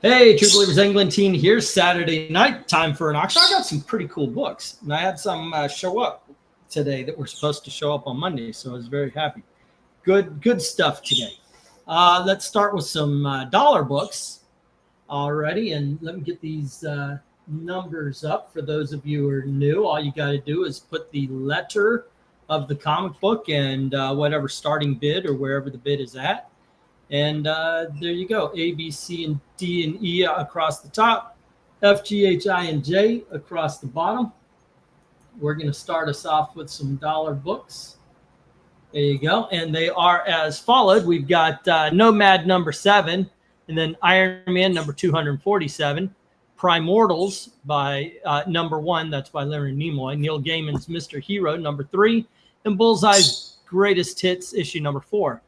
Hey, True Believers England team, here's Saturday night, time for an auction. I got some pretty cool books, and I had some show up today that were supposed to show up on Monday, so I was very happy. Good stuff today. Let's start with some dollar books already, and let me get these numbers up for those of you who are new. All you got to do is put the letter of the comic book and whatever starting bid or wherever the bid is at. And there you go. A, B, C, and D, and E across the top. F, G, H, I, and J across the bottom. We're going to start us off with some dollar books. There you go. And they are as followed. We've got Nomad number 7, and then Iron Man number 247. Primortals by number 1. That's by Leonard Nimoy. Neil Gaiman's Mr. Hero number 3. And Bullseye's Greatest Hits issue number 4.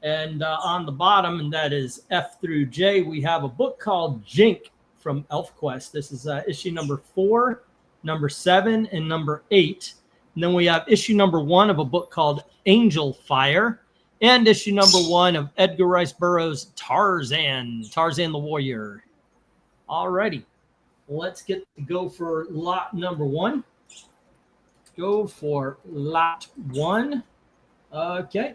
And on the bottom, and that is F through J, we have a book called Jink from ElfQuest. This is issue number 4, number 7, and number 8. And then we have issue number 1 of a book called Angel Fire, and issue number 1 of Edgar Rice Burroughs' Tarzan the Warrior. Alrighty, let's get to go for lot number 1. Go for lot 1. Okay.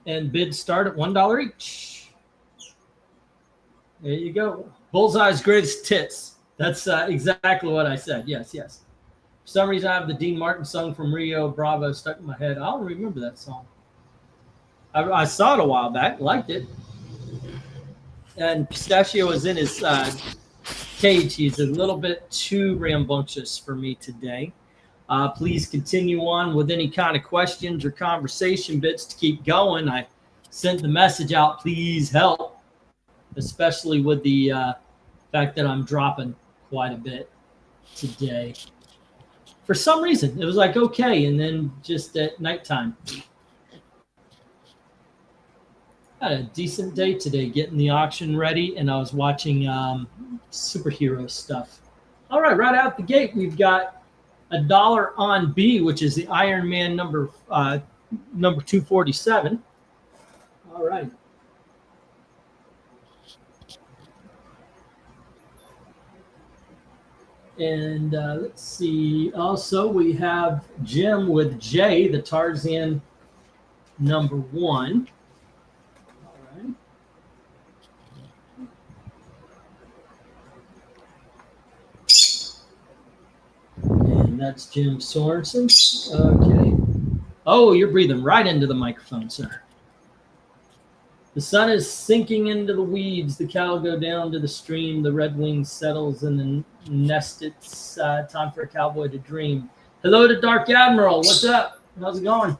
And bids start at $1 each. There you go. Bullseye's Greatest Hits. That's exactly what I said. Yes. For some reason, I have the Dean Martin song from Rio Bravo stuck in my head. I don't remember that song. I saw it a while back. Liked it. And Pistachio is in his cage. He's a little bit too rambunctious for me today. Please continue on with any kind of questions or conversation bits to keep going. I sent the message out, please help, especially with the fact that I'm dropping quite a bit today. For some reason, it was like, okay, and then just at nighttime. Had a decent day today getting the auction ready, and I was watching superhero stuff. All right, right out the gate, we've got $1 on B, which is the Iron Man number 247. All right. And let's see. Also, we have Jim with J, the Tarzan number 1. All right. That's Jim Sorensen. Okay. Oh, you're breathing right into the microphone, sir. The sun is sinking into the weeds. The cattle go down to the stream. The red wing settles in the nest. It's time for a cowboy to dream. Hello to Dark Admiral. What's up? How's it going?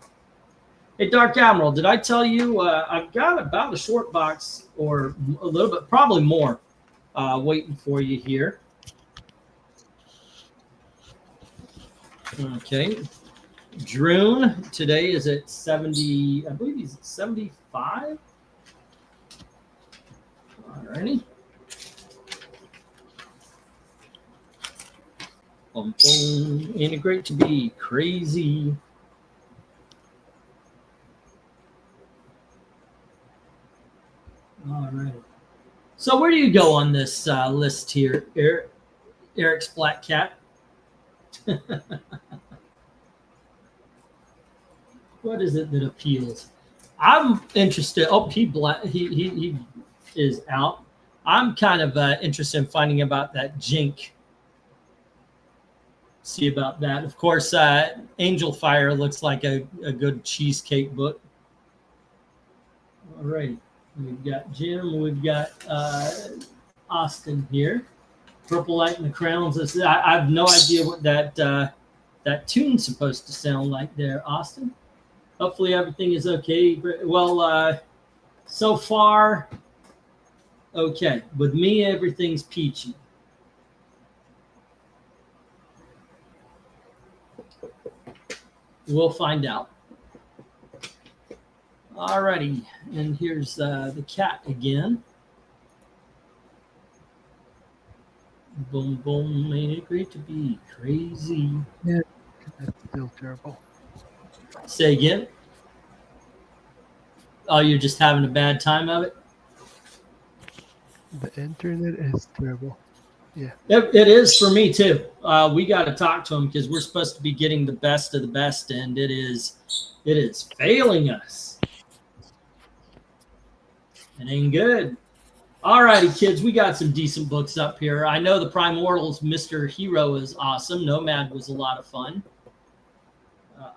Hey, Dark Admiral, did I tell you I've got about a short box or a little bit, probably more, waiting for you here. Okay, Droon today is at 70. I believe he's at 75. All righty. Boom, boom. Ain't it great to be crazy? All right. So where do you go on this list here, Eric's Black Cat? What is it that appeals? I'm interested. Oh, he is out. I'm kind of interested in finding about that Jink. See about that. Of course, Angel Fire looks like a good cheesecake book. All right. We've got Jim. We've got Austin here. Purple Light and the Crowns. I have no idea what that tune's supposed to sound like there, Austin. Hopefully everything is okay. Well, so far, okay. With me, everything's peachy. We'll find out. All righty. And here's the cat again. Boom, boom, ain't it great to be crazy? Yeah, that's still terrible. Say again? Oh, you're just having a bad time of it? The internet is terrible. Yeah. It is for me too. We got to talk to them because we're supposed to be getting the best of the best, and it is failing us. It ain't good. All righty, kids, we got some decent books up here. I know the Primordials Mr. Hero is awesome. Nomad was a lot of fun.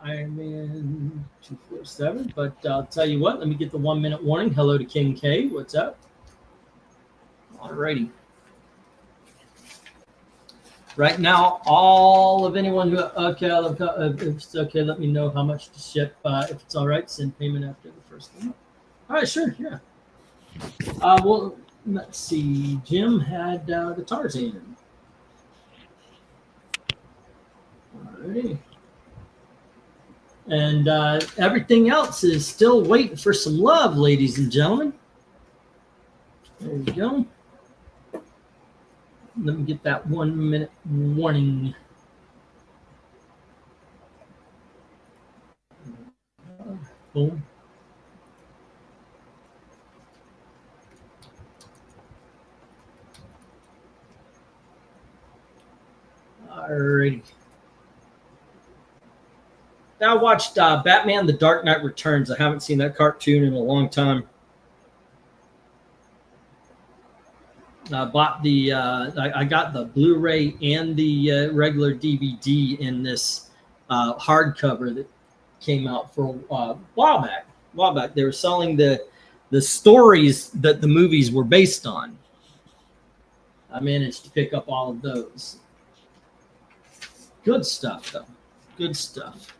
Iron Man 247, but I'll tell you what, let me get the 1 minute warning. Hello to King K. What's up? All righty. Right now, all of anyone who, okay, if it's okay, let me know how much to ship. If it's all right, send payment after the first one. All right, sure, yeah. Well, let's see. Jim had the Tarzan. Alrighty. And everything else is still waiting for some love, ladies and gentlemen. There you go. Let me get that 1 minute warning. Boom. Alrighty. I watched Batman: The Dark Knight Returns. I haven't seen that cartoon in a long time. I bought the I got the Blu-ray and the regular DVD in this hardcover that came out for a while back. They were selling the stories that the movies were based on. I managed to pick up all of those. Good stuff, though. Good stuff.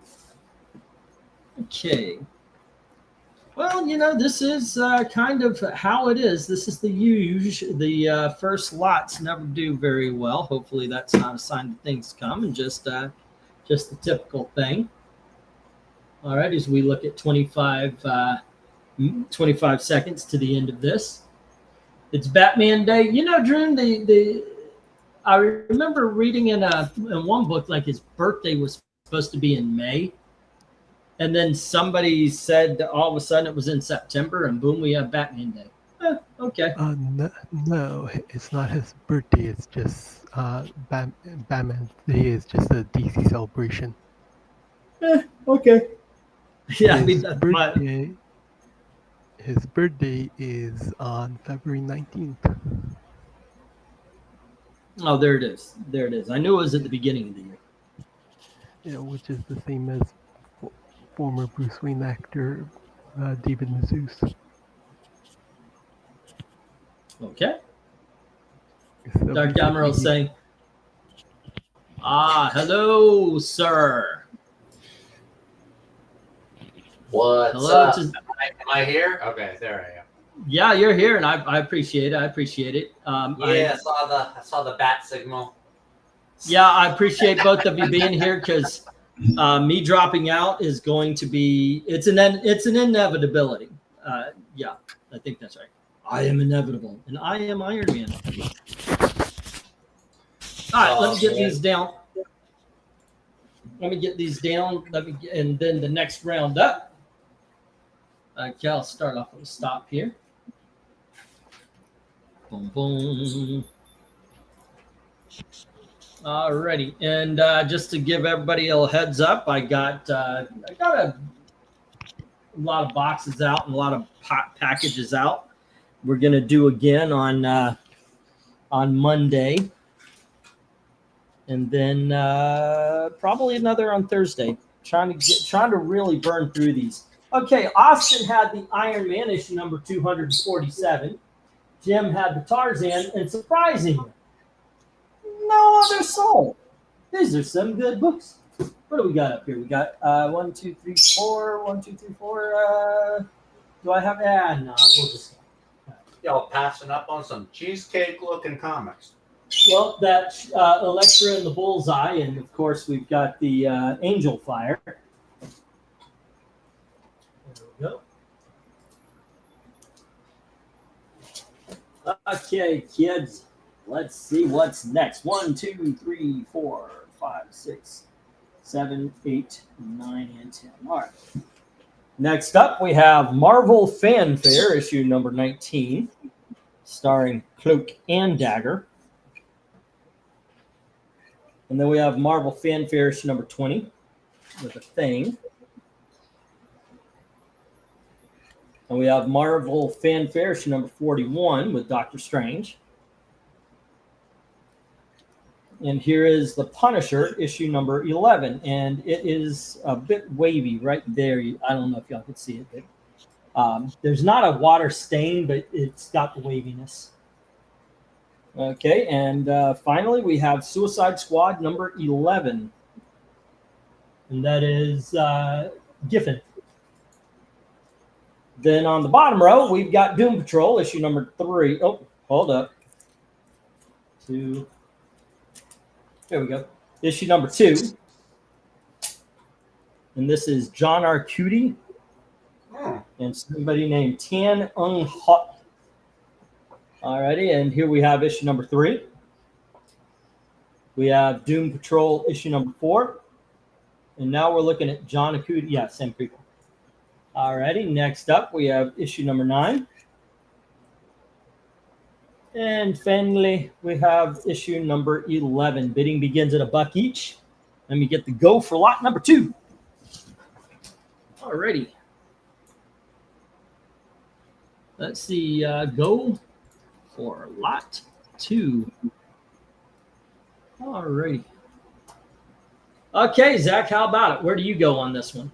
Okay. Well, you know, this is kind of how it is. This is the the first lots never do very well. Hopefully that's not a sign that things come, and just the typical thing. All right, as we look at 25 seconds to the end of this. It's Batman Day. You know, Drew, I remember reading in one book, like his birthday was supposed to be in May. And then somebody said all of a sudden it was in September, and boom, we have Batman Day. Okay. No, it's not his birthday. It's just Batman's Day is just a DC celebration. Okay. Yeah, his birthday is on February 19th. Oh, there it is. There it is. I knew it was at the beginning of the year. Yeah, which is the same as former Bruce Wayne actor David Mazouz. Okay. So Dark Admiral saying, hello, sir. What's up? Am I here? Okay, there I am. Yeah, you're here, and I appreciate it. I appreciate it. I saw the bat signal. Yeah, I appreciate both of you being here, because me dropping out is going to be it's an inevitability. Yeah, I think that's right. I am inevitable, and I am Iron Man. All right, let me get these down. And then the next round up. Okay, I'll start off with a stop here. Boom, boom. Alrighty, and just to give everybody a heads up, I got a lot of boxes out and a lot of packages out. We're gonna do again on Monday, and then probably another on Thursday. Trying to really burn through these. Okay, Austin had the Iron Man issue number 247. Jim had the Tarzan, and surprisingly, no other sold. These are some good books. What do we got up here? We got 1, 2, 3, 4. 1, 2, 3, 4. Do I have? No. We'll just. Y'all passing up on some cheesecake-looking comics. Well, that Elektra and the Bullseye, and of course we've got the Angel Fire. There we go. Okay, kids. Let's see what's next. 1, 2, 3, 4, 5, 6, 7, 8, 9, and 10. All right. Next up, we have Marvel Fanfare, issue number 19. starring Cloak and Dagger. And then we have Marvel Fanfare issue number 20 with a Thing. And we have Marvel Fanfare issue number 41 with Doctor Strange. And here is The Punisher issue number 11. And it is a bit wavy right there. I don't know if y'all can see it. But, there's not a water stain, but it's got the waviness. Okay, and finally we have Suicide Squad number 11. And that is Giffen. Then on the bottom row, we've got Doom Patrol, issue number 3. Oh, hold up. 2. There we go. Issue number 2. And this is John Arcudi and somebody named Tan Ung Hot. Alrighty, and here we have issue number 3. We have Doom Patrol issue number 4. And now we're looking at John Arcudi. Yeah, same people. Alrighty, next up we have issue number 9. And finally, we have issue number 11. Bidding begins at $1 each. Let me get the go for lot number 2. Alrighty. Let's see, go for lot 2. Alrighty. Okay, Zach, how about it? Where do you go on this one?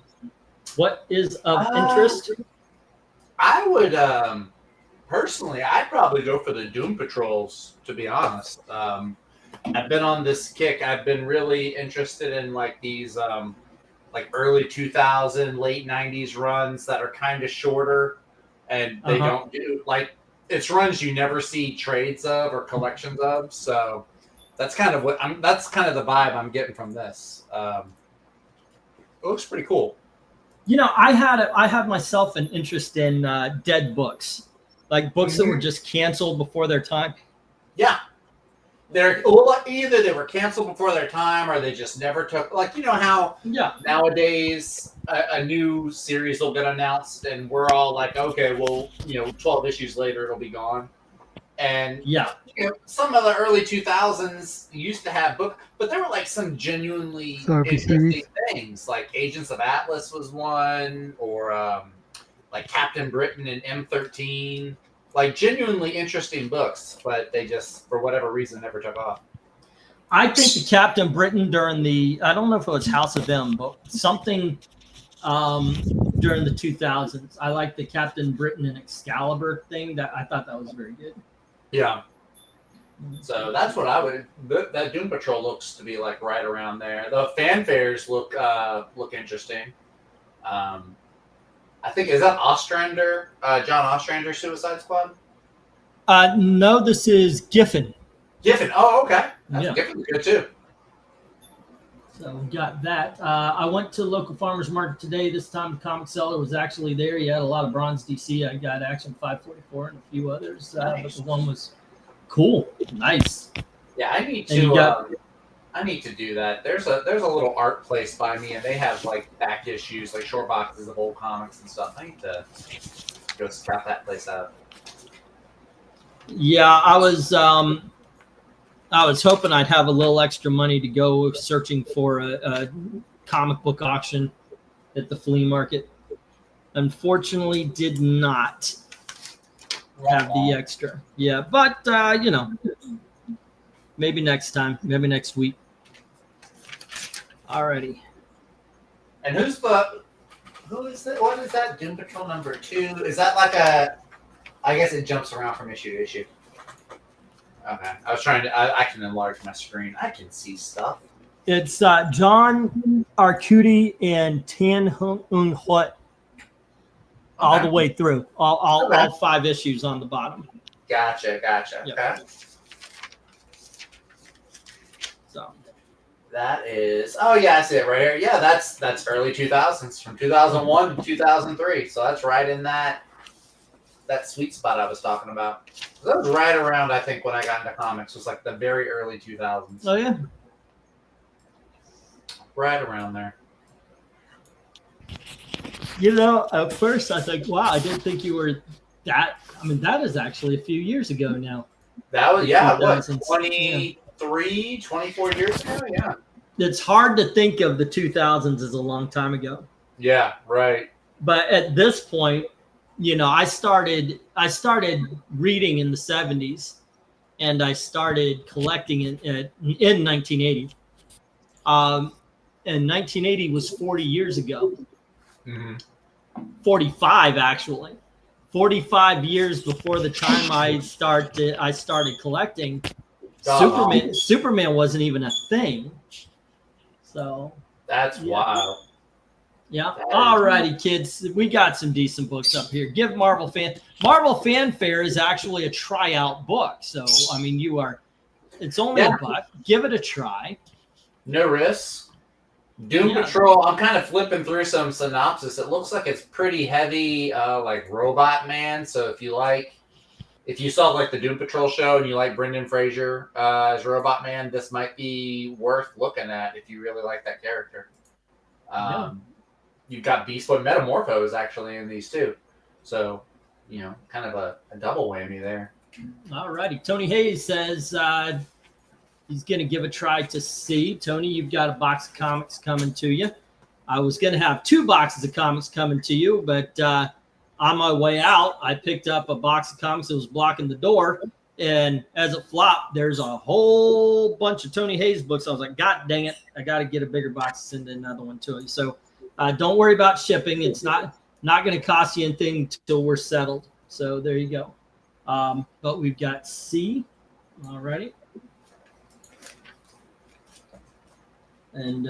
What is of interest? I would personally, I'd probably go for the Doom Patrols, to be honest. I've been on this kick. I've been really interested in like these like early 2000, late 90s runs that are kind of shorter, and they don't do like it's runs you never see trades of or collections of. So that's kind of that's kind of the vibe I'm getting from this. It looks pretty cool. You know, I had myself an interest in dead books, like books that were just canceled before their time. Yeah, either they were canceled before their time, or they just never took. Like, you know how nowadays a new series will get announced, and we're all like, okay, well, 12 issues later it'll be gone. And some of the early 2000s used to have books, but there were like some genuinely interesting things. Like Agents of Atlas was one, or like Captain Britain and M13. Like genuinely interesting books, but they just, for whatever reason, never took off. I think the Captain Britain during I don't know if it was House of M, but something during the 2000s. I like the Captain Britain and Excalibur thing. That I thought that was very good. Yeah. So that's what I would. That Doom Patrol looks to be like right around there. The fanfares look interesting. I think, is that Ostrander, John Ostrander, Suicide Squad? No, this is Giffen. Giffen. Oh, okay. Giffen's good too. So we got that. I went to the local farmers market today. This time the comic seller was actually there. He had a lot of Bronze DC. I got Action 544 and a few others. But the one was cool. Nice. Yeah, I need to do that. There's a little art place by me, and they have like back issues, like short boxes of old comics and stuff. I need to go scout that place out. Yeah, I was hoping I'd have a little extra money to go searching for a comic book auction at the flea market. Unfortunately, did not have the extra. Yeah, but maybe next time, maybe next week. Alrighty. And who is that? What is that? Doom Patrol number 2? Is that like I guess it jumps around from issue to issue. Okay. I was trying to. I can enlarge my screen. I can see stuff. It's John Arcudi and Tan Ung Hut all the way through. All 5 issues on the bottom. Gotcha. Yep. Okay. So that is. Oh yeah, I see it right here. Yeah, that's early 2000s, from 2001 to 2003. So that's right in that sweet spot I was talking about. That was right around, I think, when I got into comics. It was like the very early 2000s. Oh yeah. Right around there. At first I was like, wow, I didn't think you were that is actually a few years ago now. That was, what, 23, 24 years ago? Yeah. It's hard to think of the 2000s as a long time ago. Yeah, right. But at this point, I started reading in the 70s, and I started collecting in 1980. And 1980 was 40 years ago. Mm-hmm. 45 actually. 45 years before the time I started collecting. Superman wasn't even a thing. So that's wild. Yeah. All righty, kids. We got some decent books up here. Give Marvel Fanfare is actually a tryout book. So it's only a buck. Give it a try. No risk. Doom Patrol, I'm kind of flipping through some synopsis. It looks like it's pretty heavy, like Robot Man. So if you saw like the Doom Patrol show and you like Brendan Fraser as Robot Man, this might be worth looking at if you really like that character. You've got Beast Boy Metamorphose actually in these too. So, kind of a double whammy there. All righty. Tony Hayes says he's going to give a try to see. Tony, you've got a box of comics coming to you. I was going to have 2 boxes of comics coming to you, but on my way out, I picked up a box of comics that was blocking the door. And as it flopped, there's a whole bunch of Tony Hayes books. I was like, God dang it. I got to get a bigger box to send another one to you. So don't worry about shipping. It's not going to cost you anything until we're settled. So there you go. But we've got C. All righty. And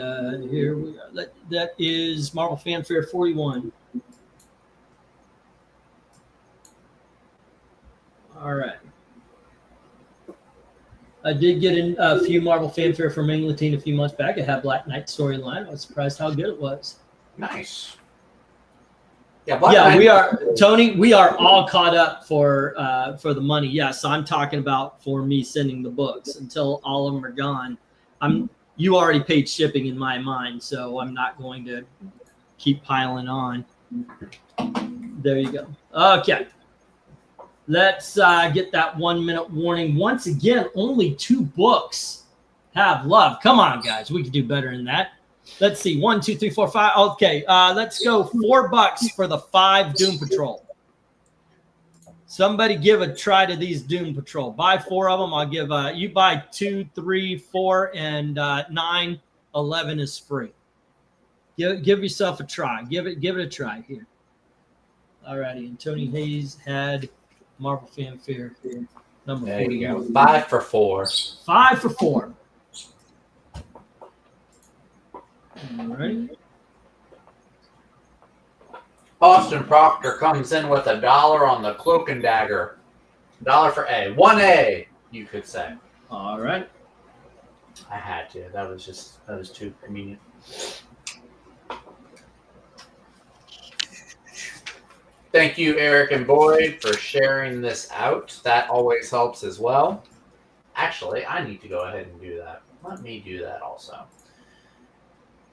here we are. That is Marvel Fanfare 41. All right. I did get a few Marvel Fanfare from England a few months back. I had Black Knight storyline. I was surprised how good it was. Nice. Yeah, we are, Tony. We are all caught up for the money. Yes, I'm talking about for me sending the books until all of them are gone. You already paid shipping in my mind, so I'm not going to keep piling on. There you go. Okay. Let's get that 1 minute warning. Once again, only 2 books have love. Come on, guys. We can do better than that. Let's see. 1, 2, 3, 4, 5. Okay. Let's go $4 for the 5 Doom Patrol. Somebody give a try to these Doom Patrol. Buy 4 of them. I'll give you buy 2, 3, 4, and 9. 11 is free. Give yourself a try. Give it a try here. All righty. And Tony Hayes had Marvel Fanfare number 40. There you go. 5 for 4. 5 for 4. All right. Austin Proctor comes in with $1 on the Cloak and Dagger. $1 for A. 1A, you could say. All right. I had to. That was too convenient. Thank you, Eric and Boyd, for sharing this out. That always helps as well. Actually, I need to go ahead and do that. Let me do that also.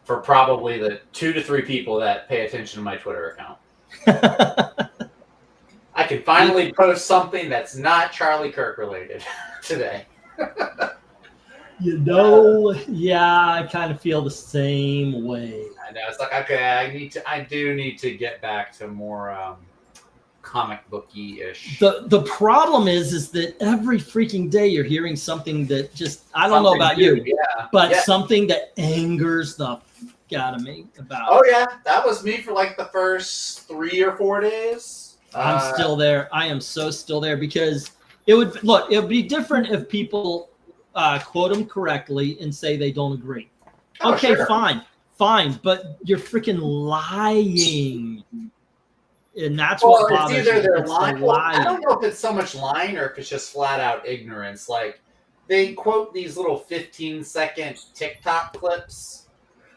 For probably the 2 to 3 people that pay attention to my Twitter account. I can finally post something that's not Charlie Kirk related today. Yeah, I kind of feel the same way. I know. It's like, okay, I do need to get back to more comic booky-ish. The problem is that every freaking day you're hearing something that just, I don't know about you, but something that angers the out of me about. Oh yeah, that was me for like the first 3 or 4 days. I'm still there. I am so still there because it would be different if people quote them correctly and say they don't agree. Oh, okay, sure. fine, but you're freaking lying. And that's what bothers me. They're lying. Well, I don't know if it's so much lying or if it's just flat out ignorance. Like they quote these little 15-second TikTok clips.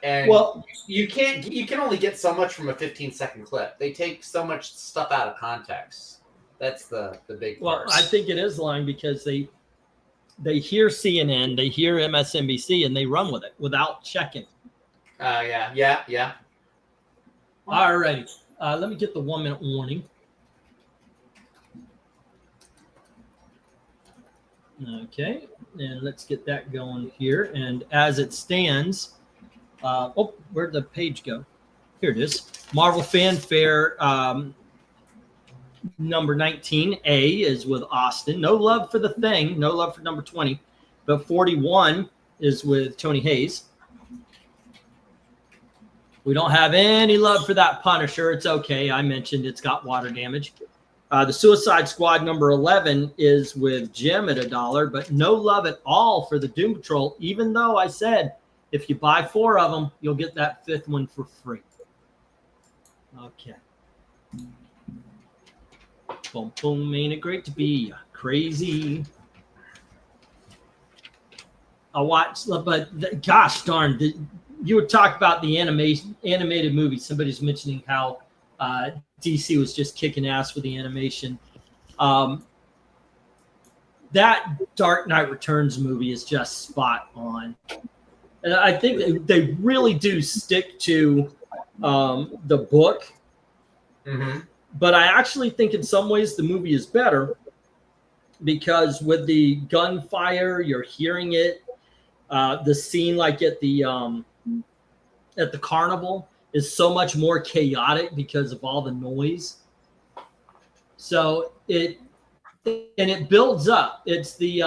And you can only get so much from a 15-second clip. They take so much stuff out of context. That's the big part. Well, I think it is lying because they hear CNN, they hear MSNBC, and they run with it without checking. Yeah. All righty. Let me get the 1 minute warning. Okay, and let's get that going here. And as it stands, where'd the page go? Here it is. Marvel Fanfare number 19A is with Austin. No love for the Thing. No love for number 20. But 41 is with Tony Hayes. We don't have any love for that Punisher. It's okay. I mentioned it's got water damage. The Suicide Squad number 11 is with Jim at $1, but no love at all for the Doom Patrol, even though I said if you buy 4 of them, you'll get that 5th one for free. Okay. Boom, boom, ain't it great to be crazy? I watched, but gosh darn, you would talk about the animated movie. Somebody's mentioning how DC was just kicking ass with the animation. That Dark Knight Returns movie is just spot on. And I think they really do stick to the book. Mm-hmm. But I actually think in some ways the movie is better because with the gunfire, you're hearing it. The scene like at the carnival is so much more chaotic because of all the noise. So it builds up. It's the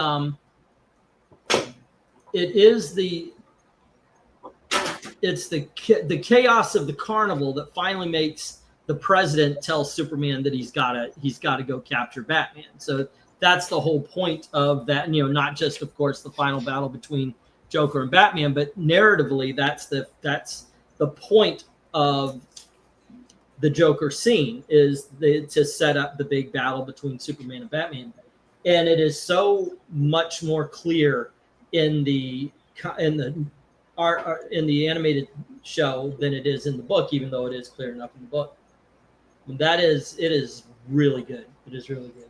chaos of the carnival that finally makes the president tell Superman that he's got to go capture Batman. So that's the whole point of that. And, not just, of course, the final battle between Joker and Batman, but narratively, that's the point of the Joker scene is to set up the big battle between Superman and Batman. And it is so much more clear in the animated show than it is in the book, even though it is clear enough in the book. And it is really good. It is really good.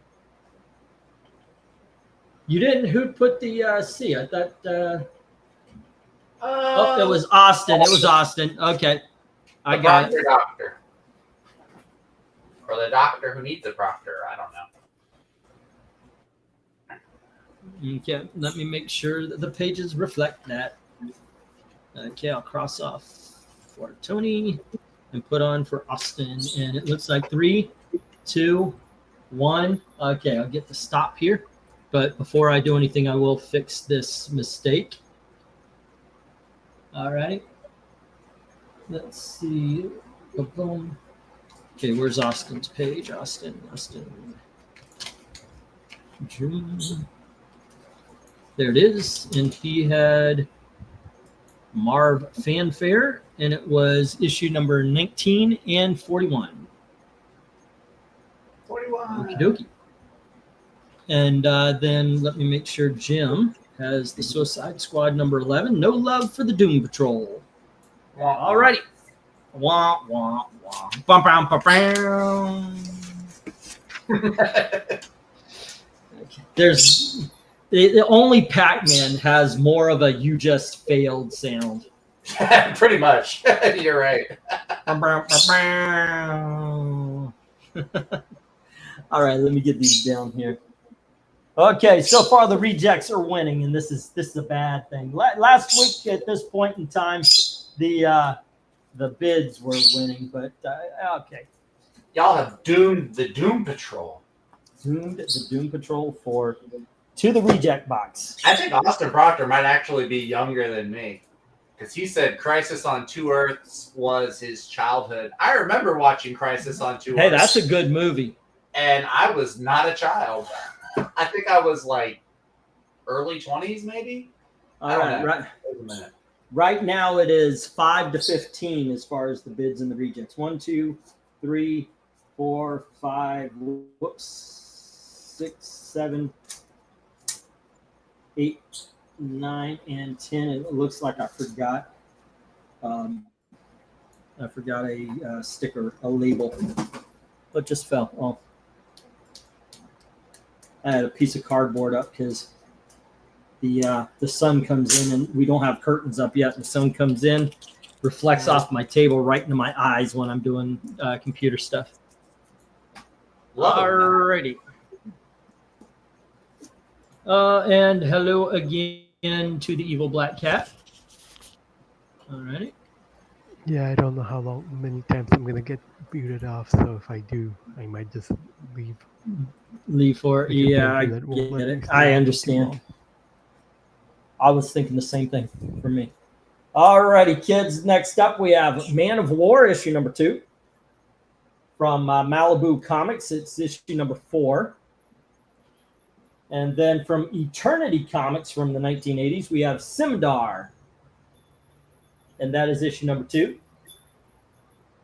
You didn't, who'd put the C? I thought, it was Austin. It was Austin. Okay. I got it. Doctor. Or the doctor who needs a proctor. I don't know. Okay. Let me make sure that the pages reflect that. Okay. I'll cross off for Tony and put on for Austin. And it looks like 3, 2, 1. Okay. I'll get the stop here. But before I do anything, I will fix this mistake. All right. Let's see. Boom. Okay, where's Austin's page? Austin. There it is. And he had Marv Fanfare, and it was issue number 19 and 41. 41. Okie dokie. And then let me make sure Jim has the Suicide Squad number 11. No love for the Doom Patrol. All righty. Wah, wah, wah. Bum, bum, bum, bum. There's the only Pac-Man has more of a "you just failed" sound. Pretty much. You're right. All right, let me get these down here. Okay, so far the rejects are winning, and this is a bad thing. Last week at this point in time, the bids were winning, but okay. Y'all have doomed the Doom Patrol. Doomed the Doom Patrol to the reject box. I think Austin Proctor might actually be younger than me, because he said Crisis on Two Earths was his childhood. I remember watching Crisis on Two Earths. Hey, that's a good movie. And I was not a child. I think I was like early 20s, maybe. All right. Wait a minute. Right now it is 5 to 15 as far as the bids and the rejects. 1, 2, 3, 4, 5, 6, 7, 8, 9, and 10. It looks like I forgot. A sticker, a label. It just fell. Oh. I had a piece of cardboard up because the sun comes in and we don't have curtains up yet. The sun comes in, reflects off my table right into my eyes when I'm doing computer stuff. Alrighty. And hello again to the evil black cat. All righty. Yeah, I don't know many times I'm gonna get booted off. So if I do, I might just leave. Leave for Because the yeah, I internet won't get let me it. stay I on for too understand. long. I was thinking the same thing for me. All righty, kids. Next up, we have Man of War, issue number 2 from Malibu Comics. It's issue number 4. And then from Eternity Comics from the 1980s, we have Simdar. And that is issue number 2.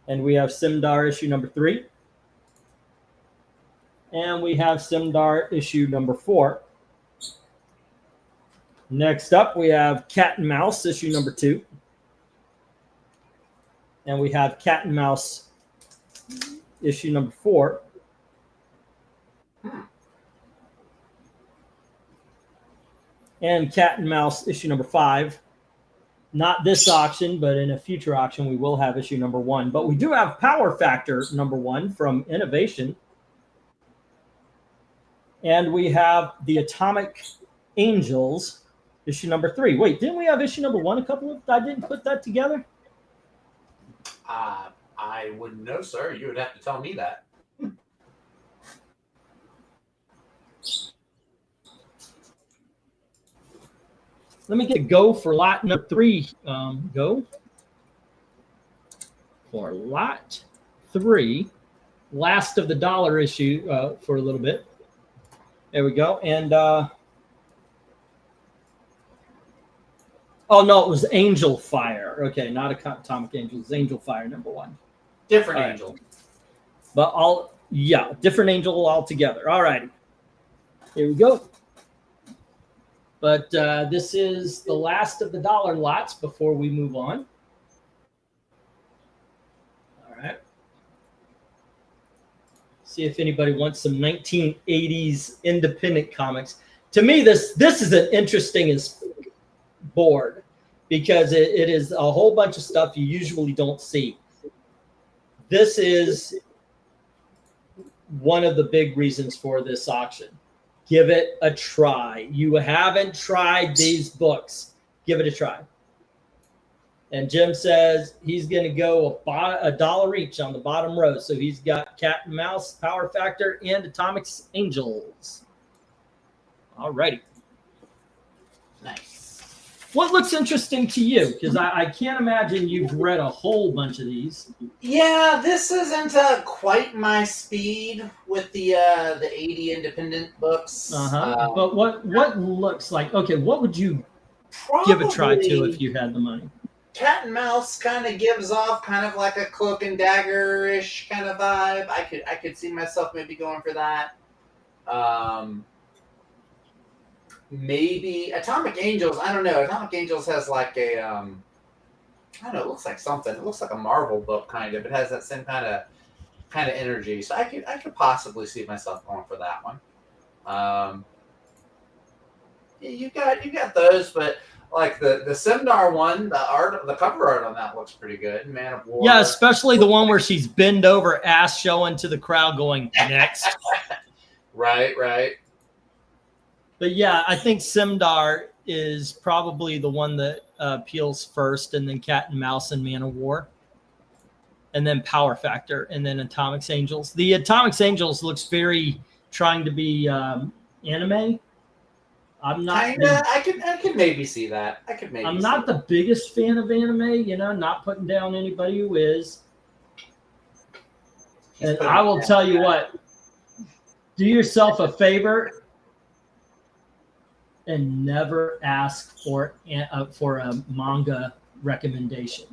And we have Simdar issue number 3. And we have Simdar issue number 4. Next up, we have Cat and Mouse issue number 2. And we have Cat and Mouse issue number 4. And Cat and Mouse issue number 5. Not this auction, but in a future auction, we will have issue number 1. But we do have Power Factor number 1 from Innovation. And we have the Atomic Angels issue number 3. Wait, didn't we have issue number 1 I didn't put that together? I wouldn't know, sir. You would have to tell me that. Let me get go for lot number 3. Go for lot 3. Last of the dollar issue for a little bit. There we go. And oh no, it was Angel Fire. Okay, not Atomic Angel. It's Angel Fire number 1. Different angel. But different angel altogether. All righty. Here we go. But this is the last of the dollar lots before we move on. All right. See if anybody wants some 1980s independent comics. To me, this is an interesting board because it is a whole bunch of stuff you usually don't see. This is one of the big reasons for this auction. Give it a try. You haven't tried these books. Give it a try. And Jim says he's going to go $1 each on the bottom row. So he's got Cat and Mouse, Power Factor, and Atomic Angels. All righty. Nice. What looks interesting to you? Because I can't imagine you've read a whole bunch of these. Yeah, this isn't quite my speed with the 80 independent books. But what looks like? Okay, what would you give a try to if you had the money? Cat and Mouse kind of gives off kind of like a Cloak and Dagger-ish kind of vibe. I could see myself maybe going for that. Maybe Atomic Angels. I don't know. Atomic Angels has like a I don't know. It looks like something. It looks like a Marvel book kind of. It has that same kind of energy. So I could possibly see myself going for that one. You got those, but like the Simdar one, the cover art on that looks pretty good. Man of War. Yeah, especially the one where she's bend over, ass showing to the crowd, going next. Right. But yeah, I think Simdar is probably the one that appeals first, and then Cat and Mouse and Man of War, and then Power Factor, and then Atomic Angels. The Atomic Angels looks very trying to be anime. I'm not. I could maybe see that. I'm not the biggest fan of anime. Not putting down anybody who is. And I will tell you what. Do yourself a favor and never ask for a manga recommendation.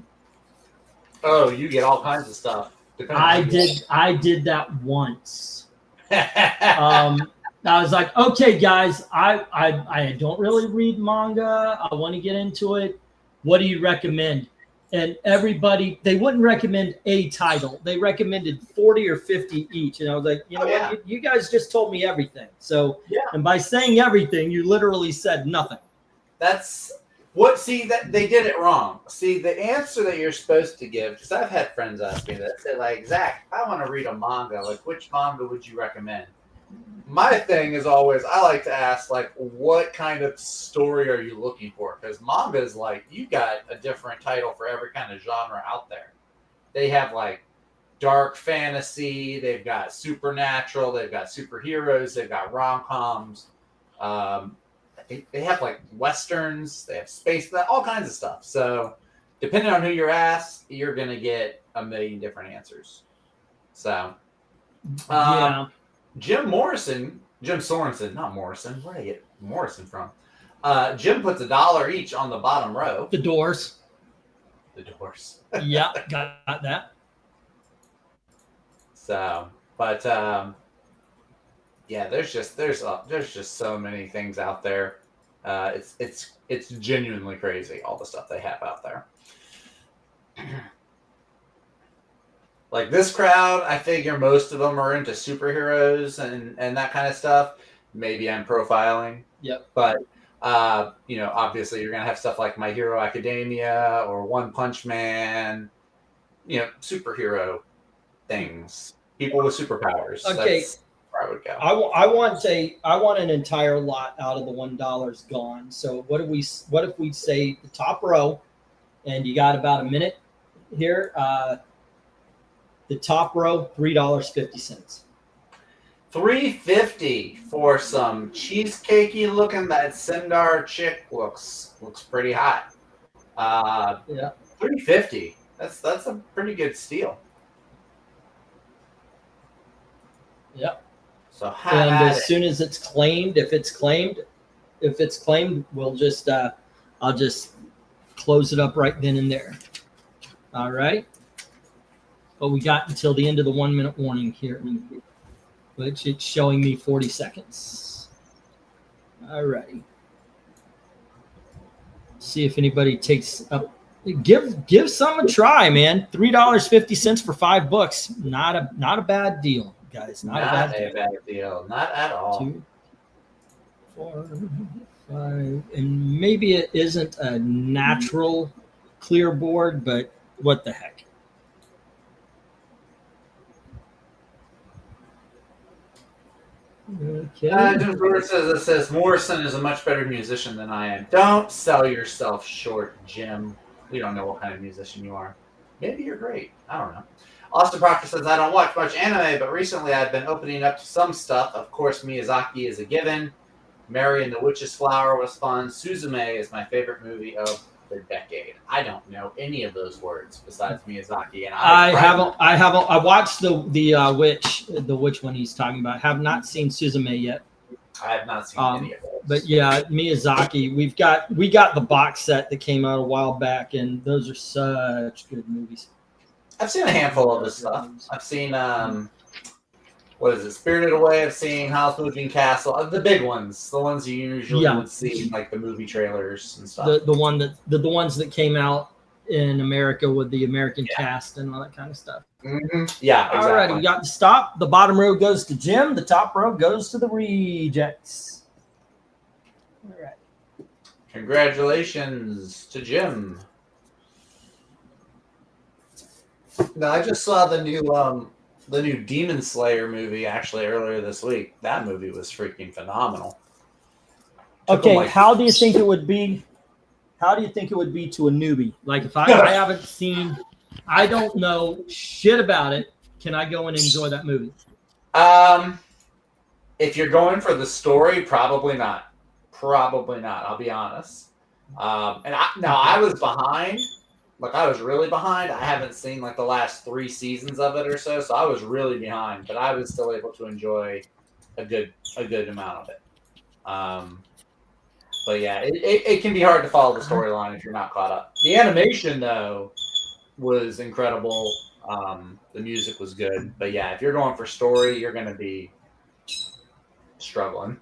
Oh, you get all kinds of stuff. I did that once. I was like, okay, guys, I don't really read manga. I want to get into it. What do you recommend? And everybody, they wouldn't recommend a title. They recommended 40 or 50 each. And I was like, what? You guys just told me everything. So, and by saying everything, you literally said nothing. That's what, that they did it wrong. See, the answer that you're supposed to give, because I've had friends ask me that, say like, Zach, I want to read a manga. Like, which manga would you recommend? my thing is always, I like to ask, like, what kind of story are you looking for? Because manga is like, you got a different title for every kind of genre out there. They have like dark fantasy, they've got supernatural, they've got superheroes, they've got rom-coms. They have like westerns, they have space, all kinds of stuff. So depending on who you're asked, you're going to get a million different answers. So, Jim Sorensen, not Morrison. Where did I get Morrison from? Jim puts $1 each on the bottom row. The Doors. Yeah, got that. So, but yeah, there's just so many things out there. It's genuinely crazy, all the stuff they have out there. Like this crowd, I figure most of them are into superheroes and that kind of stuff. Maybe I'm profiling. Yep. But obviously you're gonna have stuff like My Hero Academia or One Punch Man. Superhero things. People with superpowers. Okay. That's where I would go. I want an entire lot out of the $1 gone. So what if we say the top row, and you got about a minute here. The top row, $3.50. $3.50 for some cheesecakey looking. That Sindar chick looks pretty hot. Yeah. $3.50. That's a pretty good steal. Yep. So soon as it's claimed, if it's claimed, we'll just I'll just close it up right then and there. All right. But we got until the end of the 1 minute warning here, which it's showing me 40 seconds. All righty. See if anybody takes up. Give some a try, man. $3.50 for 5 books. Not a bad deal, guys. Not a bad deal. Not at all. 2, 4, 5, and maybe it isn't a natural clear board, but what the heck. Okay. Jim says Morrison is a much better musician than I am. Don't sell yourself short, Jim. We don't know what kind of musician you are. Maybe you're great. I don't know. Austin Proctor says, I don't watch much anime, but recently I've been opening up to some stuff. Of course, Miyazaki is a given. Mary and the Witch's Flower was fun. Suzume is my favorite movie of the decade. I don't know any of those words besides Miyazaki, and I watched the witch one he's talking about. Have not seen Suzume yet. I have not seen any of those. But yeah, Miyazaki. We got the box set that came out a while back, and those are such good movies. I've seen a handful of his stuff. I've seen what is it? Spirited Away. I've seen Howl's Moving Castle. The big ones, the ones you usually would see in like the movie trailers and stuff. The ones that came out in America with the American cast and all that kind of stuff. Mm-hmm. Yeah, exactly. All right, we got the stop. The bottom row goes to Jim. The top row goes to the rejects. All right. Congratulations to Jim. No, I just saw the new Demon Slayer movie actually earlier this week. That movie was freaking phenomenal. Okay, how do you think it would be? How do you think it would be to a newbie? Like if I haven't seen, I don't know shit about it. Can I go and enjoy that movie? If you're going for the story, probably not. Probably not. I'll be honest. I was behind. Like I was really behind. I haven't seen like the last 3 seasons of it or so I was really behind. But I was still able to enjoy a good amount of it. But yeah, it can be hard to follow the storyline if you're not caught up. The animation though was incredible. The music was good. But yeah, if you're going for story, you're going to be struggling.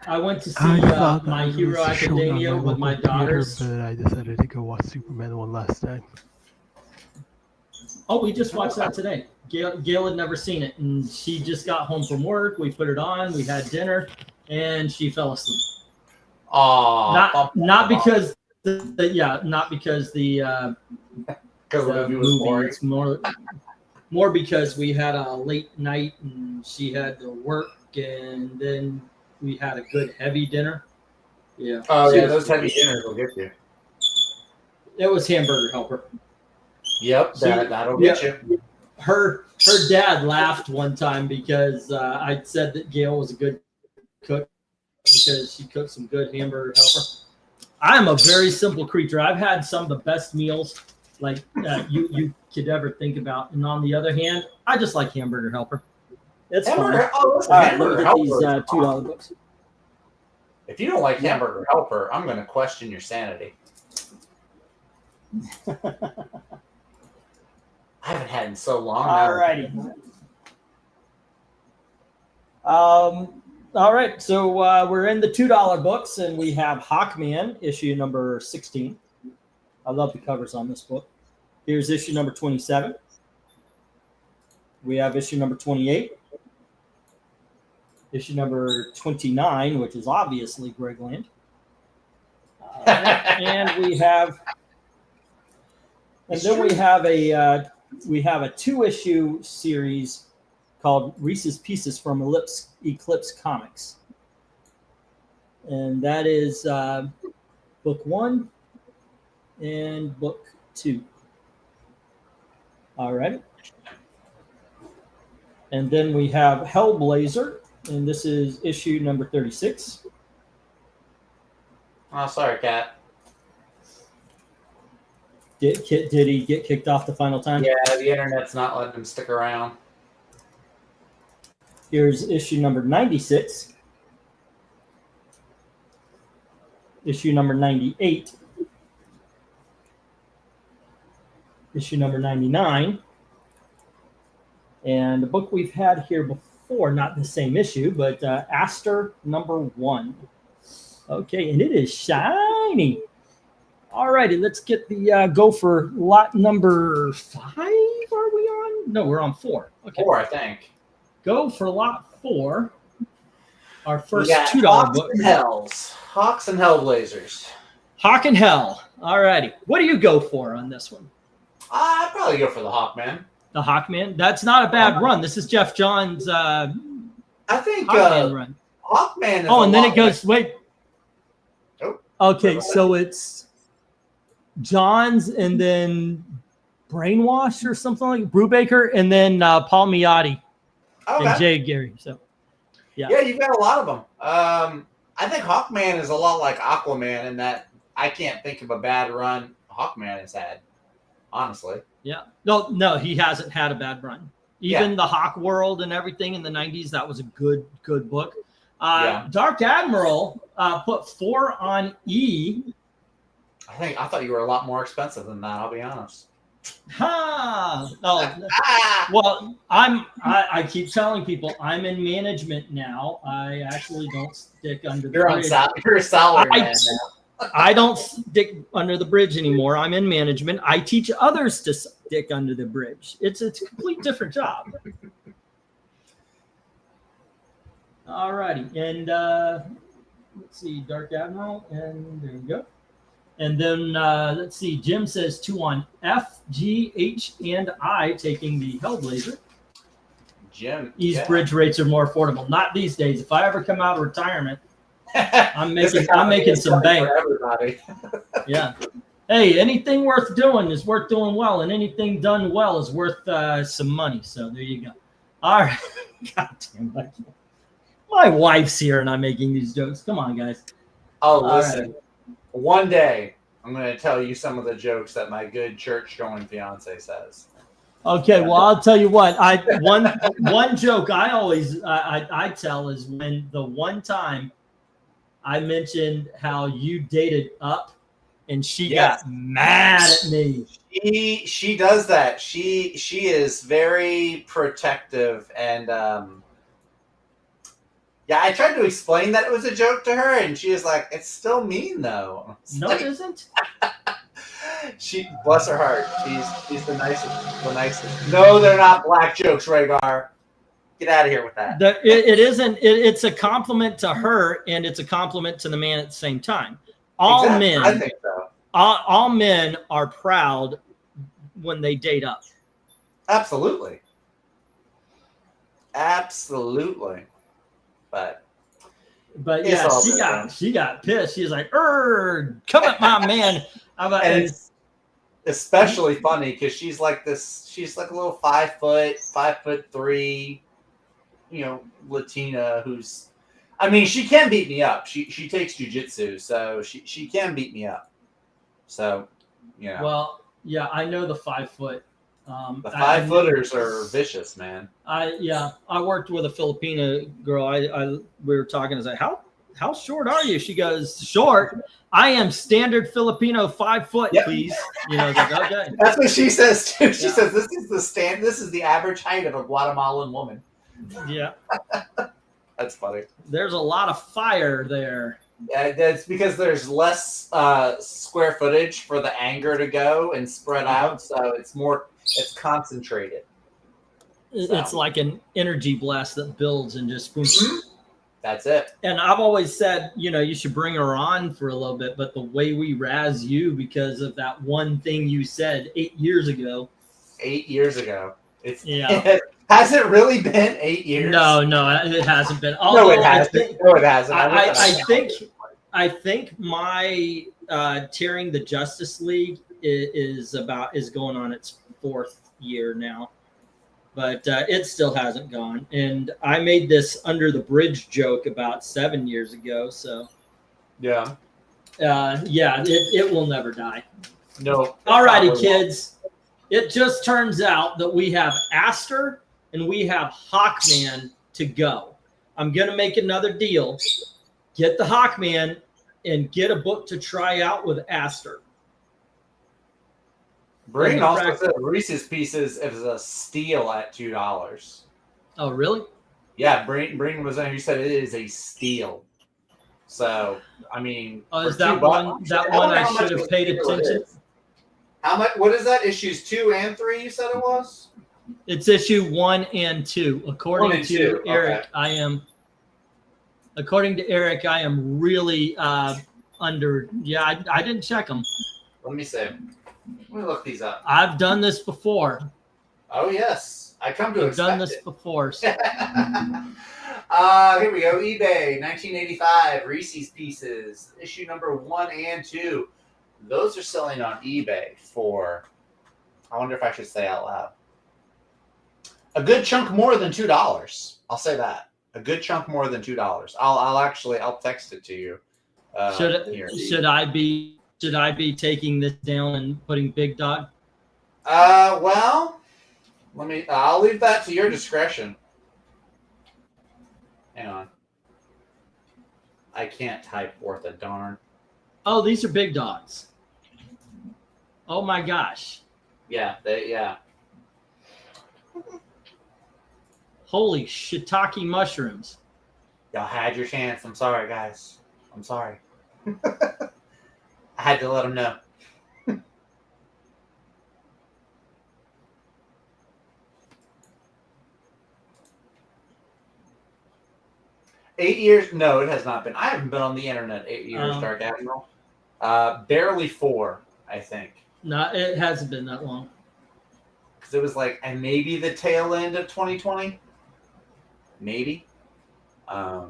I went to see My Hero Academia with my daughters. But I decided to go watch Superman one last time. Oh, we just watched that today. Gail had never seen it, and she just got home from work. We put it on. We had dinner, and she fell asleep. Not because the movie was boring. It's more more because we had a late night and she had to work, and then we had a good heavy dinner. Yeah. Oh yeah, those heavy dinners will get you. It was Hamburger Helper. Yep, that'll get you. Her dad laughed one time because I said that Gail was a good cook because she cooked some good Hamburger Helper. I am a very simple creature. I've had some of the best meals like you could ever think about. And on the other hand, I just like Hamburger Helper. It's fun. All right, let me get these $2 books. If you don't like Hamburger Helper, I'm going to question your sanity. I haven't had it in so long. All righty. All right, so we're in the $2 books, and we have Hawkman, issue number 16. I love the covers on this book. Here's issue number 27. We have issue number 28. Issue number 29, which is obviously Gregland. And we have, and then we have a 2-issue series called Reese's Pieces from Eclipse Comics, and that is book 1 and book 2. All right, and then we have Hellblazer, and this is issue number 36. Oh, sorry, Cat. Did he get kicked off the final time? Yeah, the internet's not letting him stick around. Here's issue number 96. Issue number 98. Issue number 99. And the book we've had here before, not the same issue, but Aster number 1. Okay, and it is shiny. All righty, let's get the go for lot number 5. Are we on? No, we're on 4. Okay. 4, I think. Go for lot 4. Our first $2 book. Hawks and Hellblazers. Hawk and Hell. All righty. What do you go for on this one? I'd probably go for the Hawkman. The Hawkman? That's not a bad run. This is Jeff John's I think Hawkman run. Hawkman is and then it goes, wait. Oh. Okay, so it's John's and then Brainwash or something like Brubaker and then Paul Miotti. Okay. And Jay Gary. So, yeah, you've got a lot of them. I think Hawkman is a lot like Aquaman in that I can't think of a bad run Hawkman has had, honestly. Yeah. No, he hasn't had a bad run. Even the Hawk World and everything in the 90s, that was a good book. Dark Admiral put 4 on E. I thought you were a lot more expensive than that, I'll be honest. Well, I keep telling people I'm in management now. I actually don't stick under the bridge. You're a salary man now. I don't stick under the bridge anymore. I'm in management. I teach others to stick under the bridge. It's a complete different job. All righty. And let's see, Dark Admiral. And there we go. And then let's see, Jim says 2 on F, G, H, and I taking the Hellblazer. Jim. These bridge rates are more affordable. Not these days. If I ever come out of retirement, I'm making some bank. Everybody. Yeah. Hey, anything worth doing is worth doing well, and anything done well is worth some money. So there you go. All right. God damn it. My wife's here, and I'm making these jokes. Come on, guys. Oh, listen. Right. One day, I'm going to tell you some of the jokes that my good church-going fiance says. Okay, well, I'll tell you what. One joke I always I tell is when the one time I mentioned how you dated up, and she got mad at me. She does that. She is very protective, and I tried to explain that it was a joke to her, and she was like, "It's still mean, though." No, it isn't. She, bless her heart, she's the nicest. No, they're not black jokes, Rhaegar. Get out of here with that. It isn't. It's a compliment to her, and it's a compliment to the man at the same time. All men, I think so. All men are proud when they date up. Absolutely. Absolutely. But yeah, she got pissed. She's like, come at my man. And it's especially funny because she's like a little 5'3", Latina who's, I mean, she can beat me up. She takes jujitsu, so she can beat me up. So, Well, yeah, I know the 5 foot. The 5-footers are vicious, man. I worked with a Filipina girl. We were talking. I was like, how short are you? She goes, short. I am standard Filipino 5 foot, yep. Please. I was like, okay. That's what she says too. She says this is the average height of a Guatemalan woman. Yeah. That's funny. There's a lot of fire there. Yeah, that's because there's less square footage for the anger to go and spread out, so it's concentrated. It's like an energy blast that builds and just boom. That's it. And I've always said, you should bring her on for a little bit, but the way we razz you because of that one thing you said 8 years ago. 8 years ago. Has it really been 8 years? No, it hasn't been. No, it hasn't. I think my tearing the Justice League is going on its 4th year now, but it still hasn't gone. And I made this under the bridge joke about 7 years ago. So yeah, it will never die. No. Alrighty, kids. It just turns out that we have Aster and we have Hawkman to go. I'm gonna make another deal. Get the Hawkman and get a book to try out with Aster. Breen also said Reese's Pieces is a steal at $2. Oh, really? Yeah, Breen was there. He said it is a steal. So, I mean, is that one? That one I should have paid attention. How much? What is that? Issues 2 and 3? You said it was. It's issue 1 and 2. According to Eric, okay. According to Eric, I am really under. Yeah, I didn't check them. Let me see. Let me look these up. I've done this before. Oh yes, I come to. I've done this before. So. Here we go. eBay, 1985, Reese's Pieces, issue number 1 and 2. Those are selling on eBay for. I wonder if I should say out loud. A good chunk more than $2. I'll say that. A good chunk more than $2. I'll text it to you. Should I be taking this down and putting Big Dog? Well, I'll leave that to your discretion. Hang on. I can't type worth a darn. Oh, these are Big Dogs. Oh my gosh. Yeah, Holy shiitake mushrooms. Y'all had your chance. I'm sorry, guys. I'm sorry. I had to let them know. 8 years? No, it has not been. I haven't been on the internet 8 years, Dark Admiral. Barely 4, I think. No, it hasn't been that long. Because it was like, and maybe the tail end of 2020. Maybe. But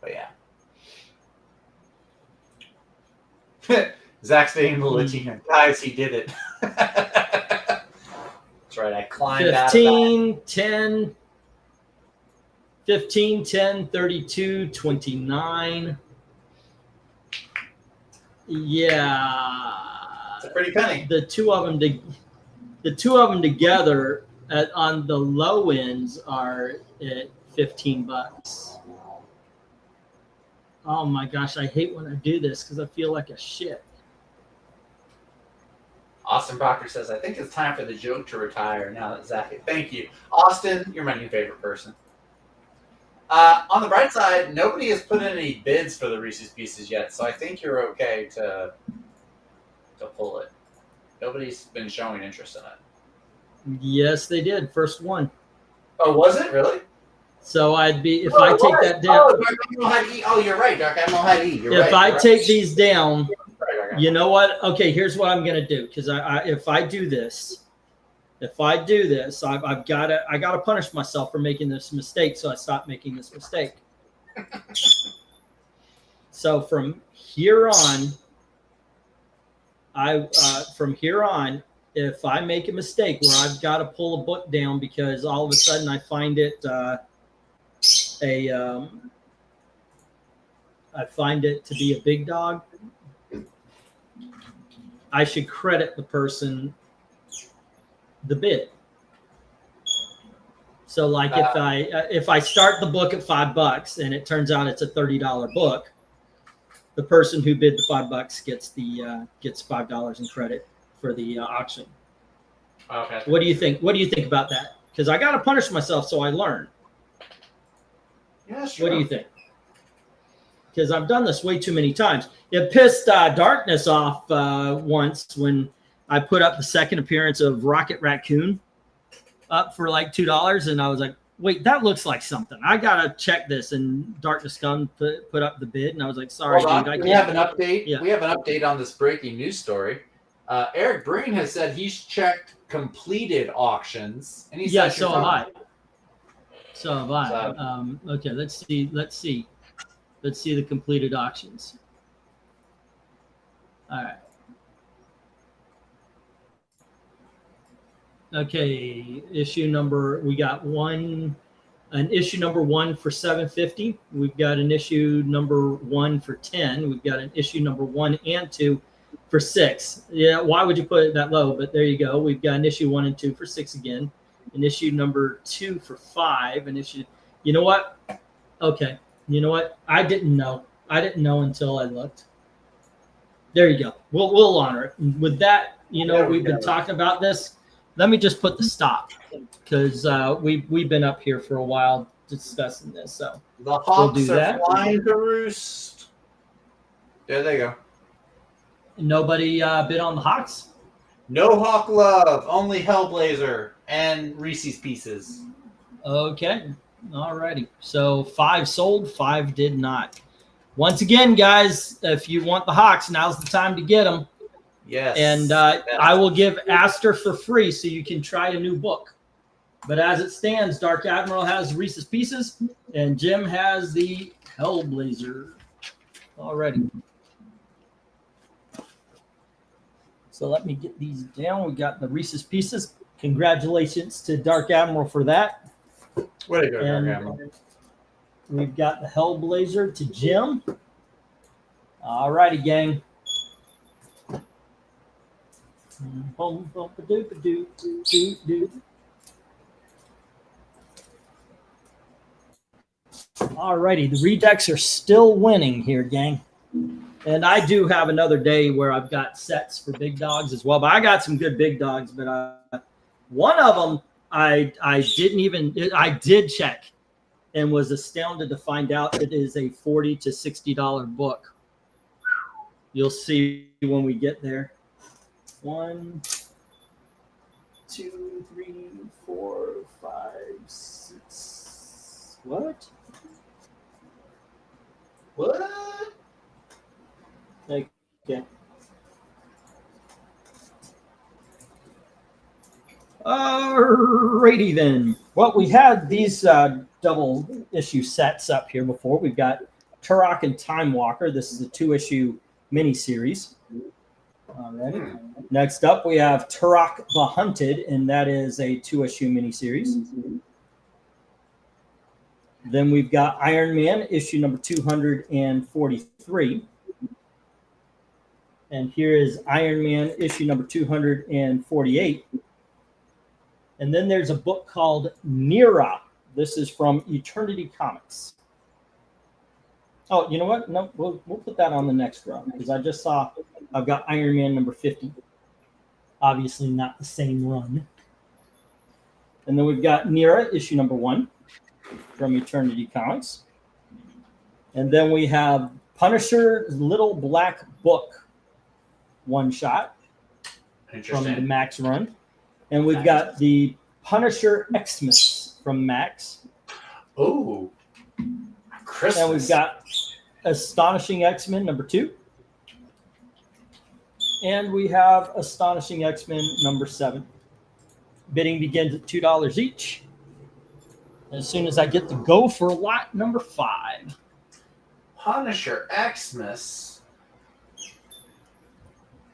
yeah. Zach's being the Latino. Guys, he did it. That's right. I climbed 15, 10, 32, 29. Yeah. It's a pretty penny. The two of them together on the low ends are at $15. Oh my gosh, I hate when I do this because I feel like a shit. Austin Proctor says, I think it's time for the joke to retire now that Zach. Thank you. Austin, you're my new favorite person. On the bright side, nobody has put in any bids for the Reese's Pieces yet, so I think you're okay to pull it. Nobody's been showing interest in it. Yes, they did. First one. Oh, was it? Really? So I'd be, if I take that down. Oh, Dark Admiral had E. Oh, you're right. Dark Admiral had E. If I take these down, you know what? Okay, here's what I'm going to do. Because if I do this, if I do this, I gotta punish myself for making this mistake, so I stop making this mistake. So from here on, if I make a mistake where I've got to pull a book down because all of a sudden I find it I find it to be a big dog, I should credit the person the bid. So like if I start the book at $5 and it turns out it's a $30 book, the person who bid the $5 gets $5 in credit for the auction. Okay. What do you think? What do you think about that? Because I got to punish myself so I learn. Yeah, sure. What do you think? Because I've done this way too many times. It pissed Darkness off once when I put up the second appearance of Rocket Raccoon up for like $2, and I was like, wait, that looks like something. I gotta check this. And Darkness come put up the bid, and I was like, sorry, dude, we have an update. Yeah. We have an update on this breaking news story. Eric Breen has said he's checked completed auctions, and he said, so have I. So have I. Okay, let's see the completed auctions. All right. Okay, we got an issue number 1 for $7.50. We've got an issue number 1 for $10. We've got an issue number 1 and 2 for $6. Yeah, why would you put it that low? But there you go. We've got an issue 1 and 2 for $6 again. An issue number 2 for $5. An issue. You know what? Okay. You know what? I didn't know until I looked. There you go. We'll honor it. With that, we've been talking about this. Let me just put the stop because we've been up here for a while discussing this. So the hawks are flying to roost. There they go. Nobody bid on the hawks? No hawk love, only Hellblazer and Reese's Pieces. Okay. All righty. So 5 sold, 5 did not. Once again, guys, if you want the hawks, now's the time to get them. Yes. And I will give Aster for free so you can try a new book. But as it stands, Dark Admiral has Reese's Pieces and Jim has the Hellblazer. Alrighty. So let me get these down. We got the Reese's Pieces. Congratulations to Dark Admiral for that. Way to go, Dark Admiral. We've got the Hellblazer to Jim. Alrighty, gang. Alrighty, the redecks are still winning here, gang. And I do have another day where I've got sets for big dogs as well. But I got some good big dogs. But one of them I did check and was astounded to find out it is a $40 to $60 book. You'll see when we get there. 1, 2, 3, 4, 5, 6. What? Okay. Alrighty then. Well, we had these double issue sets up here before. We've got Turok and Time Walker. This is a 2-issue miniseries. Alrighty. Next up, we have Turok the Hunted, and that is a 2-issue miniseries. Then we've got Iron Man, issue number 243. And here is Iron Man, issue number 248. And then there's a book called Nira. This is from Eternity Comics. Oh, you know what? No, we'll put that on the next run because I just saw I've got Iron Man number 50. Obviously not the same run. And then we've got Nira, issue number 1 from Eternity Comics. And then we have Punisher's Little Black Book, 1-shot from the Max run. And we've got the Punisher Xmas from Max. Oh, Christmas. And we've got Astonishing X-Men number 2. And we have Astonishing X-Men number 7. Bidding begins at $2 each. As soon as I get to go for lot number 5. Punisher Xmas.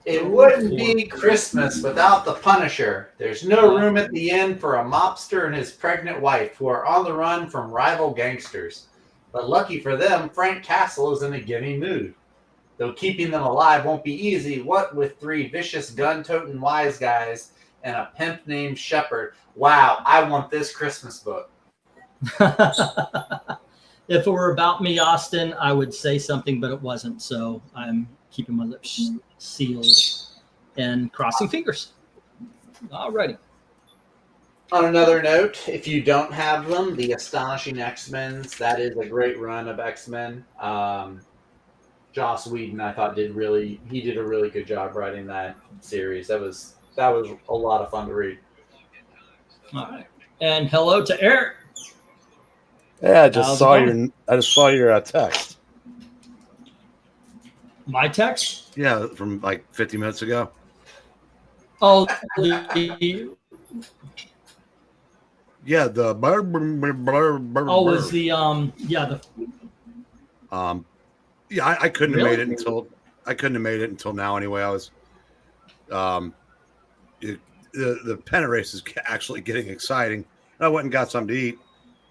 It wouldn't be Christmas without the Punisher. There's no room at the inn for a mobster and his pregnant wife who are on the run from rival gangsters. But lucky for them, Frank Castle is in a giving mood. Though keeping them alive won't be easy, what with 3 vicious gun-toting wise guys and a pimp named Shepard. Wow, I want this Christmas book. If it were about me, Austin, I would say something, but it wasn't. So I'm keeping my lips sealed and crossing fingers. All righty. On another note, if you don't have them, the Astonishing X-Men, that is a great run of X-Men. Joss Whedon, I thought, did a really good job writing that series. That was a lot of fun to read. All right. And hello to Eric. Yeah, I just saw your text. My text? Yeah, from like 50 minutes ago. Oh, yeah, the was the yeah, I couldn't Really? have made it until now anyway. I was the pennant race is actually getting exciting. I went and got something to eat,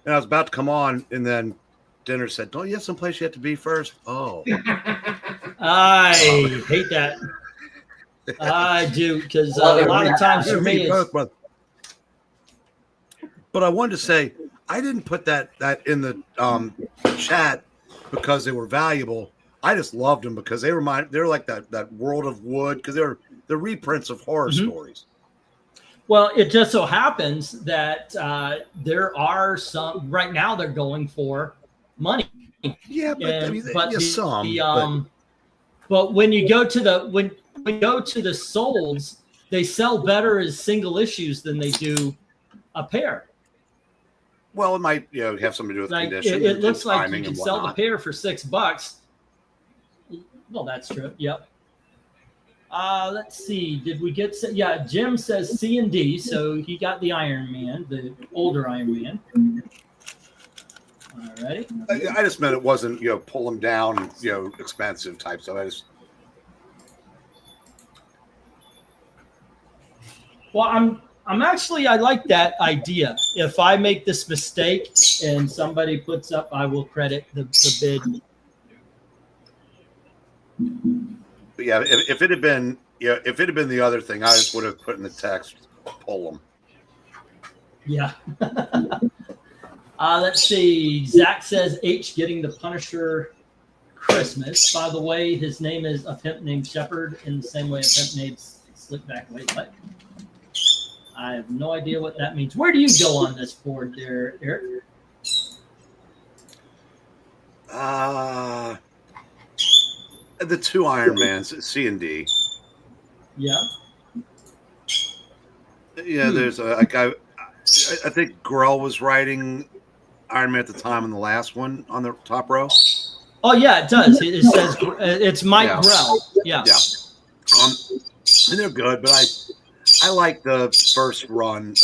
and I was about to come on, and then dinner said, "Don't you have someplace you have to be first?" Oh, I hate that. I do, because a lot of times for me, it's, but I wanted to say I didn't put that in the chat because they were valuable. I just loved them because they're like that World of Wood, because they're the reprints of horror stories. well, it just so happens that there are some right now. They're going for money. Yeah, but but when you go to the solds, they sell better as single issues than they do a pair. Well, it might have something to do with condition. It looks like you can sell the pair for $6. Well, that's true. Yep. Let's see. Did we get? Yeah, Jim says C and D, so he got the Iron Man, the older Iron Man. Alrighty. I just meant it wasn't pull them down expensive type. So I just. Well, I'm actually, I like that idea. If I make this mistake and somebody puts up, I will credit the bid. But yeah, if it had been the other thing, I just would have put in the text, pull them. Yeah. Let's see. Zach says H getting the Punisher Christmas. By the way, his name is a pimp named Shepard in the same way a pimp named Slickback. Wait, what? I have no idea what that means. Where do you go on this board there, Eric? The 2 Iron Mans, C and D. Yeah. Yeah, there's I think Grell was writing Iron Man at the time on the last one on the top row. Oh yeah, it does. It says it's Mike Grell. Yeah. Yeah. And they're good, but I like the first run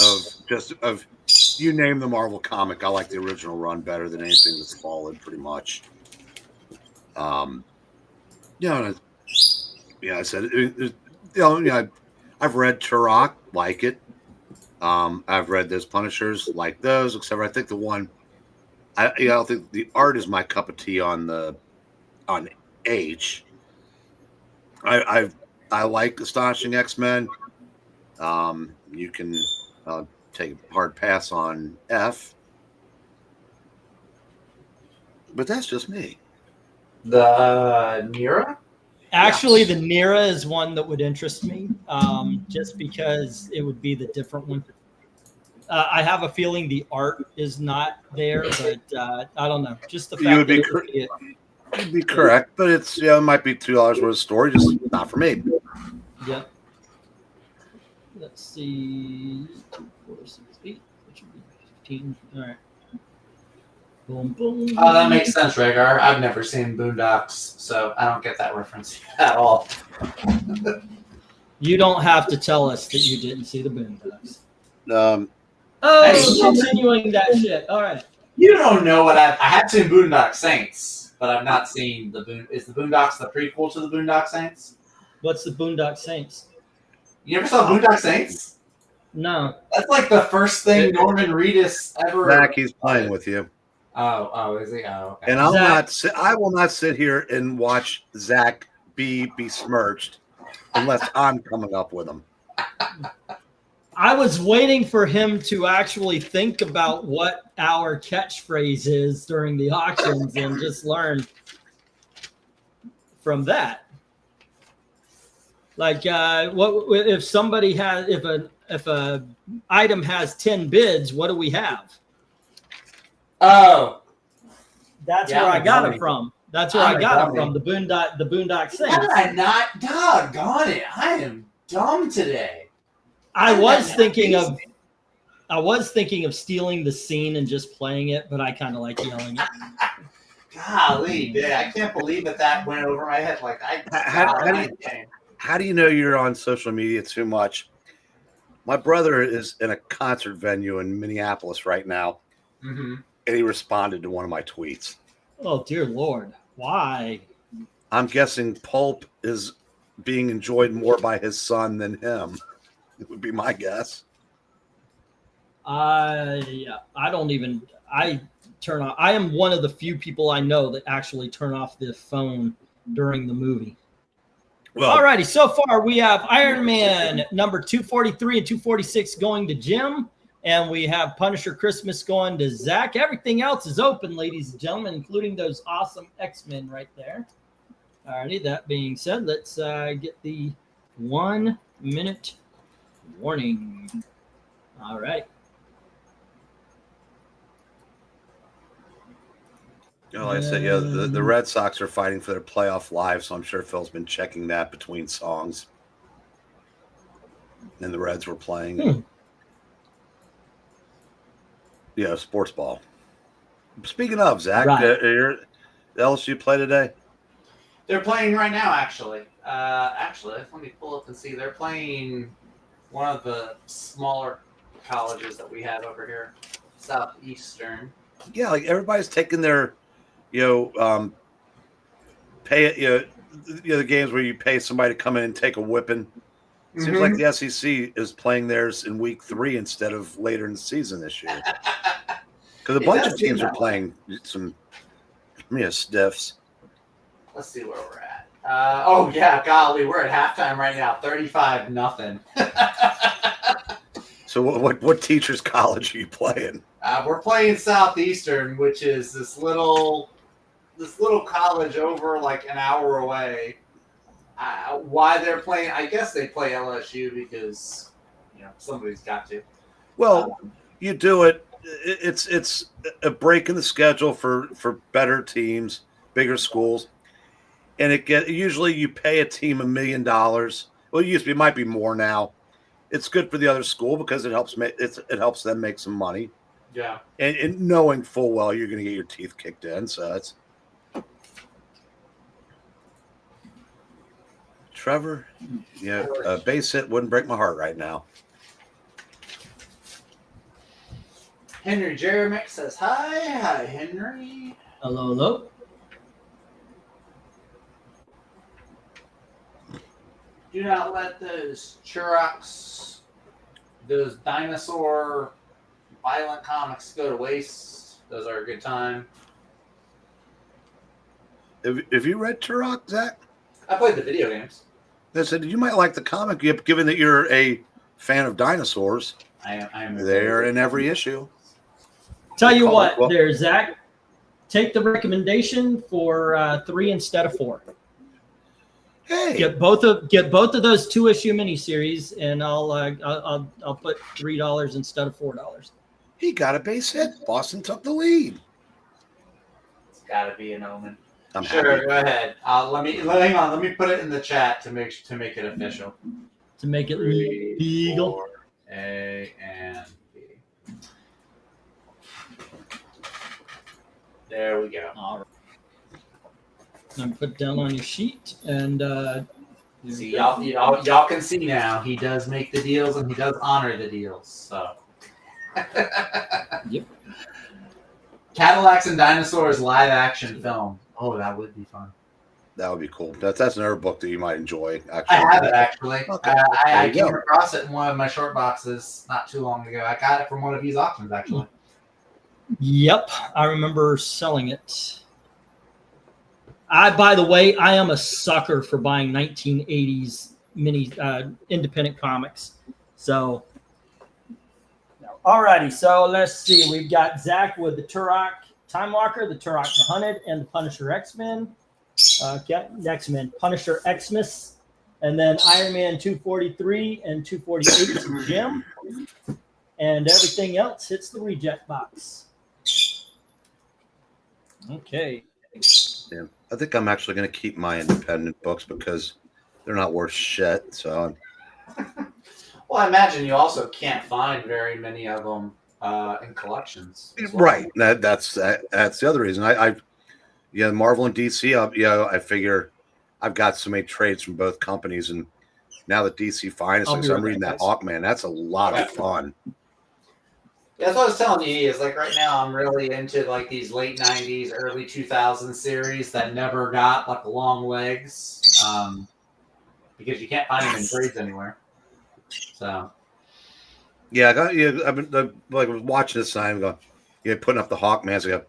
of you name the Marvel comic. I like the original run better than anything that's followed, pretty much. I said I've read Turok, like it. I've read those Punishers, like those, except for I think the one I don't think the art is my cup of tea on H. I like Astonishing X-Men. You can take a hard pass on F, but that's just me. The Nira? Actually, the Nira is one that would interest me, just because it would be the different one. I have a feeling the art is not there, but I don't know. Just the fact You would be you'd be correct, but it's it might be $2 worth of story, just not for me. Yep. Let's see. 2, 4, 6, 8. That should be 15. All right. Boom, boom. Oh, that makes sense, Rhaegar. I've never seen Boondocks, so I don't get that reference at all. You don't have to tell us that you didn't see the Boondocks. Continuing that shit. All right. You don't know what I have seen Boondock Saints, but I've not seen Is the Boondocks the prequel to the Boondock Saints? What's the Boondock Saints? You never saw Boondock Saints? No. That's like the first thing Norman Reedus ever. Zach, he's playing with you. Oh, is he? Oh, okay. And I will not sit here and watch Zach be besmirched unless I'm coming up with him. I was waiting for him to actually think about what our catchphrase is during the auctions and just learn from that. Like, what if somebody has if a item has 10 bids, what do we have? Oh, that's where I got it from. That's where I got it from. The Boondock Saints. How did I not? Doggone it! I am dumb today. I was thinking of stealing the scene and just playing it, but I kind of like yelling it. Golly, dude, I can't believe that went over my head. Like how do you know you're on social media too much? My brother is in a concert venue in Minneapolis right now, and he responded to one of my tweets. Oh, dear Lord. Why? I'm guessing Pulp is being enjoyed more by his son than him. It would be my guess. Yeah, I turn off. I am one of the few people I know that actually turn off the phone during the movie. Well, alrighty. So far, we have Iron Man number 243 and 246 going to Jim, and we have Punisher Christmas going to Zach. Everything else is open, ladies and gentlemen, including those awesome X-Men right there. Alrighty. That being said, let's get the 1 minute warning. All right. Like I said, the Red Sox are fighting for their playoff lives, so I'm sure Phil's been checking that between songs. And the Reds were playing. Sports ball. Speaking of, Zach, the LSU play today? They're playing right now, actually. Let me pull up and see. They're playing one of the smaller colleges that we have over here, Southeastern. Yeah, like everybody's taking their, pay it, the games where you pay somebody to come in and take a whipping. Seems like the SEC is playing theirs in week 3 instead of later in the season this year. Because a bunch of teams are playing some stiffs. Let's see where we're at. Golly, we're at halftime right now, 35-0. So what teacher's college are you playing? We're playing Southeastern, which is this little college over like an hour away. Why they're playing? I guess they play LSU because somebody's got to. Well, you do it. It's a break in the schedule for better teams, bigger schools. And usually you pay a team $1 million. Well, it might be more now. It's good for the other school because it helps them make some money. Yeah. And knowing full well you're going to get your teeth kicked in, so it's Trevor. A base hit wouldn't break my heart right now. Henry Jeremick says hi. Hi, Henry. Hello. Do not let those Churox, those dinosaur violent comics go to waste. Those are a good time. Have you read Turok, Zach? I played the video games. They said you might like the comic, given that you're a fan of dinosaurs. I am. They're in every issue. Tell you what, there, Zach. Take the recommendation for 3 instead of 4. Hey, get both of those 2-issue miniseries, and I'll put $3 instead of $4. He got a base hit. Boston took the lead. It's got to be an omen. I'm sure. happy. Go ahead. Hang on. Let me put it in the chat to make it official. To make it legal. A and B. There we go. All right. I'm put down on your sheet, and See, y'all can see now. He does make the deals and he does honor the deals. So. Yep. Cadillacs and Dinosaurs live action film. Oh, that would be fun. That would be cool. That's another book that you might enjoy. Actually, I have it actually. Okay. I came across it in one of my short boxes not too long ago. I got it from one of these auctions actually. Yep, I remember selling it. By the way, I am a sucker for buying 1980s mini independent comics. So, alrighty. So let's see. We've got Zach with the Turok Time Walker, the Turok the Hunted, and the Punisher X-Men. X-Men, Punisher Xmas, and then Iron Man 243 and 248 to Jim, and everything else hits the reject box. Okay. Yeah, I think I'm actually going to keep my independent books because they're not worth shit. So, well, I imagine you also can't find very many of them in collections. Well. Right. That's the other reason. Marvel and DC. I figure I've got so many trades from both companies, and now the DC Finest, like, so I'm reading that Hawkman. That's a lot of fun. Yeah, that's what I was telling you. Is like right now I'm really into like these late '90s, early 2000s series that never got like long legs, because you can't find them in trades anywhere. So. Yeah, I've been like watching this and I'm going, putting up the Hawkman. So I go,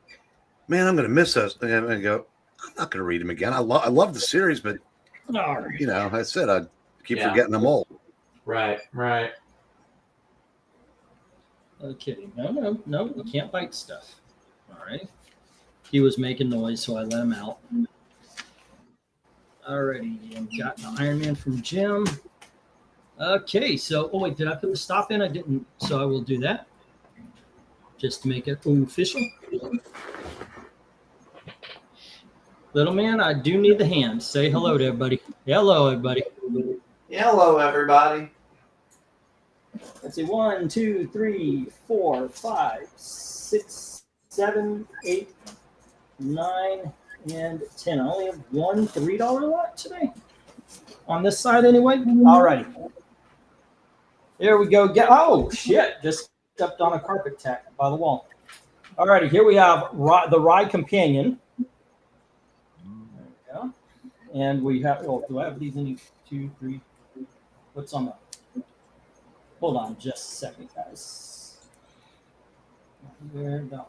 man, I'm going to miss those. And I go, I'm not going to read them again. I love the series, but I said I keep forgetting them all. Right. Okay, no, you can't bite stuff. All right. He was making noise, so I let him out. Alrighty, got the Iron Man from Jim. Okay, so wait, did I put the stop in? I didn't, so I will do that just to make it official. Little man, I do need the hand. Say hello to everybody. Hello, everybody. Hello, everybody. Let's see, 1, 2, 3, 4, 5, 6, 7, 8, 9, and 10. I only have one $3 lot today. On this side, anyway. All righty. There we go. Oh, shit. Just stepped on a carpet tack by the wall. All righty. Here we have the Ride Companion. There we go. And we have, do I have these in 2, 3? What's on that? Hold on just a second, guys. We're done.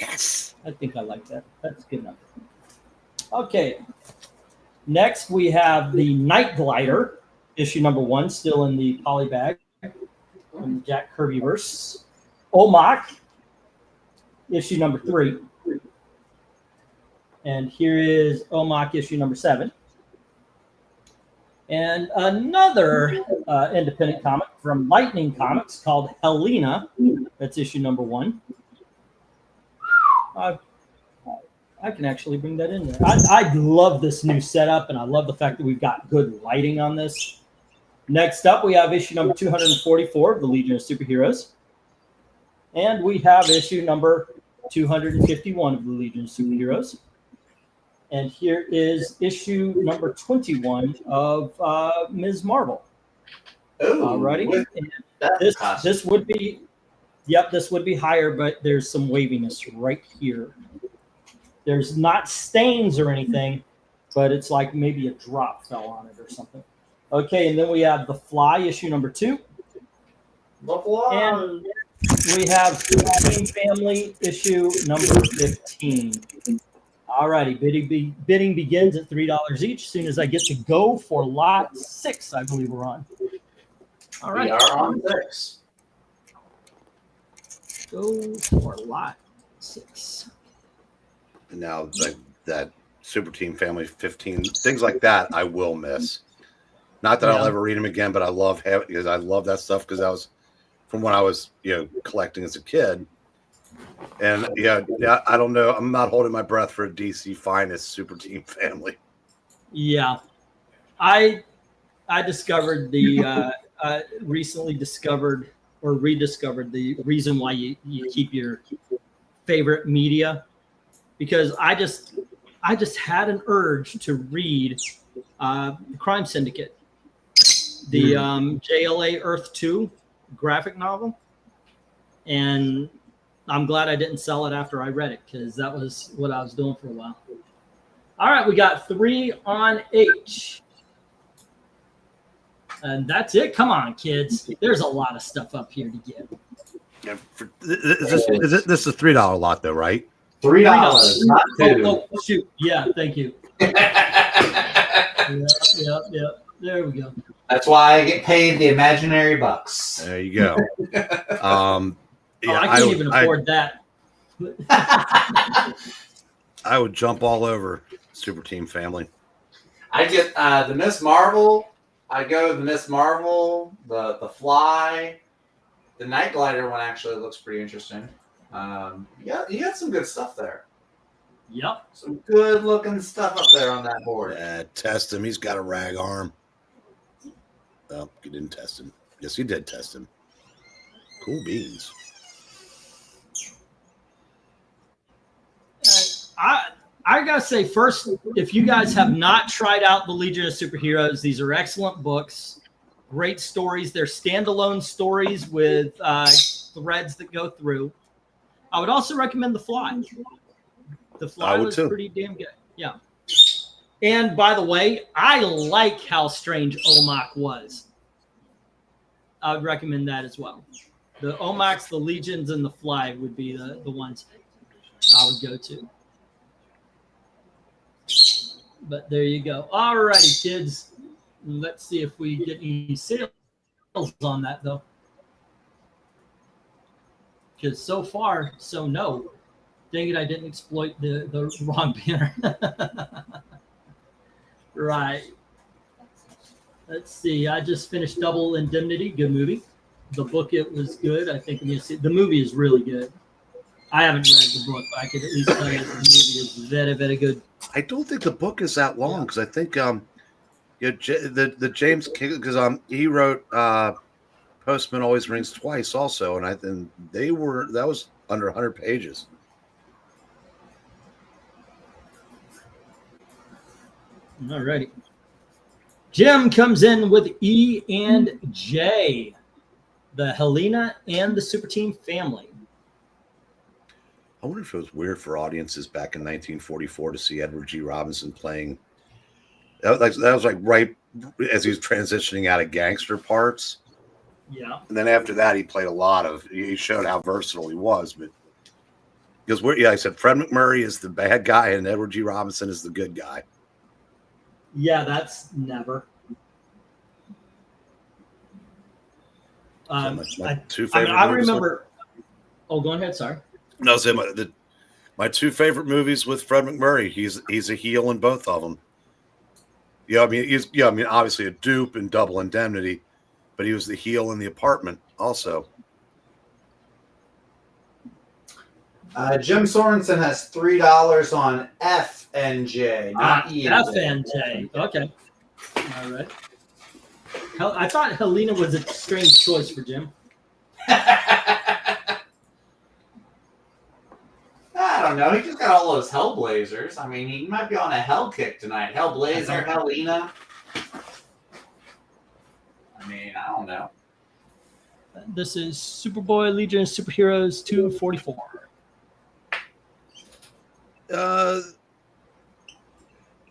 Yes. I think I like that. That's good enough. Okay. Next, we have the Night Glider, issue number 1, still in the poly bag from the Jack Kirby verse. Omok, issue number 3. And here is Omok issue number 7. And another independent comic from Lightning Comics called Helena. That's issue number 1. I can actually bring that in there. I love this new setup, and I love the fact that we've got good lighting on this. Next up, we have issue number 244 of the Legion of Superheroes. And we have issue number 251 of the Legion of Superheroes. And here is issue number 21 of Ms. Marvel. Oh, alrighty. This would be, this would be higher, but there's some waviness right here. There's not stains or anything, but it's like maybe a drop fell on it or something. Okay, and then we have The Fly, issue number 2. The Fly. And we have Team Family, issue number 15. All righty, bidding begins at $3 each. As soon as I get to go for lot 6, I believe we're on. All right. We are on 6. Go for lot 6. And now that Super Team Family 15, things like that, I will miss. Not that I'll ever read them again, but I love because I love that stuff because that was from when I was collecting as a kid. And I don't know. I'm not holding my breath for a DC Finest Super Team Family. Yeah, I discovered the recently discovered or rediscovered the reason why you keep your favorite media because I just had an urge to read the Crime Syndicate, the JLA Earth 2 graphic novel, and I'm glad I didn't sell it after I read it, because that was what I was doing for a while. All right, we got 3 on H. And that's it. Come on, kids. There's a lot of stuff up here to get. Yeah, this is a $3 lot, though, right? $3, not $2. Oh, shoot. Yeah, thank you. Yep. There we go. That's why I get paid the imaginary bucks. There you go. I can't even afford that. I would jump all over Super Team Family. I get the Miss Marvel. I go the Miss Marvel, the Fly, the Night Glider one actually looks pretty interesting. You got some good stuff there. Yep. Some good looking stuff up there on that board. Test him. He's got a rag arm. Oh, he didn't test him. Yes, he did test him. Cool beans. I gotta say, first, if you guys have not tried out the Legion of Superheroes, these are excellent books, great stories. They're standalone stories with threads that go through. I would also recommend The Fly. The Fly was pretty damn good. Yeah. And by the way, I like how strange Omak was. I would recommend that as well. The Omaks, the Legions, and the Fly would be the ones I would go to. But there you go. All righty, kids. Let's see if we get any sales on that, though. Because so far, so no. Dang it, I didn't exploit the wrong banner. Right. Let's see. I just finished Double Indemnity. Good movie. The book, it was good. I think I'm going to see. The movie is really good. I haven't read the book, but I could at least tell you the movie is very, very good. I don't think the book is that long, because I think the James King, because he wrote Postman Always Rings Twice also, and that was under 100 pages. All righty. Jim comes in with E and J, the Helena and the Super Team Family. I wonder if it was weird for audiences back in 1944 to see Edward G. Robinson playing. That was like right as he was transitioning out of gangster parts. Yeah. And then after that, he played he showed how versatile he was. But because I said Fred McMurray is the bad guy and Edward G. Robinson is the good guy. Yeah, that's never. My two favorite I remember. Oh, go ahead. Sorry. No, my two favorite movies with Fred McMurray. He's a heel in both of them. Yeah, I mean, obviously a dupe in Double Indemnity, but he was the heel in The Apartment also. Jim Sorensen has $3 on FNJ, not E. FNJ. Okay. All right. I thought Helena was a strange choice for Jim. I don't know. He just got all those Hellblazers. I mean, he might be on a hell kick tonight. Hellblazer, Helena. I mean, I don't know. This is Superboy Legion of Superheroes 244. The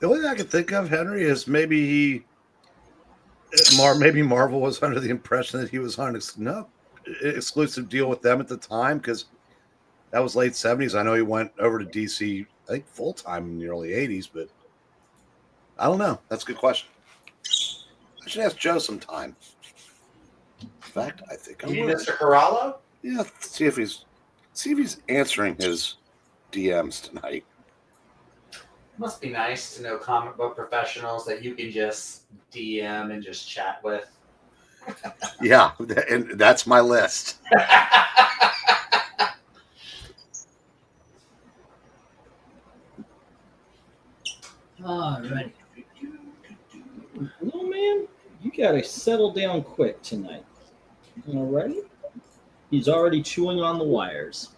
only thing I can think of, Henry, is maybe Marvel was under the impression that he was on exclusive deal with them at the time, because that was late 70s. I know he went over to DC, I think, full-time in the early 80s, but I don't know. That's a good question. I should ask Joe sometime. In fact, I think I will. Mr. Corallo? Yeah, see if he's answering his DMs tonight. Must be nice to know comic book professionals that you can just DM and just chat with. Yeah, and that's my list. All right. Little man, you got to settle down quick tonight. All righty? He's already chewing on the wires.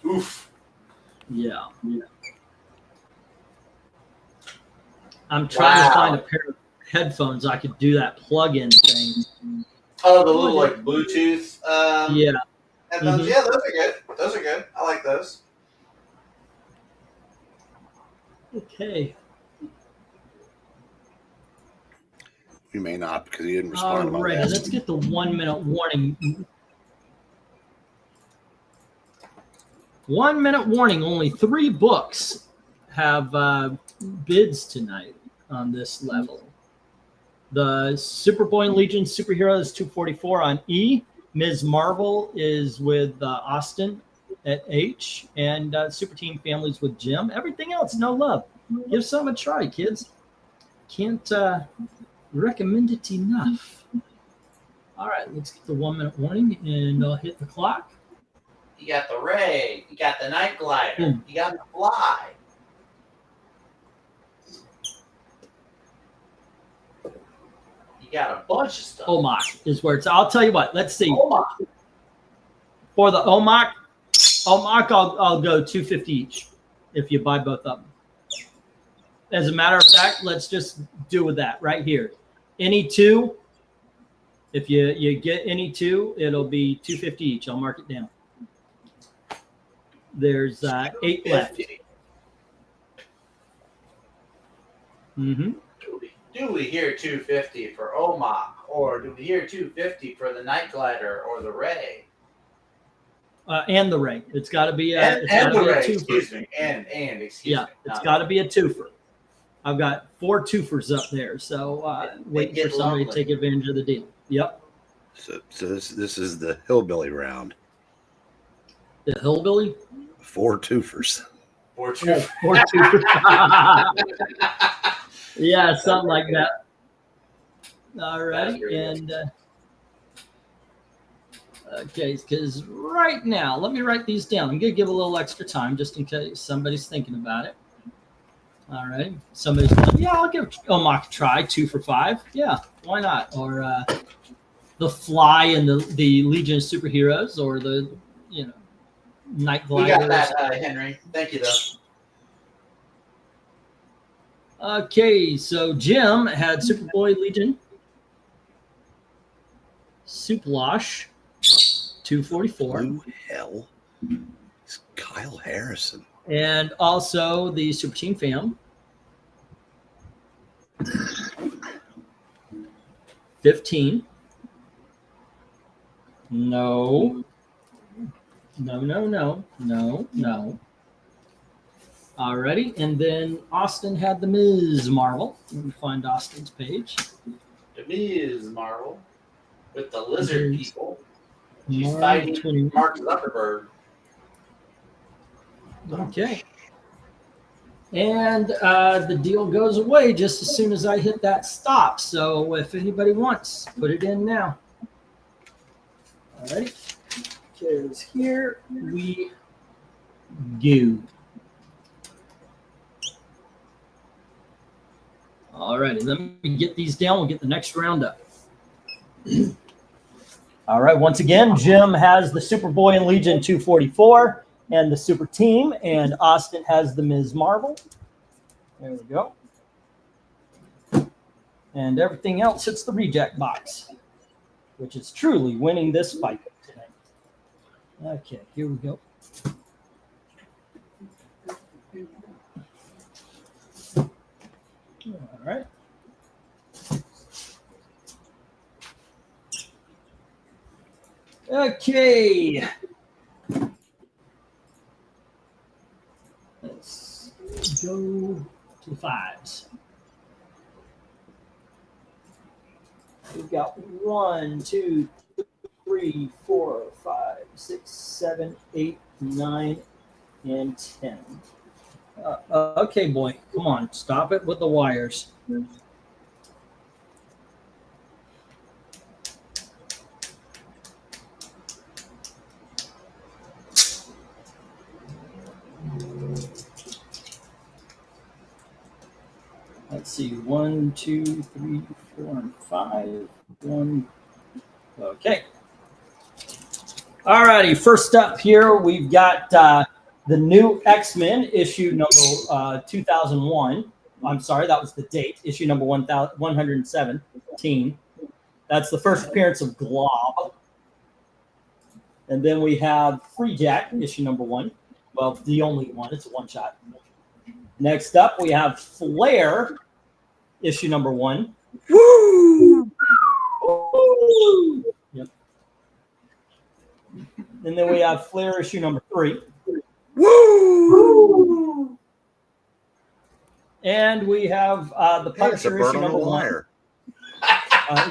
Oof. Yeah. I'm trying to find a pair of headphones I could do that plug-in thing. Oh, the little like Bluetooth. Yeah. Headphones. Mhm. Yeah, those are good. Those are good. I like those. Okay. You may not because he didn't All respond to my right. last. Let's get the 1 minute warning. 1 minute warning. Only 3 books have bids tonight on this level. The Superboy and Legion Superhero is 244 on E. Ms. Marvel is with Austin at H. And Super Team Families with Jim. Everything else, no love. Give some a try, kids. Can't recommend it enough. All right, let's get the 1 minute warning and I'll hit the clock. You got the Ray. You got the Night Glider. You got the Fly. You got a bunch of stuff. Omok is where it's. I'll tell you what. Let's see. Omok. For the Omok, I'll go $250 each if you buy both of them. As a matter of fact, let's just do with that right here. Any 2, if you get any 2, it'll be $250 each. I'll mark it down. There's 8 left. Mm-hmm. Do we hear $250 for Omok, or do we hear $250 for the Night Glider or the Ray? And the Ray. It's got to be a. And the Ray. Twofer. Excuse me. And excuse me. It's got to be a twofer. I've got 4 twofers up there, so waiting for somebody to take advantage of the deal. Yep. So this is the hillbilly round. The hillbilly. 4 twofers. 4 twofers. 4 twofers. Yeah, something like that. All right, and okay, because right now, let me write these down. I'm gonna give a little extra time just in case somebody's thinking about it. All right, somebody's going, yeah, I'll give Omok a try. 2 for $5. Yeah, why not? Or the Fly and the Legion of Superheroes, or the Night Glider. We got that, Henry. Thank you, though. Okay, so Jim had Superboy Legion, Suplosh, 244. Who hell? It's Kyle Harrison. And also the Super Team Fam. 15. No. Alrighty, and then Austin had the Ms. Marvel. Let me find Austin's page. The Ms. Marvel with the lizard Ms. people. She's fighting 21. Mark Zuckerberg. Okay. And the deal goes away just as soon as I hit that stop. So if anybody wants, put it in now. All right. Because here we go. All righty. Let me get these down. We'll get the next round up. All right. Once again, Jim has the Superboy and Legion 244. And the Super Team, and Austin has the Ms. Marvel. There we go. And everything else hits the reject box, which is truly winning this fight tonight. Okay, here we go. All right. Okay. Let's go to the 5s. We've got 1, 2, 3, 4, 5, 6, 7, 8, 9, and 10. Okay, boy, come on, stop it with the wires. Let's see, 1, 2, 3, 4, and 5. 1. Okay. All righty. First up here, we've got the new X-Men issue number 2001. I'm sorry, that was the date. Issue number 117. That's the first appearance of Glob. And then we have Free Jack, issue number 1. Well, the only one. It's a one-shot. Next up, we have Flare, issue number 1. Woo! Yep. And then we have Flare, issue number 3. Woo! And we have the Punisher, issue number 1.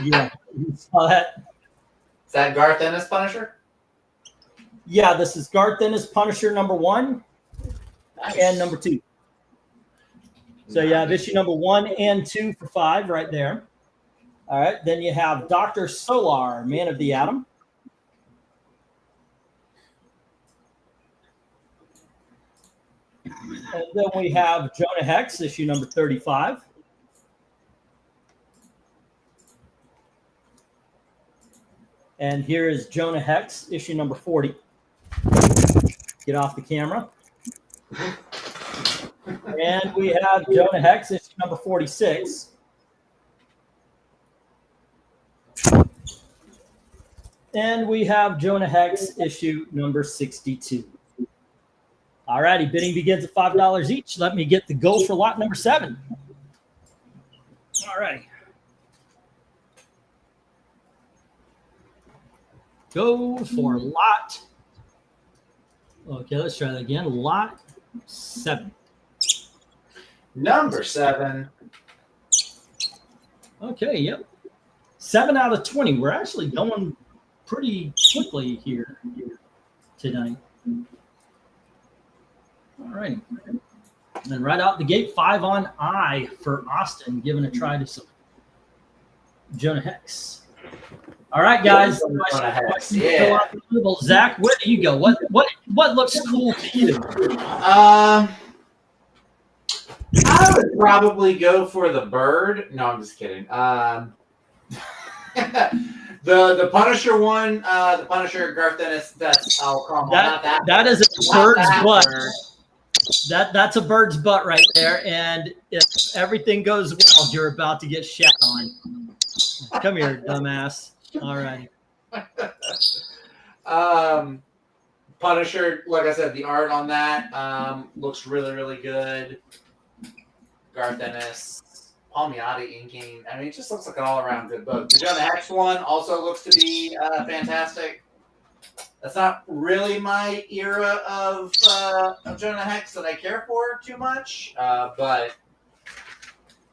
Yeah, you saw that. Is that Garth Ennis Punisher? Yeah, this is Garth Ennis Punisher number 1 and number 2. So you have issue number 1 and 2 for $5 right there. All right, then you have Dr. Solar, Man of the Atom. And then we have Jonah Hex, issue number 35. And here is Jonah Hex, issue number 40. Get off the camera. And we have Jonah Hex, issue number 46. And we have Jonah Hex, issue number 62. All righty, bidding begins at $5 each. Let me get the go for lot number 7. All righty. Go for lot. Okay, let's try that again. Lot 7. Number 7. Okay, yep. 7 out of 20. We're actually going pretty quickly here tonight. All right. And then right out the gate, 5 on I for Austin, giving a try to some Jonah Hex. All right, guys. Yeah. Zach, where do you go? What looks cool to you? I would probably go for the bird. No, I'm just kidding. The Punisher one, the Punisher Garth Ennis. That's I'll call that is a bird's butt. That's a bird's butt right there. And if everything goes well, you're about to get shat on. Come here, dumbass. All right. Punisher, like I said, the art on that looks really, really good. Garth Ennis, Palmiotti inking. I mean, it just looks like an all-around good book. The Jonah Hex one also looks to be fantastic. That's not really my era of Jonah Hex that I care for too much, but.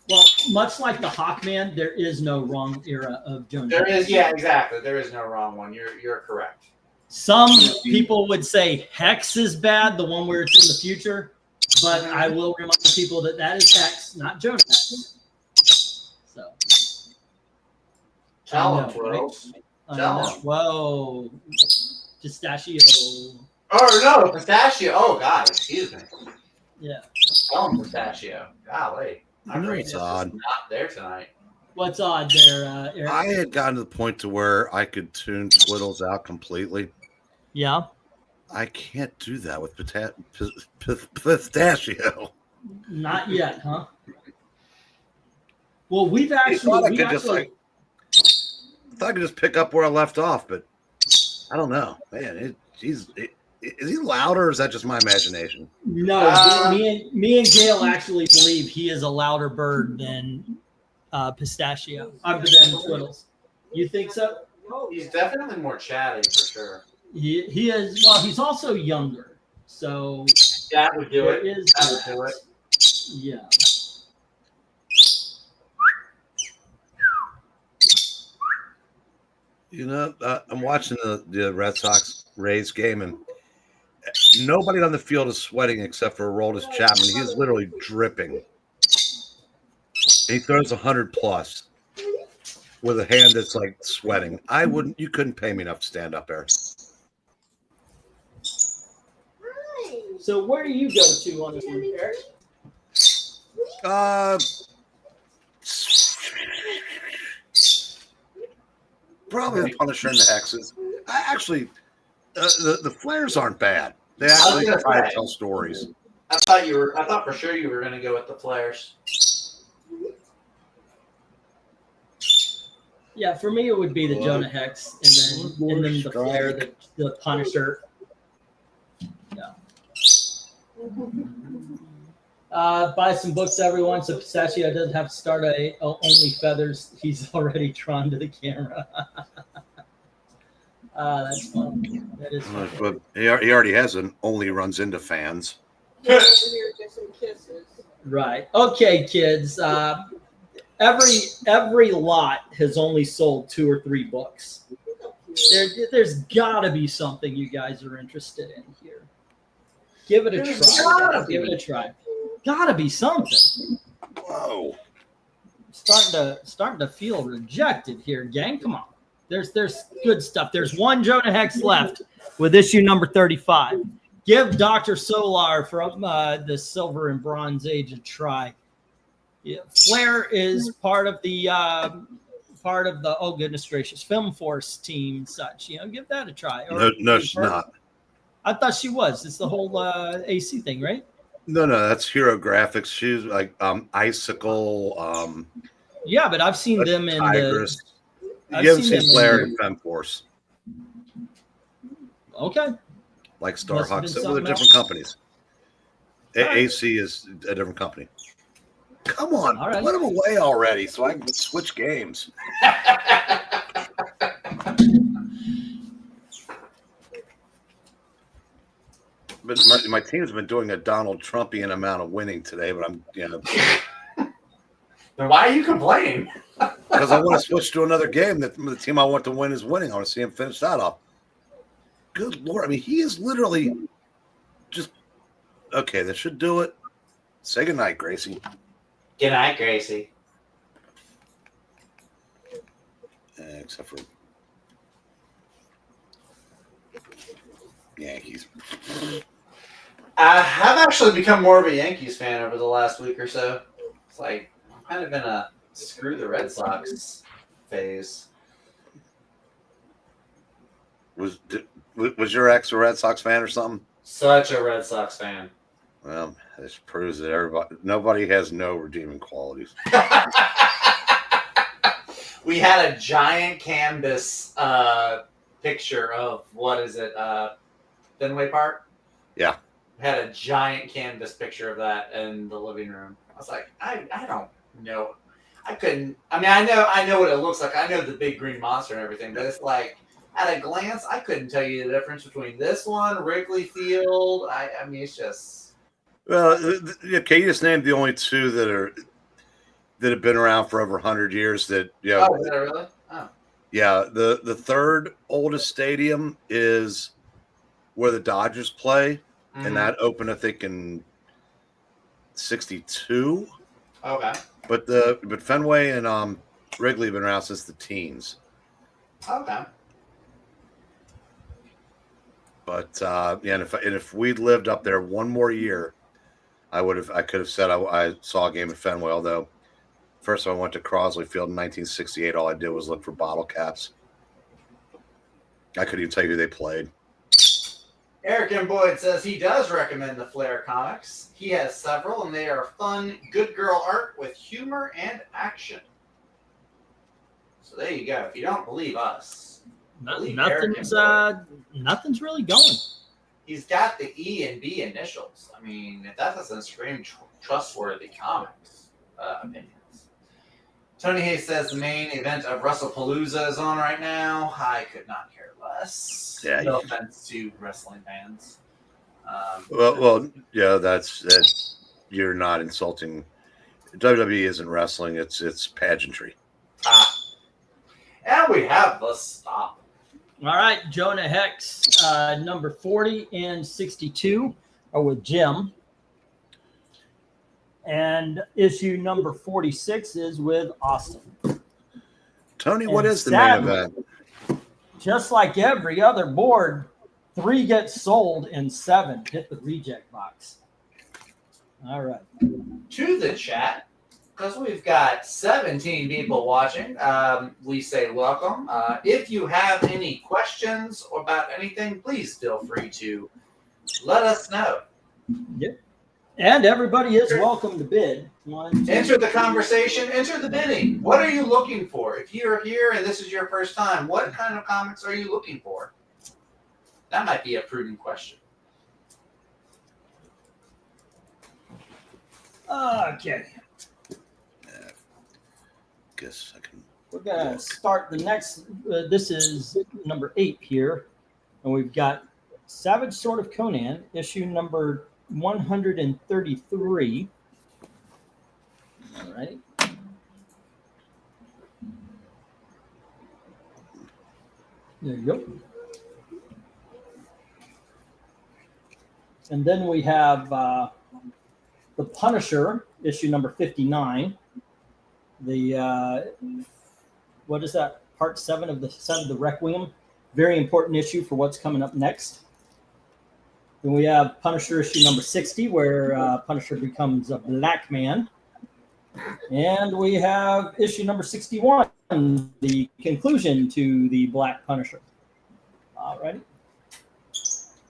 Well, much like the Hawkman, there is no wrong era of Jonah. There is, yeah, exactly. There is no wrong one. You're correct. Some people would say Hex is bad, the one where it's in the future, but I will remind people that is Hex, not Jonah Hex. So, tell them, Twirls. Tell them. Whoa, pistachio. Oh no, pistachio. Oh God, excuse me. Yeah. Tell them pistachio. Golly. I know it's odd. Not there tonight. What's odd there, Eric? I had gotten to the point to where I could tune Twiddles out completely. Yeah. I can't do that with pistachio. Not yet, huh? Well, we've actually. I thought I could just pick up where I left off, but I don't know. Man, is he louder, or is that just my imagination? No, me and Gail actually believe he is a louder bird than Pistachio. Than Twiddles. You think so? He's definitely more chatty for sure. He is. Well, he's also younger, so that would do it. That would do it. Yeah. You know, I'm watching the Red Sox Rays game, and nobody on the field is sweating except for Aroldis Chapman. He's literally dripping. He throws 100+ with a hand that's like sweating. You couldn't pay me enough to stand up there. So where do you go to on this one, Eric? Probably the Punisher and the Hexes. The flares aren't bad. They actually try to tell stories. I thought for sure you were going to go with the flares. Yeah, for me it would be the Jonah Hex, and then the Flare, the Punisher. Yeah. Buy some books, everyone. So Pistachio doesn't have to start Only Feathers. He's already drawn to the camera. That's fun. That is fun. But he already has an Only Runs Into Fans. Right. Okay, kids. Every lot has only sold 2 or 3 books. There's got to be something you guys are interested in here. Give it a try. Give it a try. Got to be something. Whoa. Starting to feel rejected here, gang. Come on. There's good stuff. There's one Jonah Hex left with issue number 35. Give Dr. Solar from the Silver and Bronze Age a try. Yeah, Flare is part of the oh goodness gracious Film Force team and such. Give that a try. No, she's not. I thought she was. It's the whole AC thing, right? No, that's Hero Graphics. She's like Icicle. Yeah, but I've seen them in Tigress. You haven't seen Flare in Film Force. Okay. Like Starhawk. So they're different companies. AC is a different company. Come on, put them away already so I can switch games. But my team's been doing a Donald Trumpian amount of winning today, but I'm, Then why are you complaining? Because I want to switch to another game that the team I want to win is winning. I want to see him finish that off. Good Lord. I mean, he is literally just, okay, that should do it. Say goodnight, Gracie. Good night, Gracie. Except for Yankees. I have actually become more of a Yankees fan over the last week or so. It's like I'm kind of in a screw the Red Sox phase. Was your ex a Red Sox fan or something? Such a Red Sox fan. Well, this proves that nobody has no redeeming qualities. We had a giant canvas picture of Fenway Park. Yeah. We had a giant canvas picture of that in the living room. I was like, I don't know. I couldn't. I mean, I know what it looks like. I know the big green monster and everything, but it's like at a glance, I couldn't tell you the difference between this one, Wrigley Field. I mean, it's just. Well, okay, you just named the only two that have been around for over 100 years. That Oh, is that really? Oh. Yeah, the third oldest stadium is where the Dodgers play, and that opened, I think, in '62. Okay. But Fenway and Wrigley have been around since the teens. Okay. But and if we'd lived up there one more year, I could have said I saw a game at Fenway. Although first I went to Crosley Field in 1968. All I did was look for bottle caps. I couldn't even tell you who they played. Eric M. Boyd says he does recommend the Flare comics. He has several, and they are fun, good girl art with humor and action. So there you go. If you don't believe us, nothing's really going. He's got the E and B initials. I mean, if that doesn't scream trustworthy comics opinions. Tony Hayes says the main event of WrestlePalooza is on right now. I could not care less. Yeah, no offense to wrestling fans. That's you're not insulting. WWE isn't wrestling; it's pageantry. And we have the stop. All right, Jonah Hex, number 40 and 62 are with Jim. And issue number 46 is with Austin. Tony, what is the main event? Just like every other board, 3 get sold and 7 hit the reject box. All right. To the chat, because we've got 17 people watching, we say welcome. If you have any questions about anything, please feel free to let us know. Yep. And everybody is welcome to bid. Enter the conversation. Enter the bidding. What are you looking for? If you're here and this is your first time, what kind of comics are you looking for? That might be a prudent question. Okay. Guess I can. We're going to start the next. This is number 8 here. And we've got Savage Sword of Conan, issue number 133. All right. There you go. And then we have The Punisher, issue number 59. The what is that? Part 7 of the Requiem. Very important issue for what's coming up next. Then we have Punisher issue number 60, where Punisher becomes a black man. And we have issue number 61, the conclusion to the Black Punisher. All righty.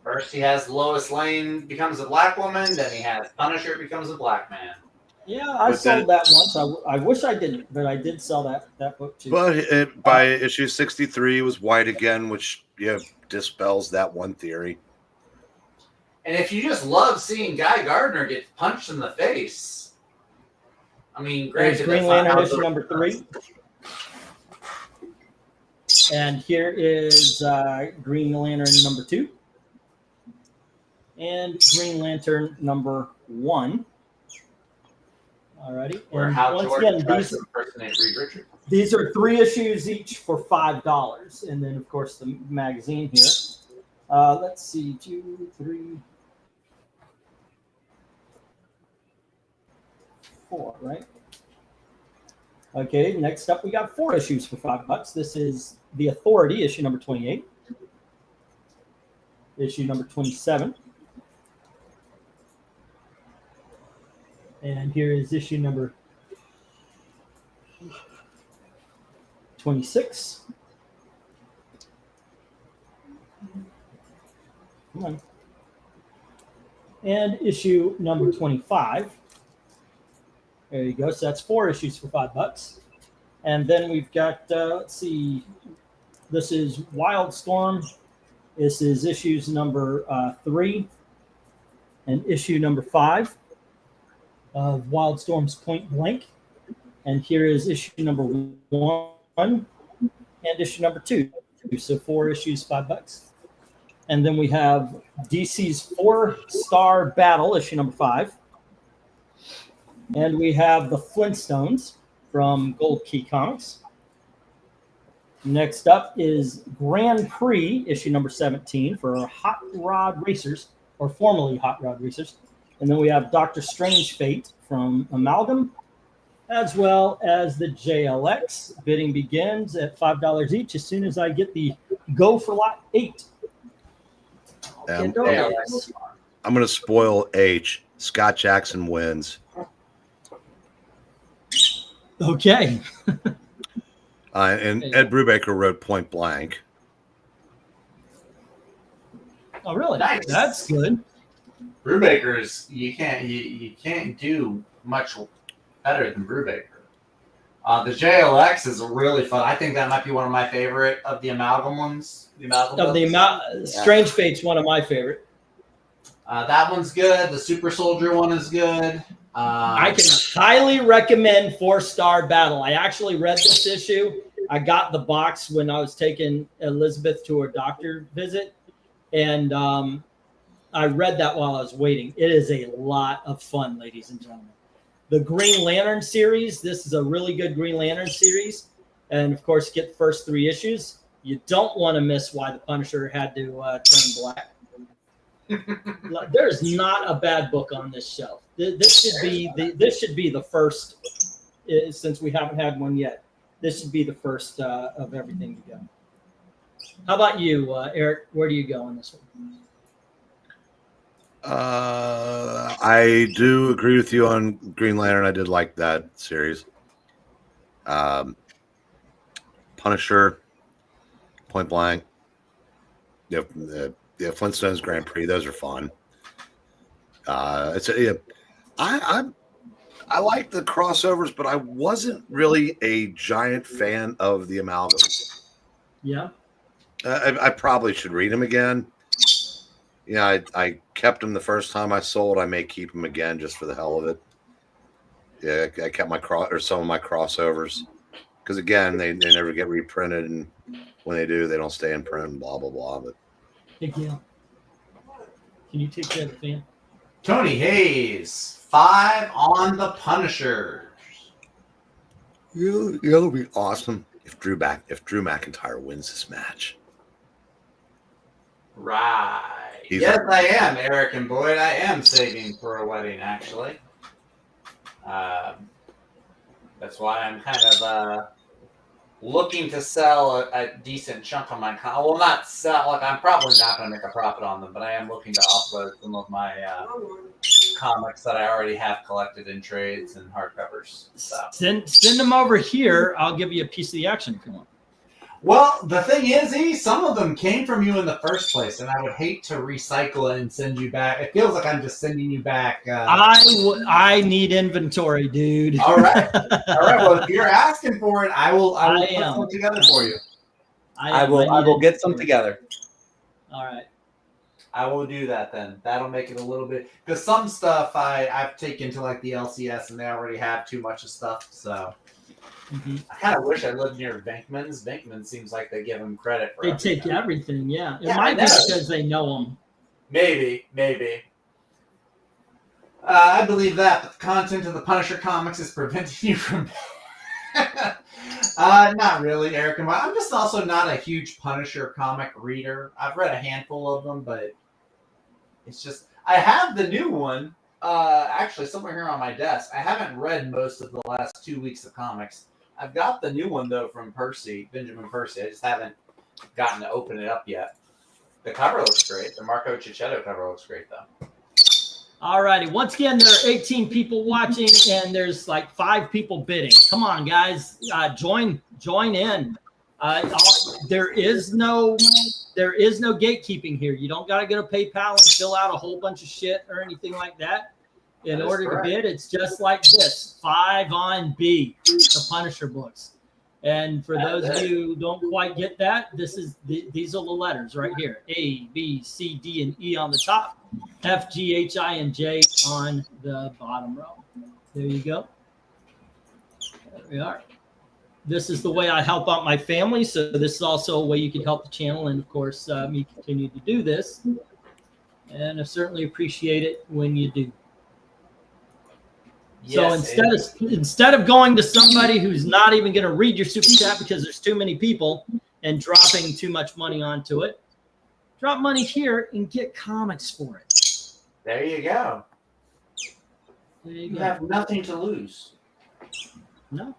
First, he has Lois Lane becomes a black woman. Then he has Punisher becomes a black man. Yeah, I sold that once. I wish I didn't, but I did sell that book too. But by issue 63, it was white again, which dispels that one theory. And if you just love seeing Guy Gardner get punched in the face, I mean, granted, Green Lantern issue number 3. And here is Green Lantern number 2. And Green Lantern number 1. Alrighty. And once again, these are 3 issues each for $5. And then, of course, the magazine here. Let's see, 2, 3, 4, right? Okay, next up we got 4 issues for $5. This is The Authority, issue number 28. Issue number 27. And here is issue number 26. Come on. And issue number 25. There you go. So that's 4 issues for $5. And then we've got, let's see, this is Wildstorm. This is issues number 3 and issue number 5 of Wildstorm's Point Blank. And here is issue number 1 and issue number 2. So 4 issues, $5. And then we have DC's 4-Star Battle, issue number 5. And we have the Flintstones from Gold Key Comics. Next up is Grand Prix, issue number 17 for Hot Rod Racers, or formerly Hot Rod Racers. And then we have Doctor Strange Fate from Amalgam, as well as the JLX. Bidding begins at $5 each as soon as I get the go for lot 8. I'm going to spoil H. Scott Jackson wins. Okay. And Ed Brubaker wrote Point Blank. Oh, really? Nice. That's good. Brubaker's you can't do much better than Brubaker. The JLX is really fun. I think that might be one of my favorite of the Amalgam ones. Strange Fate's one of my favorite. That one's good. The Super Soldier one is good. I can highly recommend 4-Star Battle. I actually read this issue. I got the box when I was taking Elizabeth to her doctor visit, and I read that while I was waiting. It is a lot of fun, ladies and gentlemen. The Green Lantern series, this is a really good Green Lantern series. And, of course, get the first 3 issues. You don't want to miss why the Punisher had to turn black. There's not a bad book on this shelf. This should be the first, since we haven't had one yet. This should be the first of everything to go. How about you, Eric? Where do you go on this one? I do agree with you on Green Lantern. I did like that series. Punisher, Point Blank, the Flintstones Grand Prix. Those are fun. I like the crossovers, but I wasn't really a giant fan of the amalgams. Yeah. I probably should read them again. Yeah, I kept them the first time I sold. I may keep them again just for the hell of it. Yeah, I kept some of my crossovers because again, they never get reprinted, and when they do, they don't stay in print. Blah blah blah. But Hey, Gail, can you take care of the fan? Tony Hayes, 5 on the Punisher. It'll be awesome if Drew McIntyre wins this match. Right. Yes, I am, Eric and Boyd. I am saving for a wedding, actually. That's why I'm kind of looking to sell a decent chunk of my well, not sell. Like I'm probably not going to make a profit on them, but I am looking to offload some of my comics that I already have collected in trades and hardcovers. So Send them over here. I'll give you a piece of the action if you want. Well, the thing is, some of them came from you in the first place, and I would hate to recycle it and send you back. It feels like I'm just sending you back. I need inventory, dude. All right. Well, if you're asking for it, I will put some together for you. I will get some together. All right. I will do that then. That'll make it a little bit because some stuff I've taken to like the LCS, and they already have too much of stuff. So. Mm-hmm. I kind of wish I lived near Venkman's. Venkman seems like they give them credit for everything. They take everything, yeah. It might be because they know them. Maybe. I believe that, but the content of the Punisher comics is preventing you from... not really, Eric. I'm just also not a huge Punisher comic reader. I've read a handful of them, but it's just... I have the new one, actually somewhere here on my desk. I haven't read most of the last 2 weeks of comics. I've got the new one, though, from Benjamin Percy. I just haven't gotten to open it up yet. The cover looks great. The Marco Cicchetto cover looks great, though. All righty. Once again, there are 18 people watching, and there's like 5 people bidding. Come on, guys. Join in. There is no gatekeeping here. You don't got to go to PayPal and fill out a whole bunch of shit or anything like that. In order to bid, it's just like this: 5 on B, the Punisher books. And for those of you who don't quite get that, these are the letters right here: A, B, C, D, and E on the top, F, G, H, I, and J on the bottom row. There you go. There we are. This is the way I help out my family. So this is also a way you can help the channel, and of course, me continue to do this. And I certainly appreciate it when you do. Yes, so instead of going to somebody who's not even going to read your super chat because there's too many people and dropping too much money onto it, drop money here and get comics for it. There you go. You have nothing to lose. No.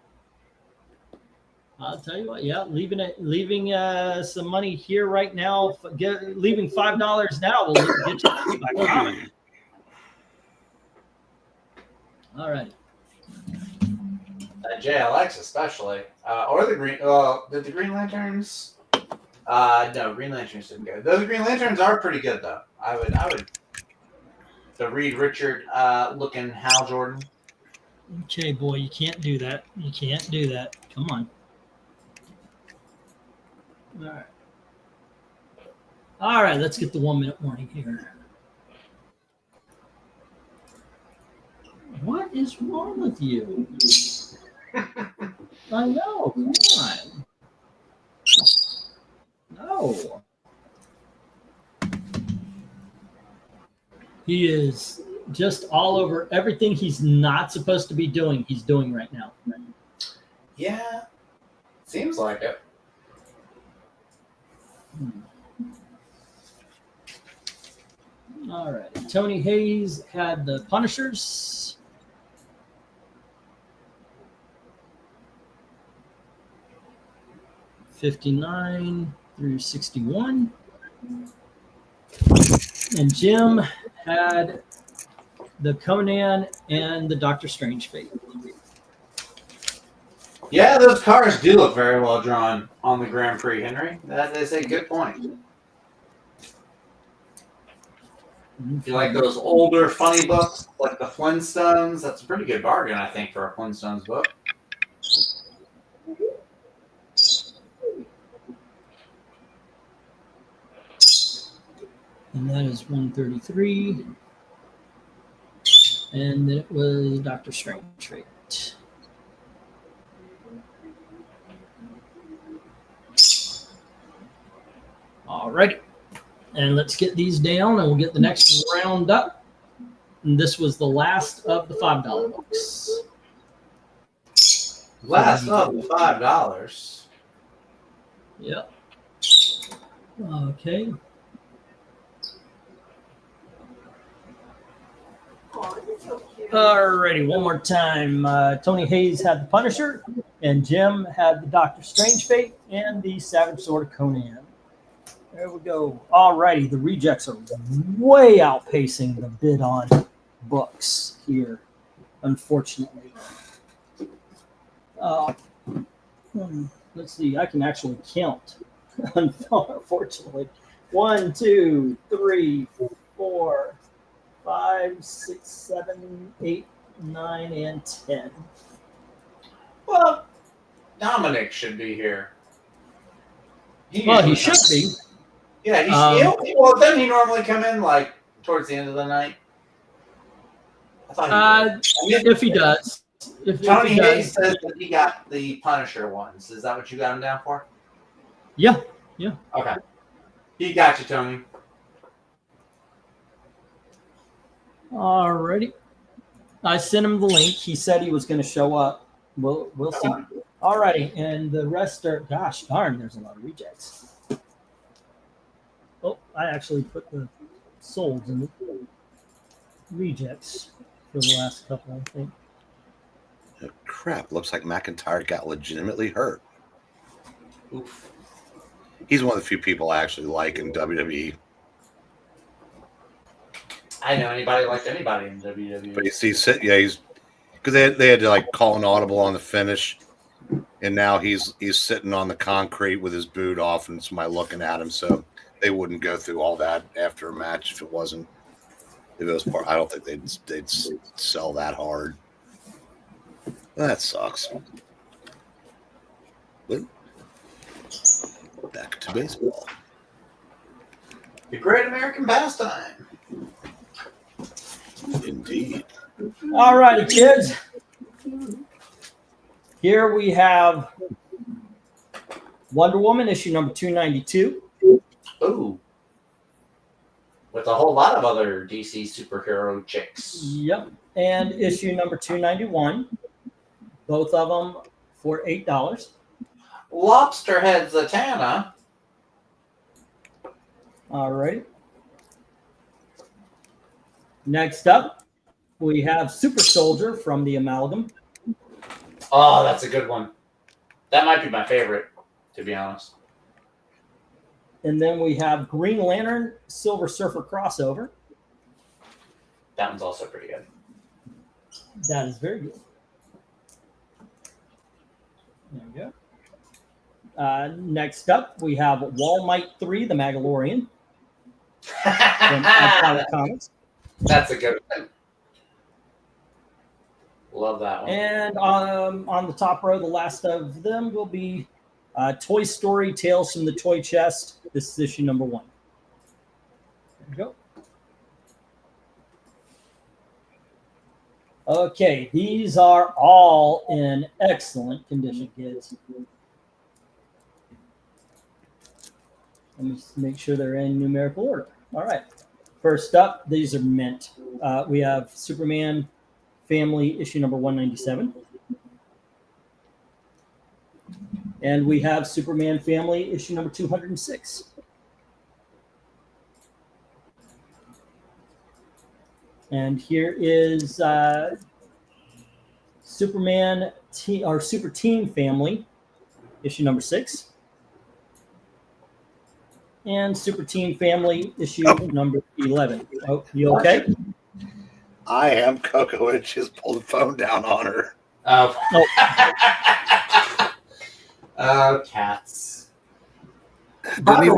I'll tell you what. Yeah, leaving some money here right now. Leaving $5 now will get you my comic. All right. JLX especially, or the Green. Did the Green Lanterns? No, Green Lanterns didn't go. Those Green Lanterns are pretty good though. I would. The Reed Richard looking Hal Jordan. Okay, boy, you can't do that. You can't do that. Come on. All right. Let's get the 1 minute warning here. What is wrong with you? I know. Come on. No. He is just all over everything he's not supposed to be doing. He's doing right now. Yeah. Seems like it. All right. Tony Hayes had the Punishers. 59 through 61. And Jim had the Conan and the Doctor Strange fate. Yeah, those cars do look very well drawn on the Grand Prix, Henry. That is a good point. If you like those older funny books, like the Flintstones, that's a pretty good bargain, I think, for a Flintstones book. And that is 133. And then it was Dr. Strange Fate. All right. And let's get these down and we'll get the next round up. And this was the last of the $5 books. Last of the $5. Yep. Okay. Alrighty, one more time. Tony Hayes had the Punisher, and Jim had the Doctor Strange Fate and the Savage Sword of Conan. There we go. Alrighty, the rejects are way outpacing the bid on books here, unfortunately. Let's see, I can actually count, unfortunately. 1, 2, 3, 4, 5, 6, 7, 8, 9, and 10. Well, Dominic should be here. Well, he should be. Yeah, well, doesn't he normally come in like towards the end of the night? I thought if he does. Tony Hayes says that he got the Punisher ones. Is that what you got him down for? Yeah. Okay. He got you, Tony. Alrighty. I sent him the link. He said he was going to show up. We'll see. Alrighty, and the rest are, gosh darn, there's a lot of rejects. Oh, I actually put the solds in the rejects for the last couple, I think. Oh, crap, looks like McIntyre got legitimately hurt. Oof. He's one of the few people I actually like in WWE. I know anybody liked anybody in WWE. But he's because they had to like call an audible on the finish, and now he's sitting on the concrete with his boot off and somebody looking at him, so they wouldn't go through all that after a match if it wasn't. If it was part, I don't think they'd sell that hard. That sucks. But back to baseball. The great American pastime. Indeed. All righty, kids. Here we have Wonder Woman, issue number 292. Ooh. With a whole lot of other DC superhero chicks. Yep. And issue number 291. Both of them for $8. Lobsterhead Zatanna. All right. Next up, we have Super Soldier from the Amalgam. Oh, that's a good one. That might be my favorite, to be honest. And then we have Green Lantern Silver Surfer crossover. That one's also pretty good. That is very good. There we go. Next up, we have Wall Knight 3, the Mandalorian. From Iconic Comics. That's a good one. Love that one. And on the top row, the last of them will be Toy Story Tales from the Toy Chest. This is issue number 1. There we go. Okay, these are all in excellent condition, kids. Let me just make sure they're in numerical order. All right. First up, these are mint. We have Superman Family, issue number 197. And we have Superman Family, issue number 206. And here is Superman Super Team Family, issue number 6. And Super Team Family, issue number 11. Oh, you okay? I am. Coco and just pulled the phone down on her. Oh. Oh, cats. Didn't even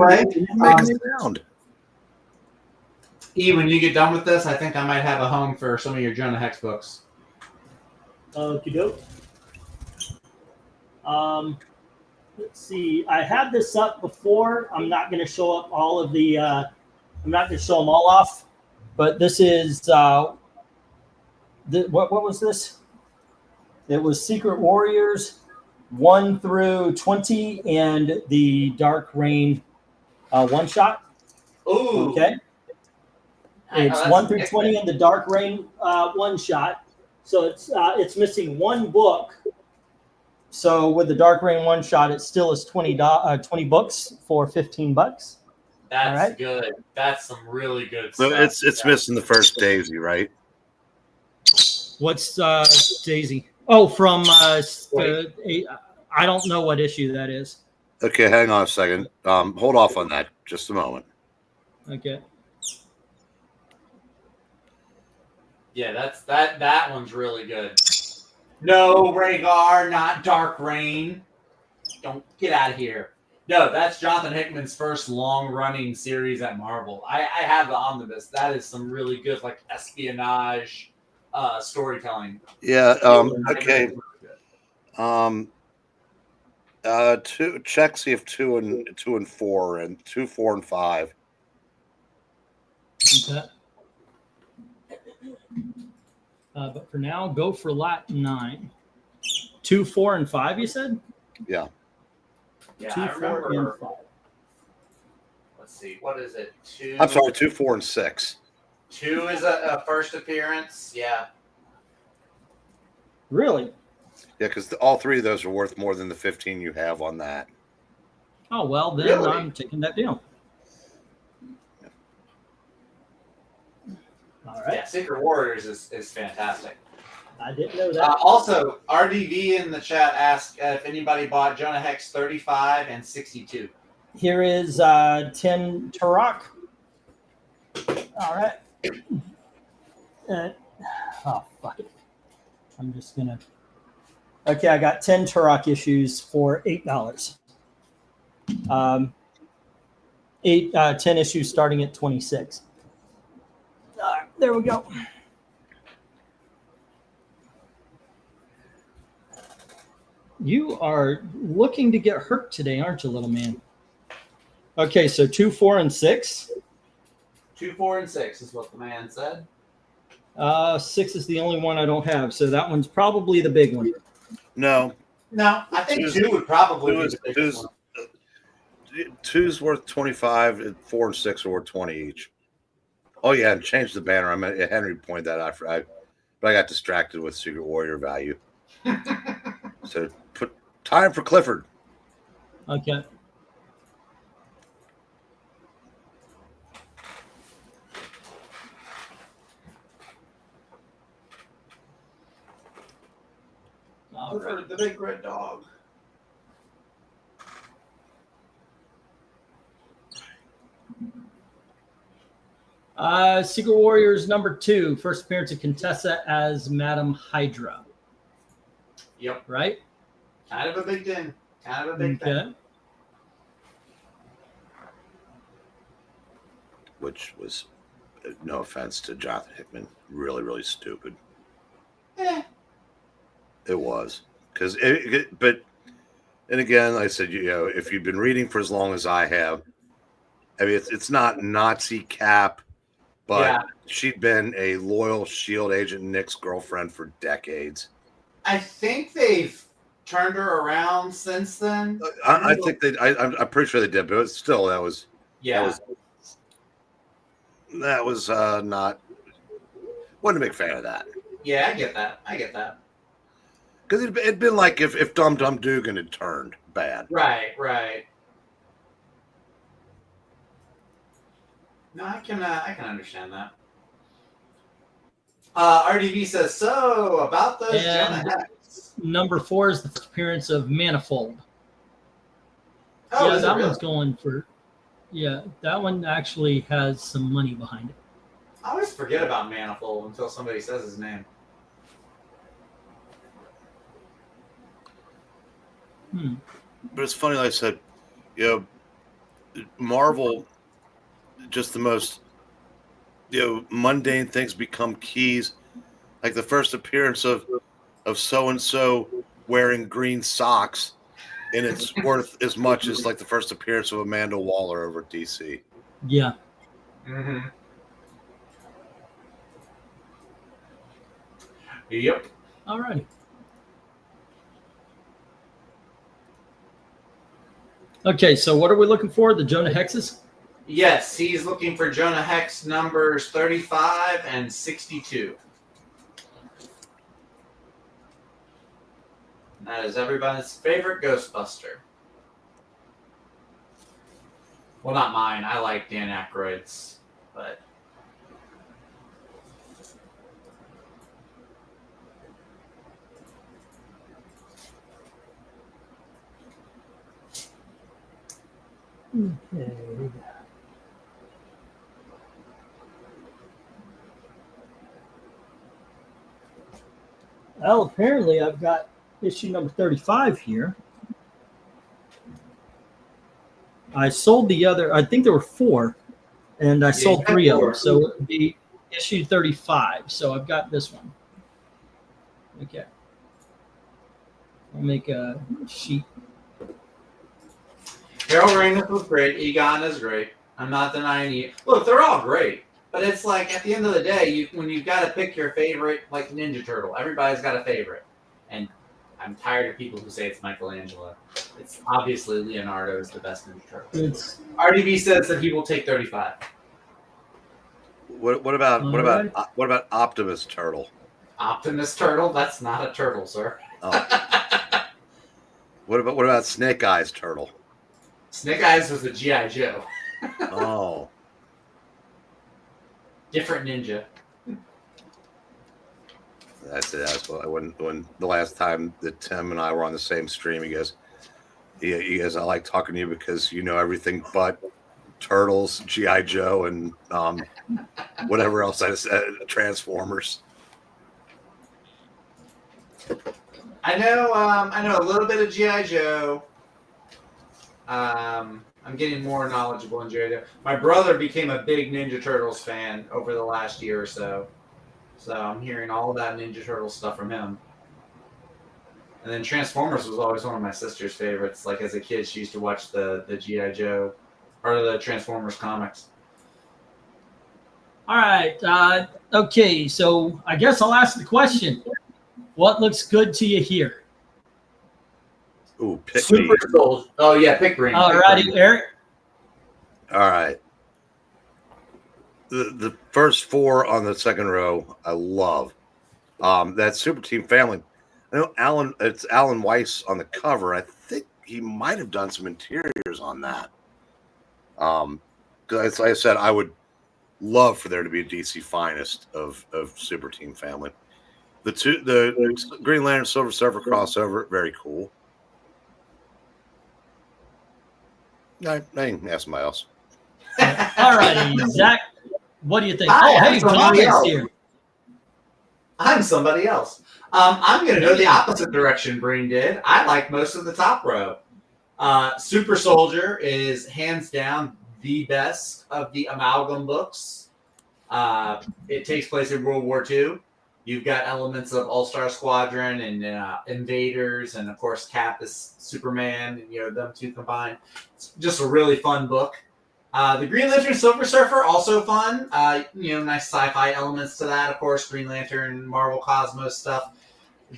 make a sound. E, when you get done with this, I think I might have a home for some of your Jonah Hex books. Okie doke. Let's see. I had this up before. I'm not going to show up all of the. I'm not going to show them all off, but this is. What was this? It was Secret Warriors 1 through 20 and the Dark Rain one shot. Ooh. Okay. It's 1 through 20 in the Dark Rain one shot. So it's missing one book. So with the Dark Rain one shot, it still is 20 books for $15. That's right. good. That's some really good So stuff. it's missing the first Daisy, right? What's Daisy? Oh, from I don't know what issue that is. Okay, hang on a second. Hold off on that just a moment. Okay. Yeah, that one's really good. No, Rhaegar, not Dark Rain. Don't get out of here. No, that's Jonathan Hickman's first long-running series at Marvel. I have the omnibus. That is some really good, like, espionage storytelling. Yeah. Okay. Check see if 2 and 4 and 2, 4, and 5. Okay. But for now, go for lot 9. 2, 4, and 5. You said. Yeah. Yeah, 2, I 4, remember. and 5. Let's see. What is it? 2. I'm sorry. 2, 4, and 6. 2 is a first appearance. Yeah. Really? Yeah, because all 3 of those are worth more than the 15 you have on that. Oh well, then Really? I'm taking that deal. All right. Yeah, Secret Warriors is fantastic. I didn't know that. Also, RDV in the chat asked if anybody bought Jonah Hex 35 and 62. Here is 10 Turok. All right. Oh, fuck it. I'm just going to. Okay, I got 10 Turok issues for $8. 10 issues starting at 26. All right, there we go. You are looking to get hurt today, aren't you, little man? Okay, so 2, 4, and 6. 2, 4, and 6 is what the man said. 6 is the only one I don't have, so that one's probably the big one. No. No, I think 2 would probably be the biggest one. 2's worth 25, and 4 and 6 are worth 20 each. Oh yeah, and change the banner. I mean, Henry pointed that out. But I got distracted with Secret Warrior value. So put time for Clifford. Okay. Clifford, the big red dog. Secret Warriors #2, first appearance of Contessa as Madam Hydra. Yep. Right? Kind of a big thing. Kind of a big thing. Which was, no offense to Jonathan Hickman, really, really stupid. Yeah. It was. But again, like I said, if you've been reading for as long as I have, I mean, it's not Nazi Cap, but she'd been a loyal SHIELD agent, Nick's girlfriend for decades. I think they've turned her around since then. I think I'm pretty sure they did, but still, that was not. Wasn't a big fan of that. Yeah, I get that. Because it'd been like if Dum Dum Dugan had turned bad. Right. No, I can understand that. RDV says, so about those Jonah Hex. #4 is the first appearance of Manifold. Oh, yeah, that really? one's going for. Yeah, that one actually has some money behind it. I always forget about Manifold until somebody says his name. But it's funny, like I said, Marvel, just the most mundane things become keys. Like the first appearance of so and so wearing green socks, and it's worth as much as like the first appearance of Amanda Waller over at DC. Yeah. Mm-hmm. Yep. All right. Okay, so what are we looking for? The Jonah Hexes? Yes, he's looking for Jonah Hex numbers 35 and 62. That is everybody's favorite Ghostbuster. Well, not mine. I like Dan Aykroyd's, but... Okay. Well, apparently I've got issue number 35 here. I sold the other, I think there were 4, and I sold 3 of them. So it would be issue 35. So I've got this one. Okay. I'll make a sheet. Harold Ramis was great. Egon is great. I'm not denying you. Look, they're all great. But it's like, at the end of the day, when you've got to pick your favorite, like Ninja Turtle, everybody's got a favorite. And I'm tired of people who say it's Michelangelo. It's obviously Leonardo is the best Ninja Turtle. RDB says that he will take 35. What about Optimus Turtle? Optimus Turtle? That's not a turtle, sir. Oh. What about Snake Eyes Turtle? Snake Eyes was a G.I. Joe. Oh. Different ninja. That's it. That's what when the last time that Tim and I were on the same stream, he goes, "Yeah, you guys, I like talking to you because you know everything but Turtles, G.I. Joe, and whatever else I said, Transformers." I know a little bit of G.I. Joe. I'm getting more knowledgeable in G.I. Joe. My brother became a big Ninja Turtles fan over the last year or so. So I'm hearing all of that Ninja Turtle stuff from him. And then Transformers was always one of my sister's favorites. Like as a kid, she used to watch the G.I. Joe or the Transformers comics. All right. Okay, so I guess I'll ask the question. What looks good to you here? Ooh, pick Super Soldier. Oh, yeah, pick green. All righty, Eric. All right. The first 4 on the second row, I love. That Super Team Family. I know it's Alan Weiss on the cover. I think he might have done some interiors on that. Because like I said, I would love for there to be a DC Finest of Super Team Family. The Green Lantern Silver Surfer crossover, very cool. I can ask somebody else. All righty, Zach. What do you think? Hey, Tommy's here. I'm somebody else. I'm going to go the opposite direction Breen did. I like most of the top row. Super Soldier is hands down the best of the Amalgam books. It takes place in World War II. You've got elements of All-Star Squadron and Invaders, and of course Cap is Superman, and them two combined. It's just a really fun book. The Green Lantern Silver Surfer, also fun. Nice sci-fi elements to that, of course, Green Lantern, Marvel Cosmos stuff.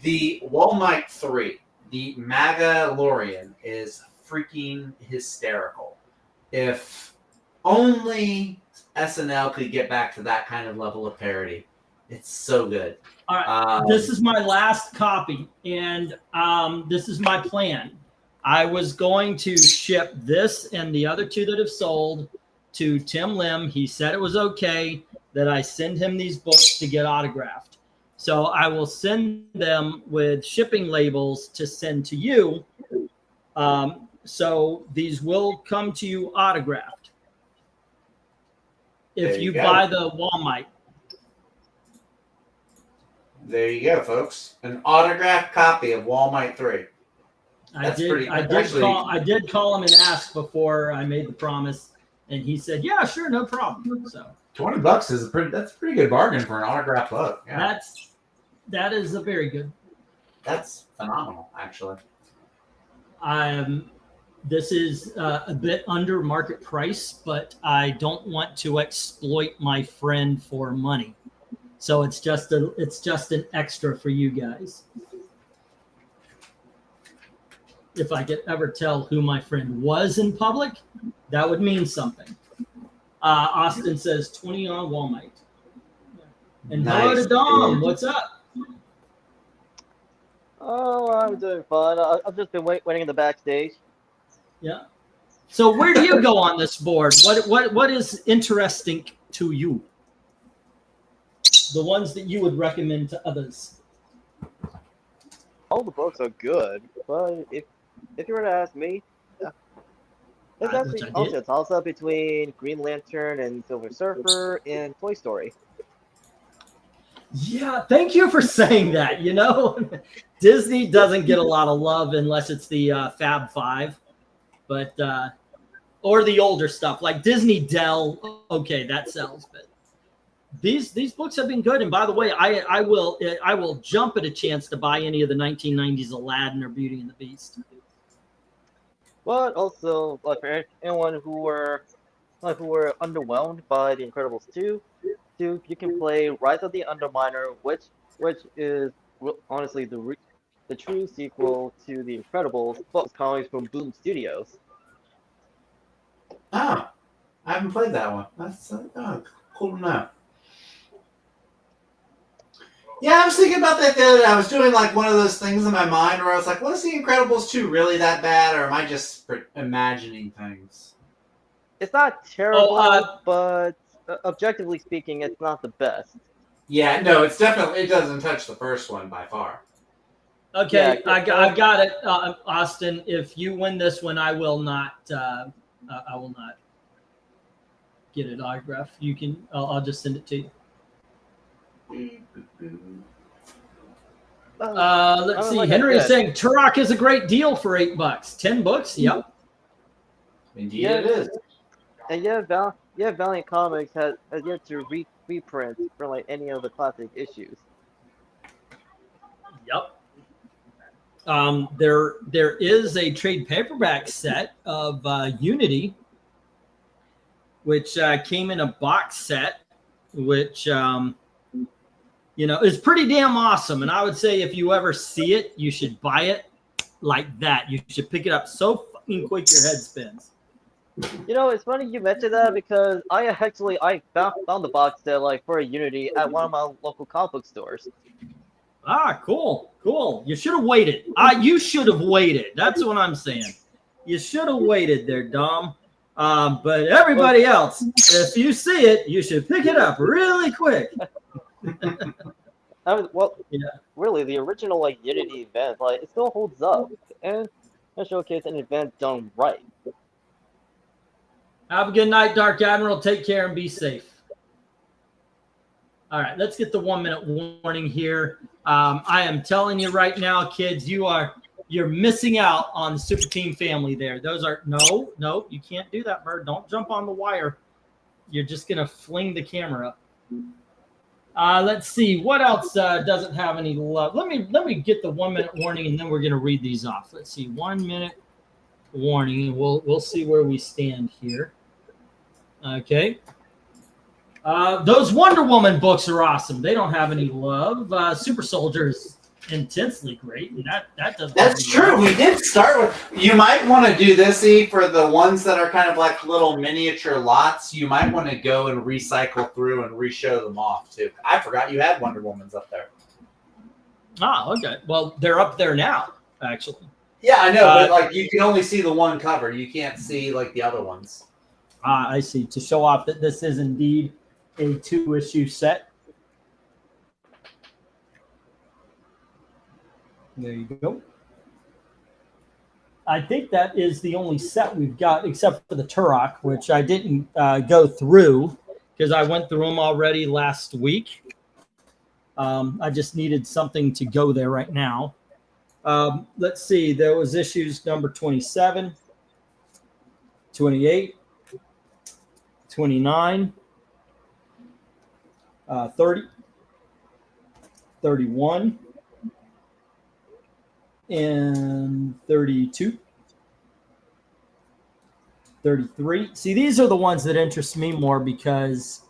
The Walmite 3, the Magalorian, is freaking hysterical. If only SNL could get back to that kind of level of parody. It's so good. All right. This is my last copy, and this is my plan. I was going to ship this and the other 2 that have sold to Tim Lim. He said it was okay that I send him these books to get autographed. So I will send them with shipping labels to send to you. So these will come to you autographed if you buy the Walmite. There you go, folks. An autographed copy of Walmite 3. I did call him and ask before I made the promise. And he said, yeah, sure, no problem. So $20 is that's a pretty good bargain for an autographed book. Yeah. That is a very good. That's phenomenal, actually. This is a bit under market price, but I don't want to exploit my friend for money. So it's just an extra for you guys. If I could ever tell who my friend was in public, that would mean something. Austin says 20 on Walmart. And nice. Hello to Dom. What's up? Oh, I'm doing fine. I've just been waiting in the backstage. Yeah. So where do you go on this board? What is interesting to you? The ones that you would recommend to others. All the books are good, but if you were to ask me, it's actually also a toss-up between Green Lantern and Silver Surfer and Toy Story. Yeah, thank you for saying that. You know, Disney doesn't get a lot of love unless it's the Fab Five, but or the older stuff like Disney Dell. Okay, that sells, but these books have been good. And by the way, I will jump at a chance to buy any of the 1990s Aladdin or Beauty and the Beast. But also, like for anyone who were underwhelmed by The Incredibles 2, you can play Rise of the Underminer, which is honestly the true sequel to The Incredibles, books comics from Boom Studios. Ah, I haven't played that one. That's cool to know. Yeah, I was thinking about that the other day. I was doing like one of those things in my mind where I was like, "Was The Incredibles 2 really that bad, or am I just imagining things?" It's not terrible, but objectively speaking, it's not the best. Yeah, no, it doesn't touch the first one by far. Okay, yeah, I got it, Austin. If you win this one, I will not get it autographed. You can. I'll just send it to you. Let's see. Henry is saying Turok is a great deal for $8. 10 books. Yep. Indeed, it is. And Valiant Comics has yet to reprint for like any of the classic issues. Yep. There is a trade paperback set of Unity, which came in a box set, which is pretty damn awesome. And I would say if you ever see it, you should buy it like that. You should pick it up so fucking quick your head spins. It's funny you mentioned that because I found the box set like for a Unity at one of my local comic book stores. Ah, cool. You should have waited. You should have waited. That's what I'm saying. You should have waited there, Dom. But everybody else, if you see it, you should pick it up really quick. Really, the original like Unity event, like it still holds up, and it showcased an event done right. Have a good night, Dark Admiral. Take care and be safe. All right, let's get the 1 minute warning here. I am telling you right now, kids, you're missing out on the Super Team family there. Those are no, you can't do that, Bird. Don't jump on the wire. You're just gonna fling the camera up. Let's see what else doesn't have any love. Let me get the 1 minute warning, and then we're gonna read these off. Let's see, 1 minute warning, and we'll see where we stand here. Okay. Those Wonder Woman books are awesome. They don't have any love. Super Soldier is intensely great, and that doesn't. That's true. We did start with. You might want to do this, for the ones that are kind of like little miniature lots. You might want to go and recycle through and re-show them off too. I forgot you had Wonder Woman's up there. Ah, okay. Well, they're up there now, actually. Yeah, I know, but like you can only see the one cover. You can't see like the other ones. I see. To show off that this is indeed a 2-issue set. There you go. I think that is the only set we've got, except for the Turok, which I didn't go through because I went through them already last week. I just needed something to go there right now. Let's see. There was issues number 27, 28, 29, 30, 31, and 32, 33. See, these are the ones that interest me more because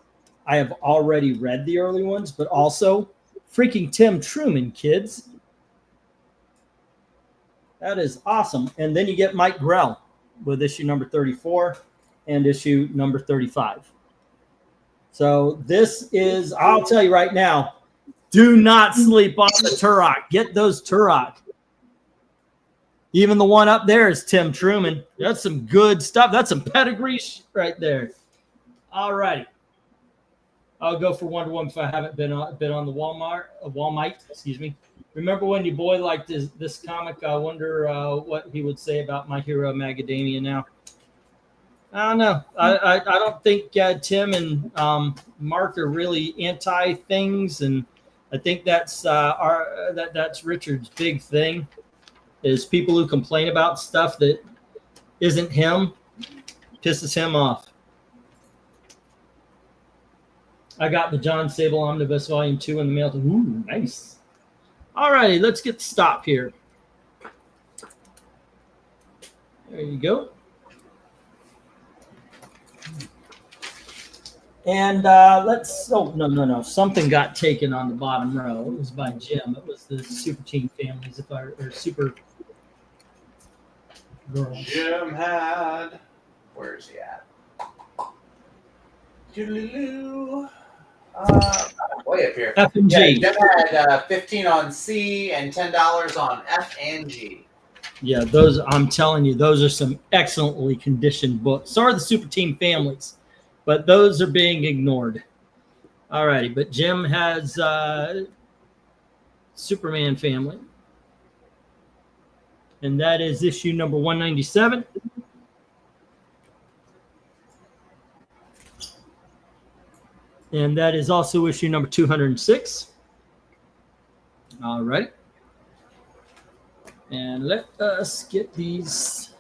I have already read the early ones, but also freaking Tim Truman, kids. That is awesome. And then you get Mike Grell with issue number 34 and issue number 35. So this is, I'll tell you right now, do not sleep on the Turok. Get those Turok. Even the one up there is Tim Truman. That's some good stuff. That's some pedigree right there. All righty. I'll go for Wonder Woman if I haven't been on the Walmart. Excuse me. Remember when your boy liked this comic? I wonder what he would say about My Hero Macadamia now. I don't know. I don't think Tim and Mark are really anti things, and I think that's that's Richard's big thing. Is people who complain about stuff that isn't him, pisses him off. I got the John Sable Omnibus Volume 2 in the mail. Ooh, nice. All righty, let's get stopped here. There you go. And let's, oh, no. Something got taken on the bottom row. It was by Jim. It was the Super Team Families, or Super Girls. Jim had, where's he at? Doodaloo. Way up here. F and G. Yeah, Jim had 15 on C and $10 on F and G. Yeah, those, I'm telling you, those are some excellently conditioned books. So are the Super Team Families, but those are being ignored. All righty, but Jim has Superman Family. And that is issue number 197. And that is also issue number 206. All right. And let us get these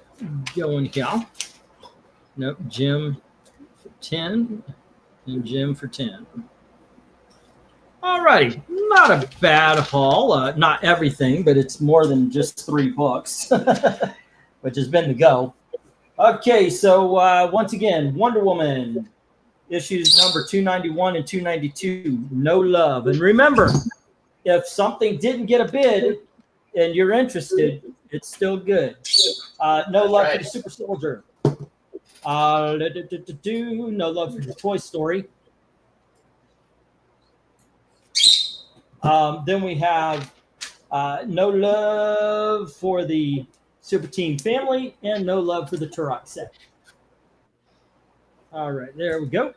going here. Nope, Jim for 10 and Jim for 10. All righty, not a bad haul. Not everything, but it's more than just 3 books, which has been the go. Okay, so once again, Wonder Woman, issues number 291 and 292, No Love. And remember, if something didn't get a bid and you're interested, it's still good. No Love for the Super Soldier. No Love for the Toy Story. Then we have No Love for the Super Team Family and No Love for the Turok set. All right, there we go.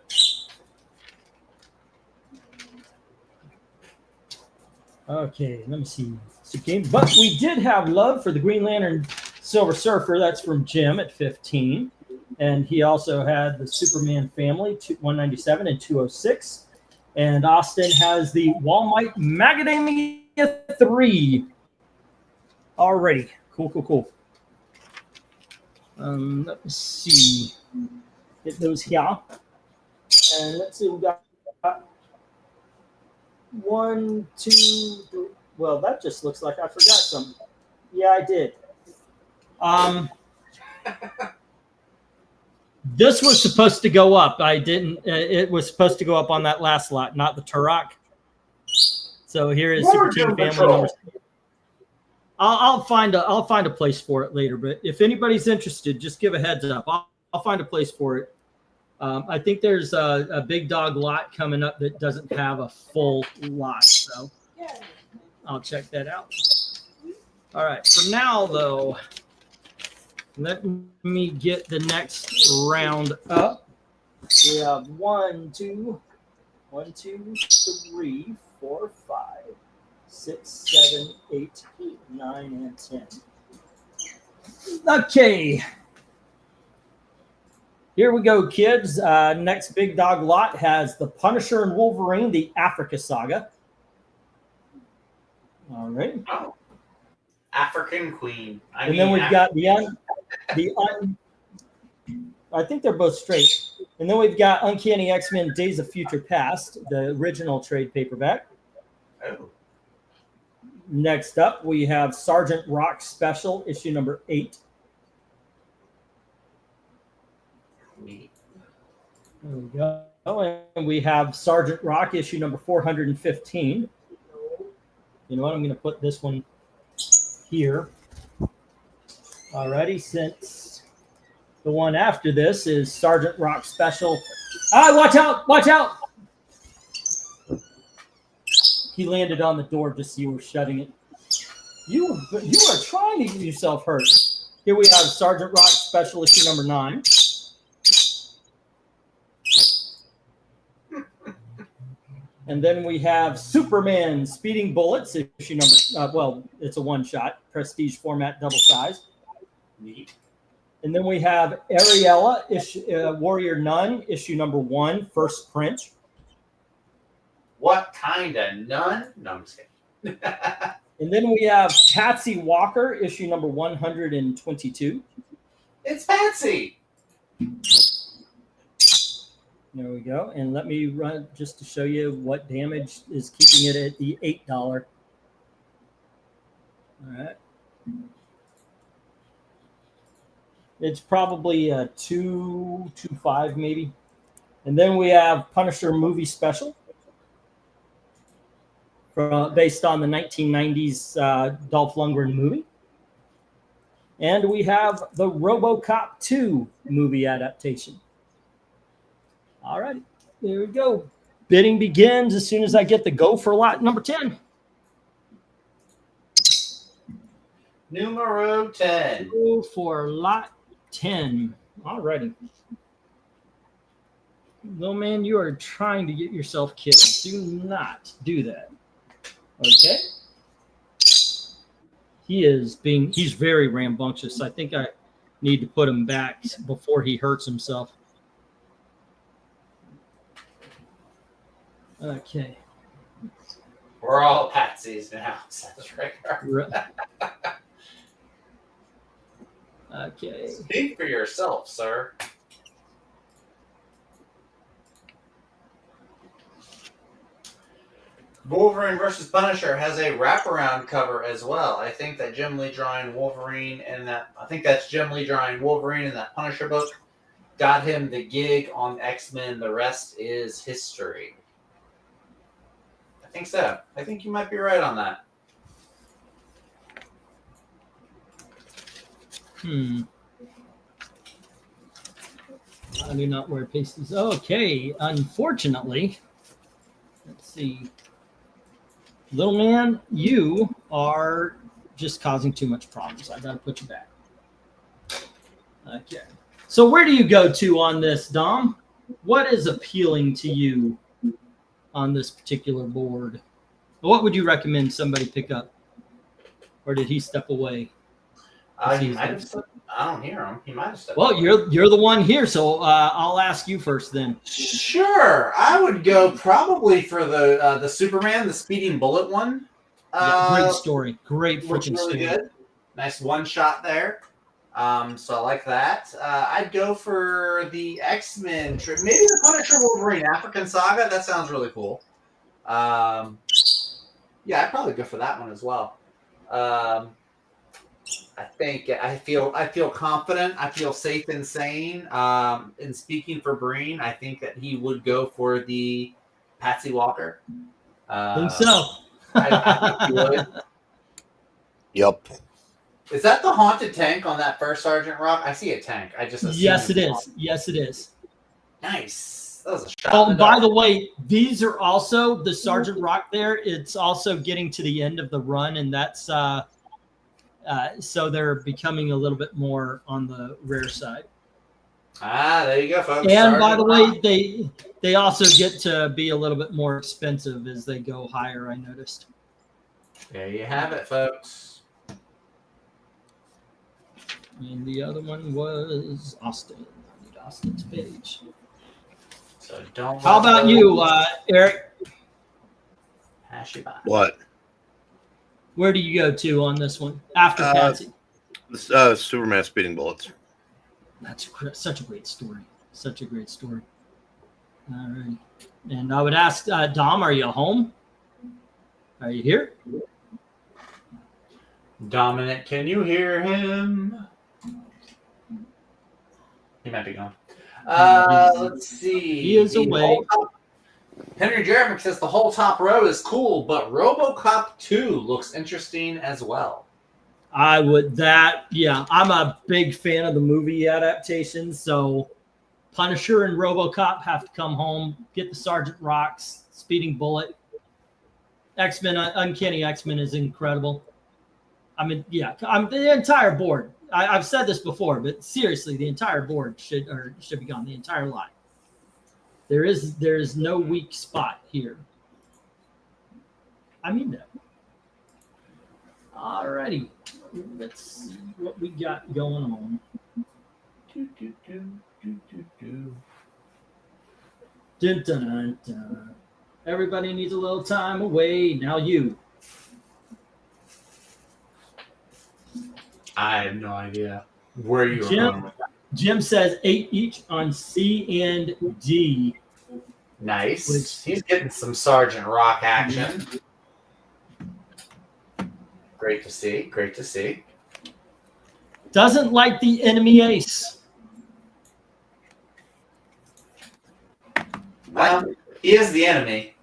Okay, let me see. But we did have love for the Green Lantern Silver Surfer. That's from Jim at 15. And he also had the Superman Family, 197 and 206. And Austin has the Walmart Macadamia 3. Alrighty. Cool. Let me see. Get those here. And let's see, we got 1, 2, 3. Well, that just looks like I forgot something. Yeah, I did. This was supposed to go up. I didn't. It was supposed to go up on that last lot, not the Turok. So here is Super Team Family number. I'll find a place for it later. But if anybody's interested, just give a heads up. I'll find a place for it. I think there's a big dog lot coming up that doesn't have a full lot, so I'll check that out. All right. For now, though, let me get the next round up. We have 1, 2, 3, 4, 5, 6, 7, 8, 9, and 10. Okay. Here we go, kids. Next big dog lot has the Punisher and Wolverine, the Africa Saga. All right. African Queen. Then we've got I think they're both straight. And then we've got Uncanny X-Men Days of Future Past, the original trade paperback. Oh. Next up, we have Sergeant Rock Special, issue number 8. Neat. There we go. And we have Sergeant Rock, issue number 415. You know what? I'm going to put this one here. Alrighty, since the one after this is Sergeant Rock Special. Ah, watch out! Watch out! He landed on the door just as you were shutting it. You are trying to get yourself hurt. Here we have Sergeant Rock Special, issue number 9. And then we have Superman Speeding Bullets, issue number, it's a one-shot, prestige format, double size. Neat. And then we have Ariella, Warrior Nun, issue number 1, first print. What kind of nun? No, I'm just kidding. And then we have Patsy Walker, issue number 122. It's Patsy. There we go. And let me run just to show you what damage is keeping it at the $8. All right. It's probably a 2.25 maybe. And then we have Punisher movie special based on the 1990s Dolph Lundgren movie. And we have the RoboCop 2 movie adaptation. All right, there we go. Bidding begins as soon as I get the go for lot number 10. Numero 10. Go for lot 10. All righty. No, man, you are trying to get yourself killed. Do not do that. Okay. He's very rambunctious. I think I need to put him back before he hurts himself. Okay. We're all Patsies now. That's right. Okay. Speak for yourself, sir. Wolverine versus Punisher has a wraparound cover as well. I think that Jim Lee drawing Wolverine and that Punisher book got him the gig on X-Men. The rest is history. I think so. I think you might be right on that. I do not wear pasties. Okay, unfortunately, let's see. Little man, you are just causing too much problems. I got to put you back. Okay. So where do you go to on this, Dom? What is appealing to you on this particular board? What would you recommend somebody pick up? Or did he step away? He might have stepped, I don't hear him. He might have stepped Well, away. you're the one here, so I'll ask you first then. Sure. I would go probably for the Superman, the Speeding Bullet one. Great story. Great Looks freaking really story. good. Nice one shot there. So I like that. I'd go for the X-Men trip. Maybe the Punisher Wolverine African Saga. That sounds really cool. Yeah, I'd probably go for that one as well. I feel confident. I feel safe and sane. In speaking for Breen, I think that he would go for the Patsy Walker. Think so. I think he would. Yep. Is that the haunted tank on that first Sergeant Rock? I see a tank. I just assumed Yes, it it's is. haunted. Yes, it is. Nice. That was a shot. Oh, in and the by dark. the way, these are also the Sergeant Rock there. It's also getting to the end of the run, and that's so they're becoming a little bit more on the rare side. There you go, folks. And by Sergeant the way, Rock. they also get to be a little bit more expensive as they go higher, I noticed. There you have it, folks. And the other one was Austin. I need Austin's page. So don't. How about you, Eric? Pass you by. What? Where do you go to on this one after Patsy? Superman Speeding Bullets. That's such a great story. Such a great story. All right. And I would ask Dom, are you home? Are you here? Dominic, can you hear him? He might be gone. Let's see. He is away. Henry Jeremy says the whole top row is cool, but RoboCop 2 looks interesting as well. I'm a big fan of the movie adaptations, so Punisher and RoboCop have to come home, get the Sergeant Rocks, Speeding Bullet. X-Men, Uncanny X-Men is incredible. I mean, the entire board. I've said this before, but seriously, the entire board should be gone, the entire line. There is no weak spot here. I mean that. Alrighty, let's see what we got going on. Dun, dun, dun, dun. Everybody needs a little time away. Now you. I have no idea where you are going with that. Jim says 8 each on C and D. Nice. He's getting some Sergeant Rock action. Great to see. Great to see. Doesn't like the enemy ace. He is the enemy.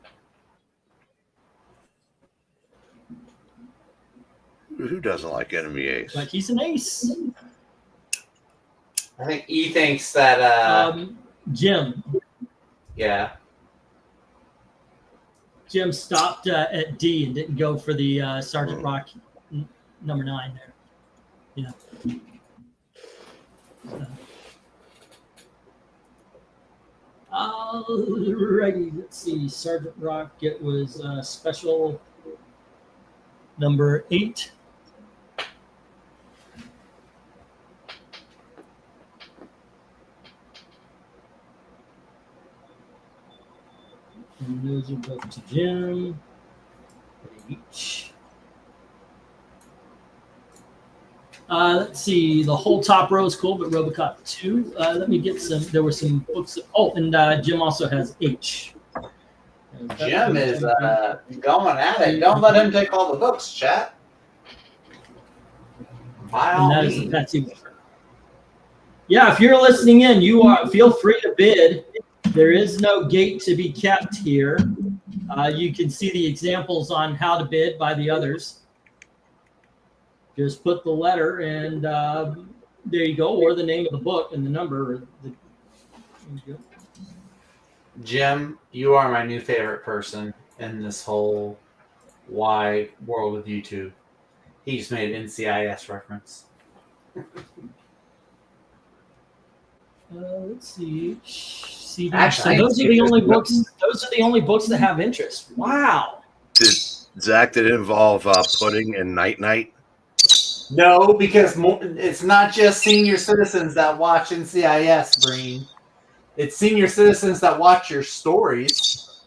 Who doesn't like enemy ace? Like he's an ace. I think he thinks that Jim. Yeah. Jim stopped at D and didn't go for the Sergeant Rock number 9 there. Yeah. Alrighty, let's see. Sergeant Rock, it was special number 8. And those are both to Jim. H. Let's see. The whole top row is cool, but RoboCop 2. Let me get some. There were some books. Oh, and Jim also has H. Jim is going at it. Don't let him take all the books, chat. By all means. Yeah, if you're listening in, feel free to bid. There is no gate to be kept here. You can see the examples on how to bid by the others. Just put the letter and there you go, or the name of the book and the number. Jim, you are my new favorite person in this whole wide world of YouTube. He just made an NCIS reference. Let's see. CD. Actually, so those are the only books. Those are the only books that have interest. Wow. Did it involve pudding and night night? No, because it's not just senior citizens that watch NCIS, Breen. It's senior citizens that watch your stories.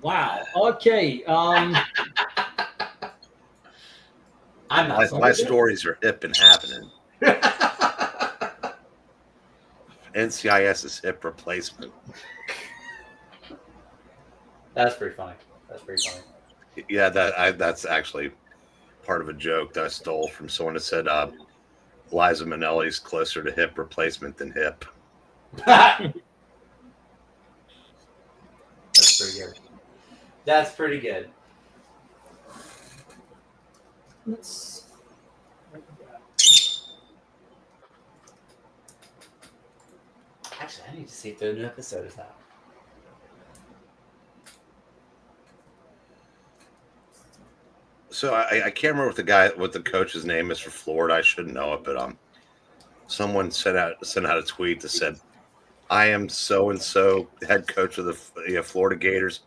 Wow. Okay. My stories are hip and happening. NCIS is hip replacement. That's pretty funny. Yeah, that's actually part of a joke that I stole from someone that said Liza Minnelli's closer to hip replacement than hip. That's pretty good. Let's. Actually, I need to see if the new episode is out. So I can't remember what the coach's name is for Florida. I should know it, but someone sent out a tweet that said, "I am so and so head coach of the Florida Gators,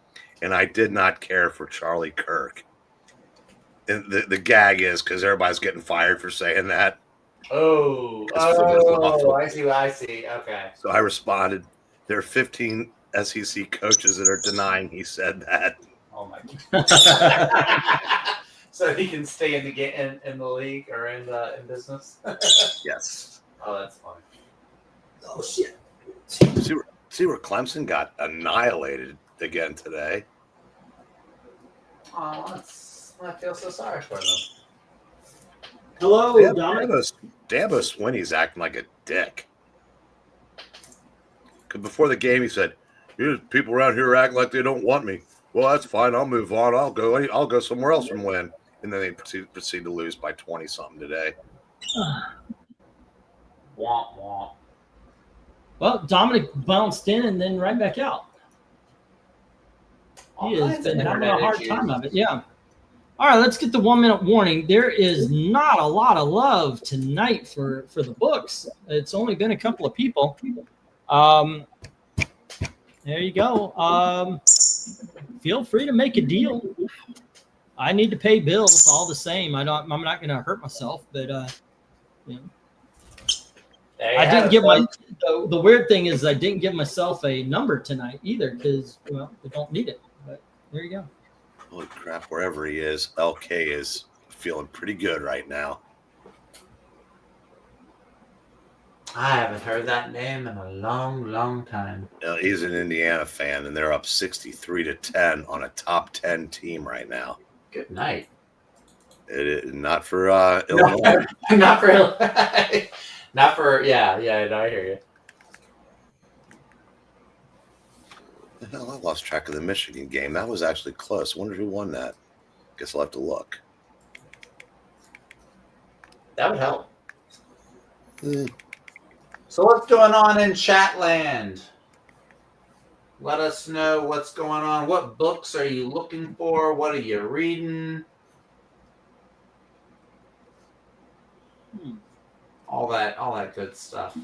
and I did not care for Charlie Kirk." And the gag is because everybody's getting fired for saying that. Oh, I see. Okay. So I responded, there are 15 SEC coaches that are denying he said that. Oh my God. so he can stay in the league or in business. Yes. Oh, that's funny. Oh shit! See where Clemson got annihilated again today. Oh, I feel so sorry for them. Hello, Dominic. Dabo Swinney's acting like a dick. Because before the game, he said, "People around here act like they don't want me. Well, that's fine. I'll move on. I'll go somewhere else and win." And then they proceed to lose by 20 something today. Womp womp. Well, Dominic bounced in and then right back out. He has been having a hard time of it. Yeah. All right, let's get the 1 minute warning. There is not a lot of love tonight for the books. It's only been a couple of people. There you go. Feel free to make a deal. I need to pay bills all the same. I'm not going to hurt myself, but you know. I didn't give the weird thing is I didn't give myself a number tonight either because I don't need it. But there you go. Holy crap! Wherever he is, LK is feeling pretty good right now. I haven't heard that name in a long, long time. He's an Indiana fan, and they're up 63-10 on a top 10 team right now. Good night. It is not for Illinois. Not for Illinois. Not for yeah. No, I hear you. The hell, I lost track of the Michigan game. That was actually close. I wonder who won that. Guess I'll have to look. That would help. So what's going on in Chatland? Let us know what's going on. What books are you looking for? What are you reading? All that good stuff.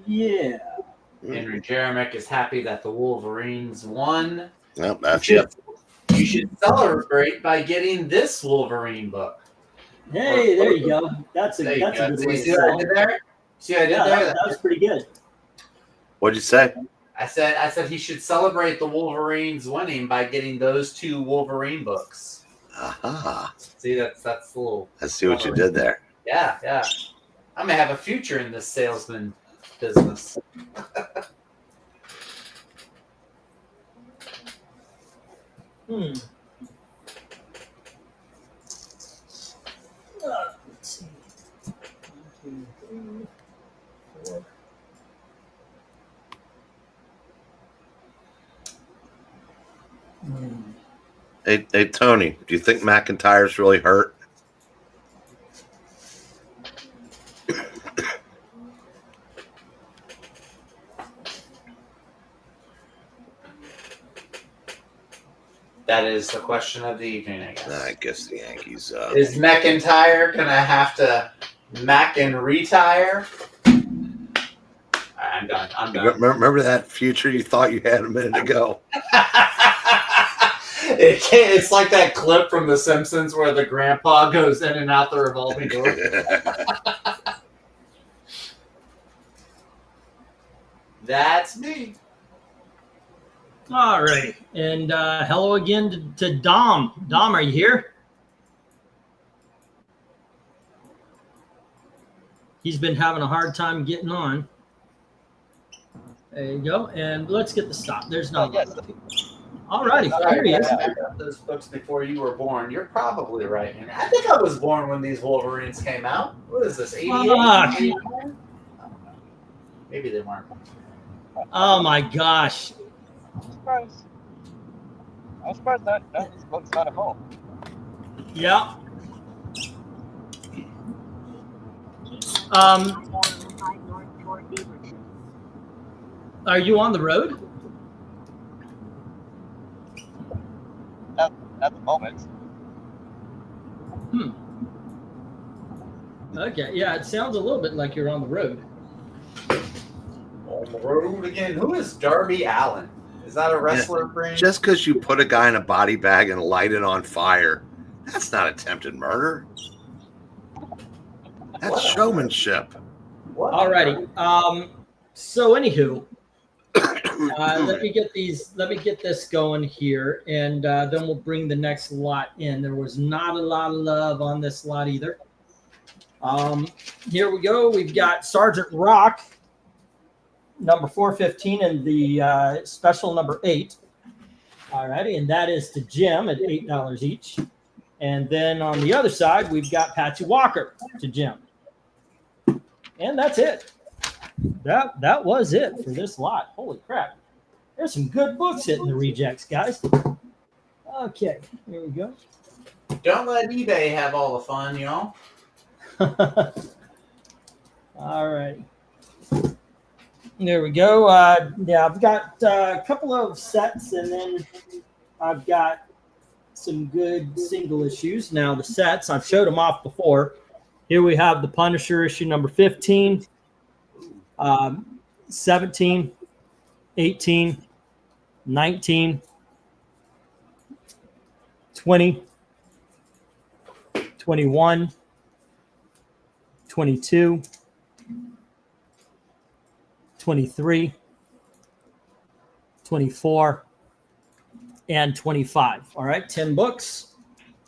Yeah. Henry Jeremick is happy that the Wolverines won. Well, that's it. You should celebrate by getting this Wolverine book. Hey, there you go. That's a good way to see what I did there? See what I did there? That was pretty good. What'd you say? I said he should celebrate the Wolverines winning by getting those 2 Wolverine books. Aha. See, that's a little. I see what you did there. Yeah. I may have a future in this salesman business. Let's see. 1, 2, 3, 4. Hey, Tony, do you think McIntyre's really hurt? That is the question of the evening, I guess. I guess the Yankees. Is McIntyre going to have to Mac and retire? I'm done. Remember that future you thought you had a minute ago? It's like that clip from The Simpsons where the grandpa goes in and out the revolving door. That's me. All right. And hello again to Dom. Dom, are you here? He's been having a hard time getting on. There you go. And let's get the stop. There's not a lot of people. All righty. Here he is. I got those books before you were born. You're probably right. And I think I was born when these Wolverines came out. What is this, 88? Maybe they weren't. Oh, my gosh. I'm surprised that book's not at home. Yeah. Are you on the road? At the moment. Okay. Yeah, it sounds a little bit like you're on the road. On the road again. Who is Darby Allin? Is that a wrestler brain? Just because you put a guy in a body bag and light it on fire, that's not attempted murder. That's showmanship. What? All righty. So, anywho, Let me get this going here, and then we'll bring the next lot in. There was not a lot of love on this lot either. Here we go. We've got Sergeant Rock, number 415, and the special number 8. All righty, and that is to Jim at $8 each. And then on the other side, we've got Patsy Walker to Jim. And that's it. That was it for this lot. Holy crap. There's some good books hitting the rejects, guys. Okay, here we go. Don't let eBay have all the fun, you know? All right. There we go. Yeah, I've got a couple of sets, and then I've got some good single issues. Now, the sets, I've showed them off before. Here we have the Punisher issue number 15, 17, 18, 19, 20, 21, 22, 23, 24, and 25. All right, 10 books,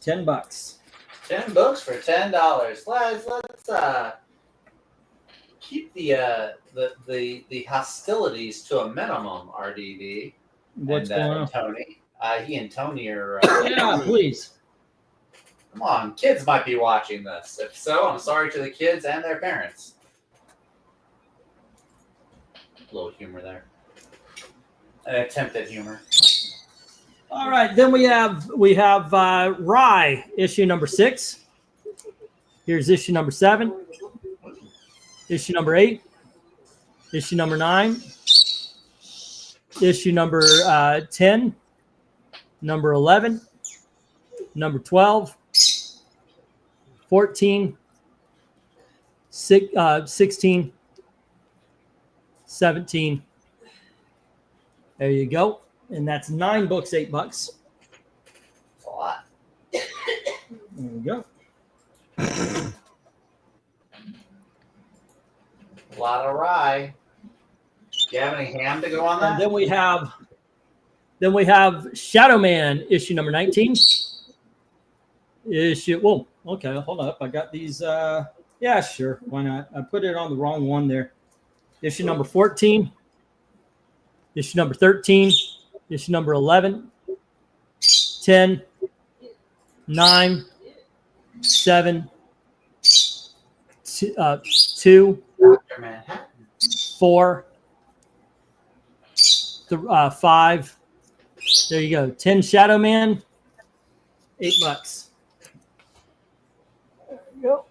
$10. 10 books for $10. Let's keep the hostilities to a minimum, RDV. What's going on? Tony. He and Tony are. Yeah, please. Come on, kids might be watching this. If so, I'm sorry to the kids and their parents. A little humor there. An attempt at humor. All right, then we have Rye issue number 6. Here's issue number 7, issue number 8, issue number 9, issue number 10, number 11, number 12, 14, 16, 17. There you go. And that's 9 books, $8. That's a lot. There we go. A lot of rye. Do you have any ham to go on that? And then we have Shadow Man issue number 19. Whoa, okay, hold up. I got these. Yeah, sure. Why not? I put it on the wrong one there. Issue number 14. Issue number 13. Issue number 11. 10. 9. 7. 2. 4. 5. There you go. 10 Shadow Man. $8. There you go.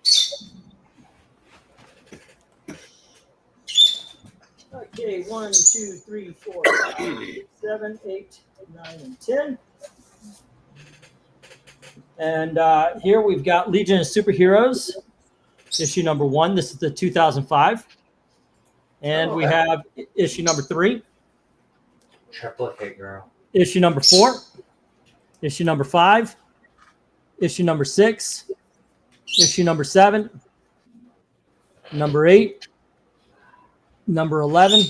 Okay, 1, 2, 3, 4, 5, 6, 7, 8, 9, and 10. And here we've got Legion of Superheroes, issue number 1. This is the 2005. And we have issue number 3. Triplicate, girl. Issue number 4. Issue number 5. Issue number 6. Issue number 7. Number 8. Number 11,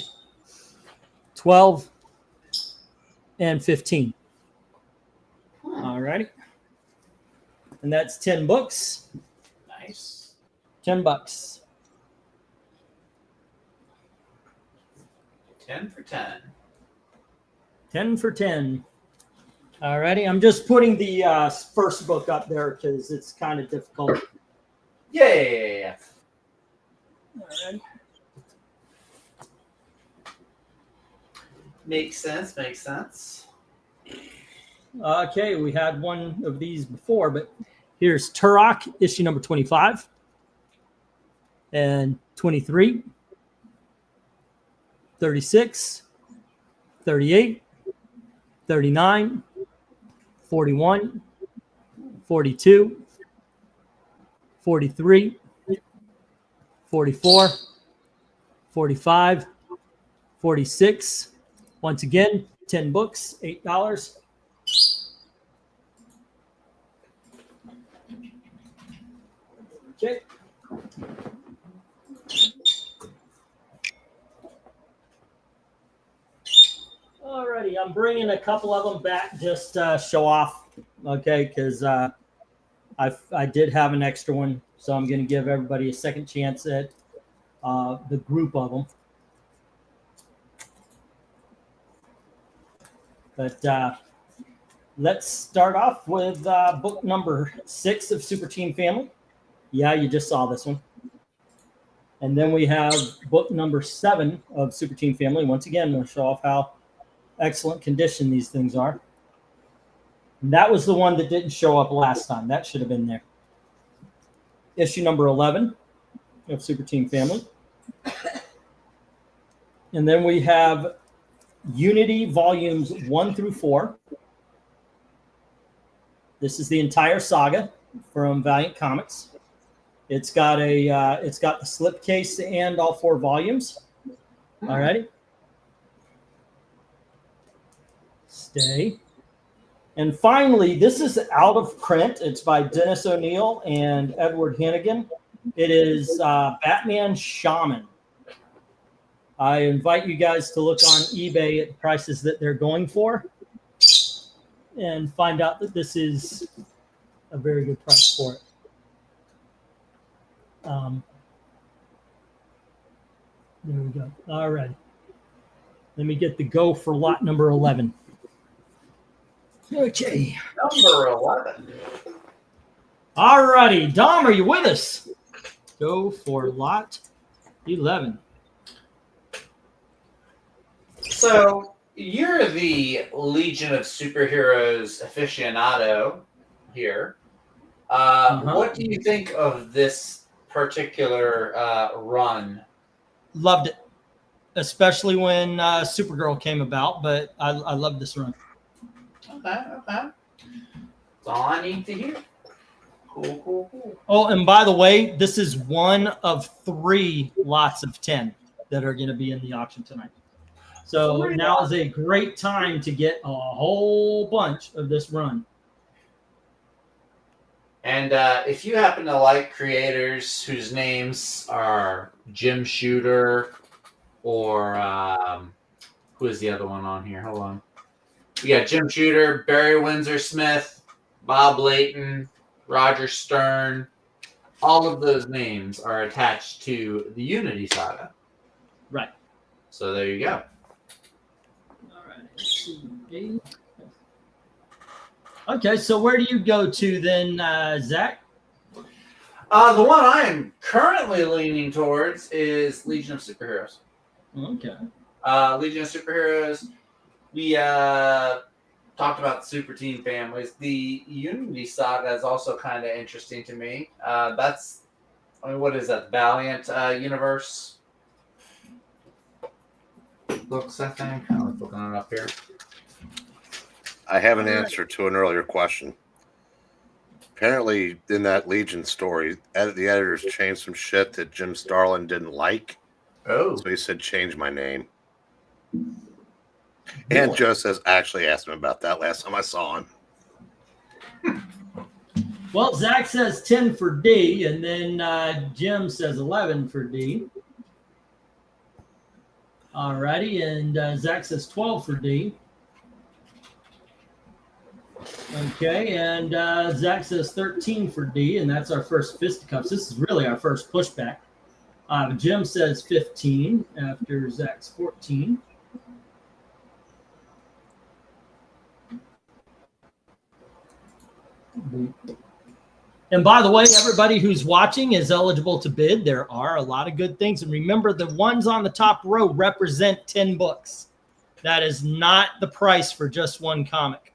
12, and 15. All righty. And that's 10 books. Nice. $10. 10 for 10. 10 for 10. All righty. I'm just putting the first book up there because it's kind of difficult. Yeah. All right. Makes sense. Okay, we had one of these before, but here's Turok, issue number 25 and 23, 36, 38, 39, 41, 42, 43, 44, 45, 46. Once again, 10 books, $8. Okay. I'm bringing a couple of them back just to show off, okay? Because I did have an extra one, so I'm going to give everybody a second chance at the group of them. But let's start off with book number 6 of Super Team Family. Yeah, you just saw this one. And then we have book number 7 of Super Team Family. Once again, we'll show off how excellent condition these things are. And that was the one that didn't show up last time. That should have been there. Issue number 11 of Super Team Family. And then we have Unity volumes 1 through 4. This is the entire saga from Valiant Comics. It's got the slipcase and all 4 volumes. All righty. Stay. And finally, this is out of print. It's by Dennis O'Neil and Edward Hannigan. It is Batman Shaman. I invite you guys to look on eBay at the prices that they're going for and find out that this is a very good price for it. There we go. All right. Let me get the go for lot number 11. Okay. Number 11. All righty. Dom, are you with us? Go for lot 11. So you're the Legion of Superheroes aficionado here. What do you think of this particular run? Loved it, especially when Supergirl came about. But I love this run. Okay. That's all I need to hear. Cool. Oh, and by the way, this is one of 3 lots of 10 that are going to be in the auction tonight. So now is a great time to get a whole bunch of this run. And if you happen to like creators whose names are Jim Shooter or who is the other one on here? Hold on. We got Jim Shooter, Barry Windsor Smith, Bob Layton, Roger Stern. All of those names are attached to the Unity saga. Right. So there you go. All right. Okay, so where do you go to then, Zach? The one I am currently leaning towards is Legion of Superheroes. Okay. Legion of Superheroes. We talked about the Super Team families. The Unity saga is also kind of interesting to me. What is that? Valiant universe books, I think. I was looking it up here. I have an answer to an earlier question. Apparently, in that Legion story, the editors changed some shit that Jim Starlin didn't like. Oh. So he said, change my name. And Joe says, I actually asked him about that last time I saw him. Well, Zach says 10 for D, and then Jim says 11 for D. All righty, and Zach says 12 for D. Okay, and Zach says 13 for D, and that's our first fisticuffs. This is really our first pushback. Jim says 15 after Zach's 14. And by the way, everybody who's watching is eligible to bid. There are a lot of good things. And remember, the ones on the top row represent 10 books. That is not the price for just one comic.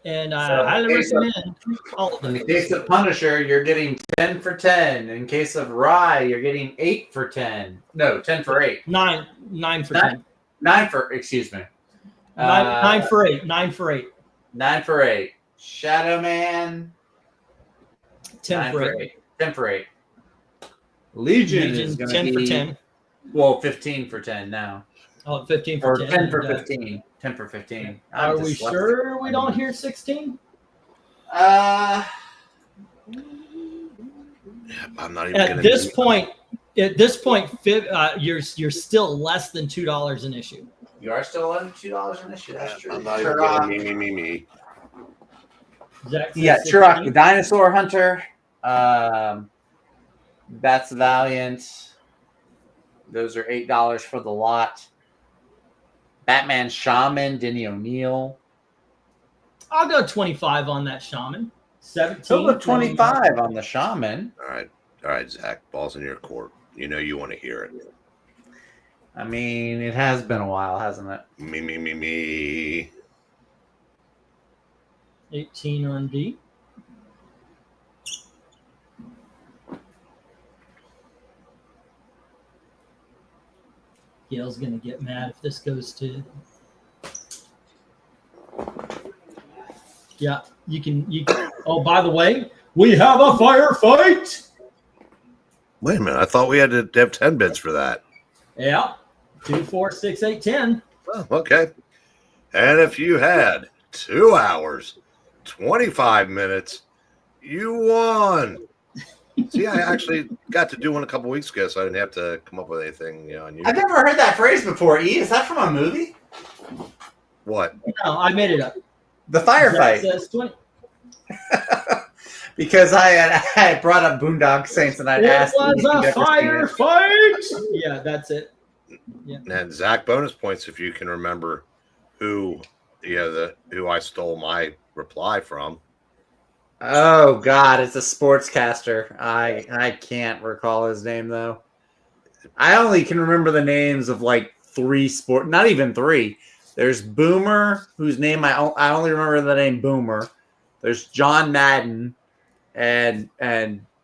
And I highly recommend all of them. In the case of Punisher, you're getting 10 for 10. In case of Rye, you're getting 8 for 10. No, 10 for 8. 9 for 10. 9 for, excuse me. 9 for 8. 9 for 8. 9 for 8. Shadow Man. 10 for 8. 10 for 8. Legion is 10 for 10. Well, 15 for 10 now. Oh, 15 for 10. Or 10 for 15. 10 for 15. Are we sure we don't hear 16? I'm not even At this point, At this point, you're still less than $2 an issue. You are still under $2 an issue. That's true. I'm not even giving me. Yeah, Turok the Dinosaur Hunter, Bats Valiant. Those are $8 for the lot. Batman Shaman, Denny O'Neil. I'll go 25 on that Shaman. 17. So look, 25 on the Shaman. All right, Zach. Ball's in your court. You know you want to hear it. I mean, it has been a while, hasn't it? Me. 18 on D. Gail's gonna get mad if this goes to. Yeah, you can. Oh, by the way, we have a firefight. Wait a minute. I thought we had to have 10 bids for that. Yeah, 2, 4, 6, 8, 10. Oh, okay. And if you had 2 hours, 25 minutes, you won. See, I actually got to do one a couple weeks ago, so I didn't have to come up with anything. I've never heard that phrase before. E, is that from a movie? What? No, I made it up. The firefight. Says 20. Because I had brought up Boondock Saints and I'd asked. It was a firefight. Yeah, that's it. Yeah. And Zach, bonus points if you can remember who I stole my reply from. Oh God, it's a sportscaster. I can't recall his name though. I only can remember the names of like 3 not even 3. There's Boomer, whose name I only remember the name Boomer. There's John Madden and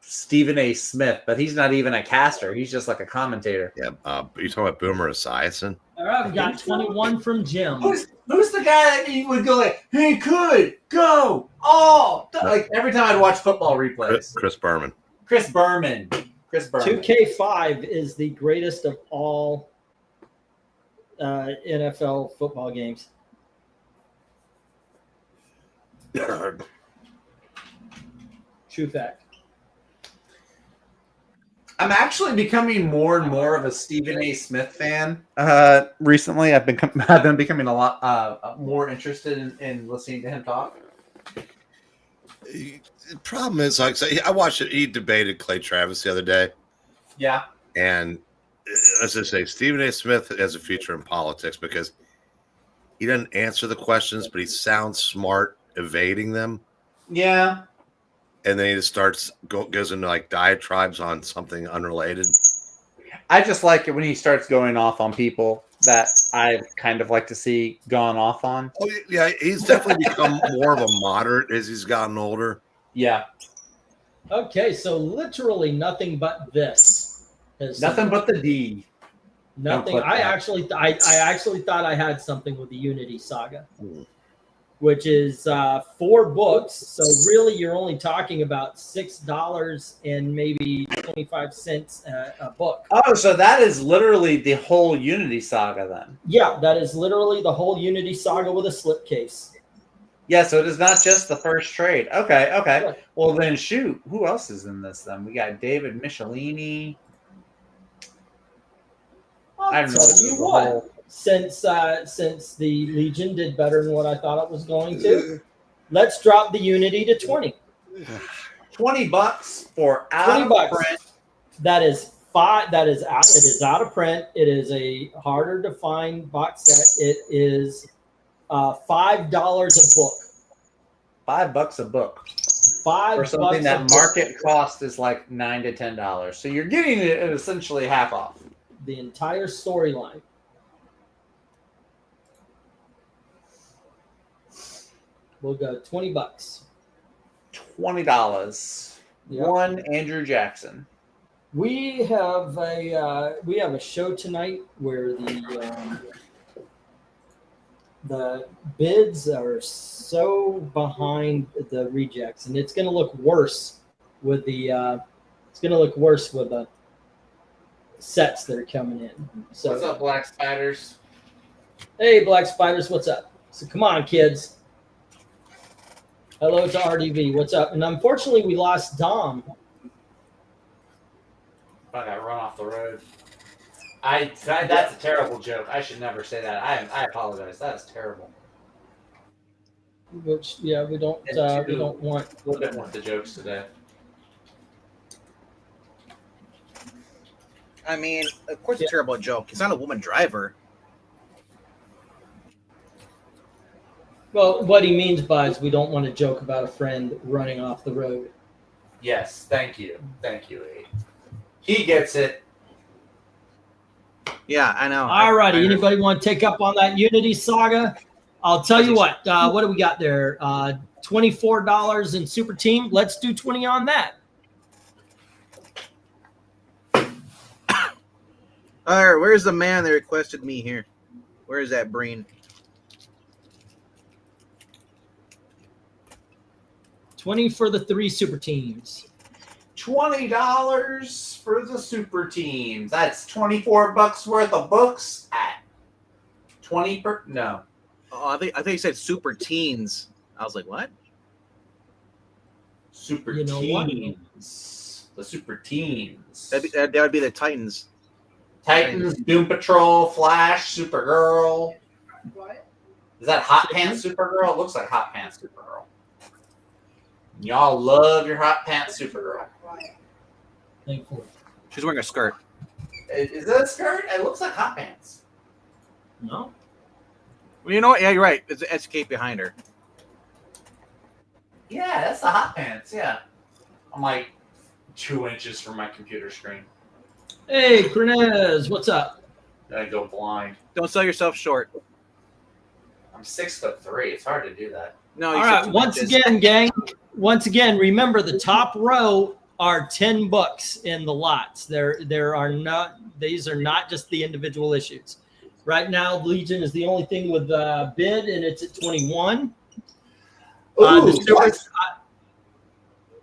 Stephen A. Smith, but he's not even a caster. He's just like a commentator. Yeah, are you talking about Boomer Esiason? All right, we got 21 from Jim. Who's the guy that you would go like, hey, could go? Oh, like every time I'd watch football replays. Chris Berman. Chris Berman. 2K5 is the greatest of all NFL football games. True fact. I'm actually becoming more and more of a Stephen A. Smith fan. Recently, I've been becoming a lot more interested in listening to him talk. The problem is, like, I watched it. He debated Clay Travis the other day. Yeah. And as I say, Stephen A. Smith has a future in politics because he doesn't answer the questions, but he sounds smart evading them. Yeah. And then he just goes into like diatribes on something unrelated. I just like it when he starts going off on people that I kind of like to see gone off on. Oh yeah, he's definitely become more of a moderate as he's gotten older. Yeah. Okay, so literally nothing but this. Nothing but the D. Nothing. I actually thought I had something with the Unity Saga, which is 4 books. So really, you're only talking about $6 and maybe 25 cents a book. Oh, so that is literally the whole Unity Saga then? Yeah, that is literally the whole Unity Saga with a slipcase. Yeah, so it is not just the first trade. Okay. Sure. Well, then shoot. Who else is in this then? We got David Michelini. I don't know. Since the Legion did better than what I thought it was going to, let's drop the Unity to 20. $20 for out of print. That is five. That is out. It is out of print. It is a harder to find box set. It is $5 a book. $5 a book. $5 for something that market cost is like $9 to $10. So you're getting it essentially half off. The entire storyline. We'll go $20. $20. Yep. One Andrew Jackson. We have a show tonight where the bids are so behind the rejects, and it's going to look worse with the sets that are coming in. So what's up, Black Spiders? Hey, Black Spiders, what's up? So come on, kids. Hello to RDV. What's up? And unfortunately, we lost Dom. I got run off the road. That's a terrible joke. I should never say that. I apologize. That is terrible. Which we don't want. A little bit more the jokes today. I mean, of course, it's a terrible joke. It's not a woman driver. Well, what he means by is we don't want to joke about a friend running off the road. Yes, thank you, A. He gets it. Yeah, I know. All righty. Anybody want to take up on that Unity saga? I'll tell you what. What do we got there? $24 in Super Team. Let's do 20 on that. All right, where's the man that requested me here? Where is that brain? $20 for the 3 Super Teams. $20 for the Super Teams. That's $24 worth of books at 20 per. No. Oh, I think you said Super Teens. I was like, what? Super You know Teens. The Super Teens. That would be the Titans. Titans, Doom Patrol, Flash, Supergirl. Is that Hot Pants Supergirl? It looks like Hot Pants Supergirl. Y'all love your Hot Pants Supergirl. Thankfully. She's wearing a skirt. Is that a skirt? It looks like Hot Pants. No. Well, you know what? Yeah, you're right. It's an SK behind her. Yeah, that's the Hot Pants. Yeah. I'm like 2 inches from my computer screen. Hey, Crenez, what's up? I go blind. Don't sell yourself short. I'm 6'3". It's hard to do that. No. All right. Once again, gang. Once again, remember the top row are 10 books in the lots. There are not. These are not just the individual issues. Right now, Legion is the only thing with bid, and it's at 21.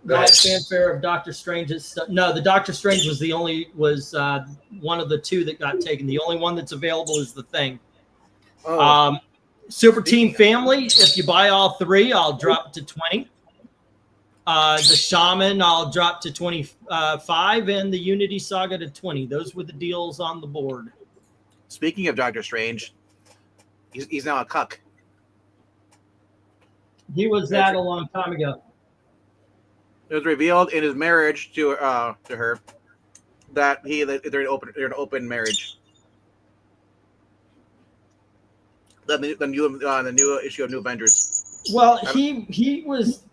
The fanfare of Doctor Strange's. No, the Doctor Strange was one of the 2 that got taken. The only one that's available is the Thing. Oh. Super Team Family. If you buy all 3, I'll drop it to 20. The Shaman, I'll drop to 25, and the Unity Saga to 20. Those were the deals on the board. Speaking of Doctor Strange, he's now a cuck. He was that a long time ago. It was revealed in his marriage to her that they're an open marriage. The new issue of New Avengers. Well, he was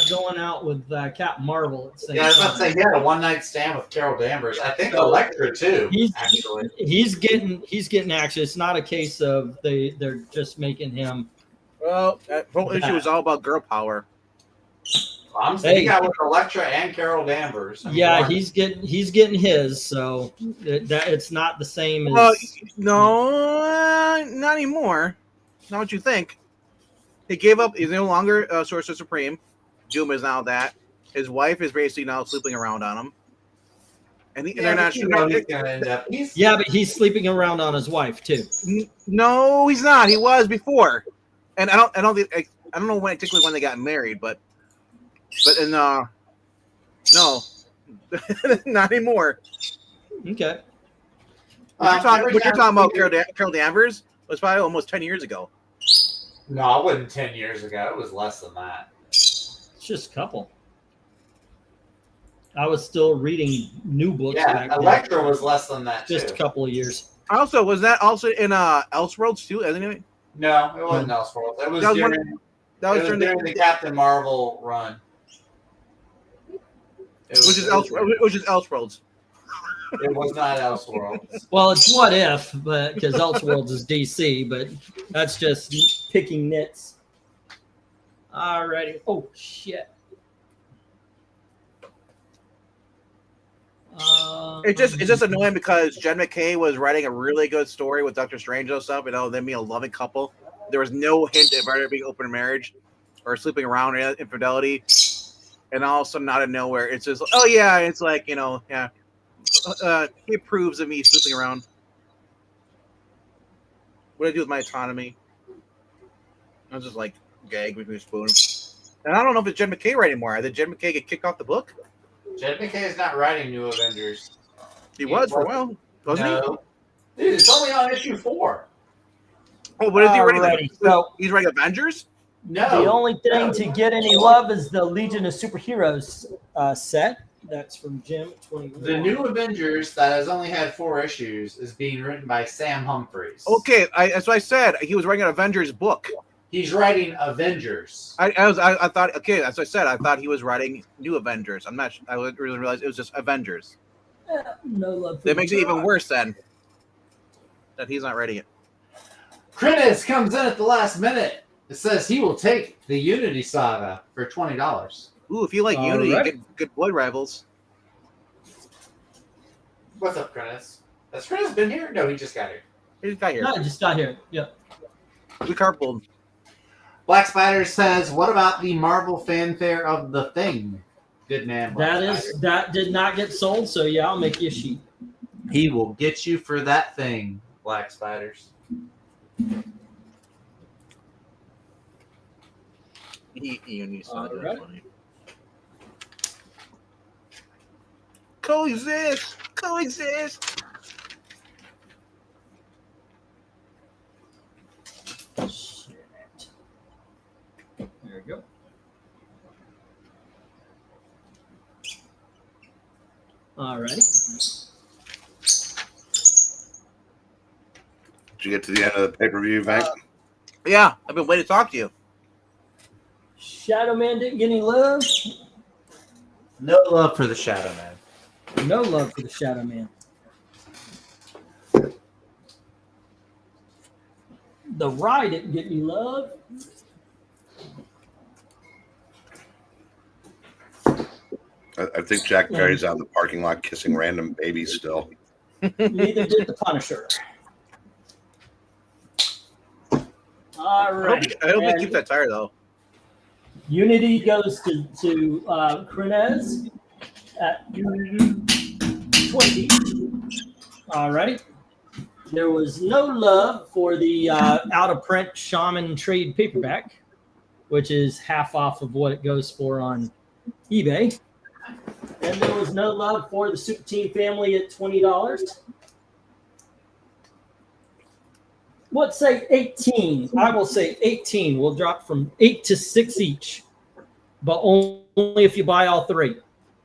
going out with Captain Marvel. At the same Yeah, I was about to time. say he had a one-night stand with Carol Danvers. I think Elektra too. He's getting action. It's not a case of they're just making him. Well, that whole issue was all about girl power. I'm saying he got with Elektra and Carol Danvers. He's getting his. So it's not the same as. Well, no, not anymore. Not what you think. He gave up. He's no longer Sorcerer Supreme. Doom is now that. His wife is basically now sleeping around on him. And they're not sure. But he's sleeping around on his wife too. No, he's not. He was before. And I don't know when particularly when they got married, but no, not anymore. Okay. What you're talking about, Carol Danvers, was probably almost 10 years ago. No, it wasn't 10 years ago. It was less than that. It's just a couple. I was still reading new books. Yeah, Elektra was less than that. Just a couple of years. Also, was that also in Elseworlds too? Isn't it? No, it wasn't Elseworlds. It was during the Captain Marvel run. Which is Elseworlds. It was not Elseworlds. Well, it's What If, but because Elseworlds is DC, but that's just picking nits. Alrighty. Oh shit. It's just annoying because Jen McKay was writing a really good story with Doctor Strange and stuff, and them being a loving couple. There was no hint of either being open marriage or sleeping around or infidelity. And all of a sudden, out of nowhere, it's just, oh yeah, it's like, he approves of me sleeping around. What do I do with my autonomy? I was just like, gag with me a spoon. And I don't know if it's Jen McKay right anymore. Did Jen McKay get kicked off the book? Jen McKay is not writing New Avengers. He was for a while, wasn't he? No. Dude, it's only on issue 4. Oh, what is he writing? Alrighty, so He's writing Avengers? No. the only thing to get any love is the Legion of Superheroes set. That's from Jim at 21. The New Avengers that has only had 4 issues is being written by Sam Humphries. Okay, that's what I said. He was writing an Avengers book. He's writing Avengers. I thought, okay, that's what I said. I thought he was writing New Avengers. I didn't really realize it was just Avengers. No love. That makes it even worse then that he's not writing it. Krennis comes in at the last minute. It says he will take the Unity Saga for $20. Ooh, if you like Unity, Alright. get good Blood Rivals. What's up, Krennis? Has Krennis been here? No, he just got here. He just got here. No, I just got here. Yeah. We carpooled. Black Spider says, "What about the Marvel fanfare of The Thing?" Good man. Black Spider. That did not get sold, so yeah, I'll make you a sheet. He will get you for that thing, Black Spiders. Unity Saga. Alright. Funny. Coexist. Shit. There we go. Alrighty. Did you get to the end of the pay-per-view, Vank? Yeah, I've been waiting to talk to you. Shadow Man didn't get any love. No love for the Shadow Man. No love for the Shadow Man. The Rye didn't get any love. I think Jack Perry's out in the parking lot kissing random babies still. Neither did the Punisher. All right. I hope he keeps that tire though. Unity goes to Krenez at 20. All righty. There was no love for the out-of-print Shaman trade paperback, which is half off of what it goes for on eBay. And there was no love for the Super Team Family at $20. Let's say 18. I will say 18. We'll drop from 8 to 6 each, but only if you buy all 3.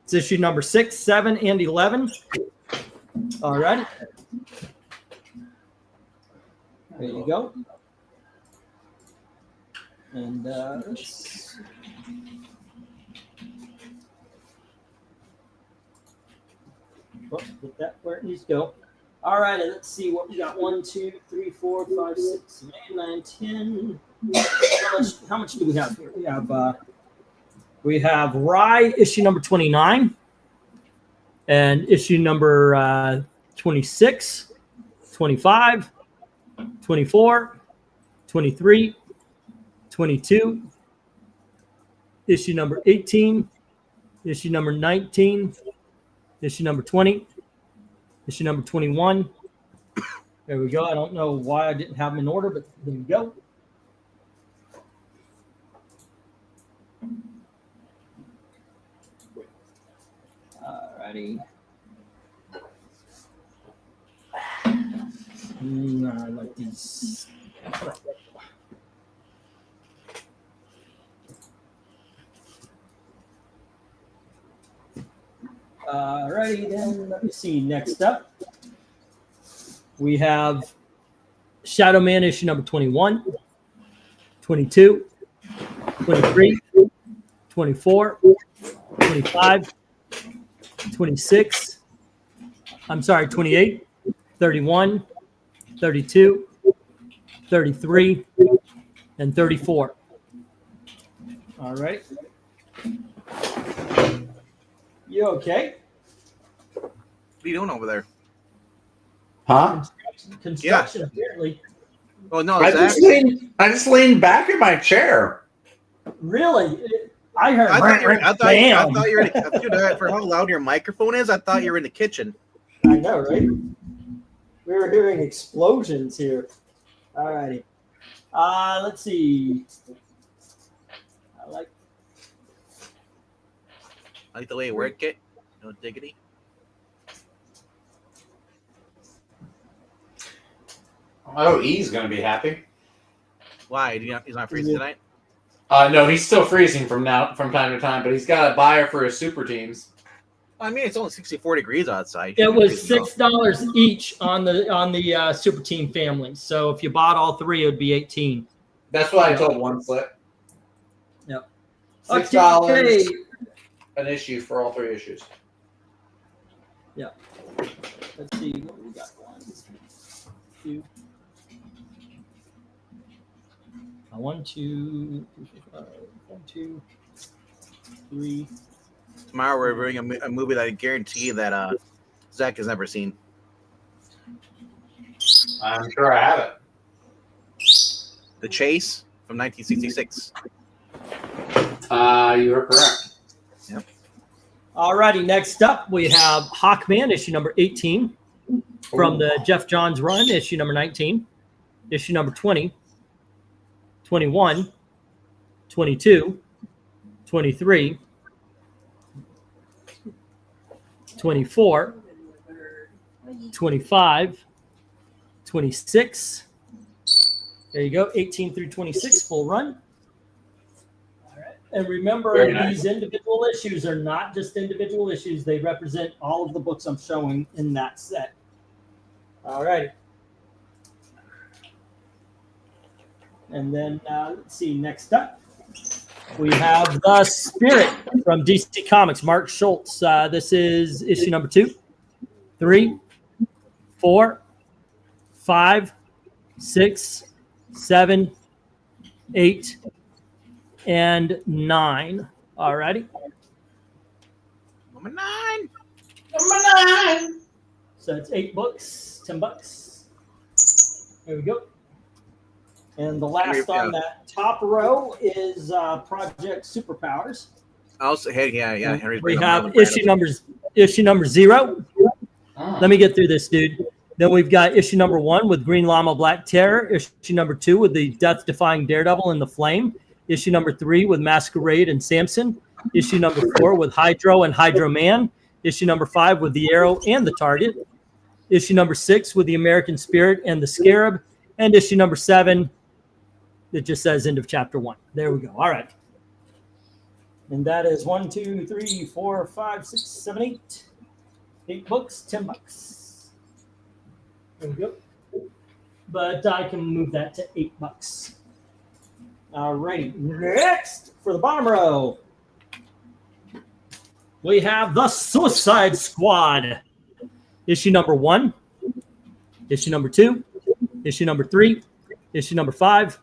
It's issue number 6, 7, and 11. All right. There you go. And put that where it needs to go. All right, and let's see what we got. 1, 2, 3, 4, 5, 6, 8, 9, 10. How much do we have here? We have Rye issue number 29 and issue number 26, 25, 24, 23, 22, issue number 18, issue number 19, issue number 20, issue number 21. There we go. I don't know why I didn't have them in order, but there we go. Alrighty. I like these. Alrighty, then let me see. Next up, we have Shadow Man issue number 21, 22, 23, 24, 25, 26, 28, 31, 32, 33, and 34. All right. You okay? What are you doing over there? Huh? Construction apparently. Oh no, I just leaned back in my chair. Really? I heard. I thought you were dude, for how loud your microphone is, I thought you were in the kitchen. I know, right? We were hearing explosions here. All righty. Let's see. I like the way you work it. No diggity. Oh, he's going to be happy. Why? He's not freezing tonight? No, he's still freezing from time to time, but he's got a buyer for his super teams. I mean, it's only 64 degrees outside. It was $6 each on the super team family. So if you bought all three, it would be 18. That's what I told One Slip. Yep. $6 Okay. an issue for all three issues. Yeah. Let's see what we got. 1, 2. 1, 2, 1, 2, 3. Tomorrow we're reviewing a movie that I guarantee that Zach has never seen. I'm sure I have it. The Chase from 1966. You are correct. Yep. Alrighty, next up we have Hawkman, issue number 18 from the Jeff Johns run, issue number 19, issue number 20, 21, 22, 23, 24, 25, 26. There you go, 18 through 26, full run. All right. And remember, Very nice. these individual issues are not just individual issues. They represent all of the books I'm showing in that set. All right. And then let's see, next up, we have The Spirit from DC Comics, Mark Schultz. This is issue number 2, 3, 4, 5, 6, 7, 8, and 9. All righty. Number 9. So it's 8 books, $10. There we go. And the last on that top row is Project Superpowers. Also, Henry's We have issue number 0. Let me get through this, dude. Then we've got issue number 1 with Green Llama Black Terror. Issue number 2 with the Death-Defying Daredevil and the Flame. Issue number 3 with Masquerade and Samson. Issue number 4 with Hydro and Hydro Man. Issue number 5 with the Arrow and the Target. Issue number 6 with the American Spirit and the Scarab. And issue number 7, it just says end of chapter 1. There we go. All right. And that is 1, 2, 3, 4, 5, 6, 7, 8. 8 books, $10. There we go. But I can move that to $8. All righty. Next, for the bottom row, we have The Suicide Squad. Issue number 1, issue number 2, issue number 3, issue number 5,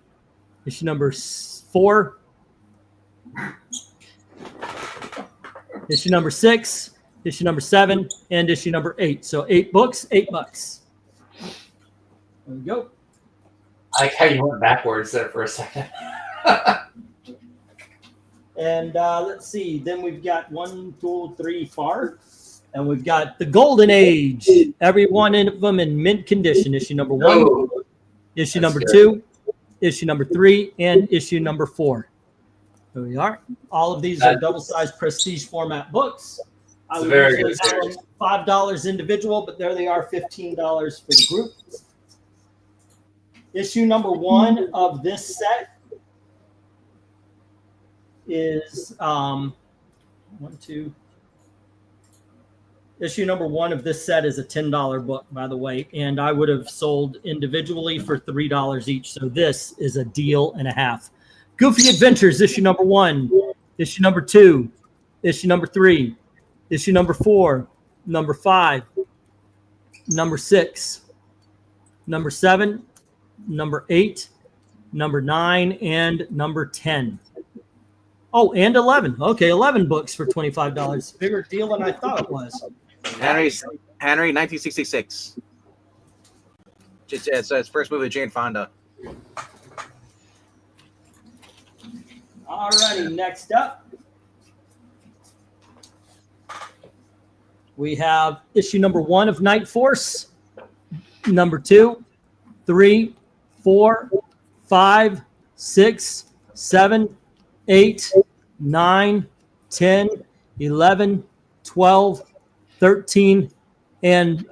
issue number 4, issue number 6, issue number 7, and issue number 8. So 8 books, $8. There we go. I like how you went backwards there for a second. And let's see. Then we've got 1, 2, 3, 4. And we've got The Golden Age. Every one of them in mint condition. Issue number 1, issue number 2, issue number 3, and issue number 4. Here we are. All of these are double-sized prestige format books. I would usually sell them $5 individual, but there they are, $15 for the group. Issue number 1 of this set is issue number 1 of this set is a $10 book, by the way, and I would have sold individually for $3 each. So this is a deal and a half. Goofy Adventures, issue number 1, issue number 2, issue number 3, issue number 4, number 5, number 6, number 7, number 8, number 9, and number 10. Oh, and 11. Okay, 11 books for $25. Bigger deal than I thought it was. Henry, 1966. It's his first movie with Jane Fonda. All righty, next up, we have issue number 1 of Night Force, number 2, 3, 4, 5, 6, 7, 8, 9, 10, 11, 12, 13, and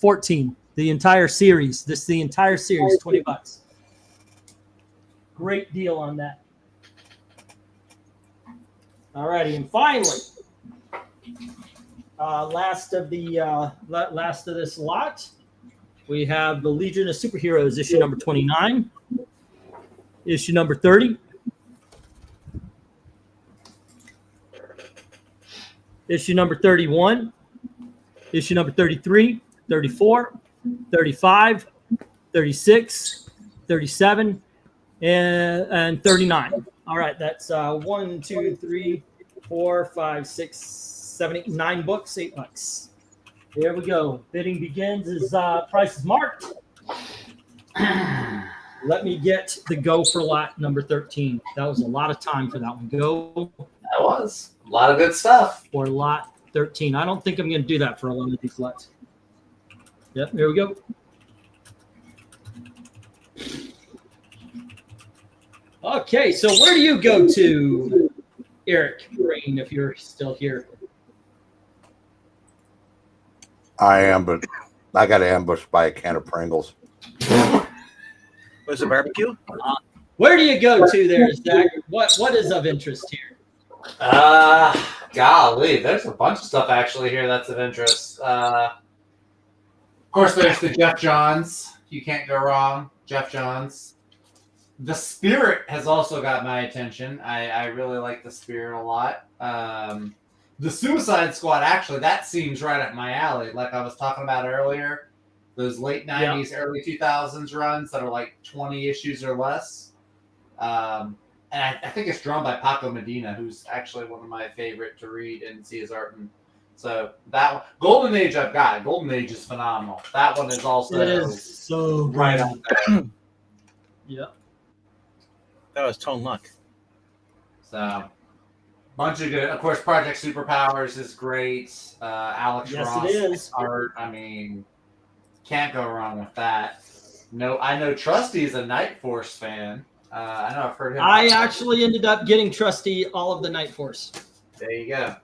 14. The entire series. The entire series, $20. Great deal on that. All righty, and finally, last of this lot, we have the Legion of Superheroes, issue number 29, issue number 30, issue number 31, issue number 33, 34, 35, 36, 37, and 39. All right, that's 1, 2, 3, 4, 5, 6, 7, 8, 9 books, $8. There we go. Bidding begins as price is marked. Let me get the go for lot number 13. That was a lot of time for that one. Go. That was a lot of good stuff. For lot 13. I don't think I'm going to do that for a lot of these lots. Yep, there we go. Okay, so where do you go to, Eric Green, if you're still here? I am, but I got ambushed by a can of Pringles. Was it barbecue? Where do you go to there, Zach? What is of interest here? Golly, there's a bunch of stuff actually here that's of interest. Of course, there's the Jeff Johns. You can't go wrong. Jeff Johns. The Spirit has also got my attention. I really like the Spirit a lot. The Suicide Squad, actually, that seems right up my alley. Like I was talking about earlier, those late 90s, early 2000s runs that are like 20 issues or less. And I think it's drawn by Paco Medina, who's actually one of my favorite to read and see his art. And so that one, Golden Age I've got. Golden Age is phenomenal. That one is also so right up there. Yep. That was Tone Luck. So, bunch of good. Of course, Project Superpowers is great. Alex Ross it is. art. I mean, can't go wrong with that. No, I know Trusty is a Night Force fan. I know I've heard him. I actually ended up getting Trusty all of the Night Force. There you go.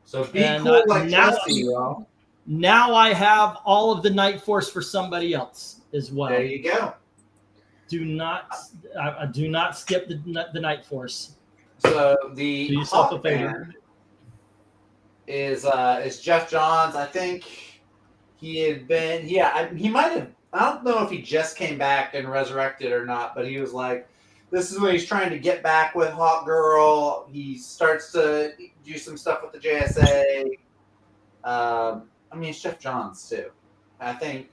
So be And, cool like now- Trusty, y'all. Now I have all of the Night Force for somebody else as well. There you go. Do not skip the Night Force. So Do the yourself a favor. Hawkman is Jeff Johns. I think he had been. Yeah, he might have. I don't know if he just came back and resurrected or not, but he was like, this is when he's trying to get back with Hawk Girl. He starts to do some stuff with the JSA. I mean, it's Jeff Johns too. I think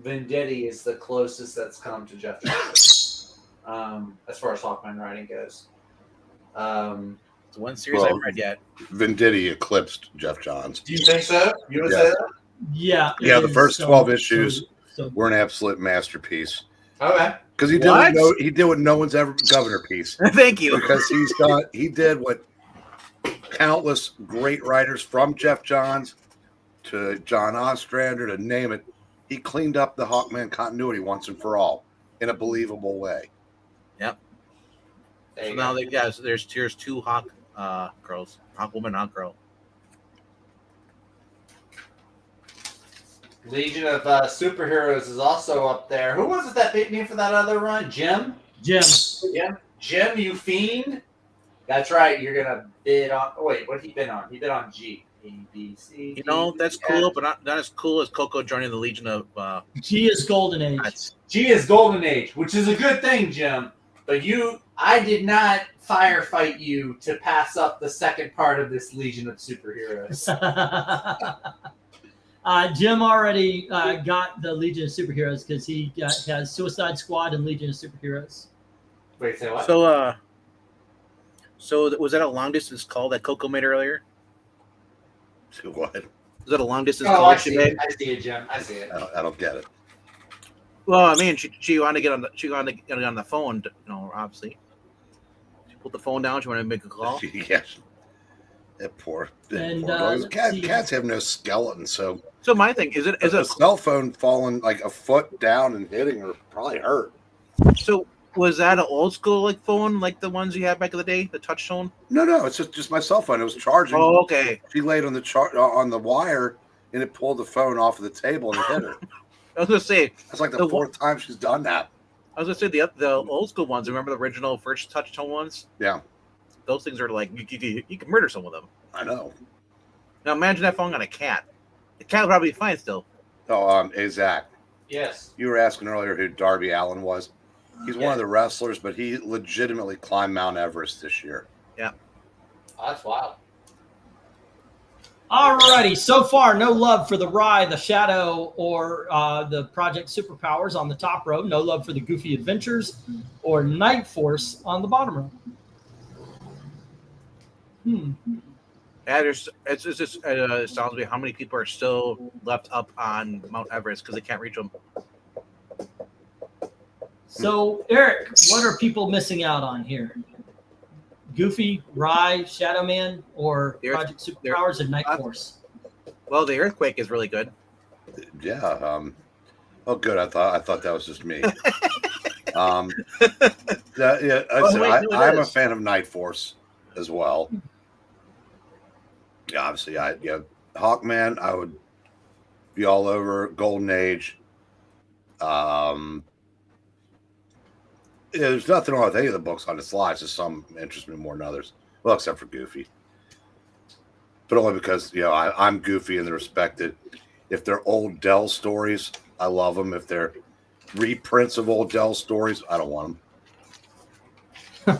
Venditti is the closest that's come to Jeff Johns as far as Hawkman writing goes. It's one series I haven't read yet. Venditti eclipsed Jeff Johns. Do you think so? You would Yeah. say that? Yeah. it Yeah, the is first so- 12 issues so- were an absolute masterpiece. Okay. Because he did what no one's ever governor piece. Thank you. Because he did what countless great writers from Jeff Johns to John Ostrander to name it. He cleaned up the Hawkman continuity once and for all in a believable way. Yep. There So you now go. there's two Hawk girls, Hawk woman, Hawk girl. Legion of Superheroes is also up there. Who was it that beat me for that other run? Jim? Jim. Jim, you fiend? That's right. You're going to bid on. Oh, wait, what did he bid on? He bid on G. A, B, C. You know, D, that's E, cool, F. but not as cool as Coco joining the Legion of G is Golden Age. Nuts. G is Golden Age, which is a good thing, Jim. But I did not firefight you to pass up the second part of this Legion of Superheroes. Jim already got the Legion of Superheroes because he has Suicide Squad and Legion of Superheroes. Wait, say what? So was that a long distance call that Coco made earlier? To what? Was that a long distance Oh, call I that she see made? it. I see it, Jim. I see it. I don't get it. Well, I mean, she wanted to get on the phone. Obviously, she put the phone down. She wanted to make a call. Yes. That poor And, dog. let's see. Cats have no skeleton, so So my thing is a it cell phone falling like a foot down and hitting her probably hurt. so was that an old school like phone like the ones you had back in the day, the touch tone? No, it's just my cell phone. It was charging. Oh, okay. She laid on the on the wire and it pulled the phone off of the table and it hit her. I was gonna say That's like the fourth time she's done that. I was gonna say the old school ones. Remember the original first touch tone ones? Yeah, those things are like you can murder some of them. I know. Now imagine that falling on a cat. The cat would probably be fine still. Oh, hey Zach. Yes. You were asking earlier who Darby Allin was. He's one of the wrestlers, but he legitimately climbed Mount Everest this year. Yeah. Oh, that's wild. Alrighty, so far, no love for the Rye, the Shadow, or the Project Superpowers on the top row. No love for the Goofy Adventures or Night Force on the bottom row. Yeah, it's just astounds me how many people are still left up on Mount Everest because they can't reach them. So, Eric, what are people missing out on here? Goofy, Rye, Shadow Man, or Project Superpowers and Night Force? Well, the Earthquake is really good. Yeah. Oh, good. I thought that was just me. I'm a fan of Night Force as well. Yeah, obviously, Hawkman. I would be all over. Golden Age. There's nothing wrong with any of the books on the slides. Just some interest me more than others. Well, except for Goofy, but only because I'm Goofy in the respect that if they're old Dell stories, I love them. If they're reprints of old Dell stories, I don't want them.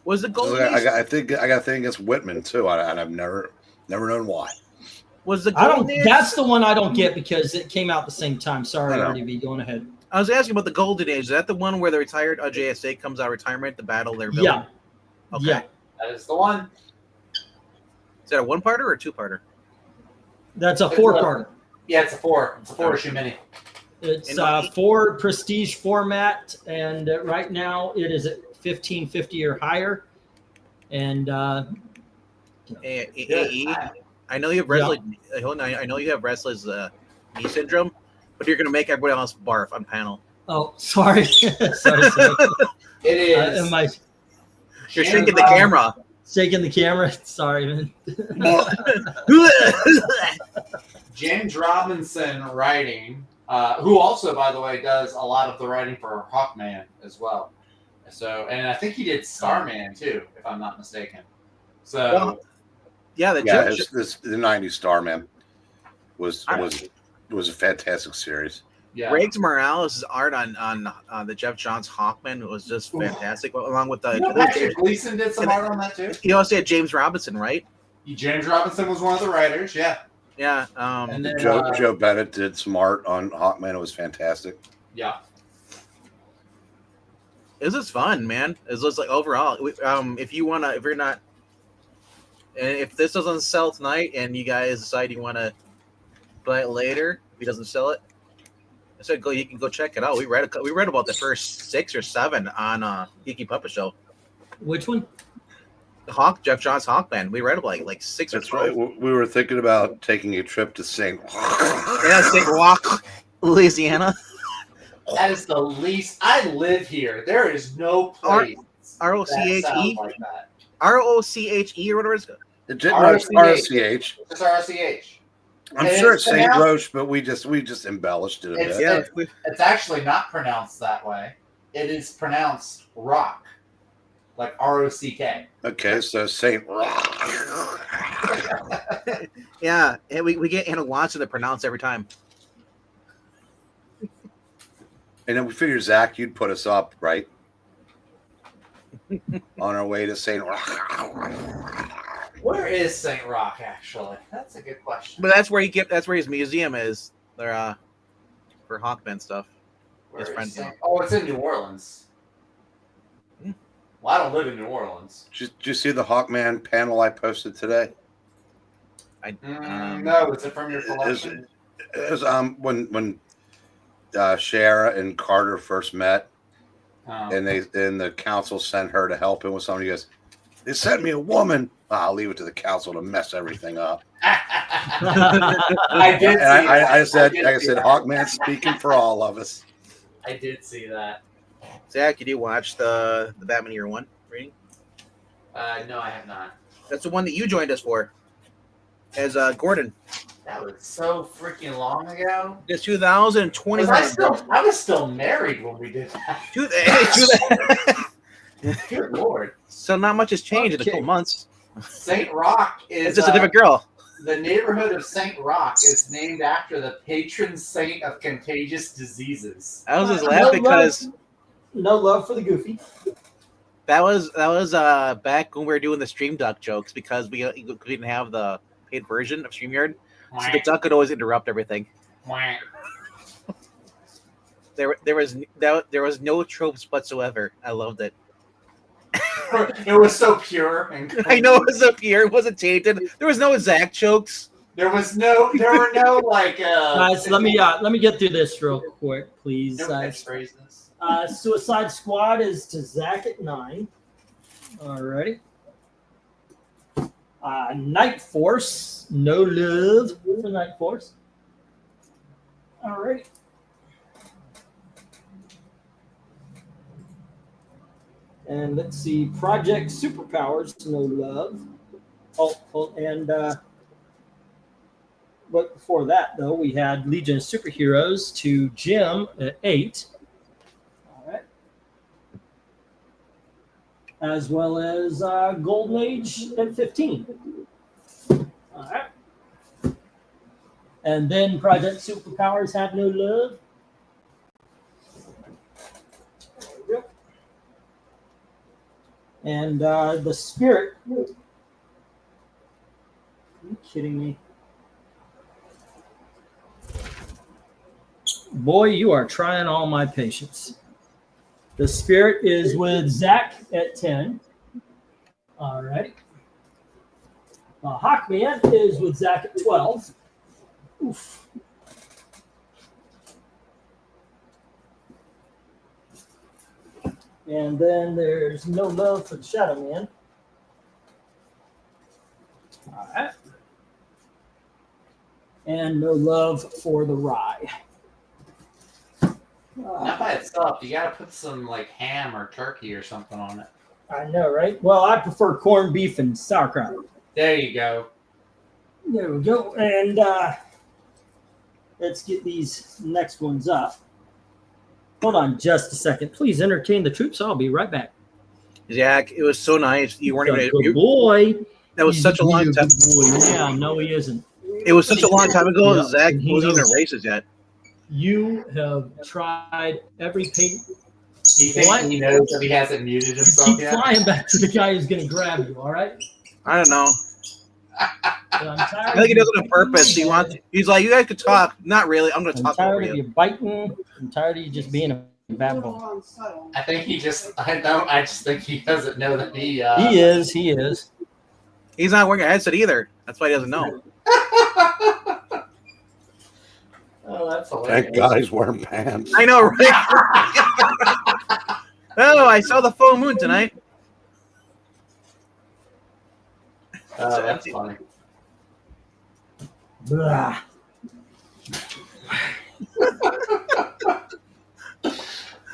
Was the Golden Age? I think I got a thing against Whitman too, and I've never known why. Was the Golden Age? That's the one I don't get because it came out the same time. Sorry, RDB, going ahead. I was asking about the Golden Age. Is that the one where the retired JSA comes out of retirement to battle their villain? Yeah. Okay. Yeah. That is the one. Is that a one-parter or a two-parter? That's a four-parter. Yeah, it's a four. It's a four-issue mini. It's 4 prestige format, and right now it is at $15.50 or higher. And AE. I know you have Wesley. I know you have Wesley's knee syndrome, but you're going to make everybody else barf on panel. Oh, sorry. sorry. It is. You're shaking the camera. Shaking the camera. Sorry, man. James Robinson writing, who also, by the way, does a lot of the writing for Hawkman as well. So, and I think he did Starman too, if I'm not mistaken. So, the 90s Starman was a fantastic series. Yeah. Riggs Morales' art on the Jeff Johns Hawkman was just fantastic, along with the. Patrick Gleason did some art on that too. He also had James Robinson, right? James Robinson was one of the writers. Yeah. Yeah. And then, Joe Bennett did some art on Hawkman. It was fantastic. Yeah. It was just fun, man. It was just like overall. If this doesn't sell tonight, and you guys decide you want to buy it later, if he doesn't sell it, I said you can go check it out. We read about the first 6 or 7 on Geeky Puppet Show. Which one? Jeff Johns Hawkman. We read about like 6 That's or 12. right. We were thinking about taking a trip to St. Louisiana. That is the least. I live here. There is no place. ROCHE? Like that. ROCHE or whatever it's called. It's RCH. It's RCH. I'm sure it's St. Roche, but we just embellished it a bit. It's actually not pronounced that way. It is pronounced rock, like ROCK. Okay, so St. Rock. Yeah, and we get Anna Watson to pronounce every time. And then we figured, Zach, you'd put us up, right? On our way to St. Rock. Where is St. Rock, actually? That's a good question. But that's where his museum is. They're for Hawkman stuff. His friends. It's in New Orleans. Well, I don't live in New Orleans. Did you see the Hawkman panel I posted today? No, is it from your collection? It was when Shara and Carter first met, and the council sent her to help him with something. He goes, "They sent me a woman." I'll leave it to the council to mess everything up. I did. I said, Hawkman speaking for all of us. I did see that. Zach, did you watch the Batman Year One reading? No, I have not. That's the one that you joined us for, as Gordon. That was so freaking long ago. It's 2020. I was still married when we did that. Good Lord. So not much has changed in a couple months. St. Rock is It's just a different girl. The neighborhood of St. Rock is named after the patron saint of contagious diseases. I was just laughing because no love for the Goofy. That was back when we were doing the Stream Duck jokes because we didn't have the paid version of StreamYard. So the duck could always interrupt everything. There was no tropes whatsoever. I loved it. It was so pure and clean. I know it was so pure. It wasn't tainted. There was no exact jokes. There were no like. Guys, let me get through this real quick, please. Suicide Squad is to Zach at 9. Alrighty. Night Force, no love for Night Force. Alrighty. And let's see, Project Superpowers, no love. But before that, though, we had Legion of Superheroes to Jim at 8. All right. As well as Golden Age at 15. All right. And then Project Superpowers had no love. And the Spirit. Are you kidding me? Boy, you are trying all my patience. The Spirit is with Zach at 10. All right. Hawkman is with Zach at 12. Oof. And then there's no love for the Shadow Man. All right. And no love for the Rye. Not by itself. You got to put some like ham or turkey or something on it. I know, right? Well, I prefer corned beef and sauerkraut. There you go. There we go. And let's get these next ones up. Hold on just a second. Please entertain the troops. I'll be right back. Zach, it was so nice. You weren't even good boy. That was such a long time. Yeah, no, he isn't. It was such a long time ago. Zach wasn't even races yet. You have tried every paint. He thinks he knows that he hasn't muted himself yet. Keep flying back to the guy who's going to grab you. All right. I don't know. I think he does it on purpose. He's like, you guys could talk. Not really. I'm going to talk over you. I'm tired of you biting. I'm tired of you just being a bad boy. I just think he doesn't know that he is. He's not wearing a headset either. That's why he doesn't know. Oh, that's hilarious. That guy's wearing pants. I know, right? Oh, I saw the full moon tonight. That's funny. Blah.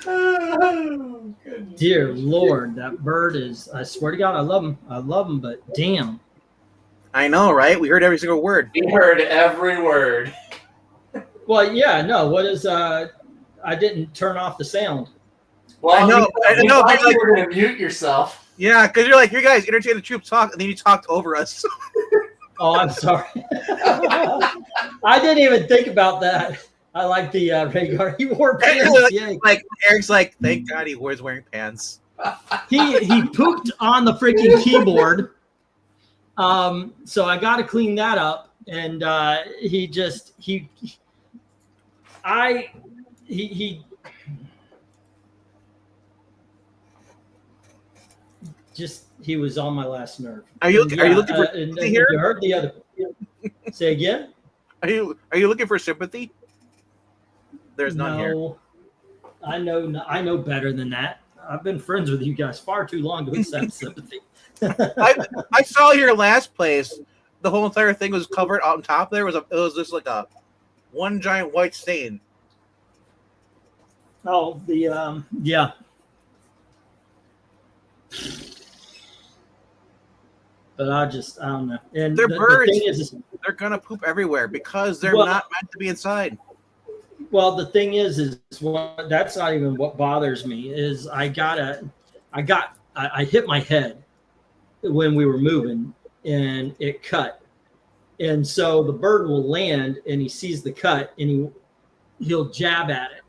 Oh, dear Lord, that bird is, I swear to God, I love him, but damn. I know, right? We heard every single word. We heard every word. Well, yeah, no, what is, I didn't turn off the sound. Well, I know, you were going to mute yourself. Yeah, because you're like, you guys entertain the troops talk, and then you talked over us. Oh, I'm sorry. I didn't even think about that. I like the Rhaegar. He wore pants. Like Eric's like, thank God he was wearing pants. He pooped on the freaking keyboard. So I got to clean that up. And he was on my last nerve. Are you looking for sympathy here? You heard the other. Say again. Are you looking for sympathy? There's none here. I know better than that. I've been friends with you guys far too long to accept sympathy. I saw your last place. The whole entire thing was covered on top. It was just like a one giant white stain. Oh, yeah. But I don't know. And They're birds. The thing is they're gonna poop evereverhere because they're not meant to be inside. Well, the thing is that's not even what bothers me. Is I hit my head when we were moving, and it cut, and so the bird will land, and he sees the cut, and he'll jab at it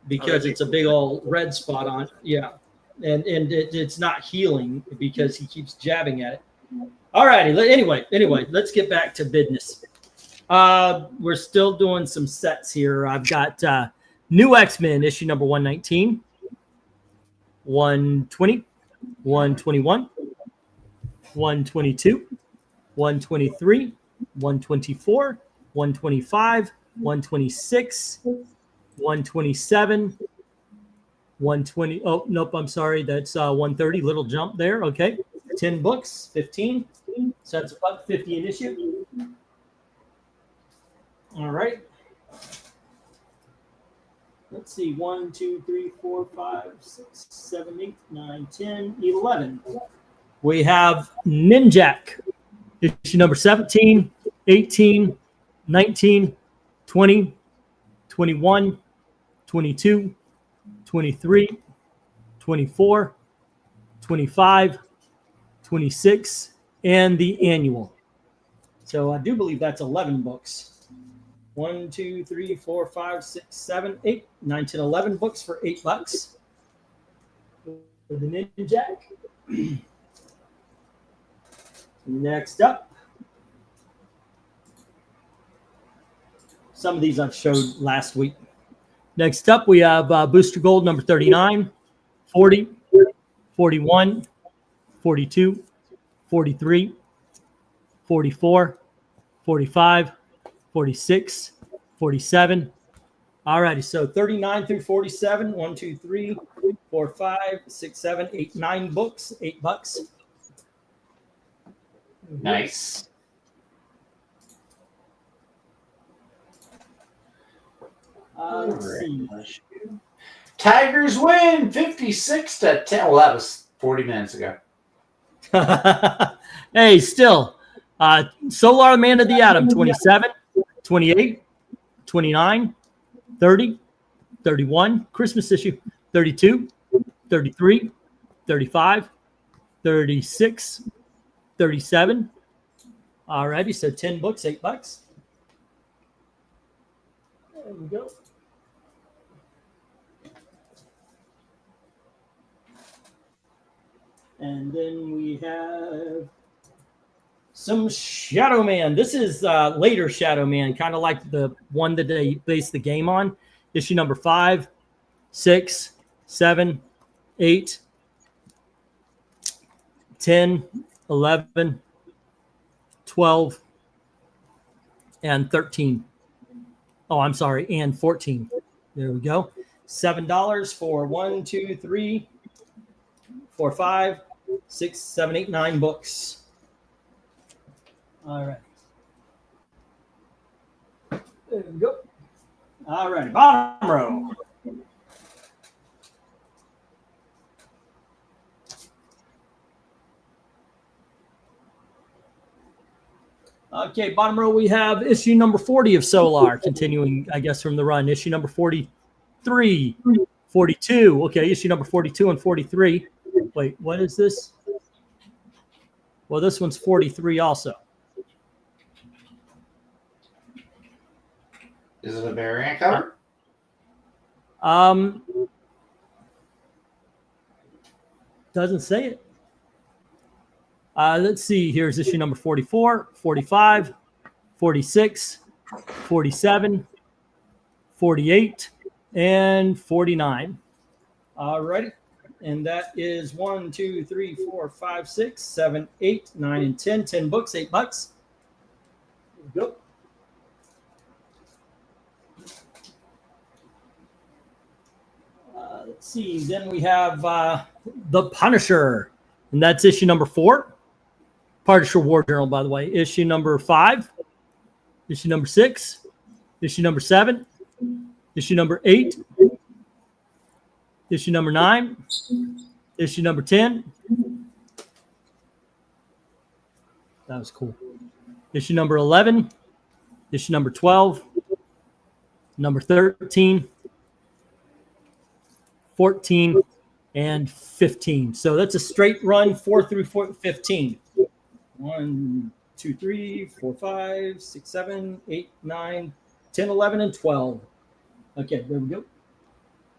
because it's a big old red spot on it. Yeah. And it's not healing because he keeps jabbing at it. All righty. Anyway, let's get back to business. We're still doing some sets here. I've got New X-Men issue number 119, 120, 121, 122, 123, 124, 125, 126, 127, 120. Oh, nope. I'm sorry. That's 130. Little jump there. Okay. 10 books, 15. So that's about 50 an issue. All right. Let's see. 1, 2, 3, 4, 5, 6, 7, 8, 9, 10, 11. We have Ninjak, issue number 17, 18, 19, 20, 21, 22, 23, 24, 25, 26, and the annual. So I do believe that's 11 books. 1, 2, 3, 4, 5, 6, 7, 8, 9, 10, 11 books for $8 for the Ninjak. Next up, some of these I've showed last week. Next up, we have Booster Gold number 39, 40, 41, 42, 43, 44, 45, 46, 47. All righty, so 39 through 47, 1, 2, 3, 4, 5, 6, 7, 8, 9 books, $8. Nice. Let's see. Tigers win 56-10. Well, that was 40 minutes ago. Hey, still, Solar Man of the Atom, 27, 28, 29, 30, 31, Christmas issue, 32, 33, 35, 36, 37. All righty, so 10 books, $8. There we go. And then we have some Shadow Man. This is later Shadow Man, kind of like the one that they based the game on. Issue number 5, 6, 7, 8, 10, 11, 12, and 13. Oh, I'm sorry, and 14. There we go. $7 for 1, 2, 3, 4, 5, 6, 7, 8, 9 books. All right. There we go. All right, bottom row. Okay, bottom row, we have issue number 40 of Solar, continuing, I guess, from the run. Issue number 43, 42. Okay, issue number 42 and 43. Wait, what is this? Well, this one's 43 also. Is it a variant cover? Doesn't say it. Let's see. Here's issue number 44, 45, 46, 47, 48, and 49. All righty. And that is 1, 2, 3, 4, 5, 6, 7, 8, 9, and 10. 10 books, $8. There we go. Let's see. Then we have The Punisher, and that's issue number 4. Punisher War Journal, by the way. Issue number 5, issue number 6, issue number 7, issue number 8, issue number 9, issue number 10, That was cool. Issue number 11, issue number 12, number 13, 14, and 15. So that's a straight run, 4 through 15. 1, 2, 3, 4, 5, 6, 7, 8, 9, 10, 11, and 12. Okay, there we go.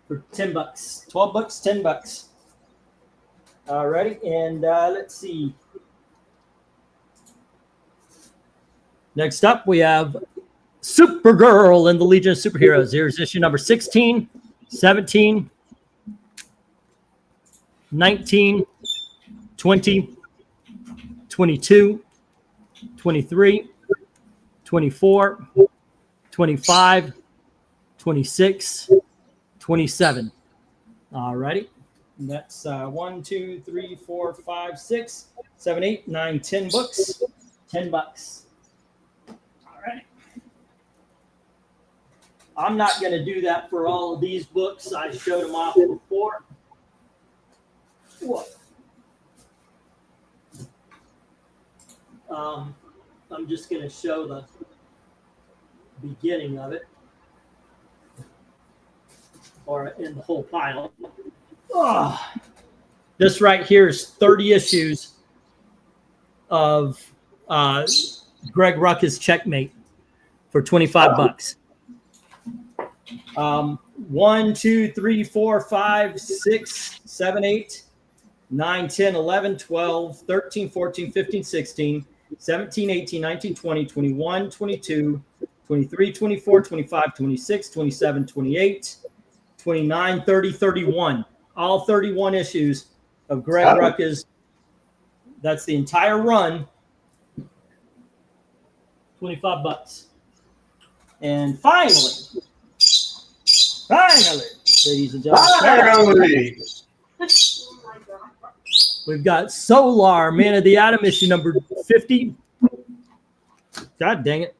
For $10, $12, $10. All righty, and let's see. Next up, we have Supergirl and the Legion of Superheroes. Here's issue number 16, 17, 19, 20, 22, 23, 24, 25, 26, 27. All righty. That's 1, 2, 3, 4, 5, 6, 7, 8, 9, 10 books. $10. All right. I'm not going to do that for all of these books. I showed them off before. Whoa. I'm just going to show the beginning of it, or in the whole pile. Oh, this right here is 30 issues of Greg Rucka's Checkmate for $25. 1, 2, 3, 4, 5, 6, 7, 8, 9, 10, 11, 12, 13, 14, 15, 16, 17, 18, 19, 20, 21, 22, 23, 24, 25, 26, 27, 28, 29, 30, 31. All 31 issues of Greg Rucka's. That's the entire run. $25. And finally, ladies and gentlemen, we've got Solar, Man of the Atom, issue number 50. God dang it.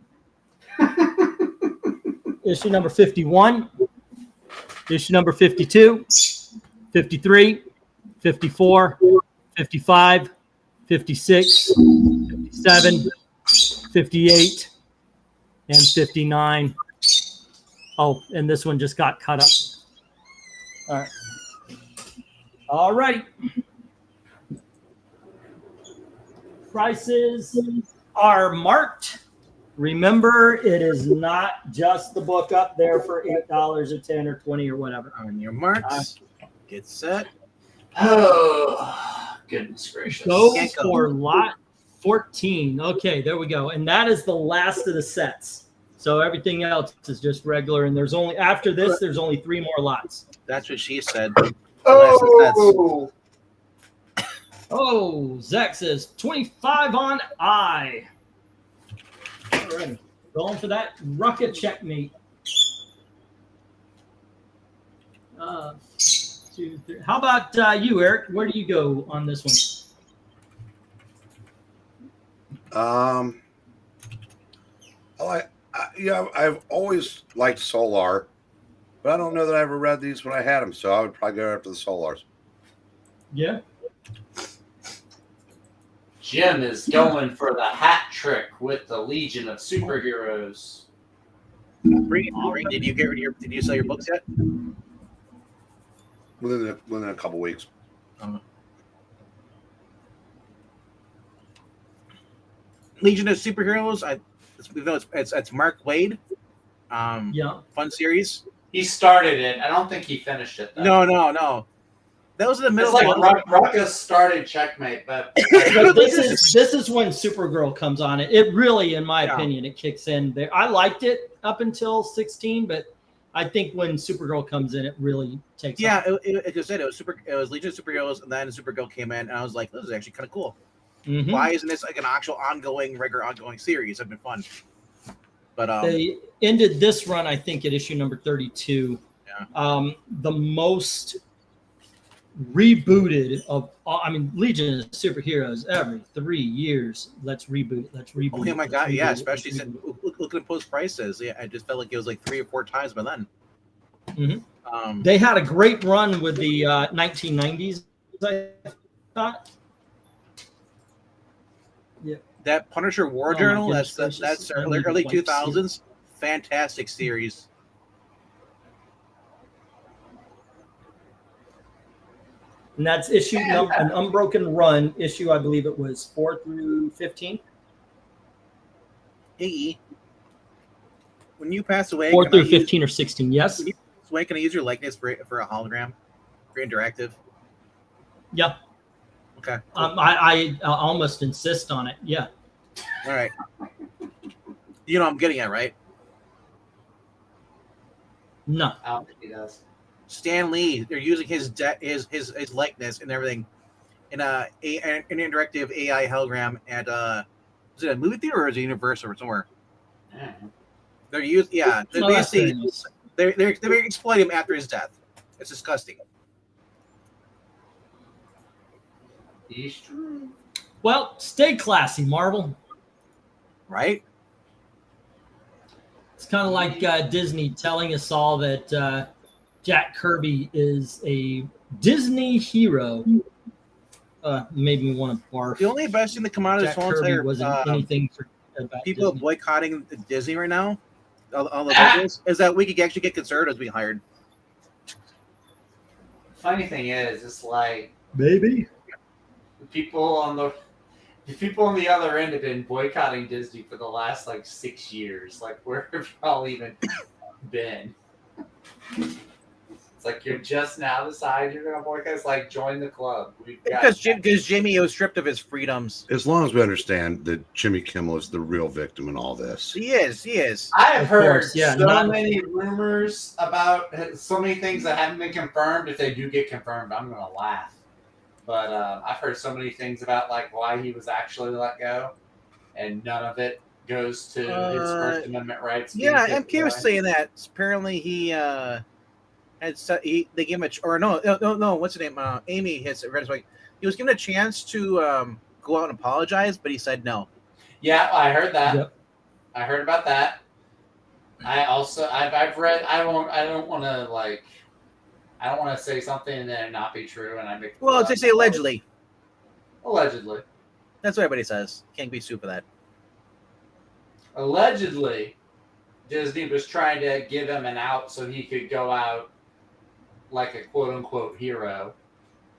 Issue number 51. Issue number 52. 53, 54, 55, 56, 57, 58, and 59. Oh, and this one just got cut up. All right. All right. Prices are marked. Remember, it is not just the book up there for $8 or $10 or $20 or whatever. On your marks, get set. Oh, goodness gracious. Go for lot 14. Okay, there we go. And that is the last of the sets. So everything else is just regular. And there's only, after this, there's only 3 more lots. That's what she said. Oh, Oh, Zach says 25 on I. All right. Going for that Rucka Checkmate. 2, 3. How about you, Eric? Where do you go on this one? I've always liked Solar, but I don't know that I ever read these when I had them, so I would probably go after the Solars. Yeah. Jim is going for the hat trick with the Legion of Superheroes. Did you sell your books yet? Within a couple weeks. Legion of Superheroes. It's Mark Wade. Yeah. Fun series. He started it. I don't think he finished it, though. No. That was in the middle. It's like Rucka started Checkmate, but this is when Supergirl comes on. It really, in my opinion, it kicks in there. I liked it up until 16, but I think when Supergirl comes in, it really takes off. Yeah, it was Legion of Superheroes, and then Supergirl came in, and I was like, this is actually kind of cool. Mm-hmm. Why isn't this like an actual regular ongoing series? It's been fun. But they ended this run, I think, at issue number 32. Yeah. The most rebooted of Legion of Superheroes every 3 years. Let's reboot it. Oh my god, yeah, especially looking at post prices. Yeah, I just felt like it was like 3 or 4 times by then. Mm-hmm. They had a great run with the 1990s, I thought. Yeah. That Punisher War my Journal, goodness that's gracious. I early need wipes 2000s. Fantastic series. And that's issue an unbroken run issue. I believe it was 4 through 15. Iggy, when you pass away, 4 can I through use, 15 or 16. Yes. when you pass away, can I use your likeness for a hologram, for interactive? Yeah. Okay. Cool. I almost insist on it. Yeah. All right. You know what I'm getting at, right? No. I don't think he does. Stan Lee, they're using his likeness and everything in an interactive AI hologram at is it a movie theater or is it Universal or somewhere? They're they're Oh, that's basically very nice. they're exploiting him after his death. It's disgusting. Well, stay classy, Marvel. Right? It's kind of like Disney telling us all that Jack Kirby is a Disney hero. Made me want to barf. The only best thing that come out of this Jack whole Kirby entire wasn't anything for about people Disney. boycotting Disney right now, all the vocals, is that we could actually get conservatives being hired. Funny thing is, it's like Baby. the people on the other end have been boycotting Disney for the last like 6 years. Like, where have y'all even been? It's like you're just now deciding you're gonna boycott. It's like join the club. Because Jimmy was stripped of his freedoms. As long as we understand that Jimmy Kimmel is the real victim in all this. He is. I have Of heard course, yeah, so many rumors about so many things that haven't been confirmed. If they do get confirmed, I'm gonna laugh. But I've heard so many things about like why he was actually let go, and none of it goes to his First Amendment rights. Yeah, MK was saying that. Apparently, he they gave him no. What's the name? Amy hits it right away. He was given a chance to go out and apologize, but he said no. Yeah, I heard that. Yep. I heard about that. I've read. I don't want to say something and then not be true, and I make. Well, they say allegedly. Allegedly. That's what everybody says. Can't be sued for that. Allegedly, Disney was trying to give him an out so he could go out like a quote-unquote hero,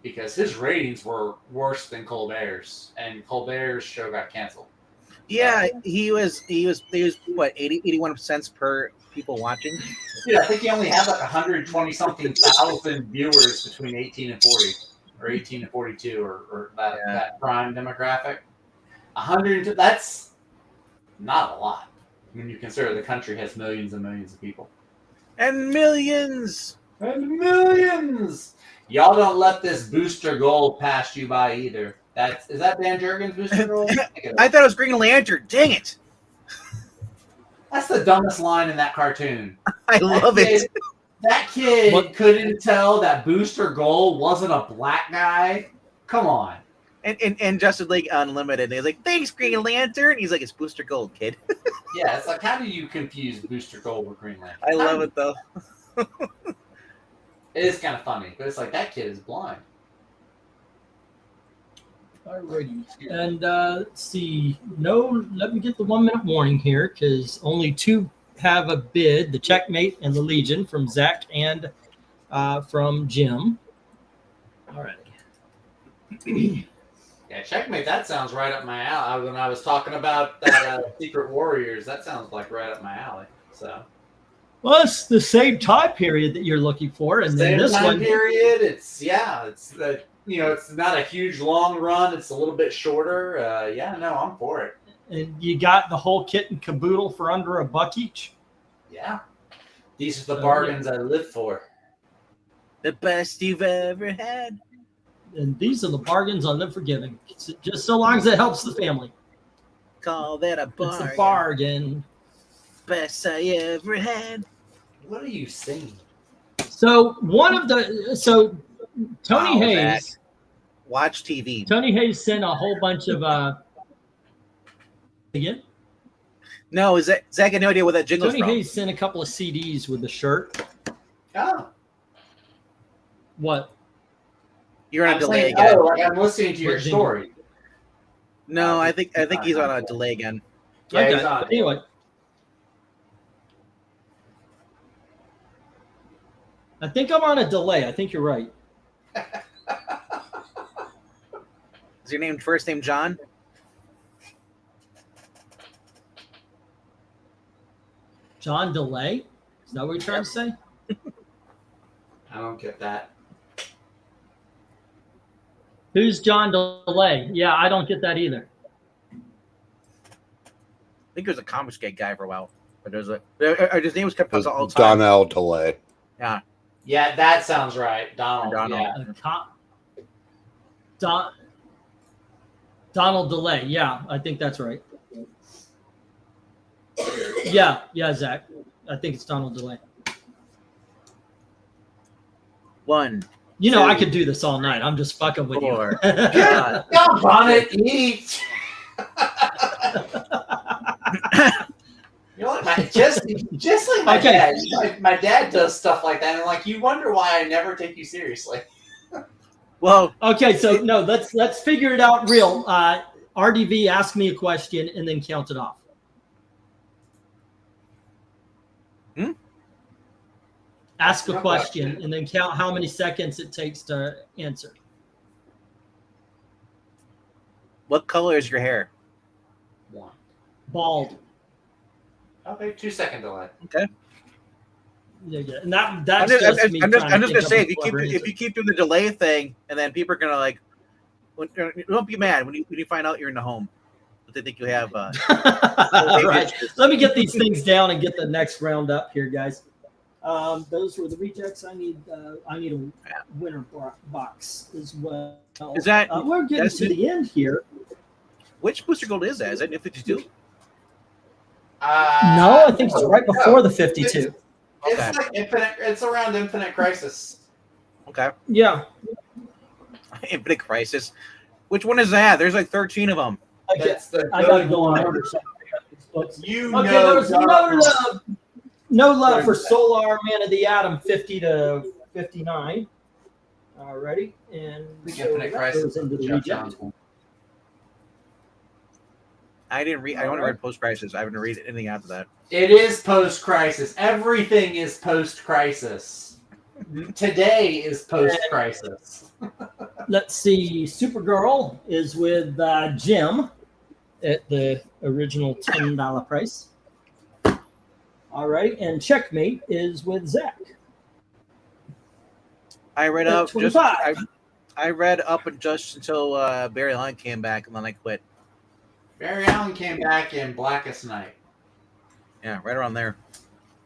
because his ratings were worse than Colbert's, and Colbert's show got canceled. Yeah, he was what 81 cents per people watching. Yeah, I think he only had like 120 something thousand viewers between 18 and 40, or 18 and 42, or that prime demographic. 100. That's not a lot when you consider the country has millions and millions of people. And millions. Y'all don't let this booster gold pass you by either. Is that Dan Jurgens' booster gold? I thought it was Green Lantern. Dang it! That's the dumbest line in that cartoon. I love it. That kid couldn't tell that Booster Gold wasn't a black guy. Come on. And Justice League Unlimited. And he's like, thanks, Green Lantern. He's like, it's Booster Gold, kid. Yeah, it's like, how do you confuse Booster Gold with Green Lantern? I love it, though. It is kind of funny, but it's like, that kid is blind. Alrighty. And let's see. Let me get the 1 minute warning here, because only two have a bid: the Checkmate and the Legion from Zach and from Jim. All right. Yeah, Checkmate, that sounds right up my alley. When I was talking about that Secret Warriors, that sounds like right up my alley. So. Well, it's the same time period that you're looking for, and then this one period. It's not a huge long run. It's a little bit shorter. I'm for it. And you got the whole kit and caboodle for under $1 each. Yeah, these are the bargains I live for. The best you've ever had. And these are the bargains I live for giving. Just so long as it helps the family. Call that a bargain. It's a bargain. Best I ever had. What are you saying? So Tony Hayes. Zach. Watch TV. Tony Hayes sent a whole bunch of again. No, Zach had no idea what that jingle's Tony from. Hayes sent a couple of CDs with the shirt. Oh. What? You're on I'm delay saying, again. I'm listening to your story. No, I think he's on a delay again. Yeah, Okay. he's on. Anyway. I think I'm on a delay. I think you're right. Is your name first name John? John Delay? Is that what you're trying to say? I don't get that. Who's John Delay? Yeah, I don't get that either. I think he was a comics guy for a while, but there's his name was kept up all the time. Donnell Delay. Yeah, Yeah, that sounds right. Donald. Donald. Yeah. Donald Delay. Yeah, I think that's right. Yeah, Zach. I think it's Donald Delay. One. You know, I could do this all night. I'm just fucking with you. Get down on it, eat. You know what? Just like my dad. My dad does stuff like that, and like you wonder why I never take you seriously. Well, okay, so no, let's figure it out real. RDV, ask me a question and then count it off. Ask a question and then count how many seconds it takes to answer. What color is your hair? One. Bald. Okay, 2 second delay. Okay. Yeah. And that's just me. I'm just gonna say if you keep doing the delay thing, and then people are gonna like, don't be mad when you find out you're in the home, but they think you have. Right. Let me get these things down and get the next round up here, guys. Those were the rejects. I need a winner box as well. Is that we're getting to the end here? Which booster gold is that? Is that New 52? No, I think it's right before the 52. It's like infinite. It's around Infinite Crisis. Okay. Yeah. Infinite Crisis. Which one is that? There's like 13 of them. I gotta go on order. You okay, know, there was no love for Solar Man of the Atom 50 to 59. Alrighty, and so Infinite Crisis goes into the reject. I didn't read. I only read Post Crisis. I haven't read anything after that. It is post crisis. Everything is post crisis. Today is post crisis. Let's see. Supergirl is with Jim at the original $10 price. All right, and Checkmate is with Zach. I read up just. 25. I read up and just until Barry Allen came back, and then I quit. Barry Allen came back in Blackest Night. Yeah, right around there.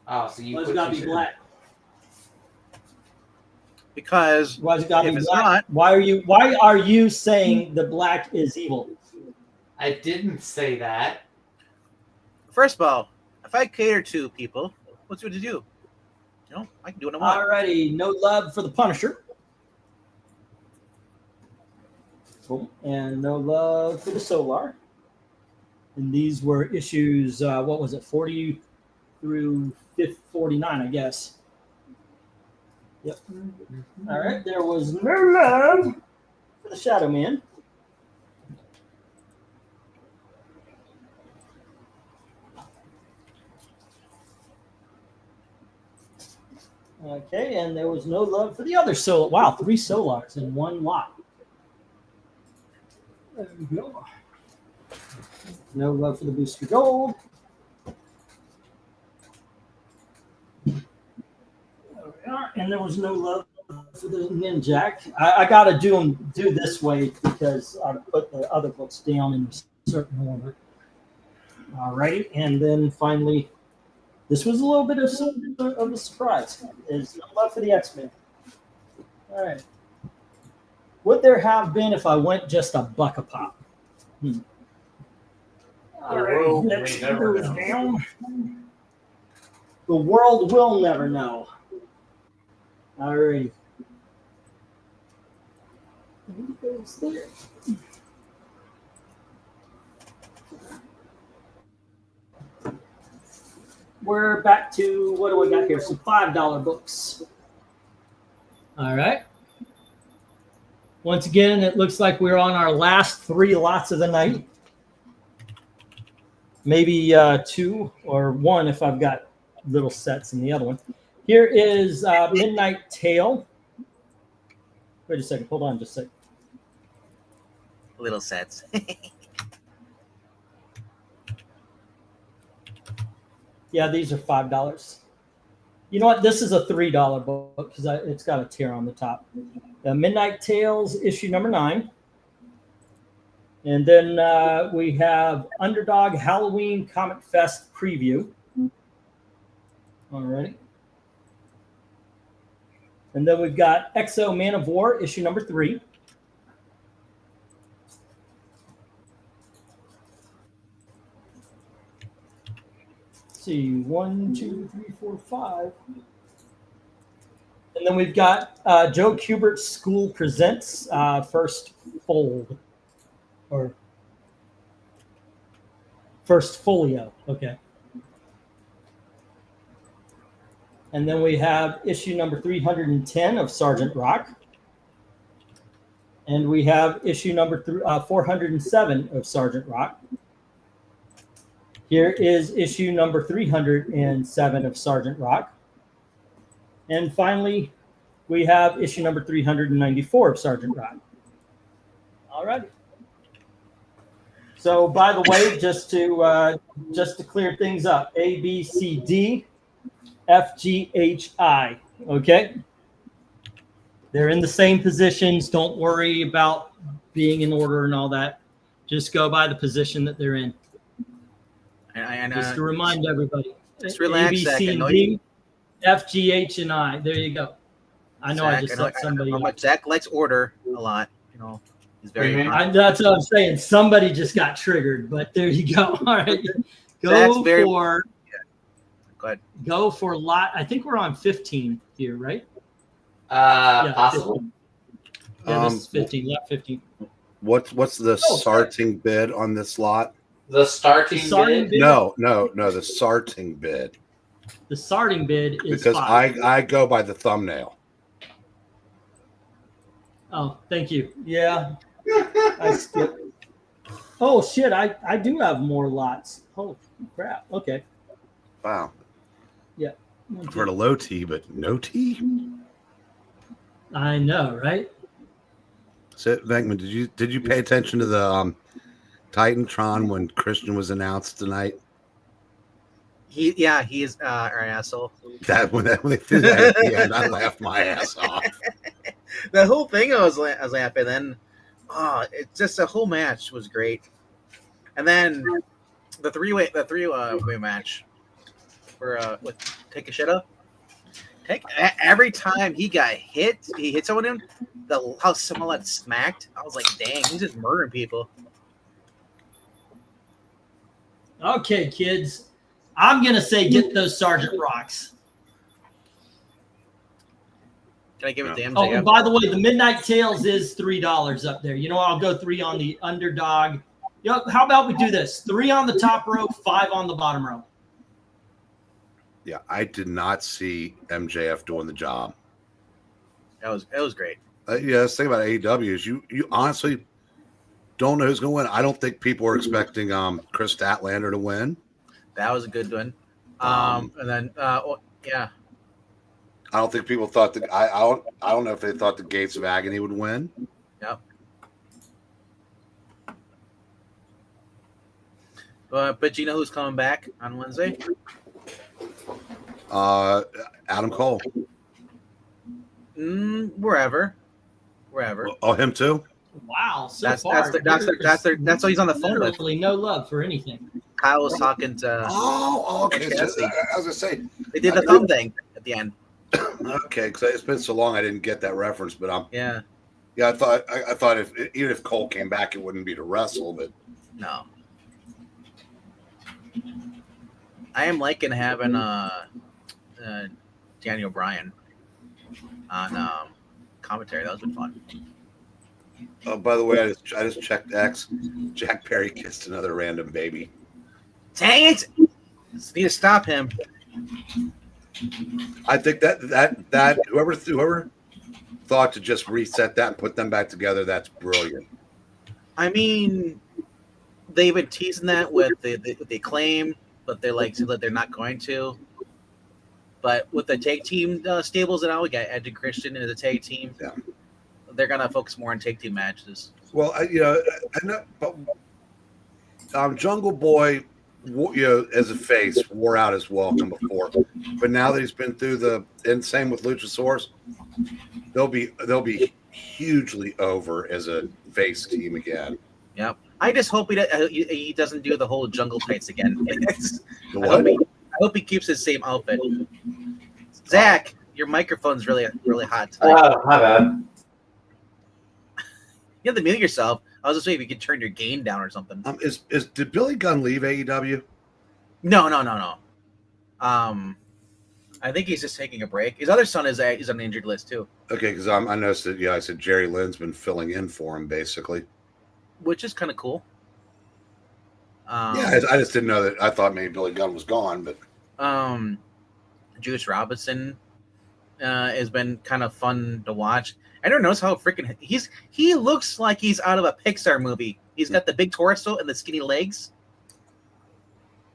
Oh, so you Why's it gotta be black? Because Why's it gotta if be it's black? not, Why are you saying the black is evil? I didn't say that. first of all, if I cater to people, what's it to do? You know, I can do what I want. Alrighty, no love for the Punisher. Cool. And no love for the Solar. And these were issues, what was it, 40 through 49, I guess. Yep. All right, there was no love for the Shadow Man. Okay, and there was no love for the other Solar. Wow, 3 Solars in one lot. There we go. No love for the Booster Gold. There we are. And there was no love for the Ninjak. I got to do this way because I put the other books down in a certain order. All righty. And then finally, this was a little bit of a surprise. There's no love for the X-Men. All right. Would there have been if I went just a buck a pop? All right, next goes down. The world will never know. All right. We're back to, what do we got here? Some $5 books. All right. Once again, it looks like we're on our last 3 lots of the night. Maybe 2 or 1 if I've got little sets in the other one. Here is Midnight Tail. Wait a second. Hold on just a second. Little sets. Yeah, these are $5. You know what? This is a $3 book because it's got a tear on the top. The Midnight Tales, issue number 9. And then we have Underdog Halloween Comic Fest preview. All right. And then we've got Exo Man of War, issue number 3. Let's see, 1, 2, 3, 4, 5. And then we've got Joe Kubert's School Presents First Fold. Or First Folio. Okay. And then we have issue number 310 of Sergeant Rock. And we have issue number 407 of Sergeant Rock. Here is issue number 307 of Sergeant Rock. And finally, we have issue number 394 of Sergeant Rock. All right. So, by the way, just to clear things up, A, B, C, D, F, G, H, I. Okay? They're in the same positions. Don't worry about being in order and all that. Just go by the position that they're in. And just to remind everybody. Just relax, A, B, Zach. C, D, F, G, H, and I. There you go. I know Zach, I just let somebody. Zach likes order a lot. You know, he's very. That's what I'm saying. Somebody just got triggered, but there you go. All right, go for. Yeah. Go ahead. Go for lot. I think we're on 15 here, right? Yeah, possible. 15. Yeah, this is 15. Lot 15. What's the starting bid on this lot? The starting bid? No, the starting bid. The starting bid is because 5. I go by the thumbnail. Oh, thank you. Yeah, I skipped. Oh shit! I do have more lots. Holy crap! Okay. Wow. Yeah. I've heard a low T, but no T. I know, right? So, Venkman, did you pay attention to the Titantron when Christian was announced tonight? He is our asshole. That when they did that at the end, I laughed my ass off. The whole thing I was laughing. Then, it's just the whole match was great. And then the three-way match for with Takeshita. Every time he got hit, he hit someone in how someone got smacked. I was like, dang, he's just murdering people. Okay, kids. I'm gonna say get those Sergeant Rocks. Can I give it to MJ? Oh, and by the way, the Midnight Tales is $3 up there. You know, I'll go 3 on the underdog. You know, how about we do this? 3 on the top row, 5 on the bottom row. Yeah, I did not see MJF doing the job. It was great. Yeah, the thing about AEW is you honestly don't know who's going to win. I don't think people are expecting Chris Statlander to win. That was a good one. And then yeah. I don't think people thought that. I don't know if they thought the Gates of Agony would win. Yep. But you know who's coming back on Wednesday? Adam Cole. Wherever. Oh, him too. Wow. So that's far, that's why he's on the phone with. Literally no love for anything. Kyle was talking to. Okay. I was gonna say they did the thumb thing at the end. Okay, because it's been so long I didn't get that reference, but yeah. I thought even if Cole came back, it wouldn't be to wrestle, but no. I am liking having Daniel Bryan on commentary. That was been fun. Oh, by the way, I just checked X. Jack Perry kissed another random baby. Dang it! Need to stop him. I think that whoever thought to just reset that and put them back together, that's brilliant. I mean, they've been teasing that with the claim, but they're like said that they're not going to. But with the tag team stables and all, we got Edge and Christian in the tag team. Yeah. They're gonna focus more on tag team matches. Well, I know, but Jungle Boy, as a face, wore out his welcome before, but now that he's been through and same with Luchasaurus, they'll be hugely over as a face team again. Yep. I just hope he doesn't do the whole jungle tights again. I hope he keeps his same outfit. Zach, your microphone's really hot tonight. Oh, my bad. You have to mute yourself. I was just waiting if you could turn your gain down or something. Did Billy Gunn leave AEW? No. I think he's just taking a break. His other son is on the injured list too. Okay, because I noticed that. Yeah, I said Jerry Lynn's been filling in for him basically, which is kind of cool. Yeah, I just didn't know that. I thought maybe Billy Gunn was gone, but Juice Robinson has been kind of fun to watch. I don't notice how freaking he looks like he's out of a Pixar movie. He's got the big torso and the skinny legs.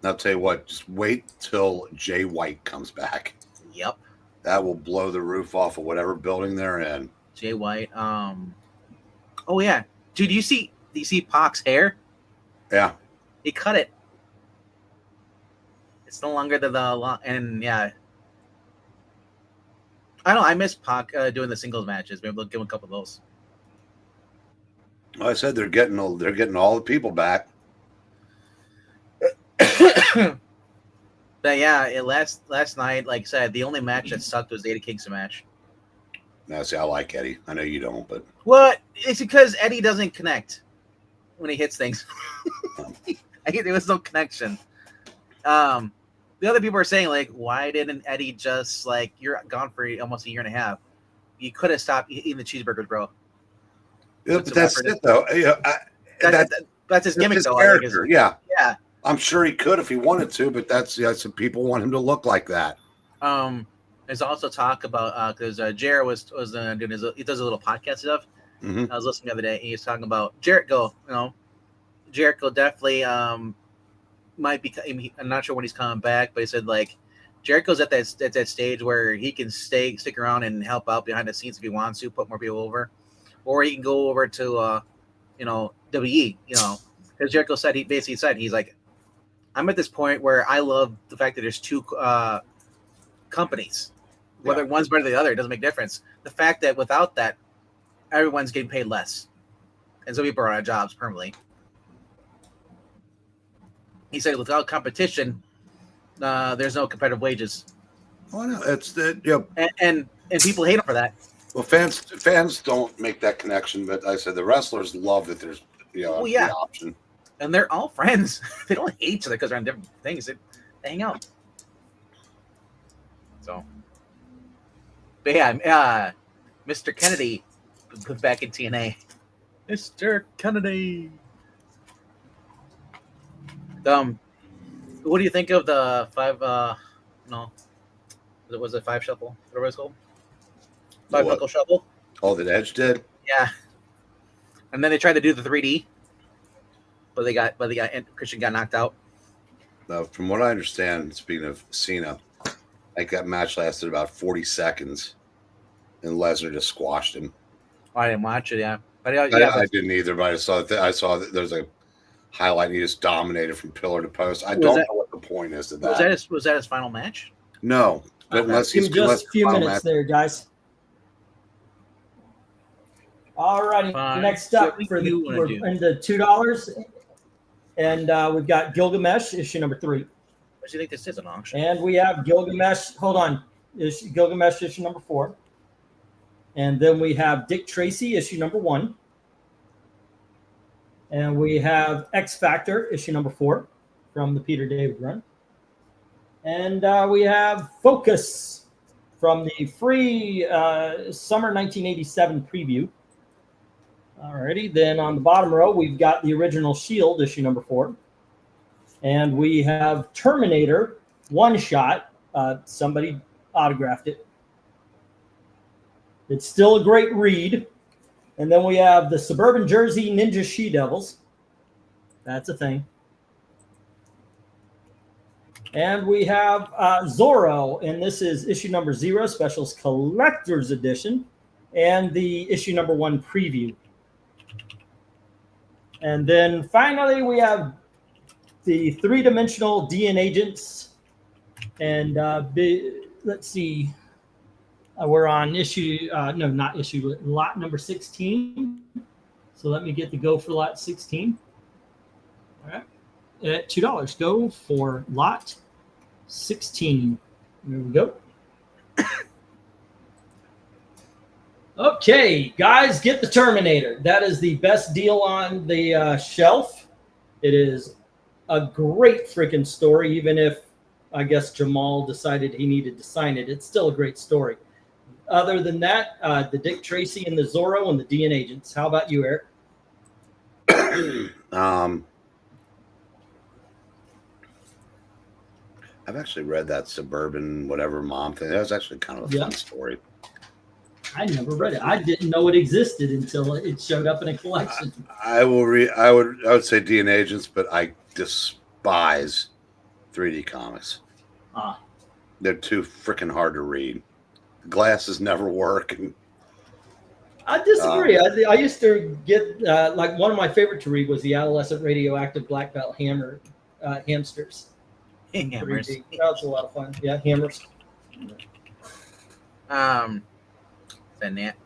I'll tell you what, just wait till Jay White comes back. Yep. That will blow the roof off of whatever building they're in. Jay White. Oh yeah. Dude, do you see Pac's hair? Yeah. He cut it. It's no longer and yeah. I don't know. I miss Pac doing the singles matches. Maybe they'll give him a couple of those. Well, I said they're getting all the people back. But yeah, last night, like I said, the only match that sucked was the Eddie Kingston match. Now, see, I like Eddie. I know you don't, but what? It's because Eddie doesn't connect when he hits things. There was no connection. The other people are saying, like, why didn't Eddie just, like, you're gone for almost a year and a half. You could have stopped eating the cheeseburgers, bro. Yeah, but that's it, though. That's his gimmick, though. Character. Yeah. I'm sure he could if he wanted to, but that's some people want him to look like that. There's also talk about because Jared was doing he does a little podcast stuff. Mm-hmm. I was listening the other day, and he was talking about Jericho. Jericho definitely might be. I'm not sure when he's coming back, but he said like Jericho's at that stage where he can stick around and help out behind the scenes if he wants to, put more people over, or he can go over to WWE. Because Jericho said he's like, I'm at this point where I love the fact that there's two companies. Whether one's better than the other, it doesn't make a difference. The fact that without that, everyone's getting paid less. And so people are out of jobs permanently. He said without competition, there's no competitive wages. Oh, no, it's the and people hate him for that. Well, fans don't make that connection, but I said the wrestlers love that there's the option. And they're all friends. They don't hate each other because they're on different things. They hang out. So, but yeah, Mr. Kennedy put back in TNA. Mr. Kennedy. What do you think of the was it 5 shuffle? Whatever it's called. 5 knuckle shuffle. Oh, that Edge did. Yeah. And then they tried to do the 3D, but they got Christian got knocked out. From what I understand, speaking of Cena, I think that match lasted about 40 seconds, and Lesnar just squashed him. I didn't watch it. Yeah, but I didn't either. But I saw that there's a highlight. And he just dominated from pillar to post. I don't know what the point is to that. Was that his final match? No, but unless he's just a few minutes there, guys. All righty. Next up we're into $2, and we've got Gilgamesh issue number 3. What do you think this is, an auction? And we have Gilgamesh. Hold on, Gilgamesh issue number 4, and then we have Dick Tracy issue number 1, and we have X Factor issue number 4 from the Peter David run, and we have Focus from the free summer 1987 preview. Alrighty, then on the bottom row, we've got the original Shield, issue number 4. And we have Terminator, one shot. Somebody autographed it. It's still a great read. And then we have the Suburban Jersey Ninja She-Devils. That's a thing. And we have Zorro, and this is issue number 0, Specials Collector's Edition, and the issue number 1 preview. And then finally, we have the 3-dimensional DN Agents. And let's see. We're on lot number 16. So let me get the go for lot 16. All right. At $2. Go for lot 16. There we go. Okay, guys, get the Terminator. That is the best deal on the shelf. It is a great freaking story, even if I guess Jamal decided he needed to sign it. It's still a great story. Other than that, the Dick Tracy and the Zorro and the DN Agents. How about you, Eric? I've actually read that Suburban whatever mom thing. That was actually kind of a fun story. I never read it. I didn't know it existed until it showed up in a collection. I would say DN Agents, but I despise 3D comics. They're too freaking hard to read. Glasses never work. And, I disagree. I used to get like one of my favorite to read was the Adolescent Radioactive Black Belt Hamsters. Hammers. That was a lot of fun. Yeah, Hammers.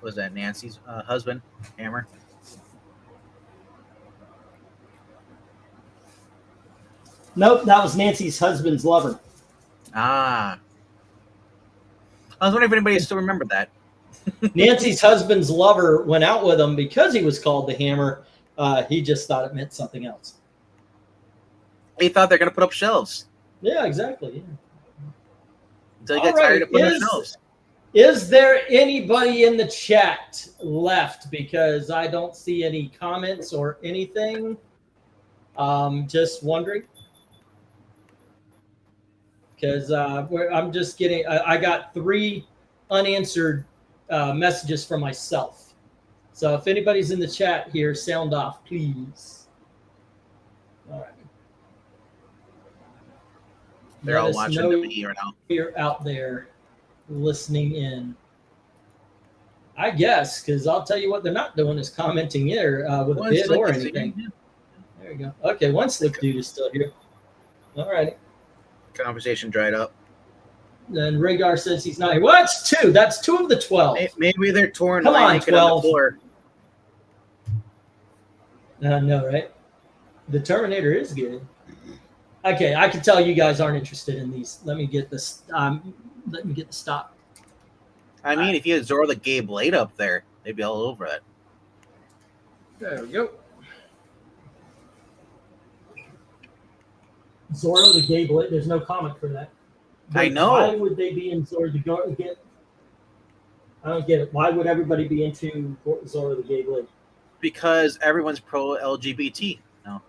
Was that Nancy's husband, Hammer? Nope, that was Nancy's husband's lover. I was wondering if anybody still remembered that. Nancy's husband's lover went out with him because he was called the Hammer. He just thought it meant something else. He thought they're going to put up shelves. Yeah, exactly. Yeah. Until he got tired of putting up shelves. Is there anybody in the chat left? Because I don't see any comments or anything. Just wondering. Because I'm just getting, I got 3 unanswered messages from myself. So if anybody's in the chat here, sound off, please. All right. They're all watching WWE right now. You're out there listening in. I guess, because I'll tell you what they're not doing is commenting here with a bid or anything. There you go. Okay, one slick dude is still here. All right. Conversation dried up. Then Rhaegar says he's not here. Well, that's 2. That's 2 of the 12. Maybe they're torn. Come on, 12. On the floor. No, right? The Terminator is good. Okay, I can tell you guys aren't interested in these. Let me get this. Let me get the stop. I mean, if you had Zorro the Gay Blade up there, they'd be all over it. There we go. Zorro the Gay Blade. There's no comic for that. But I know. Why would they be in Zorro the Gay? I don't get it. Why would everybody be into Zorro the Gay Blade? Because everyone's pro LGBT. No,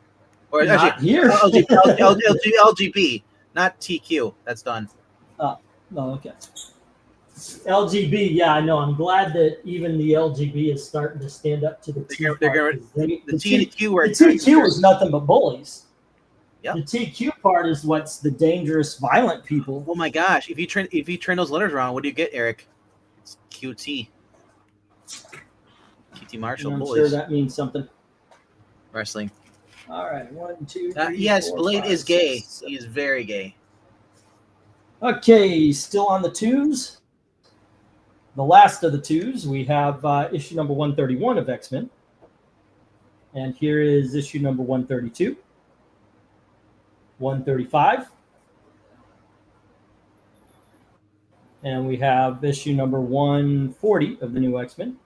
or not actually here. LGBT, not TQ. That's done. Oh, okay. LGB, yeah, I know. I'm glad that even the LGB is starting to stand up to the T. The T and the Q the TQ is nothing but bullies. Yep. The TQ part is what's the dangerous, violent people. Oh my gosh! If you turn those letters around, what do you get, Eric? It's QT. QT Marshall. I'm bullies. sure that means something. Wrestling. All right, 1, 2, 3, yes, 4, Blade 5, is gay. 6, 7. He is very gay. Okay, still on the 2s. The last of the 2s, we have issue number 131 of X-Men. And here is issue number 132. 135. And we have issue number 140 of the new X-Men.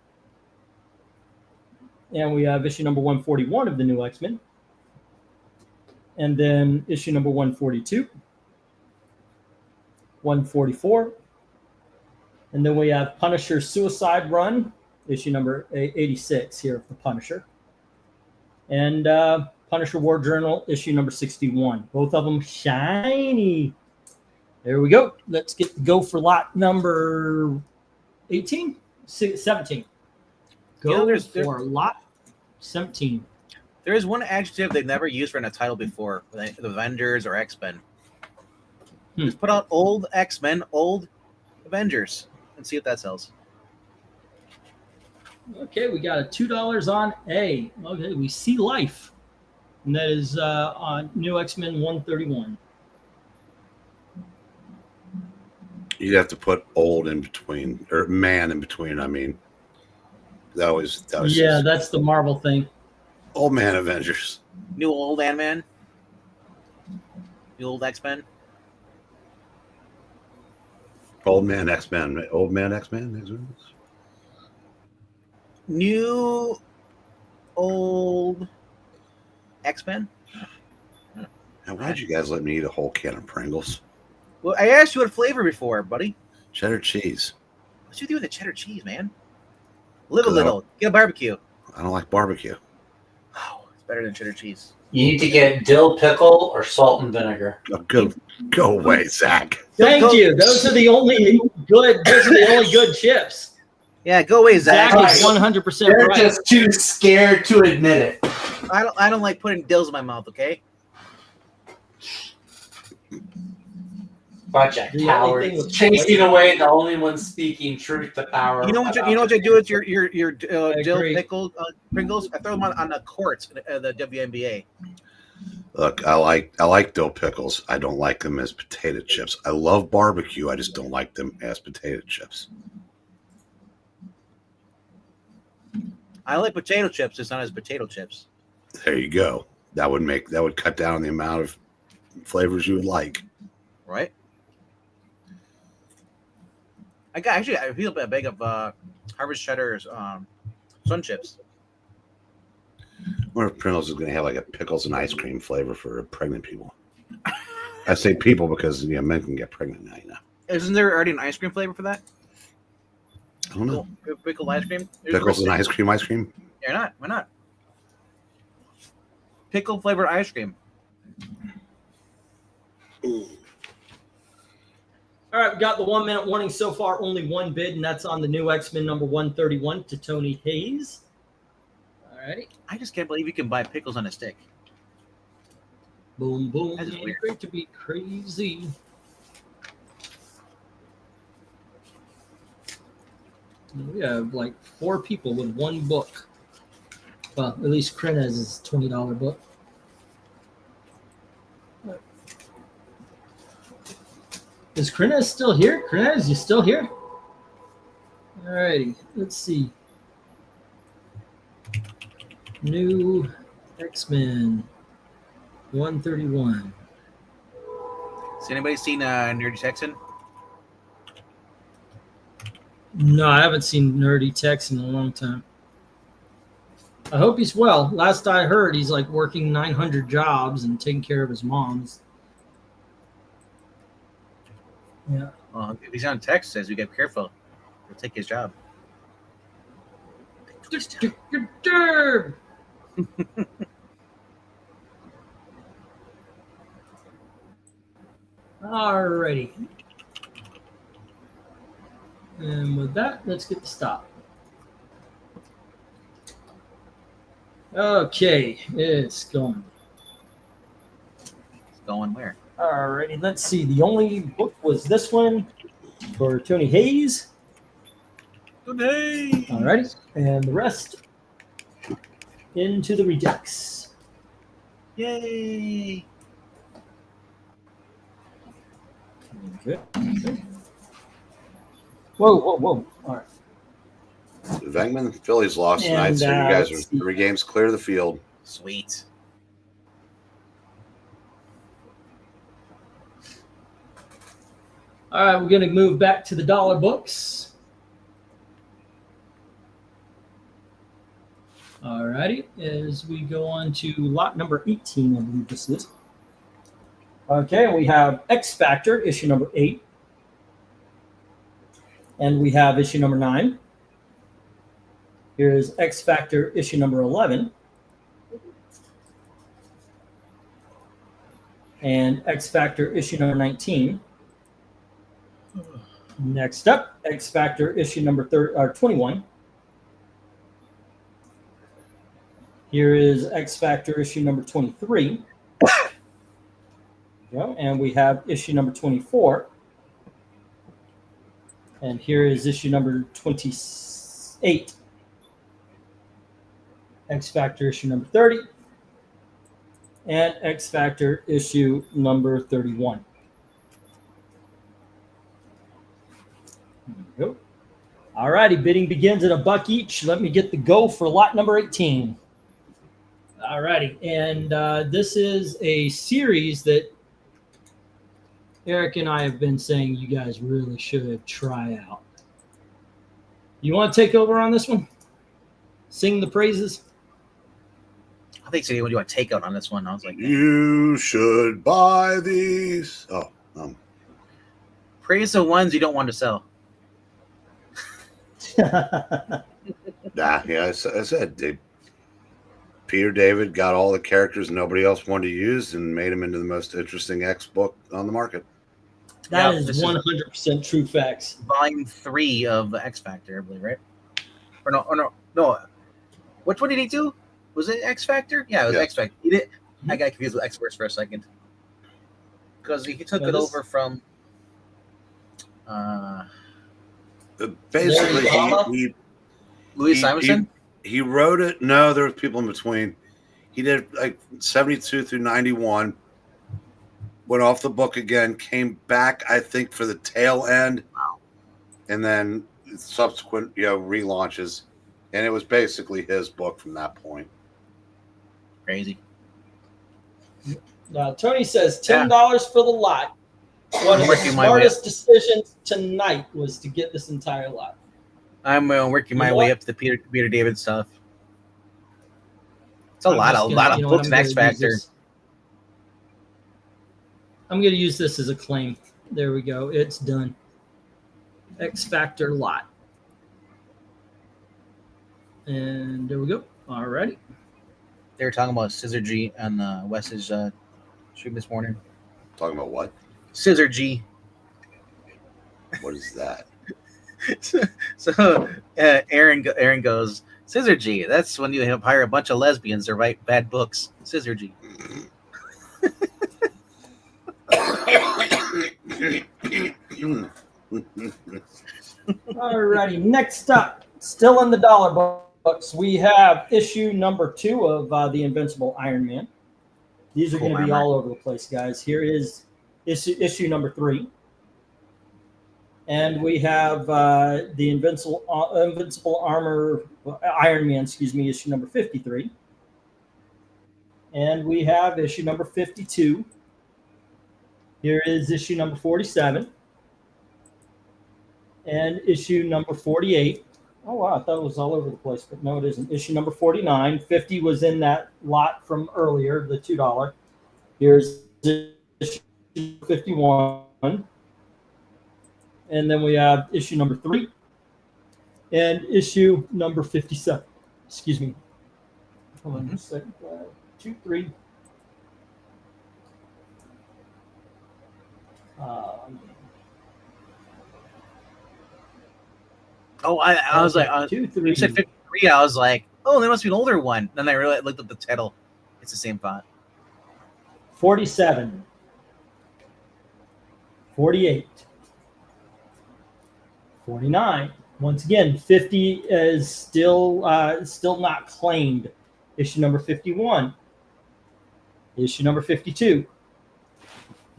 And we have issue number 141 of the new X-Men. And then issue number 142. 144. And then we have Punisher Suicide Run, issue number 86 here of the Punisher. And Punisher War Journal, issue number 61. Both of them shiny. There we go. Let's go for lot number 18. 17. Go You know, there's- for lot 17. There is one adjective they've never used for in a title before, the Avengers or X-Men. Just put out old X-Men, old Avengers, and see if that sells. Okay, we got a $2 on A. Okay, we see life. And that is on New X-Men 131. You'd have to put old in between, or man in between. I mean, that was Yeah, that's the Marvel thing. Old Man Avengers. New old Ant-Man. New old X-Men. Old Man X-Men. Old Man X-Men. New old X-Men. Now, why'd you guys let me eat a whole can of Pringles? Well, I asked you what flavor before, buddy. Cheddar cheese. What's you doing with the cheddar cheese, man? Live a little. Get a barbecue. I don't like barbecue. Oh, it's better than cheddar cheese. You need to get dill pickle or salt and vinegar. Oh, go away, Zach. Thank you. Those are the only good chips. Yeah, go away, Zach. Zach is 100% They're right. just too scared to admit it. I don't like putting dills in my mouth. Okay. Bunch of The only thing cowards with chasing flavor- away the only one speaking truth to power. You know what I do with your dill agree. pickle Pringles? I throw them on the courts in the WNBA. Look, I like dill pickles. I don't like them as potato chips. I love barbecue. I just don't like them as potato chips. I like potato chips. It's not as potato chips. There you go. That would cut down on the amount of flavors you would like. Right? I feel a bag of Harvest Cheddar's Sun Chips. I wonder if Pringles is going to have like a pickles and ice cream flavor for pregnant people. I say people because men can get pregnant now. Isn't there already an ice cream flavor for that? I don't know. Pickled ice cream? Pickles and ice cream. Yeah, not. Why not? Pickle flavored ice cream. All right, we got the 1 minute warning so far. Only one bid, and that's on the New X-Men number 131 to Tony Hayes. All righty. I just can't believe you can buy pickles on a stick. Boom, boom. That is weird. Great to be crazy. We have like 4 people with one book. Well, at least Kren has his $20 book. Is Krenez still here? Krenez, you still here? Alrighty, let's see. New X-Men 131. Has anybody seen Nerdy Texan? No, I haven't seen Nerdy Tex in a long time. I hope he's well. Last I heard, he's like working 900 jobs and taking care of his mom's. Yeah. If he's on text, says we got careful. He'll take his job. Alrighty. And with that, let's get the stop. Okay, it's going. It's going where? Alrighty, let's see. The only book was this one for Tony Hayes. Today. Alrighty, and the rest into the rejects. Yay. Okay. Whoa. All right. Vangman, Phillies lost tonight, And, so you guys let's are see. 3 games clear of the field. Sweet. All right, we're going to move back to the dollar books. All righty, as we go on to lot number 18, I believe this is. Okay, we have X Factor, issue number 8. And we have issue number 9. Here's X Factor, issue number 11. And X Factor, issue number 19. Next up, X Factor issue number 21. Here is X Factor issue number 23. And we have issue number 24. And here is issue number 28. X Factor issue number 30. And X Factor issue number 31. There we go. All righty, bidding begins at $1 each. Let me get the go for lot number 18. All righty, and this is a series that Eric and I have been saying you guys really should try out. You want to take over on this one? Sing the praises? I think so. What do you want to take out on this one? I was like, You should buy these. praise the ones you don't want to sell. I said Peter David got all the characters nobody else wanted to use and made them into the most interesting X book on the market. That is 100% true facts. Volume 3 of X Factor, I believe, right? Or no. Which one did he do? Was it X Factor? Yeah, it was X Factor. He did. I got confused with X-Force for a second because he took it over from. Basically, Louis Simonson. He wrote it. No, there were people in between. He did like 72 through 91. Went off the book again. Came back, I think, for the tail end, and then subsequent, relaunches. And it was basically his book from that point. Crazy. Now Tony says $10 for the lot. One of the smartest decisions tonight was to get this entire lot. I'm working my way up to the Peter David stuff. It's a lot of books in X Factor. I'm going to use this as a claim. There we go. It's done. X Factor lot. And there we go. All righty. They were talking about Scissor G on Wes's stream this morning. Talking about what? Scissor G. What is that? So Aaron goes, Scissor G. That's when you hire a bunch of lesbians to write bad books. Scissor G. Alrighty, next up, still in the dollar books, we have issue number 2 of the Invincible Iron Man. These are going to be all over the place, guys. Here is issue number 3. And we have the Invincible Armor Iron Man, issue number 53. And we have issue number 52. Here is issue number 47. And issue number 48. Oh, wow, I thought it was all over the place, but no, it isn't. Issue number 49. 50 was in that lot from earlier, the $2. Here's issue 51. And then we have issue number 3 and issue number 57. Excuse me. Hold on a second. 2, 3. I was like, 2, 3. You said 53. I was like, oh, there must be an older one. Then I realized, looked at the title. It's the same font. 47. 48. 49. Once again, 50 is still not claimed. Issue number 51. Issue number 52.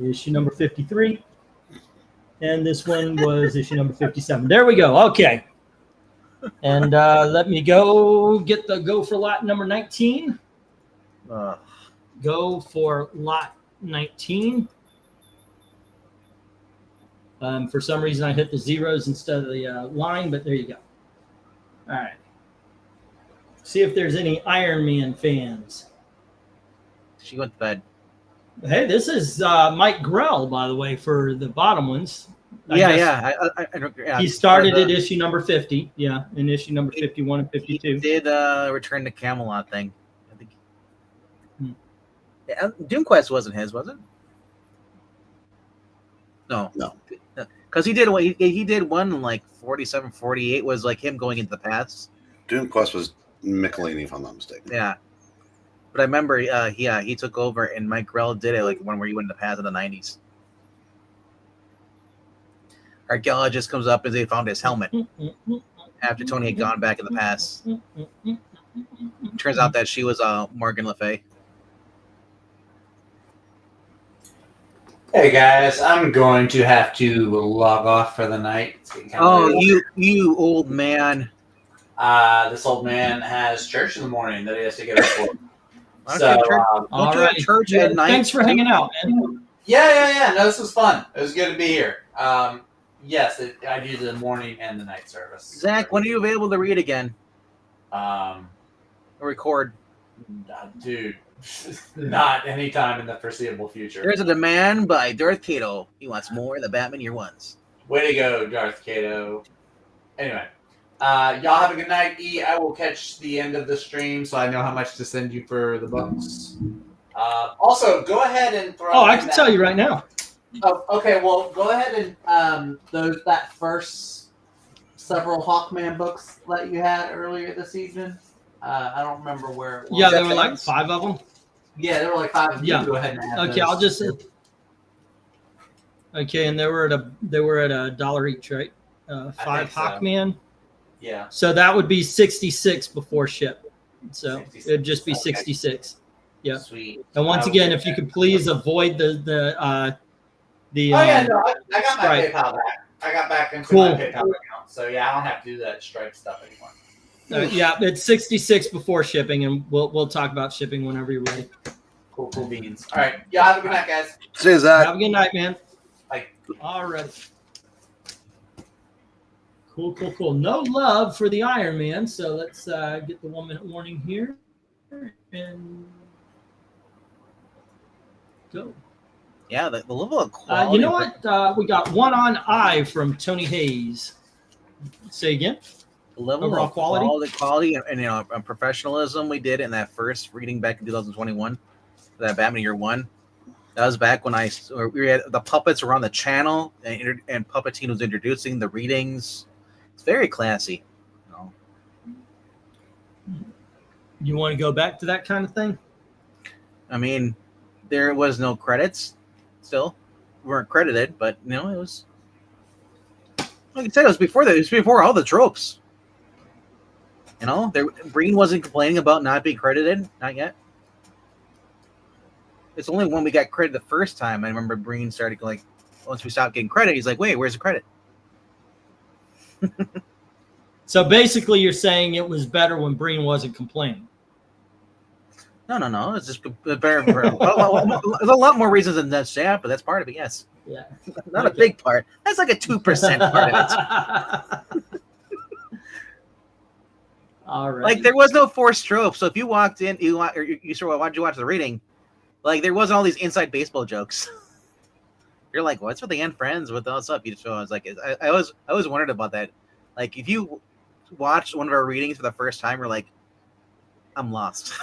Issue number 53. And this one was issue number 57. There we go. Okay. And let me go for lot number 19. Go for lot 19. For some reason, I hit the zeros instead of the line, but there you go. All right. See if there's any Iron Man fans. She went to bed. Hey, this is Mike Grell, by the way, for the bottom ones. Yeah. He started at issue number 50. Yeah, in issue number 51 and 52. He did Return to Camelot thing, I think. Yeah, Doom Quest wasn't his, was it? No. Because he did one like 47, 48 was like him going into the past. Doom Quest was Michelini, if I'm not mistaken. Yeah. But I remember, he took over, and Mike Grell did it, like one where he went in the past in the 90s. Archaeologist comes up and they found his helmet after Tony had gone back in the past. Turns out that she was Morgan Le Fay. Hey guys, I'm going to have to log off for the night. Oh, you old man! This old man has church in the morning that he has to get up for. All right. Church at night. Thanks for hanging out, man. Yeah. No, this was fun. It was good to be here. Yes, I do the morning and the night service. Zach, when are you available to read again? Or record? Dude, not anytime in the foreseeable future. There's a demand by Darth Cato. He wants more of the Batman Year Ones. Way to go, Darth Cato. Anyway, y'all have a good night. I will catch the end of the stream so I know how much to send you for the books. Also, go ahead and throw. Oh, I can tell you right now. Oh, okay. Well, go ahead and that first several Hawkman books that you had earlier this evening. I don't remember where. Yeah, there were like 5 of them. Yeah, there were like 5. Yeah. Go ahead and add Okay, those. I'll just. Okay, and they were at $1 each, right? 5 think so. Hawkman. Yeah. So that would be 66 before ship. So 66. it'd just be Okay. 66. Yeah. Sweet. And once again, if you could please avoid the Oh yeah, no, I got my Sprite. PayPal back. I got back into Cool. my PayPal account, so yeah, I don't have to do that Stripe stuff anymore. yeah, it's 66 before shipping, and we'll talk about shipping whenever you're ready. Cool beans. All right, y'all have a good night, guys. See you, Zach. Have a good night, man. Bye. All right. Cool. No love for the Iron Man, so let's get the 1-minute warning here and go. Yeah, the level of quality. You know what? We got one on eye from Tony Hayes. Say again. The level Overall of quality and professionalism we did in that first reading back in 2021, that Batman Year One. That was back when we had the puppets were on the channel and Puppeteen was introducing the readings. It's very classy. You want to go back to that kind of thing? I mean, there was no credits. Still, we weren't credited, but it was. Like I said, it was before that. It was before all the tropes. Breen wasn't complaining about not being credited. Not yet. It's only when we got credit the first time. I remember Breen started once we stopped getting credit, he's like, "Wait, where's the credit?" So basically, you're saying it was better when Breen wasn't complaining. No. It's just better. There's a lot more reasons than that, but that's part of it. Yes. Yeah. Not a big part. That's like a 2% part of it. All right. Like there was no forced trope. So if you walked in, you watch the reading, like there wasn't all these inside baseball jokes. You're like, what's with the end friends with all this stuff? I was like, I always wondered about that. Like if you watched one of our readings for the first time, you're like, I'm lost.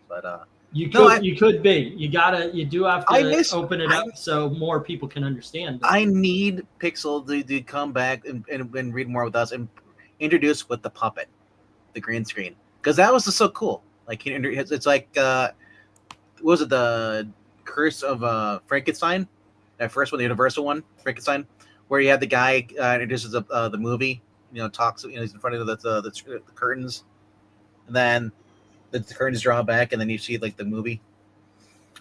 But you could be. You do have to open it up so more people can understand. I need Pixel to come back and read more with us and introduce with the puppet, the green screen, because that was just so cool. Like it's like what was it, the Curse of Frankenstein, that first one, the Universal one, Frankenstein, where you had the guy introduces the movie, talks, he's in front of the curtains, and then the curtains draw back, and then you see like the movie.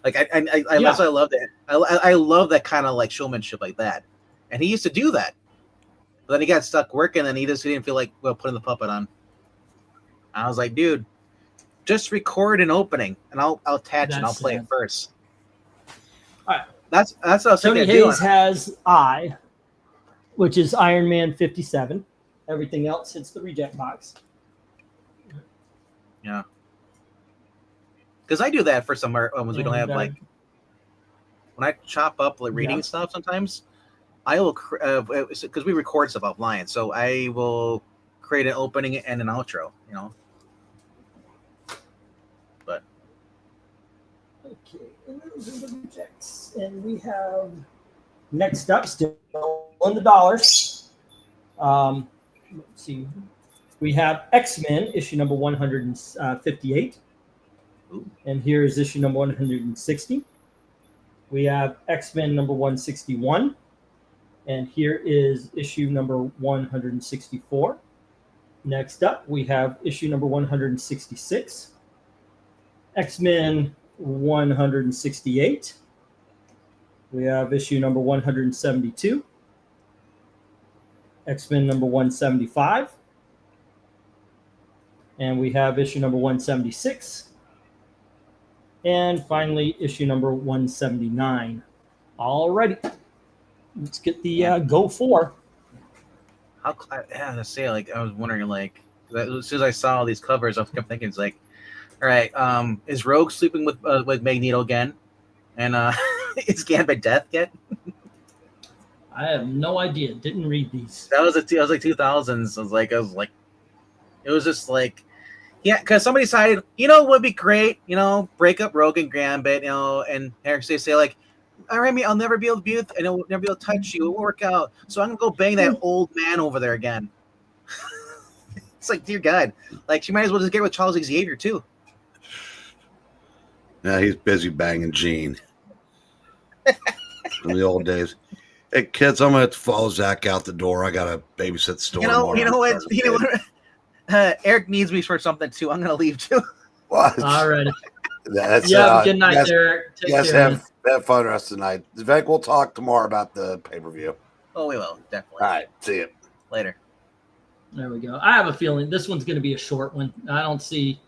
Like I love that. I love that kind of like showmanship like that, and he used to do that. But then he got stuck working, and he didn't feel like putting the puppet on. I was like, dude, just record an opening, and I'll attach and I'll play it first. All right, that's what I was Tony thinking. Hayes has I, which is Iron Man 57. Everything else hits the reject box. Yeah. Because I do that for some ones we don't have, like, when I chop up the reading stuff sometimes, I will, because we record stuff offline, so I will create an opening and an outro, But. Okay, and those are the rejects. And we have Next up, still in the dollars. Let's see. We have X-Men, issue number 158. And here is issue number 160. We have X-Men number 161. And here is issue number 164. Next up, we have issue number 166. X-Men 168. We have issue number 172. X-Men number 175. And we have issue number 176. And finally, issue number 179. All righty. Let's get the Go 4. I have to say, like, I was wondering, like, as soon as I saw all these covers, I kept thinking, it's like, all right, is Rogue sleeping with Magneto again? And is Gambit death yet? I have no idea. Didn't read these. That was like 2000s. It was just like, yeah, because somebody decided, what would be great, break up Rogue and Gambit, and they say like, all right, I'll never be able to be with, and I'll never be able to touch you. It won't work out. So I'm gonna go bang that old man over there again. It's like, dear God, like she might as well just get with Charles Xavier too. Yeah, he's busy banging Gene. From the old days. Hey kids, I'm gonna have to follow Zach out the door. I gotta babysit the store. You know what? Eric needs me for something too. I'm gonna leave too. What? All right. That's good night, Eric. Yes, have fun the rest of the night. Vivek, we'll talk tomorrow about the pay-per-view. Oh, we will, definitely. All right, see you later. There we go. I have a feeling this one's going to be a short one. I don't see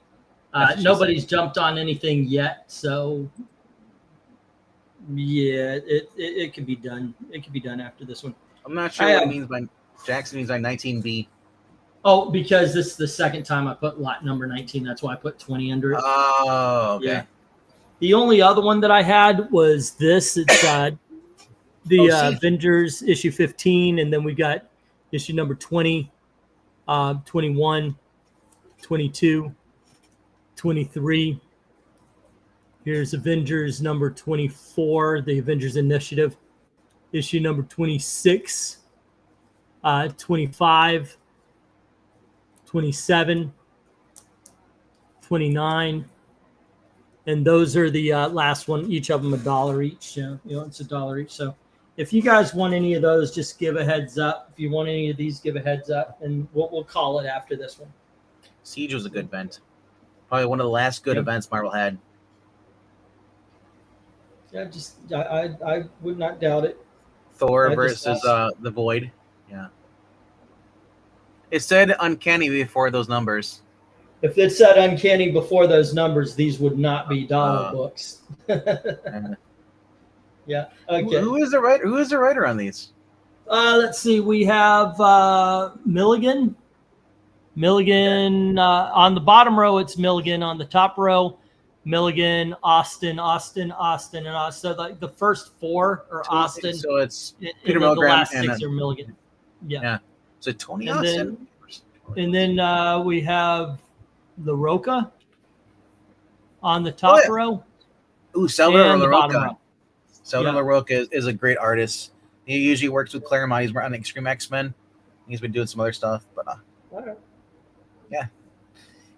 nobody's jumped on anything yet, so yeah, it could be done. It could be done after this one. I'm not sure what it means by Jackson means by 19B. Oh, because this is the second time I put lot number 19. That's why I put 20 under it. Oh, okay. Yeah. The only other one that I had was this. It's Avengers issue 15, and then we got issue number 20, 21, 22, 23. Here's Avengers number 24, the Avengers Initiative, issue number 26, 25, 27, 29. And those are the last one. Each of them $1 each. It's $1 each. So if you guys want any of those, just give a heads up. If you want any of these, give a heads up, and we'll call it after this one. Siege was a good event. Probably one of the last good events Marvel had. Yeah, I would not doubt it. Thor versus the Void. Yeah. It said uncanny before those numbers. If it said uncanny before those numbers, these would not be dollar books. Yeah. Okay. Who is the writer? Who is the writer on these? Let's see. We have Milligan. Milligan on the bottom row. It's Milligan on the top row. Milligan, Austin, and Austin. So like the first four are Austin. So it's Peter Milligan. The last six are Milligan. Yeah. So Tony Austin. And then we have La Roca on the top row. Ooh, Salvador La Roca. Salvador La Roca is a great artist. He usually works with Claremont. He's on Extreme X-Men. He's been doing some other stuff, but yeah.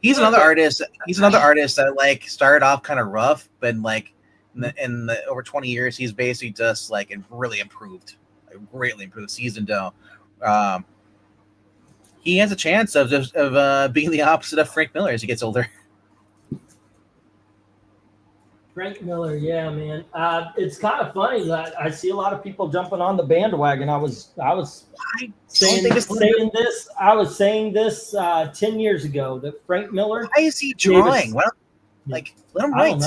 He's another artist. He's another artist that like started off kind of rough, but like in the over 20 years, he's basically just like really improved, greatly improved. Seasoned though. He has a chance of being the opposite of Frank Miller as he gets older. Frank Miller, yeah, man. It's kind of funny that I see a lot of people jumping on the bandwagon. I was saying this 10 years ago that Frank Miller. Why is he drawing? Well, like let him write.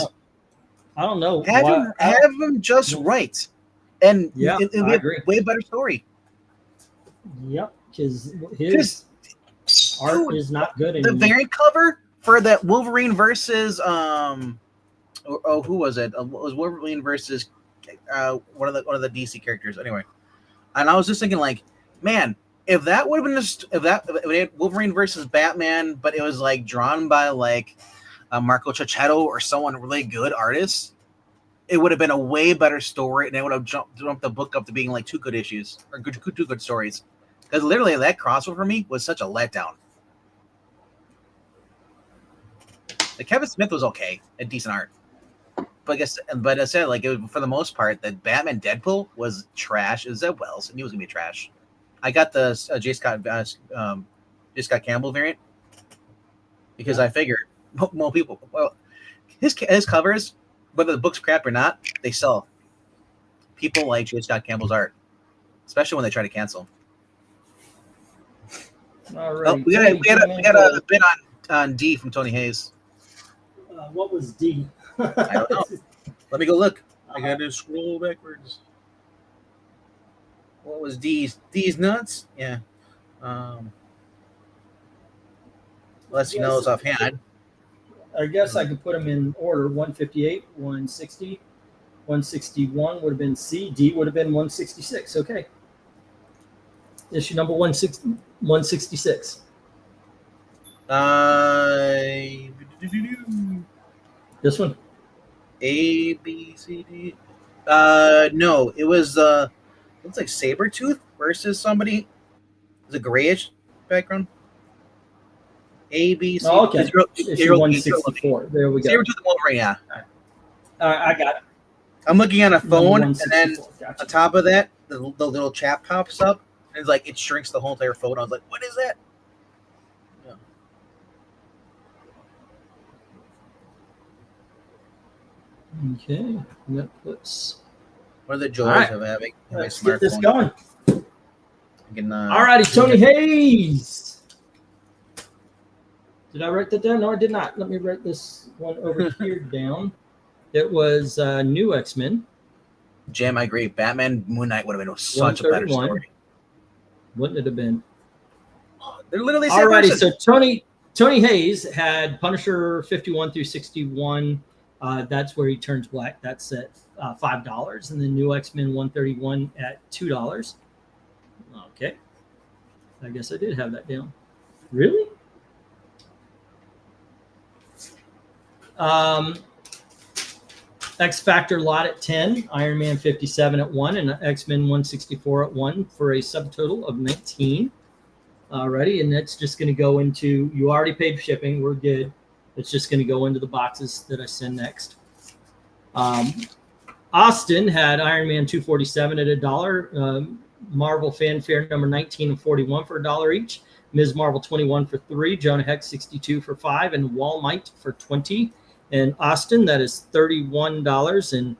I don't know. Have him just write, and it'll be a way better story. Yep. Because his art is not good anymore. The variant cover for that Wolverine versus who was it? It was Wolverine versus one of the DC characters. Anyway, and I was just thinking, like, man, if that would have been if we had Wolverine versus Batman, but it was like drawn by like Marco Cicchetto or someone really good artist, it would have been a way better story, and it would have jumped the book up to being like 2 good issues or two good stories. Because literally that crossover for me was such a letdown. Like Kevin Smith was okay and decent art, but I said like it was, for the most part, that Batman Deadpool was trash. It was Zeb Wells, and he was gonna be trash. I got the J. Scott Campbell variant because I figured more people. Well, his covers, whether the book's crap or not, they sell. People like J. Scott Campbell's art, especially when they try to cancel. Alright. We got a bit on D from Tony Hayes. What was D? I don't know. Let me go look. I got to scroll backwards. What was D's? D's nuts? Yeah. Unless he knows offhand. I guess I could put them in order. 158, 160, 161 would have been C. D would have been 166. Okay. Issue number 166. This one? A, B, C, D. No, it was looks like Sabretooth versus somebody. It's a grayish background. A, B, C. Oh, okay. Issue 164. There we go. Sabretooth and Wolverine, yeah. I got it. I'm looking on a phone, and then Gotcha. on top of that, the little chat pops up, and it's like it shrinks the whole entire photo. I was like, "What is that?" Yeah. Okay. Netflix. What are the joys right. of having a Let's smartphone? get this going. Can, All righty, Tony Hayes. Did I write that down? No, I did not. Let me write this one over here down. It was New X-Men. Jim, I agree. Batman Moon Knight would have been such a better 131. story. Wouldn't it have been? They're literally the same Alrighty, person. so Tony Hayes had Punisher 51 through 61. That's where he turns black. That's at $5. And then New X-Men 131 at $2. Okay. I guess I did have that down. Really? X Factor lot at 10, Iron Man 57 at 1, and X-Men 164 at 1 for a subtotal of 19. Alrighty, and that's just going to go into, you already paid shipping, we're good. It's just going to go into the boxes that I send next. Austin had Iron Man 247 at $1, Marvel Fanfare number 19 and 41 for $1 each, Ms. Marvel 21 for $3, Jonah Hex 62 for $5, and Walmite for $20. And Austin, that is $31. And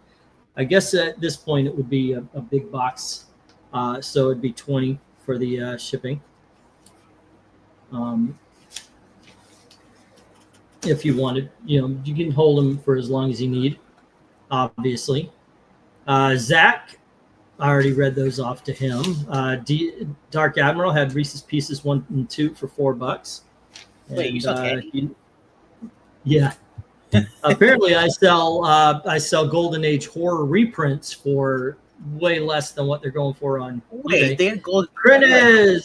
I guess at this point it would be a big box. So it'd be $20 for the shipping. If you wanted, you can hold them for as long as you need, obviously. Zach, I already read those off to him. Dark Admiral had Reese's Pieces 1 and 2 for $4. Wait, you saw candy? Yeah. Apparently, I sell Golden Age horror reprints for way less than what they're going for on. Wait, they had gold. Grenez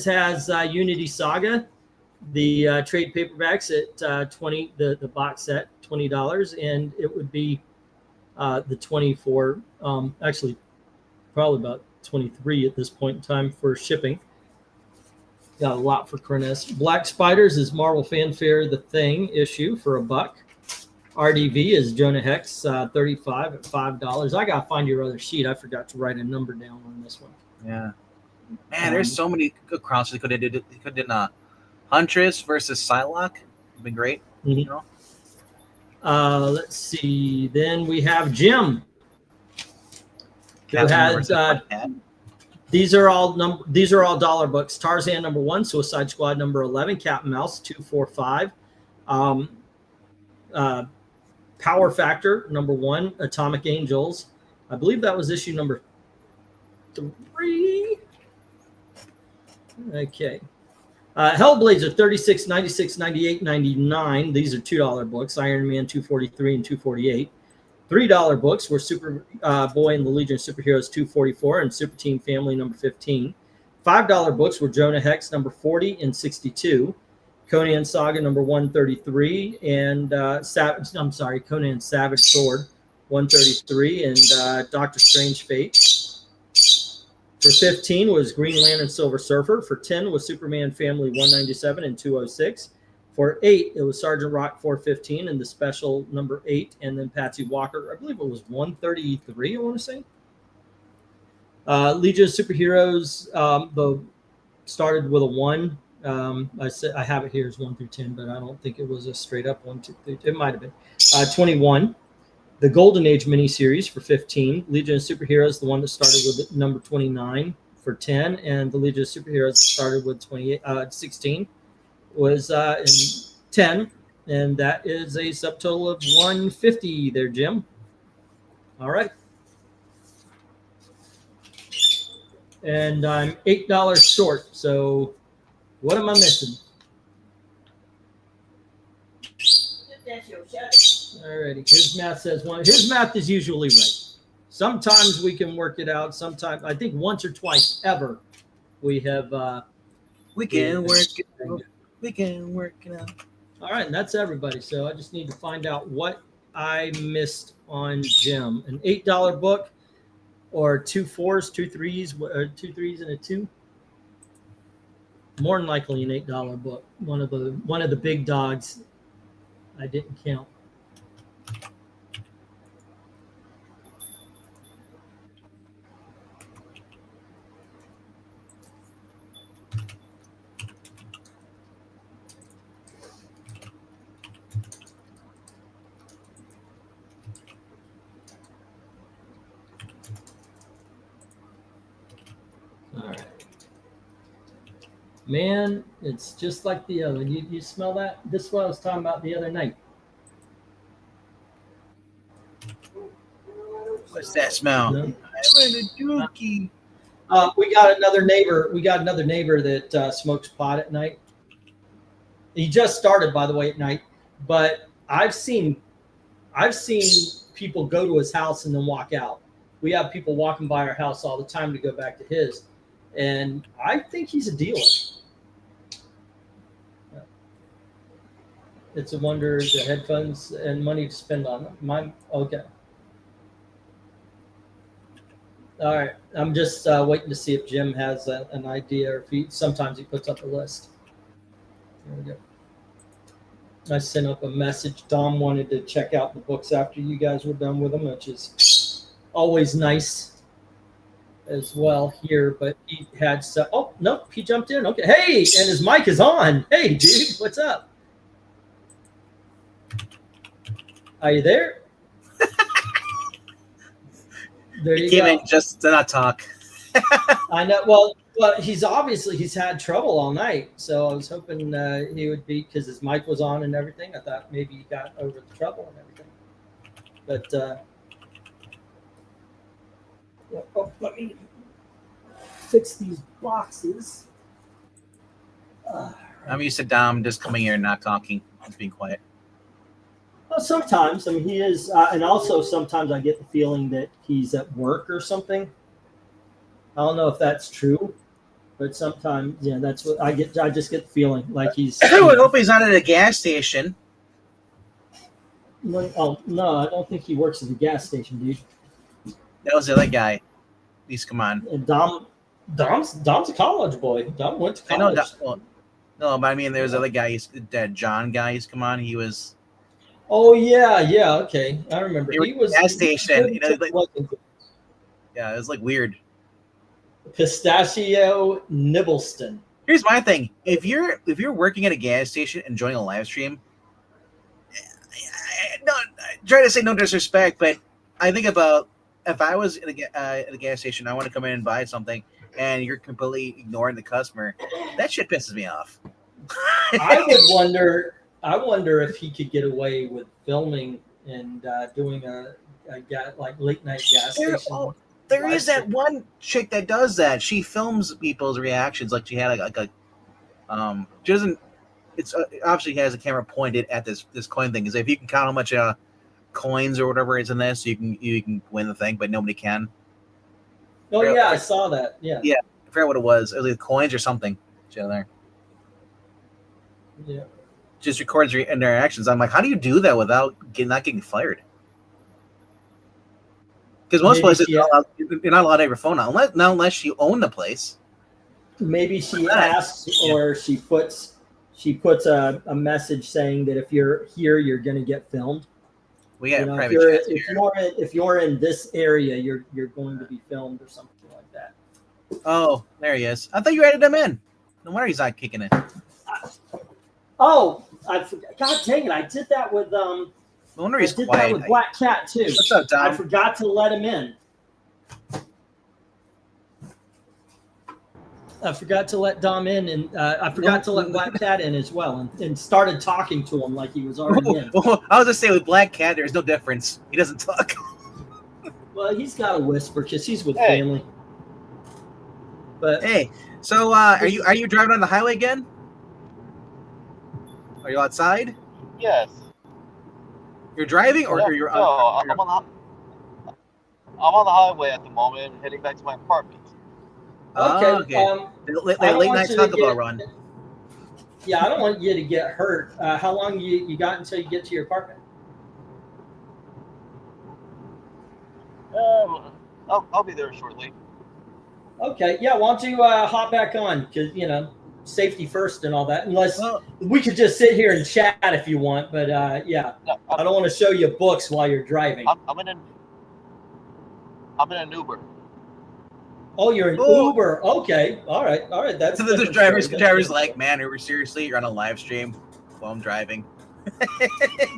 has Unity Saga, the trade paperbacks at $20. The box set $20, and it would be the 24. Actually, probably about 23 at this point in time for shipping. Got a lot for Grenez. Black Spiders is Marvel Fanfare The Thing issue for $1. RDV is Jonah Hex 35 at $5. I gotta find your other sheet. I forgot to write a number down on this one. Yeah, man, there's so many good crosses. They could have did Huntress versus Psylocke. It'd been great. Mm-hmm. Let's see. Then we have Jim. Who has these are all dollar books. Tarzan number 1, Suicide Squad number 11, Cat and Mouse 245, Power Factor number 1, Atomic Angels. I believe that was issue number 3. Okay. Hellblazer 36, 96, 98, 99. These are $2 books. Iron Man 243 and 248. $3 books were Super Boy and the Legion of Superheroes 244 and Super Team Family number 15. $5 books were Jonah Hex number 40 and 62. Conan Saga number 133 and Conan Savage Sword 133, and Doctor Strange Fate. For 15 was Green Lantern Silver Surfer. For 10 was Superman Family 197 and 206. For 8, it was Sergeant Rock 415 and the special number 8, and then Patsy Walker. I believe it was 133, I want to say. Legion of Superheroes started with a 1. I have it here as 1 through 10, but I don't think it was a straight up 1, 2, 3. It might have been. 21. The Golden Age miniseries for 15. Legion of Superheroes, the one that started with number 29 for 10, and the Legion of Superheroes started with 16 was in 10, and that is a subtotal of 150 there, Jim. All right. And I'm $8 short, so what am I missing? Alrighty, his math says 1. His math is usually right. Sometimes we can work it out. Sometimes, I think once or twice ever, we have. We can work it out. We can work it out. All right, and that's everybody. So I just need to find out what I missed on Jim. An $8 book, or 2 4s, 2 3s, or 2 3s and a 2. More than likely an $8 book. One of the big dogs. I didn't count. All right. Man, it's just like the other. You smell that? This is what I was talking about the other night. What's that smell? No. I'm in a dookie. We got another neighbor that smokes pot at night. He just started, by the way, at night. But I've seen people go to his house and then walk out. We have people walking by our house all the time to go back to his, and I think he's a dealer. It's a wonder the headphones and money to spend on them. Mine, okay. All right, I'm just waiting to see if Jim has an idea, or if sometimes he puts up a list. There we go. I sent up a message. Dom wanted to check out the books after you guys were done with them, which is always nice as well here. But he had oh, nope, he jumped in. Okay, hey, and his mic is on. Hey, dude, what's up? Are you there? There you came go. in just to not talk. I know. Well, he's had trouble all night, so I was hoping he would be, because his mic was on and everything. I thought maybe he got over the trouble and everything. But let me fix these boxes. I'm used to Dom just coming here and not talking, just being quiet. Well, sometimes, I mean, he is, and also sometimes I get the feeling that he's at work or something. I don't know if that's true, but sometimes, yeah, that's what I get. I just get the feeling like he's. I would hope he's not at a gas station. Oh no, I don't think he works at the gas station, dude. That was the other guy. Please come on. And Dom's a college boy. Dom went to college. I know. Well, no, but I mean, there's other guy. That John guy. He's come on. He was. Oh yeah, okay. I remember. He was gas station. Yeah, it was like weird. Pistachio Nibbleston. Here's my thing: if you're working at a gas station enjoying a live stream, not try to say no disrespect, but I think about if I was at a gas station, I want to come in and buy something, and you're completely ignoring the customer. That shit pisses me off. I wonder if he could get away with filming and doing a like late night gas station. There is that one chick that does that. She films people's reactions. Like she had she doesn't. It's obviously has a camera pointed at this coin thing. Because if you can count how much coins or whatever is in this, you can win the thing, but nobody can. Oh yeah, I saw that. Yeah. Yeah, I forgot what it was. It was like coins or something. There. Yeah. Just records their actions. I'm like, how do you do that without not getting fired? Because most Maybe places she- you're not allowed to have your phone out unless you own the place. Maybe she Right. asks, or she puts a message saying that if you're here, you're going to get filmed. We got You know, private chats here. if you're in this area, you're going to be filmed or something like that. Oh, there he is. I thought you added him in. No wonder he's not kicking it. Oh, I forgot. God dang it! I did that with No wonder I he's did quiet. that with Black Cat too. What's up, I Dom? forgot to let him in. I forgot to let Dom in, and I forgot to let Black Cat in as well, and started talking to him like he was already in. I was just saying with Black Cat, there's no difference. He doesn't talk. Well, he's got a whisper because he's with Hey. family. But Hey, so are you driving on the highway again? Are you outside? Yes. You're driving, or No, you're no, I'm on the highway at the moment, heading back to my apartment. okay, okay. I Late don't night want you to Taco Bell get- run. Yeah, I don't want you to get hurt. How long you got until you get to your apartment? I'll be there shortly. Okay, yeah. Why don't you hop back on? Because safety first and all that. Unless Well, we could just sit here and chat if you want, but yeah, No, I don't want to show you books while you're driving. I'm in an Uber. Oh, you're an Oh. Uber. Okay, all right. That's so a the different driver's story. That's different. like, man, Uber, seriously, you're on a live stream while I'm driving.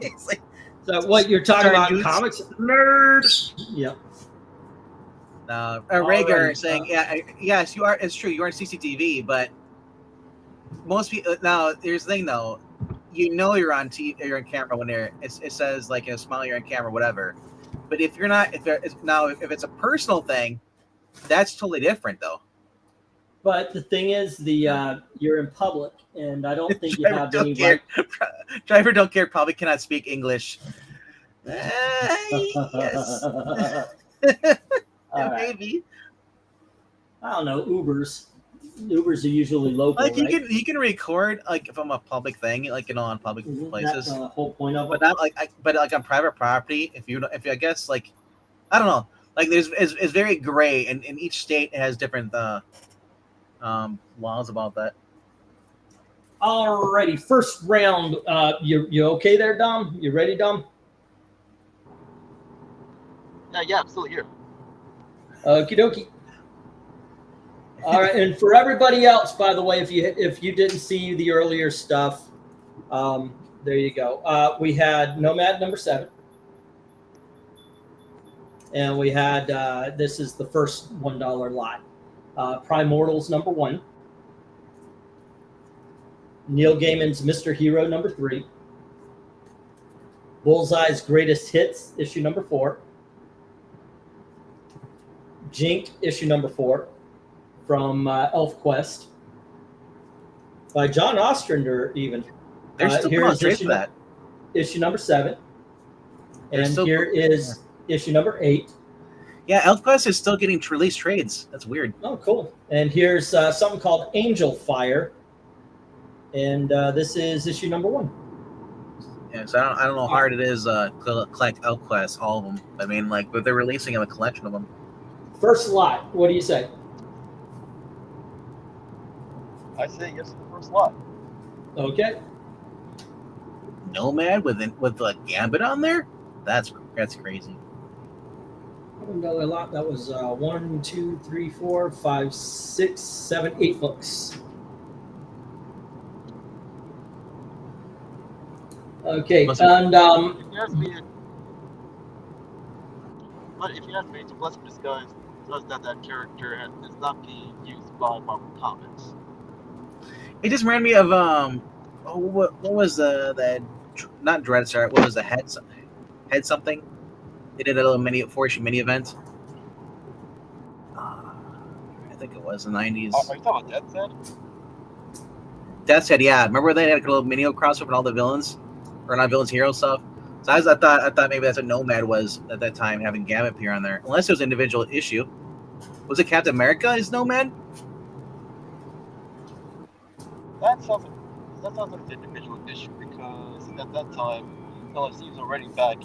It's like, So what you're talking Sorry, about? dudes. Comics? nerd. Yeah. Rager Alright, saying, yes, you are. It's true. You are on CCTV, but most people now. Here's the thing, though. You're on you're on camera when it says like smile, you're on camera, whatever. But if you're not, if it's a personal thing, that's totally different, though. But the thing is, you're in public, and I don't think you Driver have don't any care. right. Driver don't care. Probably cannot speak English. Yes, All right. maybe. I don't know. Ubers are usually local, Like right? he can record like from a public thing, like on public Isn't places. that the whole point of But it? not like on private property. If I guess like I don't know, like it's very gray, and in each state has different laws about that. Alrighty, first round. You okay there, Dom? You ready, Dom? Yeah, I'm still here. Okie dokie. All right, and for everybody else, by the way, if you didn't see the earlier stuff, there you go. We had Nomad number 7, and we had this is the first $1 lot. Primortals number 1, Neil Gaiman's Mr. Hero number 3, Bullseye's Greatest Hits issue number 4, Jink issue number 4 from ElfQuest by John Ostrander even. They're still putting out trades for that. Issue number 7, They're and still here is issue number 8. Yeah, ElfQuest is still getting release trades. That's weird. Oh, cool. And here's something called Angel Fire, and this is issue number 1. Yeah, so I don't know how hard it is to collect ElfQuest, all of them. I mean, but they're releasing a collection of them. First lot. What do you say? I say yes to the first lot. Okay. Nomad with Gambit on there? That's crazy. $1 lot. That was 1, 2, 3, 4, 5, 6, 7, 8 books. Okay, Must and If you ask me, it's a blessing in disguise. Does that character is not being used by Marvel Comics? It just reminded me of what was that? Not Dreadstar. What was the head something? They did a little 4-issue mini event. I think it was the 90s. Are you talking about Death's Head? Death's Head, yeah. Remember they had a little mini crossover with all the villains, or not villains, hero stuff. So I thought maybe that's what Nomad was at that time, having Gambit appear on there. Unless it was an individual issue. Was it Captain America is Nomad? That sounds like an individual issue because at that time LSC's already back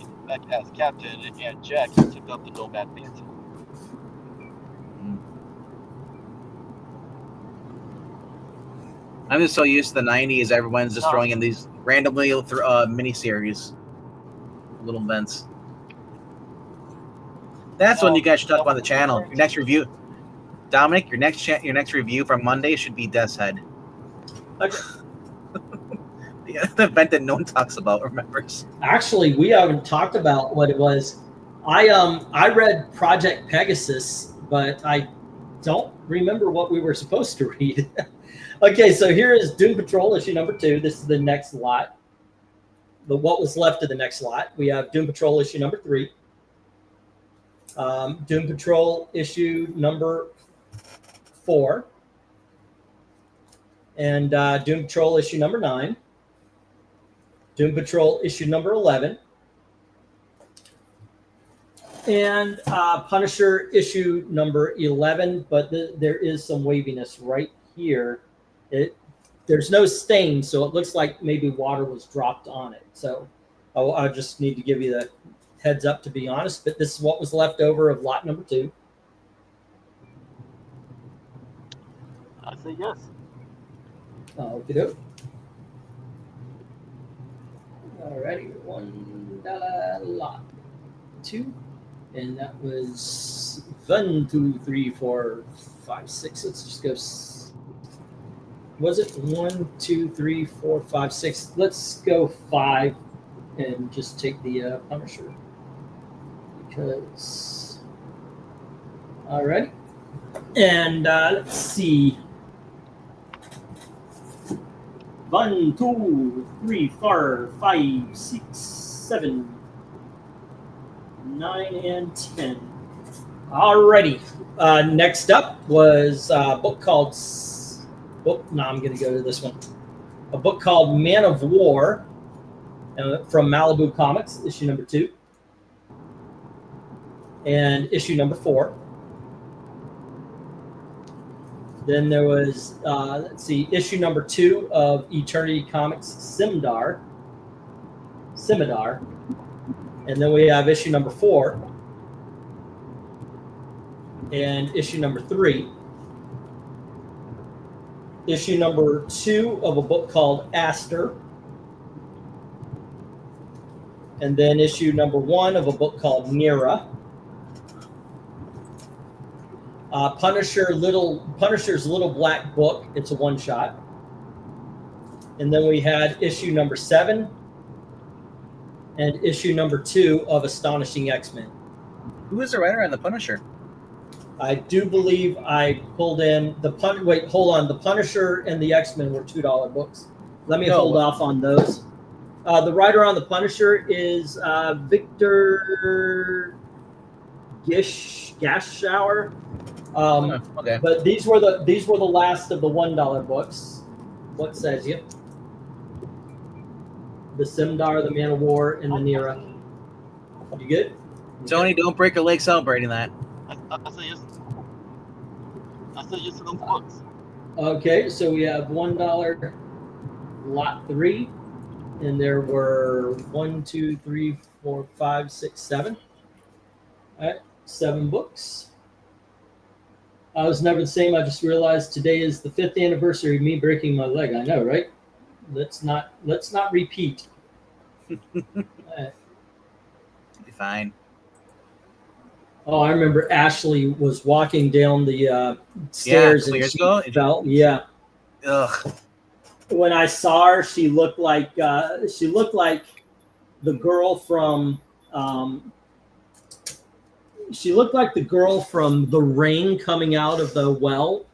as captain, and Jack took up the Nomad mantle. I'm just so used to the '90s. Everyone's just throwing in these randomly miniseries, little events. That's when you guys should talk about the channel. Your next review, Dominic. Your next review from Monday should be Death's Head. Okay. The event that no one talks about or remembers. Actually, we haven't talked about what it was. I read Project Pegasus, but I don't remember what we were supposed to read. Okay, so here is Doom Patrol issue number 2. This is the next lot. What was left of the next lot. We have Doom Patrol issue number 3. Doom Patrol issue number 4. And Doom Patrol issue number 9. Doom Patrol issue number 11. And Punisher issue number 11, but there is some waviness right here. There's no stain, so it looks like maybe water was dropped on it. So I just need to give you the heads up, to be honest. But this is what was left over of lot number 2. I say yes. Okay. Alrighty, $1 lot 2, and that was 1, 2, 3, 4, 5, 6. Let's just go. Was it 1, 2, 3, 4, 5, 6? Let's go 5, and just take the Punisher because. Alrighty, and let's see. 1, 2, 3, 4, 5, 6, 7, 9, and 10. Alrighty. Next up was a book called. I'm going to go to this one. A book called Man of War from Malibu Comics, issue number 2, and issue number 4. Then there was, issue number 2 of Eternity Comics Simdar. And then we have issue number 4 and issue number 3. Issue number 2 of a book called Aster. And then issue number 1 of a book called Mira. Punisher's Little Black Book. It's a one-shot. And then we had issue number 7 and issue number 2 of Astonishing X-Men. Who is the writer on the Punisher? I do believe I pulled in the Wait, hold on. The Punisher and the X-Men were $2 books. Let me hold off on those. The writer on the Punisher is Victor Gashauer. Okay. But these were the last of the $1 books. What says you? The Simdar, the Man of War, and the Nira. You good? Tony, don't break a leg celebrating that. I say yes. I say yes to those books. Okay, so we have $1 lot 3, and there were 1, 2, 3, 4, 5, 6, 7. All right, 7 books. I was never the same. I just realized today is the 5th anniversary of me breaking my leg. I know, right? Let's not repeat. Right. Be fine. Oh, I remember Ashley was walking down the stairs and she fell. Yeah. Ugh. When I saw her, she looked like the girl from The Rain coming out of the well.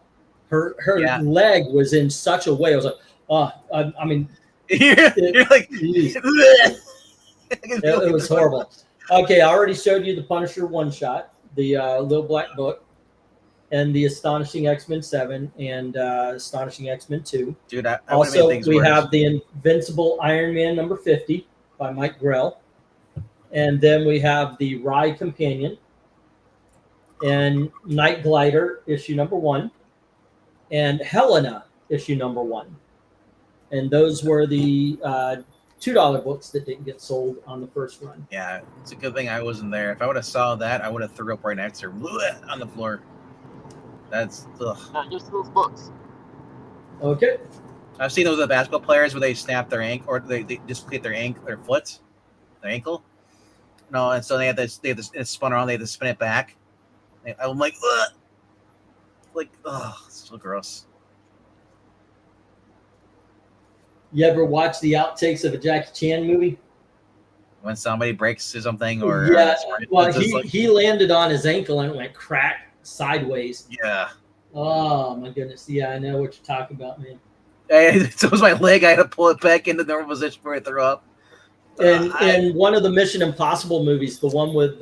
Her leg was in such a way. I was like, oh, I mean, you're like, it was horrible. Okay, I already showed you the Punisher one-shot, the Little Black Book, and the Astonishing X-Men 7 and Astonishing X-Men 2. Dude, I also, we have the Invincible Iron Man number 50 by Mike Grell. And then we have the Rye Companion and Night Glider, issue number 1, and Helena, issue number 1. And those were the $2 books that didn't get sold on the first run. Yeah, it's a good thing I wasn't there. If I would have saw that, I would have threw up right next to her on the floor. That's ugh. Now, use those books. Okay. I've seen those with basketball players where they snap their ankle or they dislocate their ankle, their foot, their ankle. No, and so they have this. It's spun around. They have to spin it back. I'm like, ugh. It's so gross. You ever watch the outtakes of a Jackie Chan movie? When somebody breaks something or yeah, well, he he landed on his ankle and it went crack sideways. Yeah. Oh my goodness. Yeah, I know what you're talking about, man. So was my leg. I had to pull it back into normal position before I threw up. And one of the Mission Impossible movies, the one with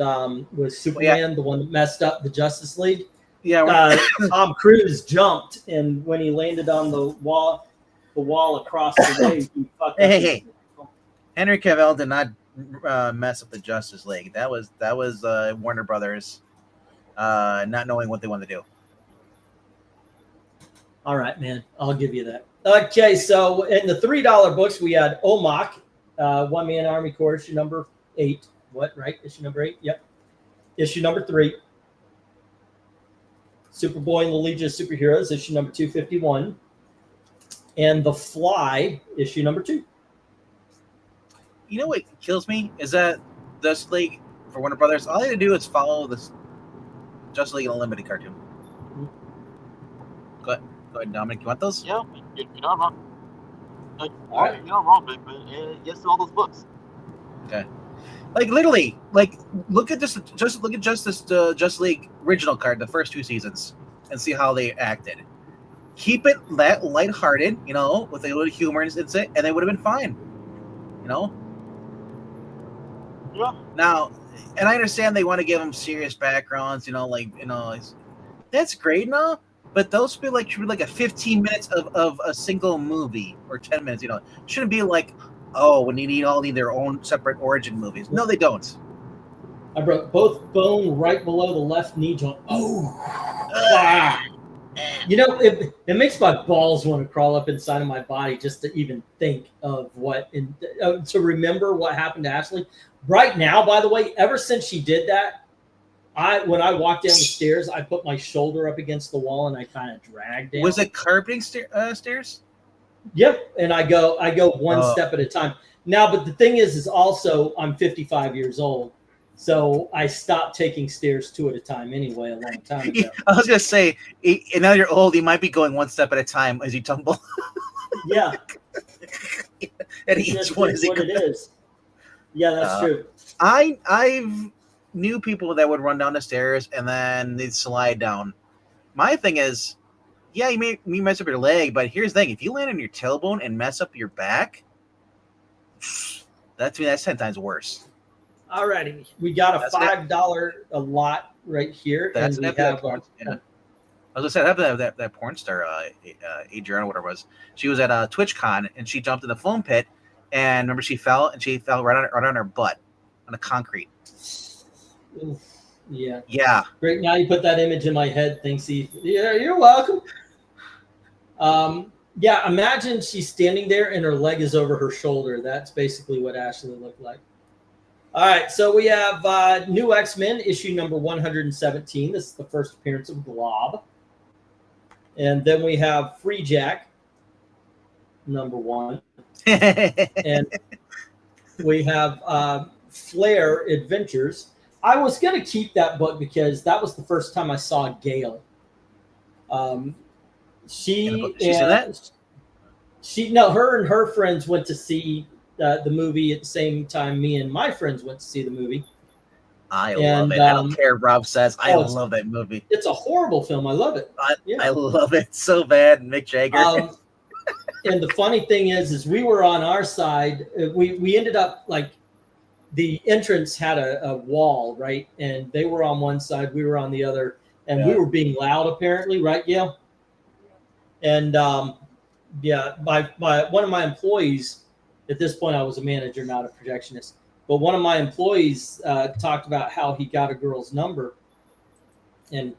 Superman, the one that messed up the Justice League. Yeah, Tom Cruise jumped, and when he landed on the wall across the way, he fucked up. Hey. Henry Cavill did not mess up the Justice League. That was Warner Brothers not knowing what they wanted to do. All right, man. I'll give you that. Okay, so in the $3 books, we had OMAC, One Man Army Corps, issue number 8. What, right? Issue number 8? Yep. Issue number 3. Superboy and the Legion of Superheroes, issue number 251. And The Fly, issue number 2. You know what kills me is that Justice League for Warner Brothers, all they had to do is follow this Justice League Unlimited cartoon. Go ahead, Dominic. You want those? Yeah, you're not wrong. You're not wrong, but yes to all those books. Okay. Like literally, look at this Justice League original card, the first 2 seasons, and see how they acted. Keep it lighthearted, with a little humor in it, and they would have been fine. Yeah. Now, and I understand they want to give them serious backgrounds, that's great, but those should be like a 15 minutes of a single movie or 10 minutes, shouldn't be like, when they all need their own separate origin movies. No, they don't. I broke both bone right below the left knee joint. Oh, wow. It makes my balls want to crawl up inside of my body just to even think of to remember what happened to Ashley. Right now, by the way, ever since she did that, when I walked down the stairs, I put my shoulder up against the wall and I kind of dragged down. Was it carpeting stairs? Yep, and I go one step at a time. Now, but the thing is also I'm 55 years old, so I stopped taking stairs 2 at a time anyway a long time ago. I was gonna say, and now you're old, you might be going 1 step at a time as you tumble. Yeah, and each one is what it is. Yeah, that's true. I've knew people that would run down the stairs and then they'd slide down. My thing is, yeah, you may mess up your leg, but here's the thing: if you land on your tailbone and mess up your back, that's 10 times worse. Alrighty, we got a $5 a lot right here, That's and we have. I was gonna say that porn star, Adriana, whatever it was. She was at a TwitchCon and she jumped in the foam pit, and remember she fell right on her butt on the concrete. Oof, yeah. Yeah. Great. Now you put that image in my head. Thanks, Eve. Yeah, you're welcome. Yeah, imagine she's standing there and her leg is over her shoulder. That's basically what Ashley looked like. All right, so we have New X-Men, issue number 117. This is the first appearance of Glob. And then we have Free Jack, number 1. And we have Flair Adventures. I was going to keep that book because that was the first time I saw Gail. Her and her friends went to see the movie at the same time me and my friends went to see the movie. I love it. I don't care if Rob says. I love that movie. It's a horrible film. I love it. I love it so bad. Mick Jagger. And the funny thing is we were on our side. We ended up like the entrance had a wall, right? And they were on one side, we were on the other, and we were being loud apparently, right, Gail? And one of my employees, at this point I was a manager, not a projectionist, but one of my employees talked about how he got a girl's number, and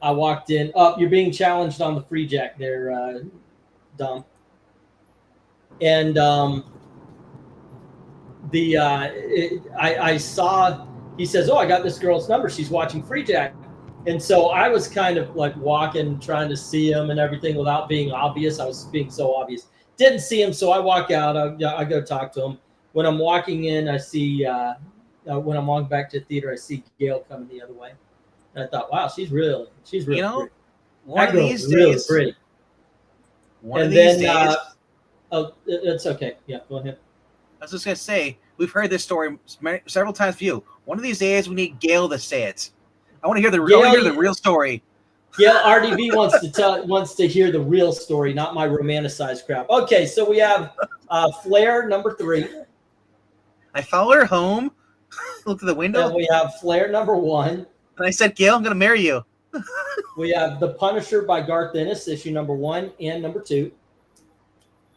I walked in. You're being challenged on the Free Jack there, Dom. And I saw, he says, oh, I got this girl's number. She's watching Free Jack. And so I was kind of like walking, trying to see him and everything without being obvious. I was being so obvious. Didn't see him, so I walk out. I go talk to him. When I'm walking in, I see, when I'm walking back to the theater, I see Gail coming the other way. And I thought, wow, she's really pretty. One of these really days, pretty. One of these days. Oh, it's okay. Yeah, go ahead. I was just gonna say, we've heard this story several times for you. One of these days, we need Gail to say it. I want to hear the real story. Gail RDB wants to hear the real story, not my romanticized crap. Okay, so we have Flair number 3. I follow her home. Look at the window. And we have Flair number 1. And I said, Gail, I'm gonna marry you. We have The Punisher by Garth Ennis, issue number 1 and number 2.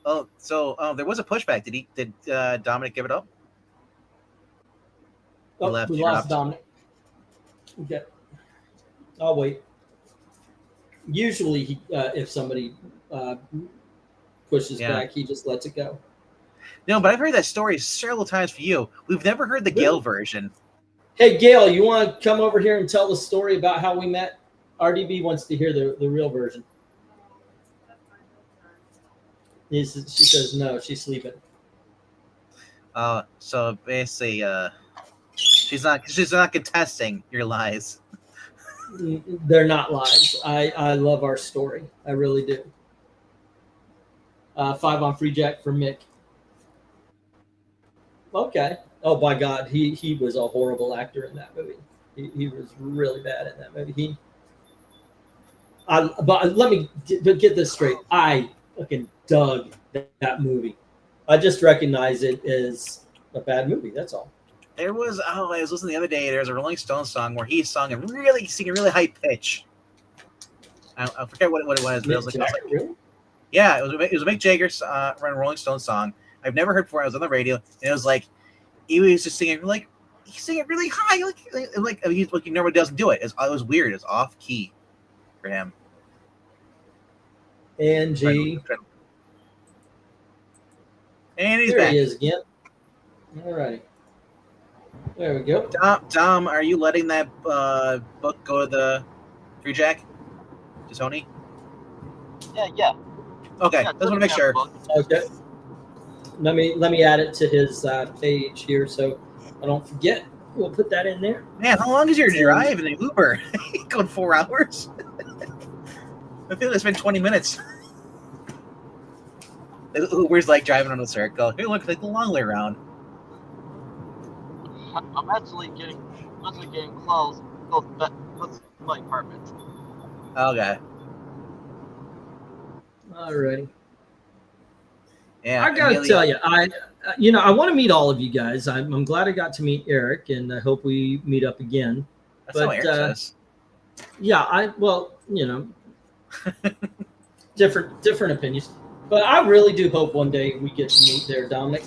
Oh, so there was a pushback. Did Dominic give it up? We lost Dominic. Okay. I'll wait. Usually, if somebody pushes back, he just lets it go. No, but I've heard that story several times for you. We've never heard the Gail version. Hey, Gail, you want to come over here and tell the story about how we met? RDB wants to hear the real version. She says no, she's sleeping. So basically, she's not contesting your lies. They're not lies. I love our story. I really do. 5 on Free Jack for Mick. Okay. Oh my God, he was a horrible actor in that movie. He was really bad in that movie. But let me get this straight. I fucking dug that movie. I just recognize it as a bad movie. That's all. There was I was listening the other day. There was a Rolling Stones song where he sung singing a really high pitch. I forget what it was. But it was like, really? Yeah, it was a Mick Jagger Rolling Stones song. I've never heard before. I was on the radio, and it was like he was just singing he's singing really high, like he normally doesn't do it. It was weird. It's off key for him. Angie. And he's there back. He is again. All right. There we go. Tom, are you letting that book go to the Free Jack? To Tony? Yeah. Okay, Yeah, just want to make sure. Okay. Let me add it to his page here so I don't forget. We'll put that in there. Man, how long is your drive in an Uber? Going 4 hours? I feel like it's been 20 minutes. Uber's like driving on a circle. Hey, look, like the long way around. I'm actually getting close. That's my apartment. Okay. Alrighty. Yeah. I gotta tell you, I want to meet all of you guys. I'm glad I got to meet Eric, and I hope we meet up again. That's how Eric says. Yeah, different opinions, but I really do hope one day we get to meet there, Dominic.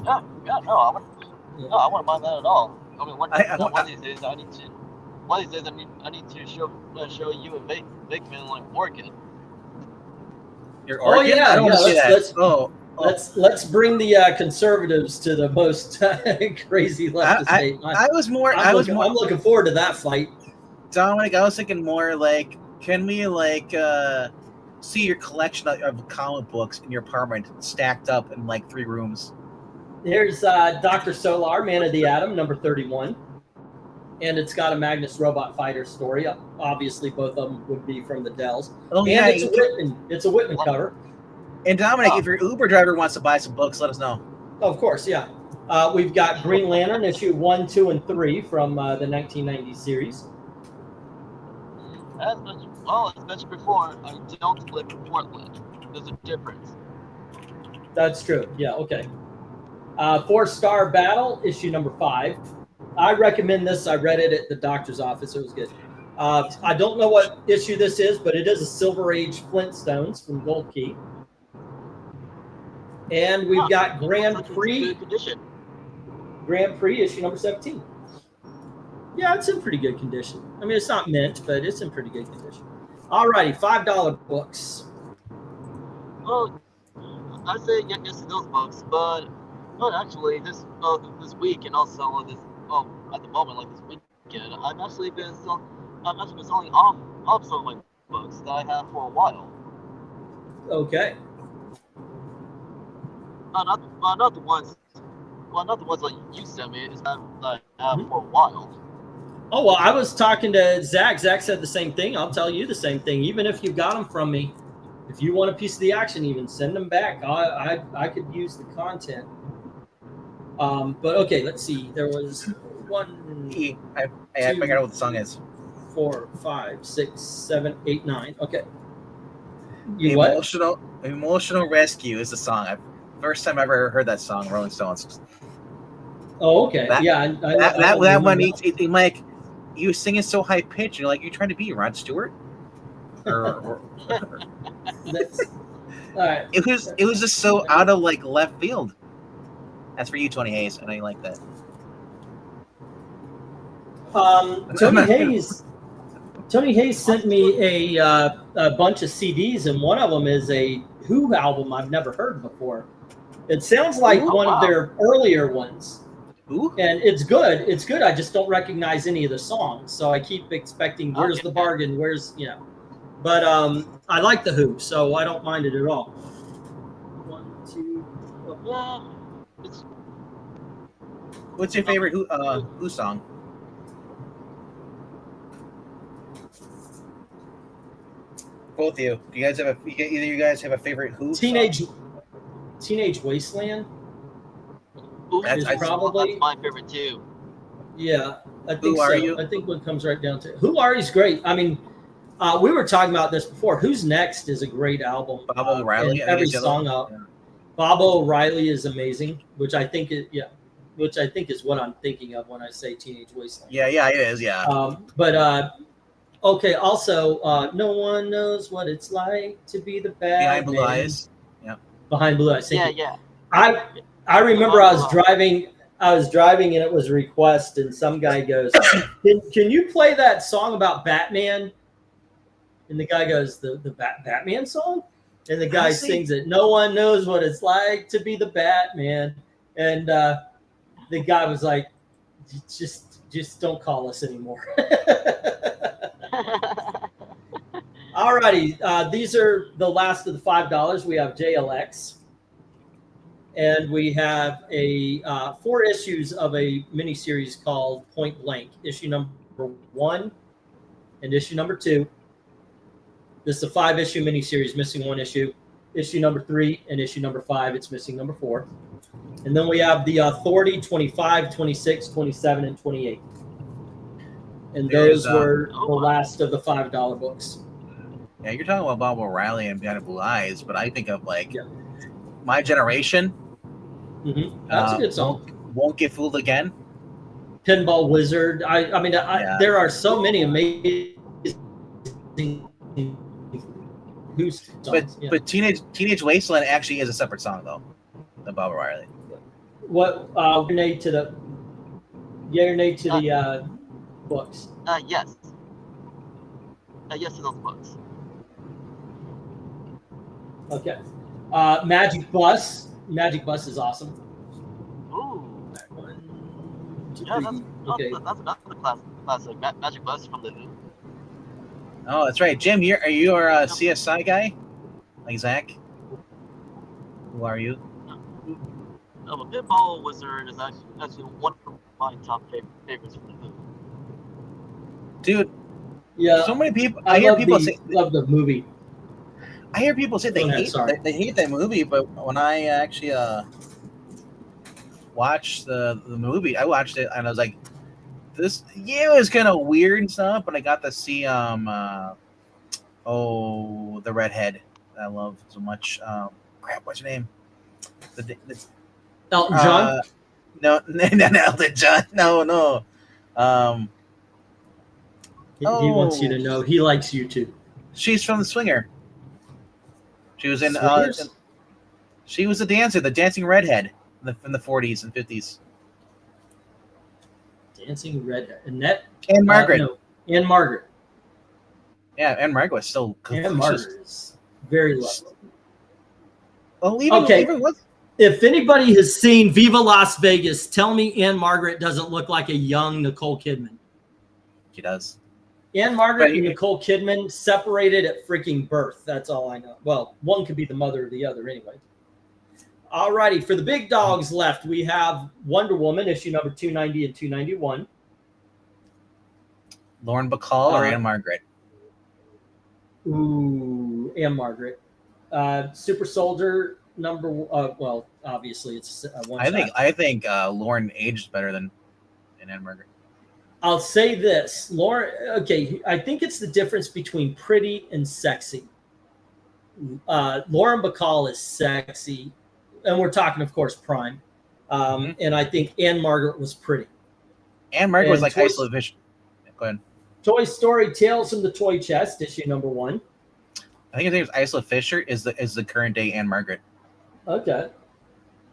I wouldn't mind that at all. I mean, one of these days I need to show you and Bakeman like working. You're oh yeah, I don't want to see that. Let's bring the conservatives to the most crazy leftist state. I'm looking forward to that fight. Dominic, I was thinking more like, can we see your collection of comic books in your apartment stacked up in like 3 rooms? Here's Dr. Solar, Man of the Atom, number 31. And it's got a Magnus Robot Fighter story. Obviously, both of them would be from the Dells. Oh, and yeah, it's a Whitman cover. And Dominic, if your Uber driver wants to buy some books, let us know. Of course, yeah. We've got Green Lantern, issue 1, 2, and 3 from the 1990 series. As mentioned before, I don't live in Portland. There's a difference. That's true. Yeah, okay. 4-Star Battle, issue number 5. I recommend this. I read it at the doctor's office. It was good. I don't know what issue this is, but it is a Silver Age Flintstones from Gold Key. And we've got Grand Prix. Grand Prix, issue number 17. Yeah, it's in pretty good condition. I mean, it's not mint, but it's in pretty good condition. All righty, $5 books. Well, I say yes to those books, but actually this week and also this at the moment like this weekend, I've actually been selling some of my books that I have for a while. Okay. Not the ones. Well, not the ones that you sent me. It's that I have for a while. Oh, well, I was talking to Zach. Zach said the same thing. I'll tell you the same thing. Even if you got them from me, if you want a piece of the action, even send them back. I could use the content. But okay, let's see. There was one. I figured out what the song is. 4, 5, 6, 7, 8, 9. Okay. Emotional Rescue is the song. First time I ever heard that song, Rolling Stones. Oh, okay. That one. It like you sing it so high pitched. You're like, you're trying to be Rod Stewart. That's, all right. It was just so out of like left field. That's for you, Tony Hayes, and I like that. Tony Hayes sent me a bunch of CDs, and one of them is a Who album I've never heard before. It sounds like one of their earlier ones. Who? And it's good. It's good. I just don't recognize any of the songs, so I keep expecting where's the bargain? Where's But I like the Who, so I don't mind it at all. 1, 2. Yeah. What's your favorite Who song? Both of you. Do you guys have either of you guys have a favorite Who? Teenage Wasteland. That's probably my favorite too. Yeah, I think Who so. Are You? I think what comes right down to Who Are You's great. I mean, we were talking about this before. Who's Next is a great album. Bob O'Reilly. Every song up. Yeah. Bob O'Reilly is amazing, which I think is what I'm thinking of when I say Teenage Wasteland. Yeah, it is. Yeah. Okay. Also, no one knows what it's like to be the bad Behind Blue man. Eyes. Yeah. Behind Blue Eyes. Yeah. I remember I was driving and it was a request, and some guy goes, "Can you play that song about Batman?" And the guy goes, "The Batman song?" And the guy sings it. No one knows what it's like to be the Batman. And the guy was like, "Just don't call us anymore." All righty. These are the last of the $5. We have JLX. And we have 4 issues of a miniseries called Point Blank, issue number 1 and issue number 2. This is a 5-issue miniseries, missing 1 issue. Issue number 3 and issue number 5, it's missing number 4. And then we have the 40, 25, 26, 27, and 28. And those were the last of the $5 books. Yeah, you're talking about Bob O'Reilly and Behind Blue Eyes, but I think of like My Generation. Mm-hmm. That's a good song. Won't Get Fooled Again. Pinball Wizard. I mean, there are so many amazing Who's songs. But Teenage Wasteland actually is a separate song though than Bob O'Reilly. What nay to the books? Yes. Yes to those books. Okay. Magic Bus. Magic Bus is awesome. Ooh. 1, 2, Yeah, 3. Okay. That's another classic. Magic Bus from the Who. Oh, that's right. Jim, are you a CSI guy? Like Zach? Who are you? A Pinball Wizard is actually one of my top favorites from the Who. Dude. Yeah. So many people. I hear people say love the movie. I hear people say they hate that movie, but when I actually watched the movie, I watched it and I was like, it was kind of weird and stuff, but I got to see the redhead that I love so much. Crap, what's your name? Elton John? No, not Elton John. No. He wants you to know he likes you too. She's from The Swinger. She was in. She was a dancer, the dancing redhead, in the 40s and 50s. Dancing redhead. Annette. And Margaret. And Margaret. Yeah, and Margaret was still. And Margaret is very lovely. Well, even with If anybody has seen Viva Las Vegas, tell me Anne Margaret doesn't look like a young Nicole Kidman. she does. Anne Margaret and Nicole Kidman separated at freaking birth. That's all I know. Well, one could be the mother of the other anyway. All righty. For the big dogs left, we have Wonder Woman, issue number 290 and 291. Lauren Bacall or Anne Margaret? Ooh, Anne Margaret. Super Soldier number. Well, obviously it's one. I think Lauren aged better than Anne Margaret. I'll say this, Lauren. Okay, I think it's the difference between pretty and sexy. Lauren Bacall is sexy, and we're talking, of course, prime. And I think Anne Margaret was pretty. Anne Margaret was like isolation. Go ahead. Toy Story Tales from the Toy Chest, issue number 1. I think his name is Isla Fisher. Is the current day Anne Margaret? Okay.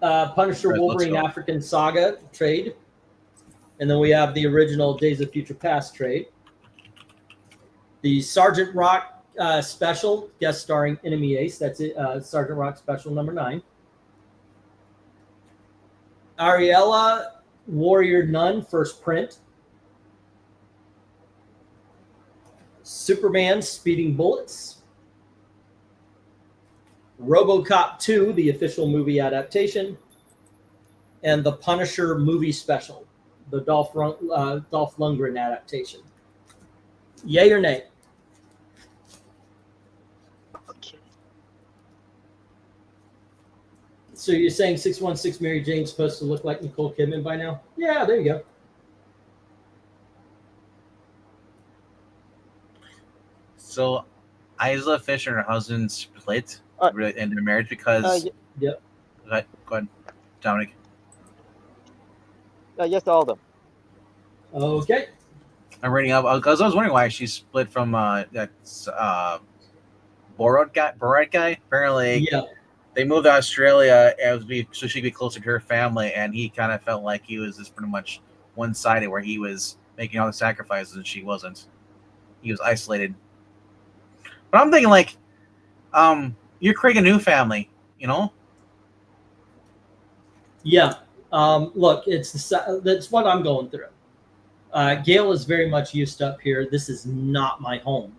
Punisher Wolverine African Saga trade. And then we have the original Days of Future Past trade. The Sergeant Rock special, guest starring Enemy Ace. That's it. Sergeant Rock special number 9. Ariella Warrior Nun, first print. Superman Speeding Bullets. RoboCop 2, the official movie adaptation. And the Punisher movie special, the Dolph Lundgren adaptation. Yay or nay? Okay. So you're saying 616 Mary Jane's supposed to look like Nicole Kidman by now? Yeah, there you go. So, Isla Fisher and her husband split in their marriage because. Yep. Go ahead, Dominic. Yes, all of them. Okay. I'm reading up because I was wondering why she split from that Borat guy. Apparently, they moved to Australia so she could be closer to her family, and he kind of felt like he was just pretty much one-sided, where he was making all the sacrifices and she wasn't. He was isolated. But I'm thinking, like, you're creating a new family, you know? Yeah. Look, that's what I'm going through. Gail is very much used up here. This is not my home.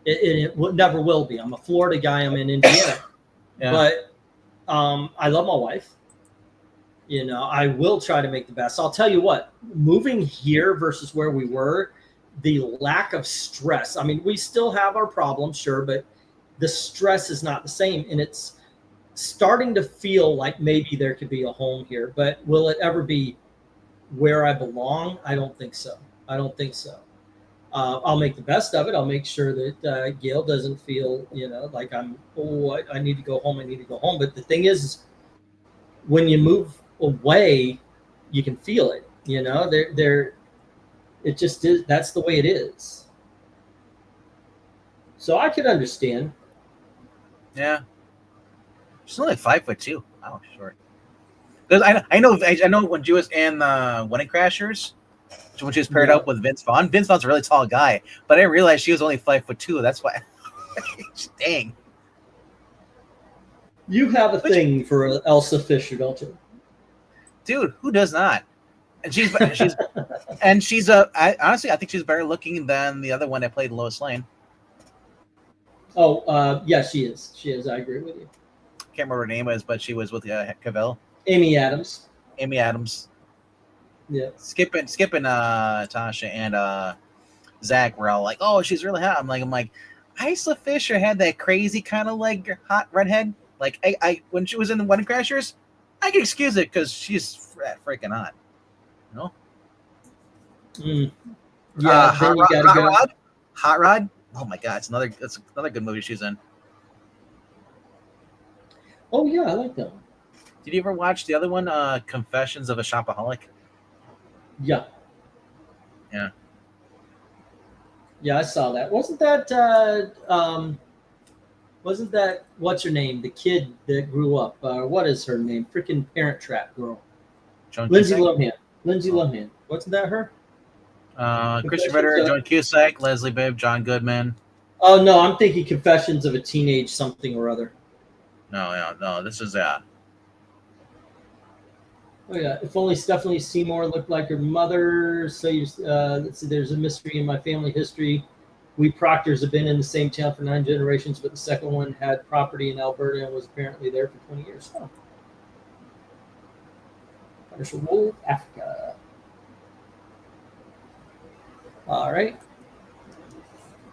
It never will be. I'm a Florida guy. I'm in Indiana. But I love my wife. You know, I will try to make the best. I'll tell you what, moving here versus where we were, the lack of stress. I mean, we still have our problems, sure, but the stress is not the same. And it's starting to feel like maybe there could be a home here. But will it ever be where I belong? I don't think so. I'll make the best of it. I'll make sure that Gail doesn't feel, like I need to go home. But the thing is, when you move away, you can feel it. It just is. That's the way it is. So I could understand. Yeah. She's only 5'2". Wow, short. Because I know when she was in Wedding Crashers, when she was paired up with Vince Vaughn. Vince Vaughn's a really tall guy, but I didn't realize she was only 5'2". That's why. Dang. You have a thing for Elsa Fisher, don't you? Dude, who does not? And she's honestly, I think she's better looking than the other one that played Lois Lane. Oh, yeah, she is. I agree with you. Can't remember her name is, but she was with Cavell. Amy Adams. Yeah. Skipping Tasha and Zach were all like, "Oh, she's really hot." I'm like, Isla Fisher had that crazy kind of like hot redhead. Like I when she was in the Wedding Crashers, I can excuse it because she's freaking hot. You know? Yeah. Hot Rod. Oh my God, that's another good movie she's in. Oh yeah, I like that one. Did you ever watch the other one, Confessions of a Shopaholic? Yeah. Yeah. Yeah, I saw that. Wasn't that what's her name? The kid that grew up. What is her name? Freaking Parent Trap girl. Lindsay Lohan. Wasn't that her? Christian Ritter, Joan Cusack, Leslie Bibb, John Goodman. Oh no, I'm thinking Confessions of a Teenage something or other. No. This is Oh yeah, if only Stephanie Seymour looked like her mother. So let's see, there's a mystery in my family history. We Proctors have been in the same town for 9 generations, but the second one had property in Alberta and was apparently there for 20 years. Oh. Punisher Wolf, Africa. All right.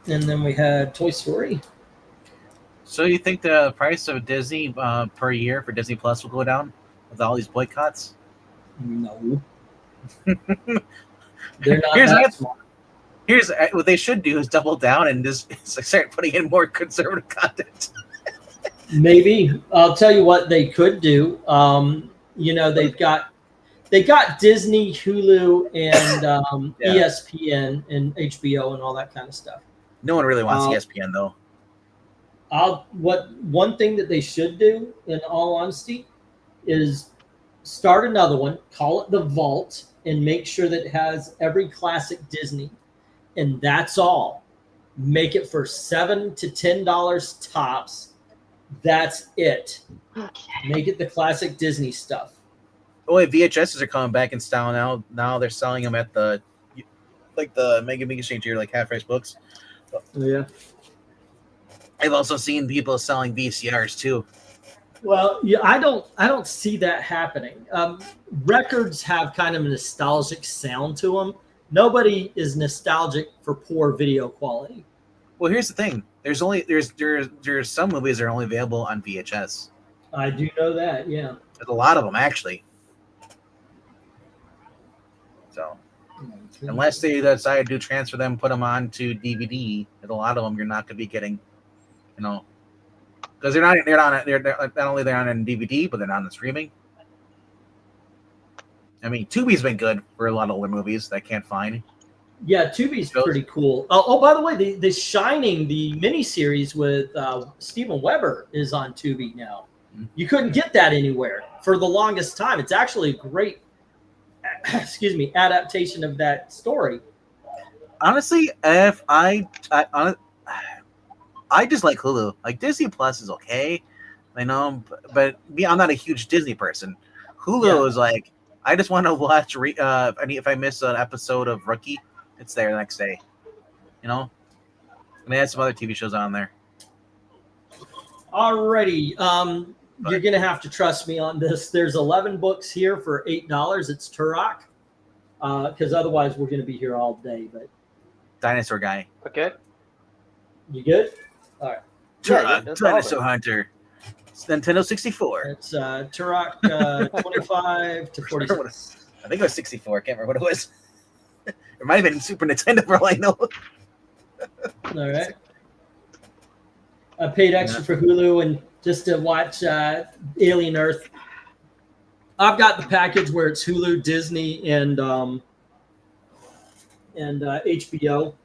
And then we had Toy Story. So you think the price of Disney per year for Disney Plus will go down with all these boycotts? No. They're not Here's that smart. Here's what they should do is double down and just start putting in more conservative content. Maybe. I'll tell you what they could do. They got Disney, Hulu, and ESPN and HBO and all that kind of stuff. No one really wants ESPN though. One thing that they should do, in all honesty, is start another one, call it the Vault, and make sure that it has every classic Disney, and that's all. Make it for $7 to $10 tops. That's it. Make it the classic Disney stuff. Oh, wait, VHSs are coming back in style now. Now they're selling them at the Mega Exchange here, like half price books. Yeah. I've also seen people selling VCRs too. Well, yeah, I don't see that happening. Records have kind of a nostalgic sound to them. Nobody is nostalgic for poor video quality. Well, here's the thing. There's some movies that are only available on VHS. I do know that, yeah. There's a lot of them actually. So, unless they decide to transfer them, put them on to DVD, and a lot of them you're not going to be getting, because they're not only they're on DVD, but they're not on the streaming. I mean, Tubi's been good for a lot of older movies that I can't find. Yeah, Tubi's pretty cool. Oh, by the way, the Shining, the miniseries with Steven Weber is on Tubi now. Mm-hmm. You couldn't get that anywhere for the longest time. It's actually a great, adaptation of that story. Honestly, if I just like Hulu. Like Disney Plus is okay, I know, but I'm not a huge Disney person. Hulu is like, I just want to watch. If I miss an episode of Rookie, it's there the next day. And they had some other TV shows on there. Alrighty, you're gonna have to trust me on this. There's 11 books here for $8. It's Turok, because otherwise we're gonna be here all day. But Dinosaur Guy. Okay. You good? All right. Turok, Dinosaur Hunter. It's Nintendo 64. It's Turok 25 to 46. I think it was 64. I can't remember what it was. It might have been Super Nintendo for all I know. All right. I paid extra for Hulu and just to watch Alien Earth. I've got the package where it's Hulu, Disney, and HBO.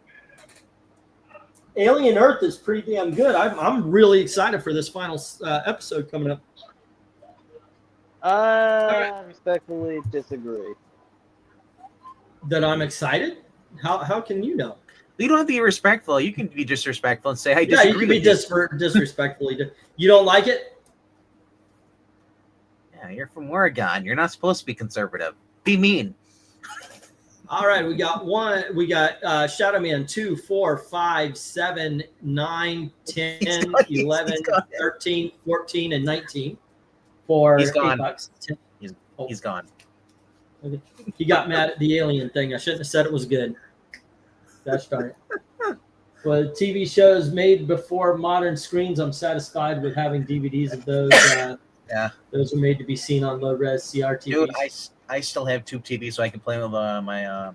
Alien Earth is pretty damn good. I'm really excited for this final episode coming up. I respectfully disagree. That I'm excited? How can you know? You don't have to be respectful. You can be disrespectful and say, "I disagree." Yeah, you can be disrespectfully. You don't like it? Yeah, you're from Oregon. You're not supposed to be conservative. Be mean. All right, we got one. We got Shadow Man 2, 4, 5, 7, 9, 10, 11, 13, 14, and 19 for $8. He's gone. Okay. He got mad at the alien thing. I shouldn't have said it was good. That's darn it. Well, TV shows made before modern screens, I'm satisfied with having DVDs of those. Those are made to be seen on low-res CRT TVs. Dude, I still have Tube TV, so I can play with my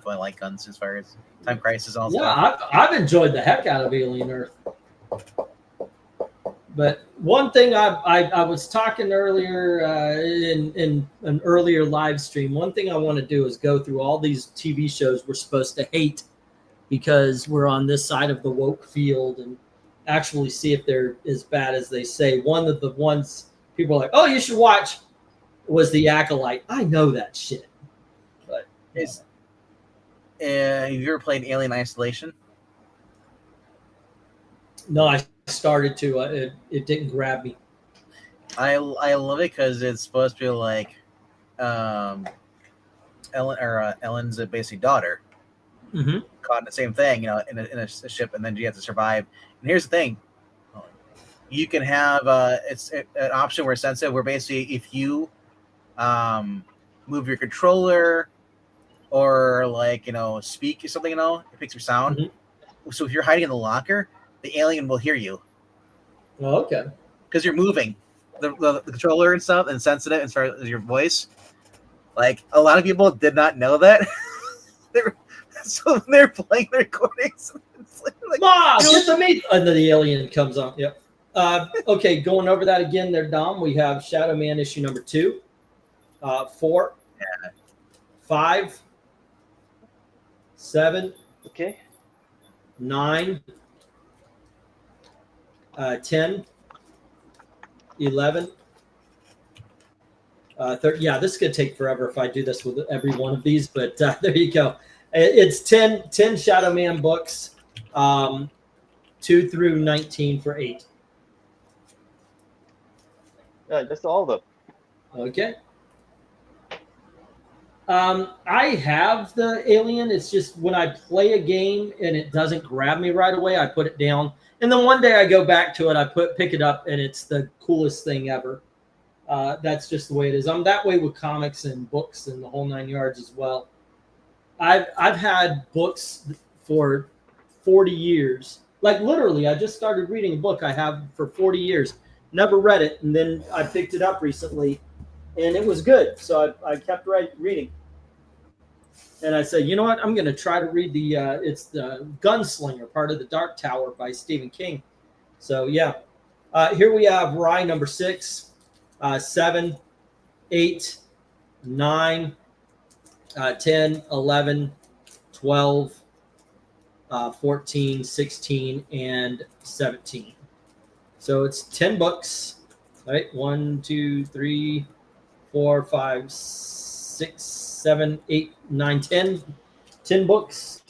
light guns as far as Time Crisis and all stuff. Yeah, I've enjoyed the heck out of Alien Earth. But one thing I was talking earlier in an earlier live stream, one thing I want to do is go through all these TV shows we're supposed to hate because we're on this side of the woke field and actually see if they're as bad as they say. One of the ones people are like, oh, you should watch was The Acolyte. I know that shit. But have you ever played Alien Isolation? No, I started to. It didn't grab me. I love it because it's supposed to be like Ellen's basically daughter Mm-hmm. caught in the same thing, in a ship, and then you have to survive. And here's the thing: you can have it's an option where it's sensitive, where basically if you move your controller or speak or something, it picks your sound. Mm-hmm. So if you're hiding in the locker, the alien will hear you Oh, okay. because you're moving the controller and stuff and sensitive as far as your voice. Like a lot of people did not know that. So when they're playing the recordings, it's like, Get the meat, and then the alien comes on. Yep. Okay, going over that again there, Dom. We have Shadow Man issue number 2, 4, 5, 7, Okay. 9, 10, 11, 30. Yeah, this is going to take forever if I do this with every one of these, but there you go. It's 10 Shadow Man books, 2 through 19 for 8. Yeah, just all of them. Okay. I have the alien. It's just when I play a game and it doesn't grab me right away, I put it down. And then one day I go back to it, pick it up, and it's the coolest thing ever. That's just the way it is. I'm that way with comics and books and the whole 9 yards as well. I've had books for 40 years. Like literally, I just started reading a book I have for 40 years. Never read it, and then I picked it up recently, and it was good. So I kept reading. And I said, you know what? I'm going to try to read it's the Gunslinger, part of the Dark Tower by Stephen King. So yeah, here we have Rye number 6, 7, 8, 9, 10, 11, 12, 14, 16, and 17. So it's 10 books, right? 1, 2, 3, 4, 5, 6, 7, 8, 9, 10. 10 books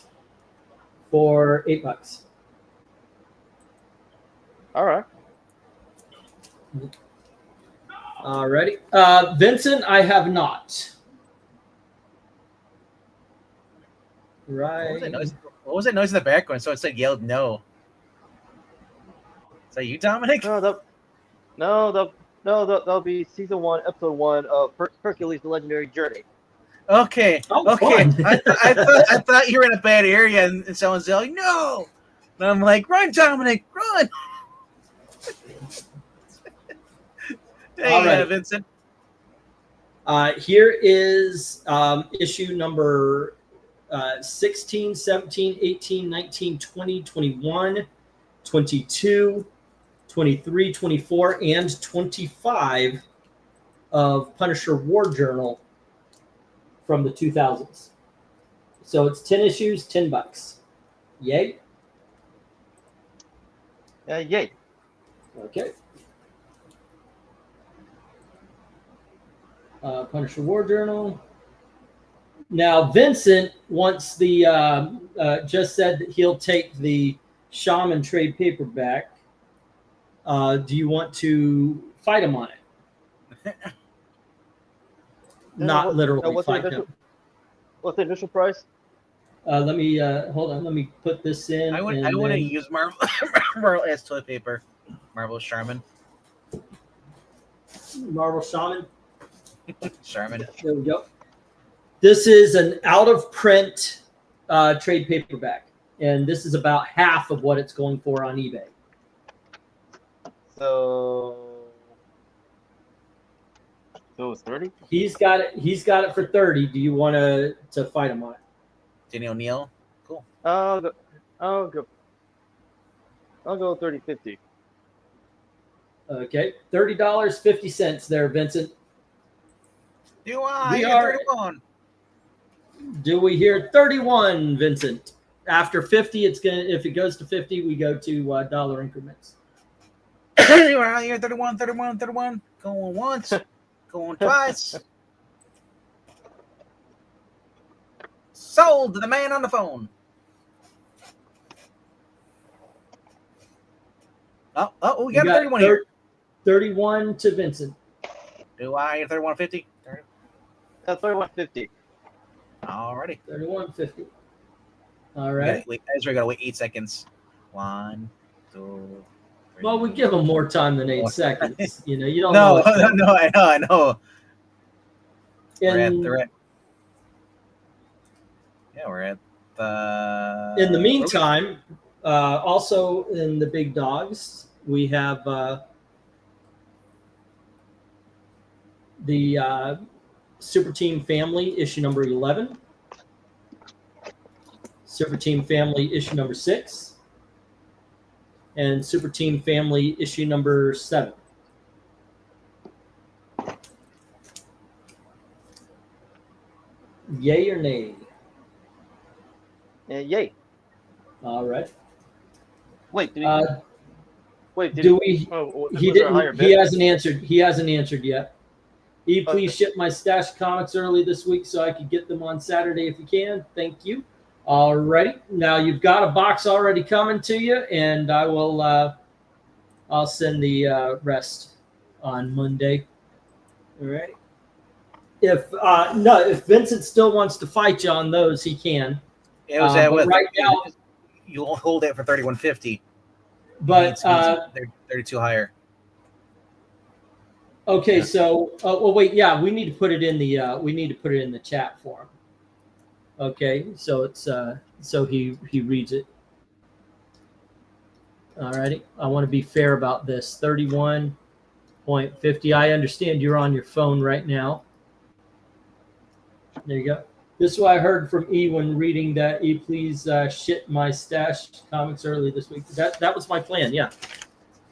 for $8. All right. Alrighty. Vincent, I have not. Right. What was that noise in the background? So it said yelled no. Is that you, Dominic? That'll be season 1, episode 1 of Hercules: The Legendary Journey. Okay. Oh, okay. fun. I thought you were in a bad area and someone's yelling no. And I'm like, run, Dominic, run. Hey, Vincent. Here is issue number 16, 17, 18, 19, 20, 21, 22, 23, 24, and 25 of Punisher War Journal from the 2000s. So it's 10 issues, $10. Yay? Yay. Okay. Punisher War Journal. Now, Vincent wants just said that he'll take the Shaman trade paperback. Do you want to fight him on it? Not literally fight him. What's the initial price? Let me hold on. Let me put this in. I want to use Marvel as toilet paper. Marvel Shaman. Marvel Shaman. Shaman. There we go. This is an out of print trade paperback, and this is about half of what it's going for on eBay. So it's 30. He's got it. He's got it for 30. Do you want to fight him on it? Danny O'Neill. Cool. I'll go 30-50. Okay, $30.50 there, Vincent. Do I? 31. Do we hear 31, Vincent? After 50, it's gonna. If it goes to 50, we go to dollar increments. You are out here, 31. Going once, going twice. Sold to the man on the phone. Oh, we got 31 here. 31 to Vincent. Do I 31.50? 31.50. Alrighty. 31.50. All right. Wait, I just gotta wait 8 seconds. 1, 2, 3. Well, we give them more time than 8 seconds. You know, you don't No, know. no, I know. In We're at the. in the meantime, also in the big dogs, we have the Super Team Family issue number 11, Super Team Family issue number 6, and Super Team Family issue number 7. Yay or nay? Yay. All right. Wait, did do we? He didn't. He bid? hasn't answered. He hasn't answered yet. Please ship my stash comics early this week so I can get them on Saturday if you can. Thank you. All righty. Now you've got a box already coming to you, and I will. I'll send the rest on Monday. All right. If Vincent still wants to fight you on those, he can. It was but right now, you'll hold it for 31.50. But they're 32 higher. Okay, yeah. So well, wait, yeah, we need to put it in the chat for him. Okay, so it's so he reads it. All righty, I want to be fair about this. 31.50. I understand you're on your phone right now. There you go. This is what I heard from E when reading that. E, please ship my stash comics early this week. That was my plan. Yeah.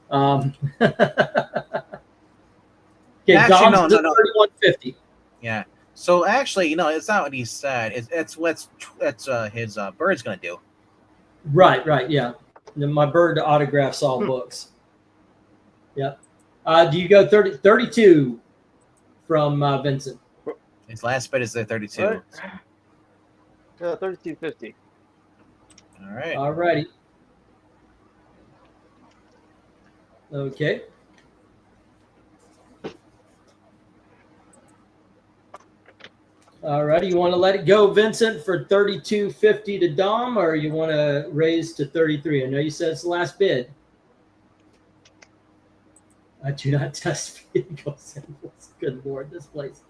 Okay, actually, no. 31.50. Yeah. So actually, it's not what he said. It's his bird's gonna do. Right. Yeah. My bird autographs all books. Yeah. Do you go 32 from Vincent? His last bid is the 32. Right. 32.50. All right. All righty. Okay. All righty. You want to let it go, Vincent, for 32.50 to Dom, or you want to raise to 33? I know you said it's the last bid. I do not test vehicle symbols. Good Lord, this place.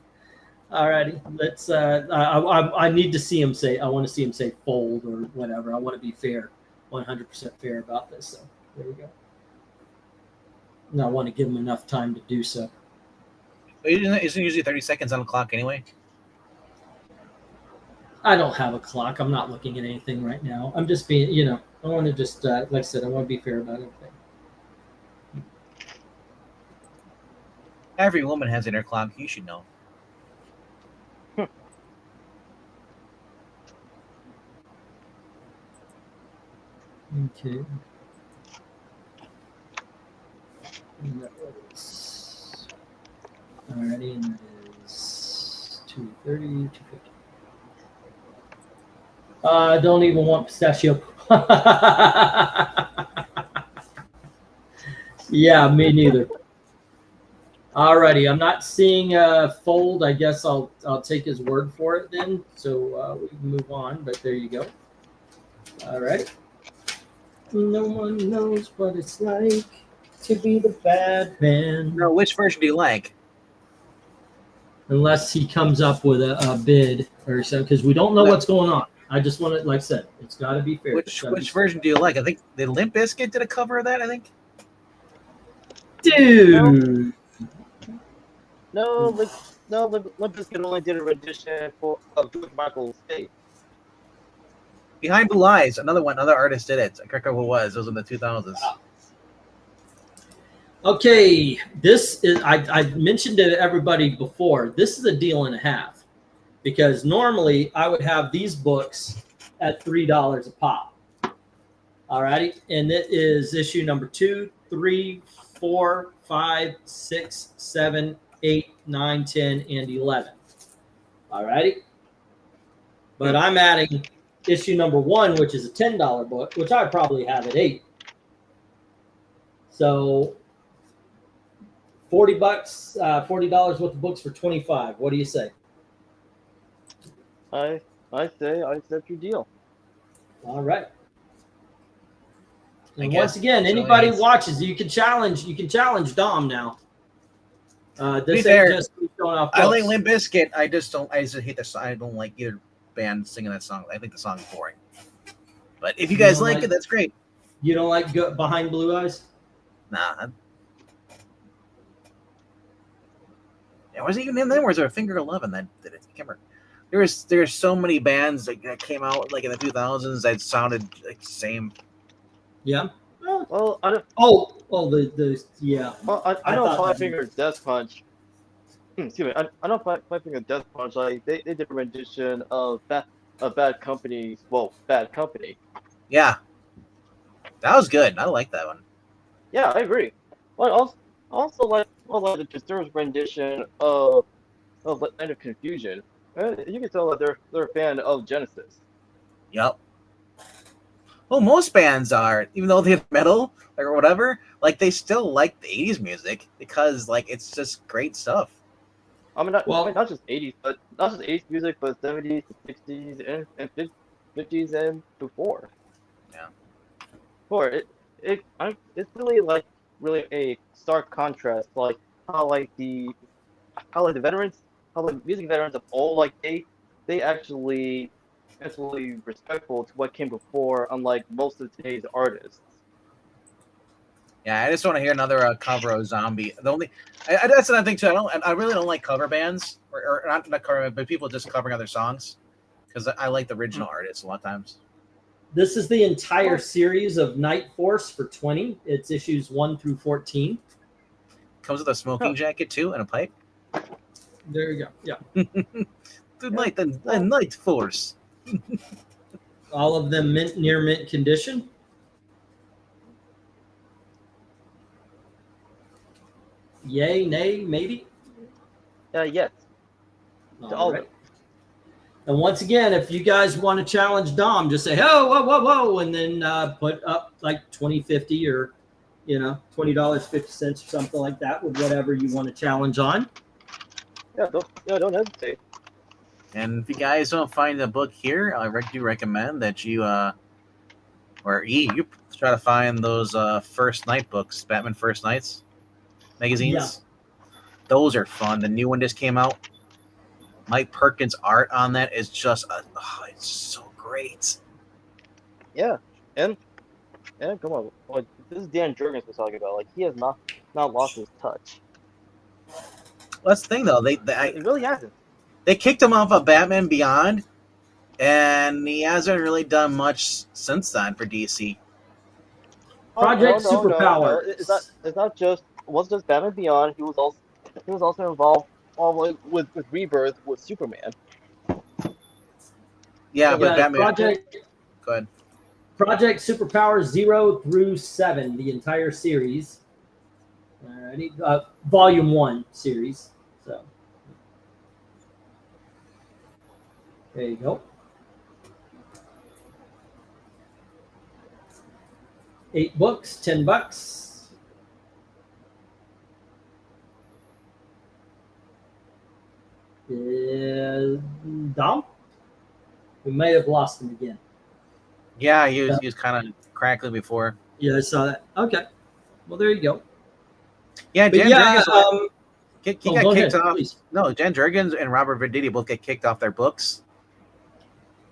All righty. Let's. I need to see him say. I want to see him say fold or whatever. I want to be fair, 100% fair about this. So there we go. And I want to give him enough time to do so. Isn't usually 30 seconds on the clock anyway? I don't have a clock. I'm not looking at anything right now. I'm just being, I want to just, like I said, I want to be fair about everything. Every woman has inner clock. You should know. Okay. And that was, alrighty, and that is 230, 250. I don't even want pistachio. Yeah, me neither. Alrighty, I'm not seeing a fold. I guess I'll take his word for it then. So we can move on. But there you go. Alrighty. No one knows what it's like to be the bad man. No, which version do you like? Unless he comes up with a bid or so, because we don't know what's going on. I just want to, like I said, it's got to be fair. Which version do you like? I think the Limp Bizkit did a cover of that. I think. Dude. No, Limp Bizkit only did a rendition of George Michael's State. Behind Blue Eyes, another artist did it. I can't remember who it was. It was in the 2000s. Okay, this is I mentioned to everybody before. This is a deal and a half, because normally I would have these books at $3 a pop. All righty, and it is issue number 2, 3, 4, 5, 6, 7, 8, 9, 10, and 11. All righty, but I'm adding issue number 1, which is a $10 book, which I probably have at $8. So $40, $40 worth of books for 25. What do you say? I say I accept your deal. All right. I And guess once again, so anybody it's- watches, you can challenge Dom now. be This fair, ain't just me showing off I like books. Limp Bizkit. I just hate the song. I don't like either band singing that song. I think the song is boring. But if you guys don't like like- it, that's great. You don't like Behind Blue Eyes? Nah. It wasn't even in there. Was there a Finger 11 that did it? I can't remember. There's so many bands that came out like in the 2000s that sounded like the same. Yeah. Well, I don't. The yeah. Well, I I know thought Five that- Finger Death Punch. Excuse me. I know Five Finger Death Punch. Like they did a rendition of Bad Company's. Well, Bad Company. Yeah, that was good. I like that one. Yeah, I agree. Well, also like the Disturbed's rendition of Land of Confusion. You can tell that they're a fan of Genesis. Yep. Well, most bands are, even though they're metal or whatever, like they still like the 80s music because like it's just great stuff. I mean, not just 80s, but not just 80s music, but 70s, 60s, and 50s and before. Yeah. It's really a stark contrast, like how the veterans, how the music veterans of old, like they actually respectful to what came before, unlike most of today's artists. Yeah, I just want to hear another cover of Zombie. That's another thing too. I really don't like cover bands or not cover, but people just covering other songs because I like the original artists a lot of times. This is the entire series of Night Force for 20. It's issues 1 through 14. Comes with a smoking jacket too and a pipe. There you go. Yeah. The Night Force. All of them near mint condition. Yay, nay, maybe. Yes. To all of them. And once again, if you guys want to challenge Dom, just say, "Oh, whoa, whoa, whoa," and then put up like $20.50 or $20.50 or something like that with whatever you want to challenge on. Yeah, don't hesitate. And if you guys don't find the book here, I do recommend that you you try to find those First Night books, Batman First Nights magazines. Yeah. Those are fun. The new one just came out. Mike Perkins' art on that is just it's so great. Yeah, and come on, like, this is Dan Jurgens we're talking about. Like, he has not lost his touch. Well, that's the thing though. It really hasn't. They kicked him off of Batman Beyond, and he hasn't really done much since then for DC. Project No. Superpower. It's not just Batman Beyond. He was also involved with Rebirth with Superman. Yeah, but Batman. Project. Go ahead. Project Superpower 0 through 7, the entire series. Alrighty, Volume 1 series. So there you go. 8 books, $10. Dom? We may have lost him again. Yeah, he was kind of crackling before. Yeah, I saw that. Okay. Well, there you go. Yeah, But Jan yeah, Jurgens he got go kicked ahead, off. please. No, Jan Jurgens and Robert Venditti both get kicked off their books.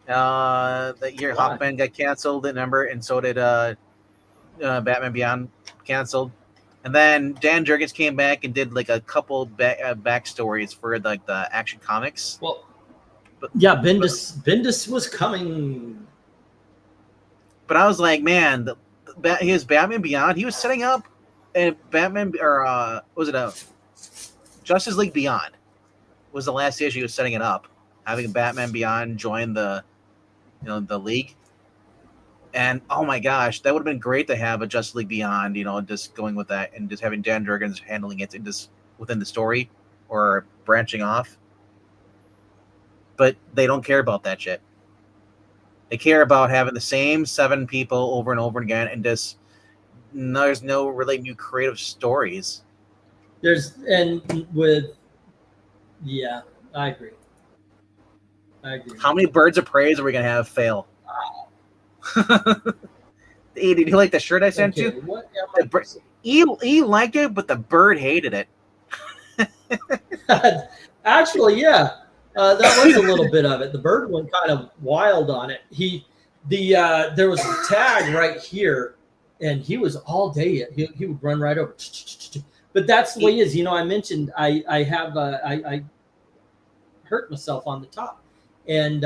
That year Why? Hawkman got canceled, remember, and so did Batman Beyond canceled. And then Dan Jurgens came back and did like a couple backstories for like the Action Comics. Well, yeah, Bendis was coming. But I was like, man, his Batman Beyond, he was setting up a Batman, or was it a Justice League Beyond? Was the last issue he was setting it up, having Batman Beyond join the league. And oh my gosh, that would have been great to have a Justice League Beyond, just going with that and just having Dan Jurgens handling it within the story or branching off. But they don't care about that shit. They care about having the same 7 people over and over again, and there's no really new creative stories. Yeah, I agree. How many birds of praise are we gonna have fail? Did you like the shirt I sent you? What he liked it, but the bird hated it. Actually, yeah, that was a little bit of it. The bird went kind of wild on it. There was a tag right here, and he was all day. He would run right over. But that's the way he is. I mentioned I hurt myself on the top, and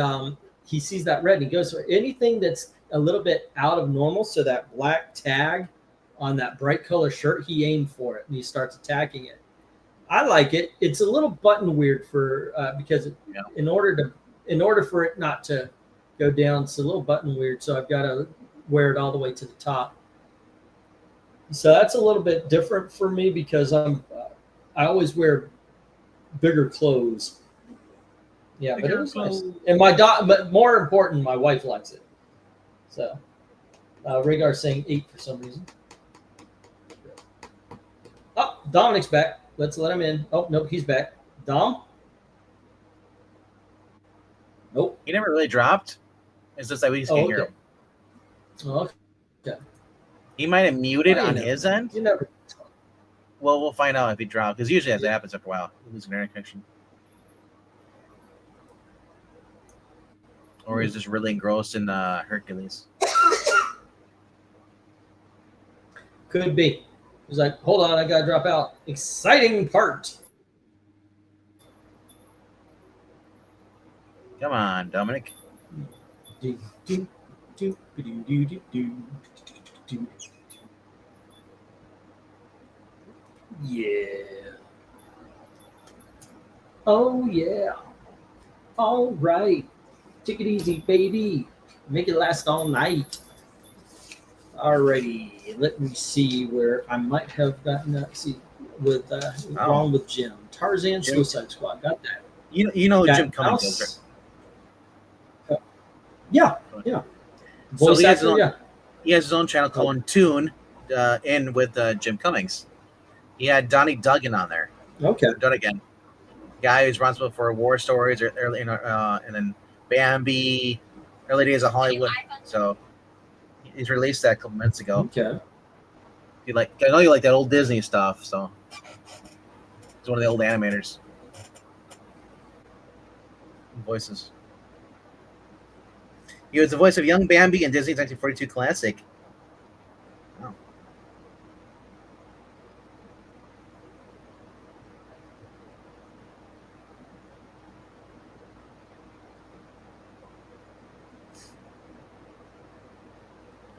he sees that red and he goes for anything that's a little bit out of normal. So that black tag on that bright color shirt, he aimed for it and he starts attacking it. I like it. It's a little button weird because in order for it not to go down, it's a little button weird. So I've got to wear it all the way to the top. So that's a little bit different for me because I always wear bigger clothes. Yeah, but it was nice. And but more important, my wife likes it. So Rhaegar's saying 8 for some reason. Oh, Dominic's back. Let's let him in. Oh, nope, he's back. Dom? Nope. He never really dropped. It's just that we just can't hear him. Oh, okay. He might have muted on his end. You never. Well, we'll find out if he dropped, because usually that happens after a while. You lose an internet connection. Or he's just really engrossed in Hercules. Could be. He's like, hold on, I gotta drop out. Exciting part. Come on, Dominic. Yeah. Oh yeah. All right. Take it easy, baby. Make it last all night. Alrighty, let me see where I might have gotten that. See, wrong with Jim. Tarzan Suicide Squad. Got that. You know Jim Cummings is, right? Yeah. So he has his own channel called Tune, in with Jim Cummings. He had Donnie Duggan on there. Okay. Duggan, guy who's responsible for War Stories, and then Bambi, early days of Hollywood. So he's released that a couple minutes ago. Okay. I know you like that old Disney stuff, so he's one of the old animators. Voices. He was the voice of young Bambi in Disney's 1942 classic. Wow.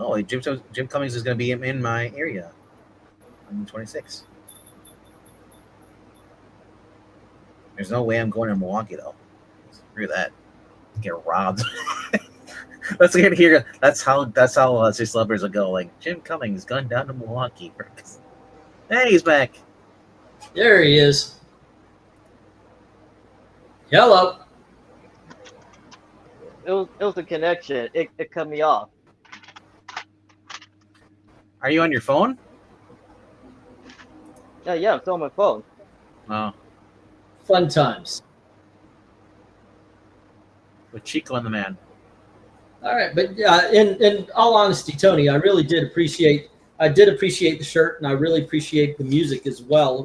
Oh, Jim Cummings is going to be in my area on 26. There's no way I'm going to Milwaukee, though. Screw that. Get robbed. Let's get here. That's how celebrities will go. Like, Jim Cummings gone down to Milwaukee. Hey, he's back. There he is. Hello. It was a connection. It cut me off. Are you on your phone? Yeah, I'm still on my phone. Oh. Fun times. With Chico and the Man. All right, but in all honesty, Tony, I really did appreciate the shirt, and I really appreciate the music as well.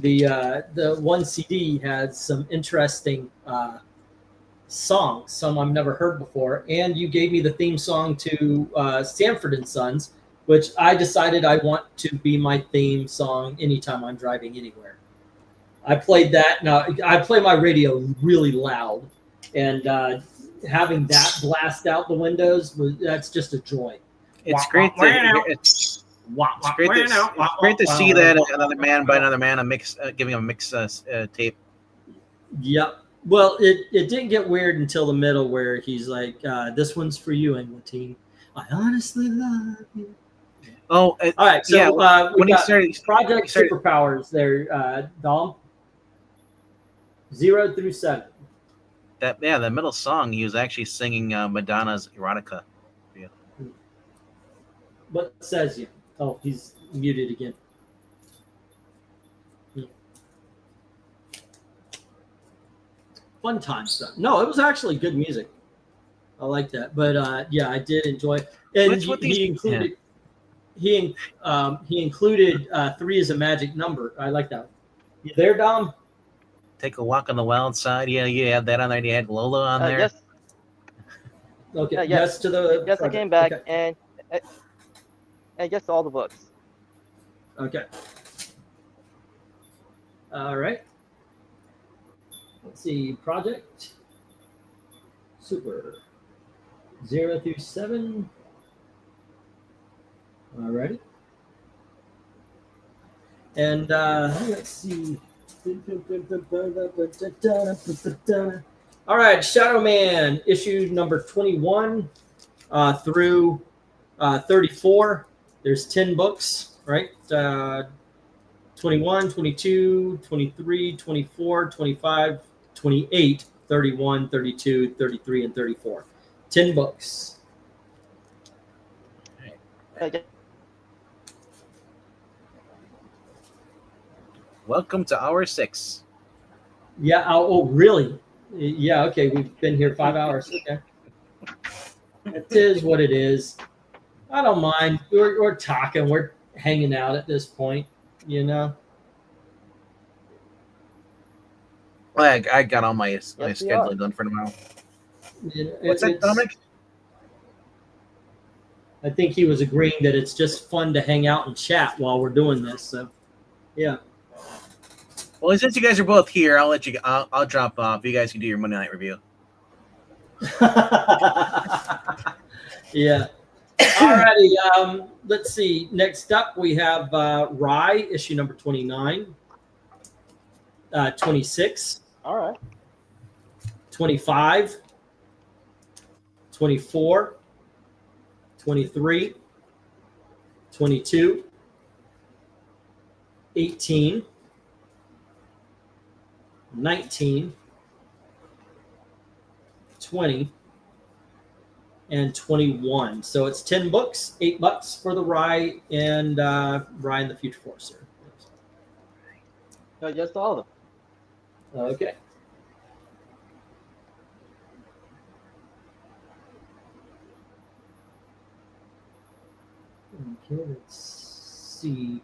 The one CD has some interesting songs, some I've never heard before, and you gave me the theme song to Sanford and Sons, which I decided I want to be my theme song anytime I'm driving anywhere. I played that. Now I play my radio really loud, and having that blast out the windows, that's just a joy. It's great. It's great to see that another man by another man giving a mix tape. Yep. Well, it didn't get weird until the middle where he's like, "This one's for you, England team. I honestly love you." Oh, all right. So yeah, when he started Project Superpowers, there, Dom. 0 through 7. The middle song, he was actually singing Madonna's Erotica. Yeah. What says you? Oh, he's muted again. fun time stuff. No, it was actually good music. I like that. But yeah, I did enjoy it. And he included he included 3 as a magic number. I like that. You there, Dom? Take a walk on the wild side. Yeah, you have that on there. You had Lola on there. Yes. Okay. Yes to the. Yes, project. I came back Okay. and yes to all the books. Okay. All right. Let's see. Project. Super. 0 through 7. All righty. And let's see. All right, Shadow Man, issue number 21 through 34. There's 10 books, right? 21, 22, 23, 24, 25, 28, 31, 32, 33, and 34. 10 books. Welcome to hour 6. Yeah. Oh, really? Yeah. Okay. We've been here 5 hours. Okay. It is what it is. I don't mind. We're talking. We're hanging out at this point. You know. Well, I got all my schedule done for tomorrow. What's that, Dominic? I think he was agreeing that it's just fun to hang out and chat while we're doing this. So, yeah. Well, since you guys are both here, I'll let you. I'll drop off. You guys can do your Monday night review. Yeah. Alrighty. Let's see. Next up, we have Rye, issue number 29, 26. All right. 25, 24, 23, 22, 18, 19, 20, and 21. So it's 10 books, $8 for the Rye and Rye and the Future Force. Yes to all of them. Okay. Okay, let's see.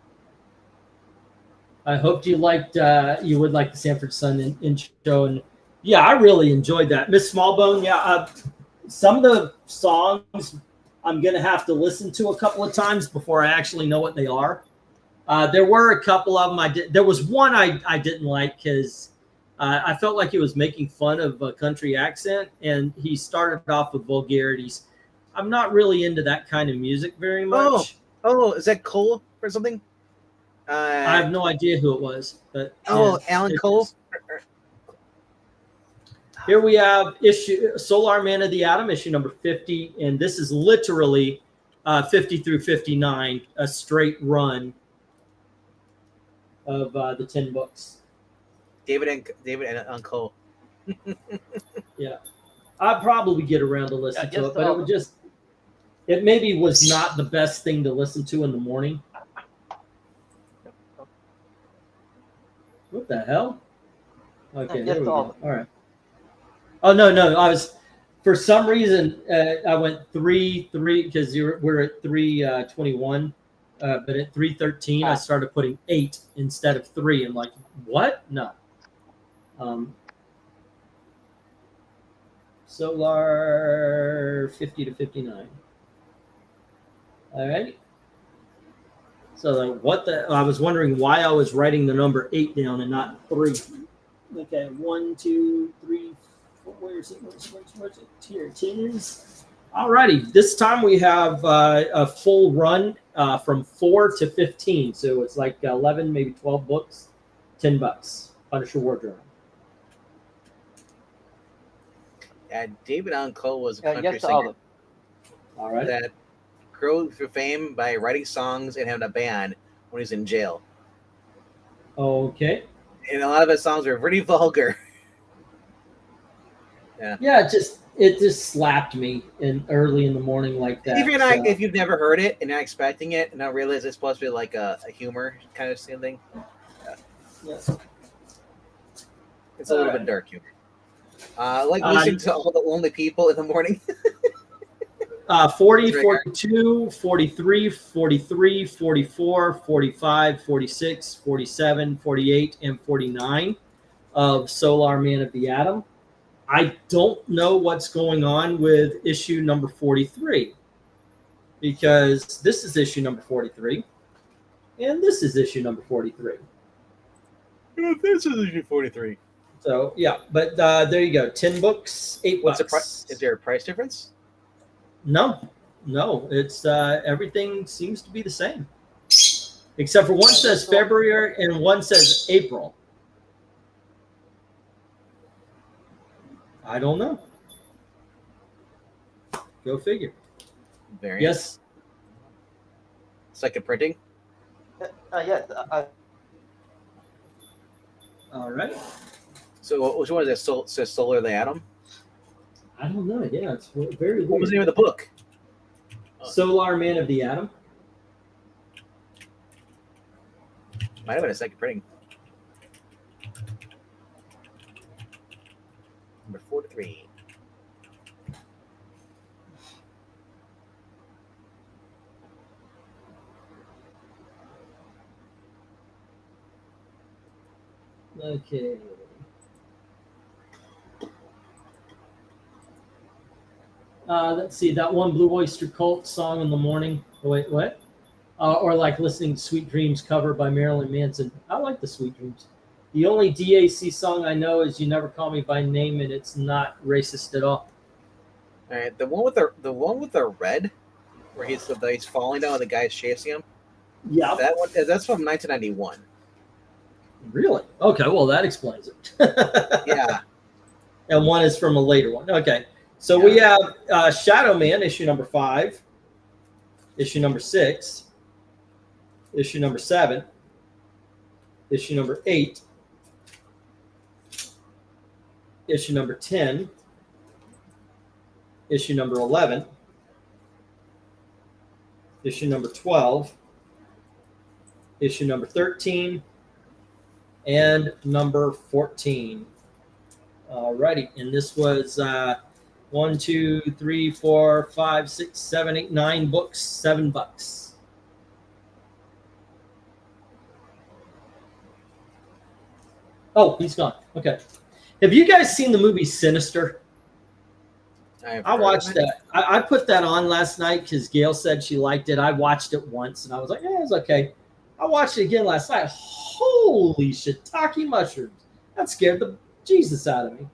I hoped you liked you would like the Sanford Sun intro, and yeah, I really enjoyed that. Miss Smallbone, yeah, some of the songs I'm gonna have to listen to a couple of times before I actually know what they are. There were a couple of them there was one I didn't like because I felt like he was making fun of a country accent, and he started off with vulgarities. I'm not really into that kind of music very much. Oh, is that Cole or something? I have no idea who it was, but Alan Cole. Here we have Solar Man of the Atom, issue number 50, and this is literally 50 through 59, a straight run of the 10 books. David and Cole. Yeah, I'd probably get around to listen to it, but it maybe was not the best thing to listen to in the morning. What the hell? Okay, there we go. All right. Oh no! I was for some reason I went 3 because we're at 3:21, but at 3:13 I started putting 8 instead of 3. I'm like, what? No. Solar 50 to 59. All right. So I was wondering why I was writing the number 8 down and not 3. Okay, 1, 2, 3, 4. Where is it? Where's it? Here it is. All righty. This time we have a full run from 4 to 15. So it's like 11, maybe 12 books, $10. Punisher Wardrobe. David Allan Coe was a country yes, singer. All right. That grew for fame by writing songs and having a band when he was in jail. Okay. And a lot of his songs were pretty vulgar. Yeah, it just slapped me early in the morning like that. If you've never heard it and not expecting it and not realize it's supposed to be like a humor kind of thing. Yes. It's a little bit dark humor. Like listening to all the lonely people in the morning. 40, 42, 43, 43, 44, 45, 46, 47, 48, and 49 of Solar Man of the Atom. I don't know what's going on with issue number 43 because this is issue number 43 and this is issue number 43. This is issue 43. So, yeah, but there you go. 10 books, $8. What's the price? Is there a price difference? No, it's everything seems to be the same, except for one says February and one says April. I don't know. Go figure. Variant. Yes. Second printing. Yes. All right. So which one is it? Says Solar the Atom? I don't know. Yeah, it's very weird. What was the name of the book? Solar Man of the Atom. Might have been a second printing. Number 43. Okay. Let's see, that one Blue Oyster Cult song in the morning. Oh, wait, what? Or like listening to Sweet Dreams cover by Marilyn Manson. I like the Sweet Dreams. The only DAC song I know is "You Never Call Me by Name," and it's not racist at all. All right, the one with the red, where he's falling down and the guy's chasing him. Yeah, that one. That's from 1991. Really? Okay, well that explains it. Yeah. And one is from a later one. Okay, so we have Shadow Man issue number 5, issue number 6, issue number 7, issue number 8, issue number 10, issue number 11, issue number 12, issue number 13, and number 14. Alrighty, and this was 1, 2, 3, 4, 5, 6, 7, 8, 9 books, $7. Oh, he's gone. Okay. Have you guys seen the movie Sinister? I watched that. I put that on last night because Gail said she liked it. I watched it once and I was like, yeah, it's okay. I watched it again last night. Holy shiitake mushrooms. That scared the Jesus out of me.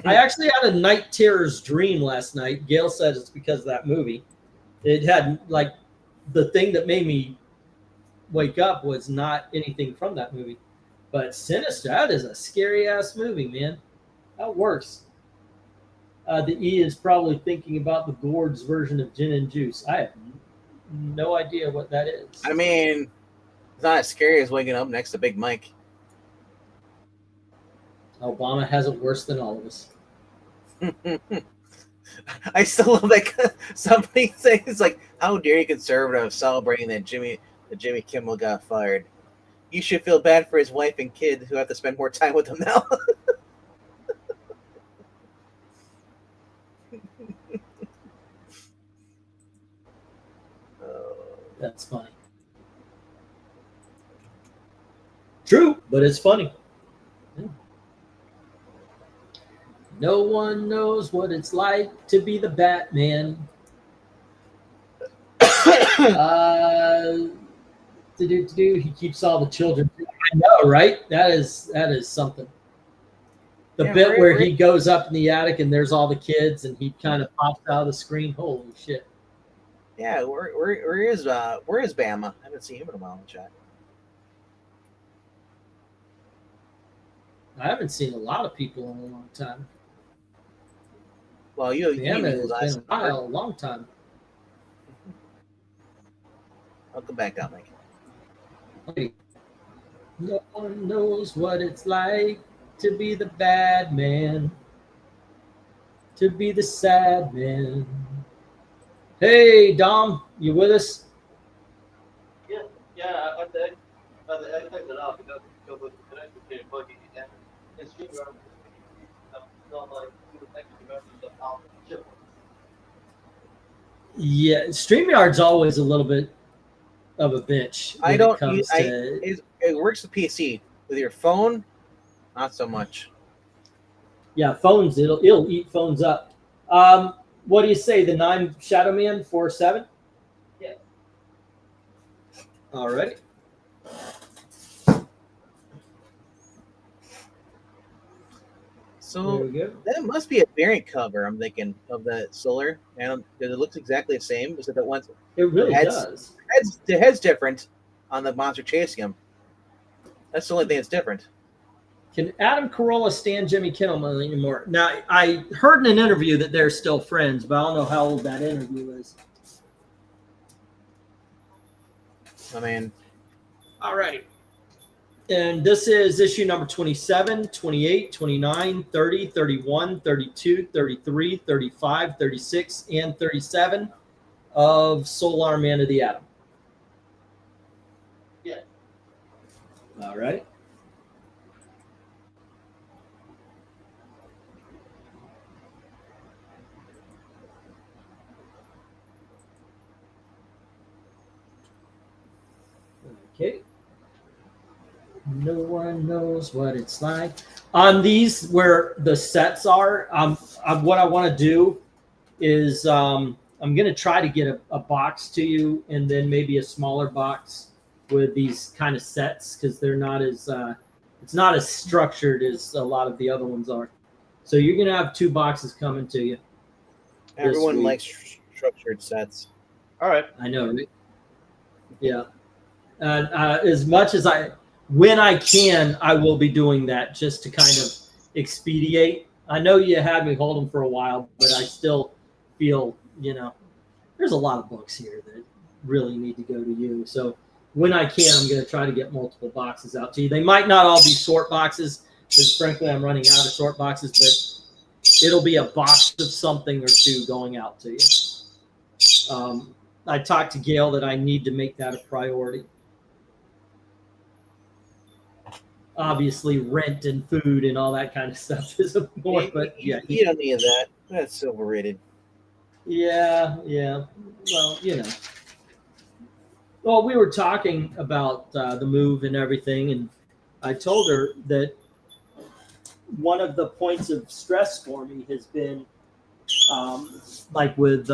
I actually had a night terrors dream last night. Gail said it's because of that movie. It had like the thing that made me wake up was not anything from that movie. But Sinister, that is a scary ass movie, man. That works. The E is probably thinking about the Gord's version of gin and juice. I have no idea what that is. I mean, it's not as scary as waking up next to Big Mike. Obama has it worse than all of us. I still love that somebody says like, "How dare you conservative celebrating that Jimmy Kimmel got fired? You should feel bad for his wife and kid who have to spend more time with him now." That's funny. True, but it's funny. Yeah. No one knows what it's like to be the Batman. He keeps all the children. I know, right? That is something. The bit where he goes up in the attic and there's all the kids and he kind of pops out of the screen. Holy shit. Yeah, where is Bama? I haven't seen him in a while in the chat. I haven't seen a lot of people in a long time. Well, Bama has been a long time. Welcome back down, Mike. No one knows what it's like to be the bad man, to be the sad man. Hey, Dom, you with us? Yeah, I turned it off because the connection became buggy again. It's Yeah, StreamYard's always a little bit of a bitch when it comes to. It works with PC. With your phone, not so much. Yeah, phones. It'll eat phones up. What do you say? The 9 Shadow Man 4/7. Yeah. All right. So There we go. that must be a variant cover. I'm thinking of the solar, and it looks exactly the same. Is it that one's It really heads- does. the head's different on the monster chasing him? That's the only thing that's different. Can Adam Carolla stand Jimmy Kimmel anymore? Now, I heard in an interview that they're still friends, but I don't know how old that interview is. I mean, All right. And this is issue number 27, 28, 29, 30, 31, 32, 33, 35, 36, and 37 of Solar Man of the Atom. Yeah. All right. Okay. No one knows what it's like. On these, where the sets are, what I want to do is I'm going to try to get a box to you, and then maybe a smaller box with these kind of sets, because they're not as it's not as structured as a lot of the other ones are. So you're going to have 2 boxes coming to you. everyone week. likes structured sets. All right. I know, right? Yeah. And as much as when I can, I will be doing that just to kind of expedite. I know you had me hold them for a while, but I still feel, there's a lot of books here that really need to go to you. So when I can, I'm going to try to get multiple boxes out to you. They might not all be sort boxes, because frankly, I'm running out of sort boxes, but it'll be a box of something or 2 going out to you. I talked to Gail that I need to make that a priority. Obviously, rent and food and all that kind of stuff is more, but yeah. You don't need that. That's overrated. Yeah. Well, Well, we were talking about the move and everything, and I told her that one of the points of stress for me has been, like with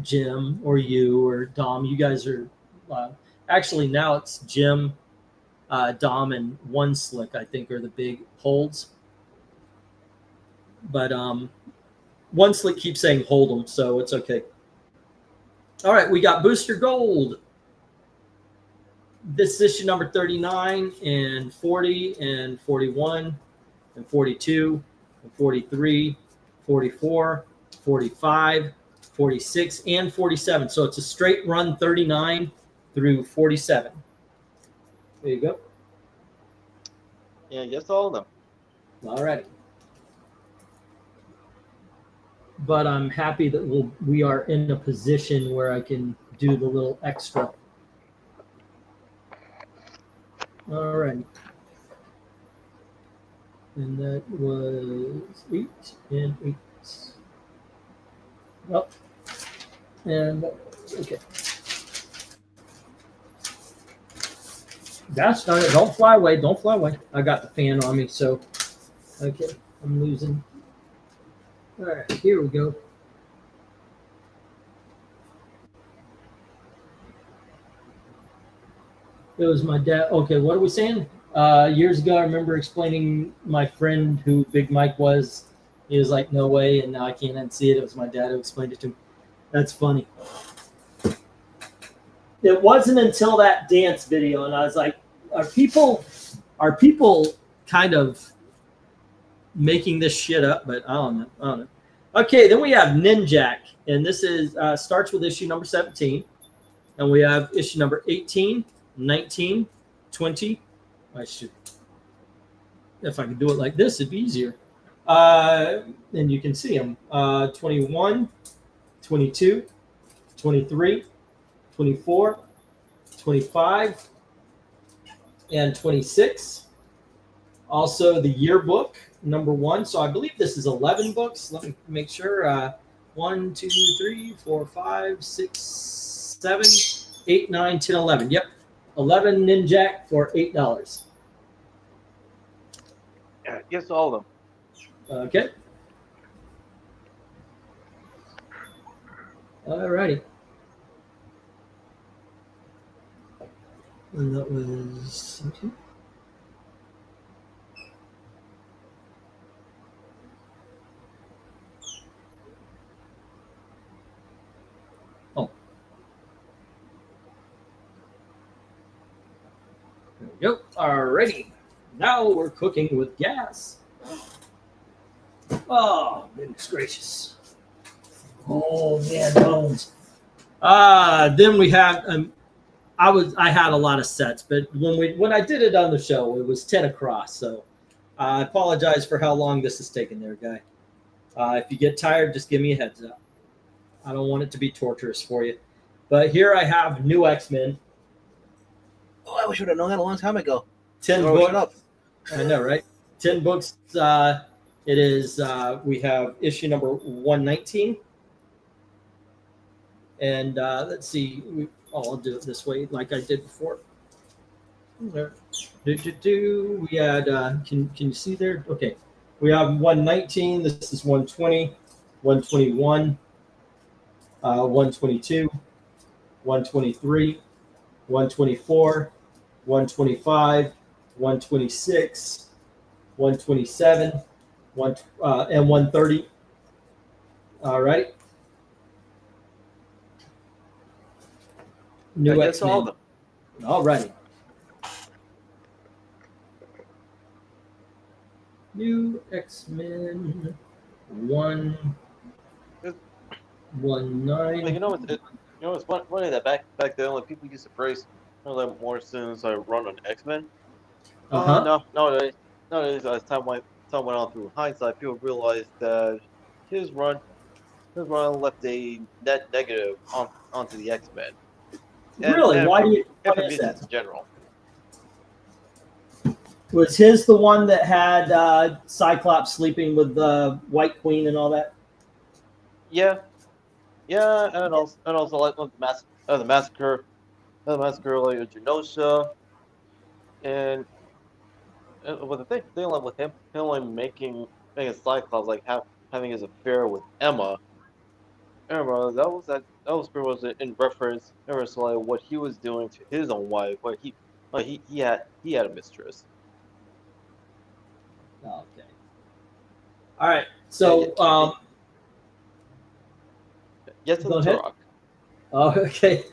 Jim or you or Dom. You guys are actually now it's Jim, Dom, and One Slick, I think, are the big holds. But One Slick keeps saying hold them, so it's okay. All right, we got Booster Gold. This is issue number 39 and 40 and 41 and 42 and 43, 44, 45, 46, and 47. So it's a straight run 39 through 47. There you go. Yeah, yes, all of them. All right. But I'm happy that we are in a position where I can do the little extra. All right. And that was 8 and 8. Well, and okay. That's not it. Don't fly away. Don't fly away. I got the fan on me, so okay. I'm losing. All right, here we go. It was my dad. Okay, what are we saying? Years ago, I remember explaining my friend who Big Mike was. He was like, no way, and now I can't unsee it. It was my dad who explained it to me. That's funny. It wasn't until that dance video, and I was like, are people kind of making this shit up? But I don't know. Okay, then we have Ninjak, and this is starts with issue number 17, and we have issue number 18, 19, 20. I should, if I could do it like this, it'd be easier. And you can see them. 21, 22, 23, 24, 25, and 26. Also the yearbook, number 1. So I believe this is 11 books. Let me make sure. 1, 2, 3, 4, 5, 6, 7, 8, 9, 10, 11. Yep. 11 Ninjak for $8. Yeah, yes, all of them. Okay. All righty. And that was... Okay. Oh. There we go. All righty. Now we're cooking with gas. Oh, goodness gracious. Oh, man, bones. Then we have... I had a lot of sets, but when I did it on the show, it was 10 across. So I apologize for how long this is taking there, guy. If you get tired, just give me a heads up. I don't want it to be torturous for you. But here I have New X-Men. Oh, I wish I would have known that a long time ago. 10 Oh, shut books. up. I know, right? 10 books. It is, we have issue number 119. And let's see. I'll do it this way like I did before. There. We had, can you see there? Okay. We have 119. This is 120, 121, 122, 123, 124, 125, 126, 127, and 130. All right. New Yeah, X-Men. all of them. All righty. New X-Men 119. Well, it's funny that back then, like people used to praise more since I run on X-Men. Nowadays, as time went on through hindsight, people realized that his run left a net negative onto the X-Men. Really? Why is that? In general. Was his the one that had Cyclops sleeping with the White Queen and all that? Yeah, and also like the massacre like Genosha, and with the thing like with him like making Cyclops like having his affair with Emma. That was pretty much in reference to like what he was doing to his own wife, but he had a mistress. Okay. All right. So yes, go ahead. Turok. Oh, okay.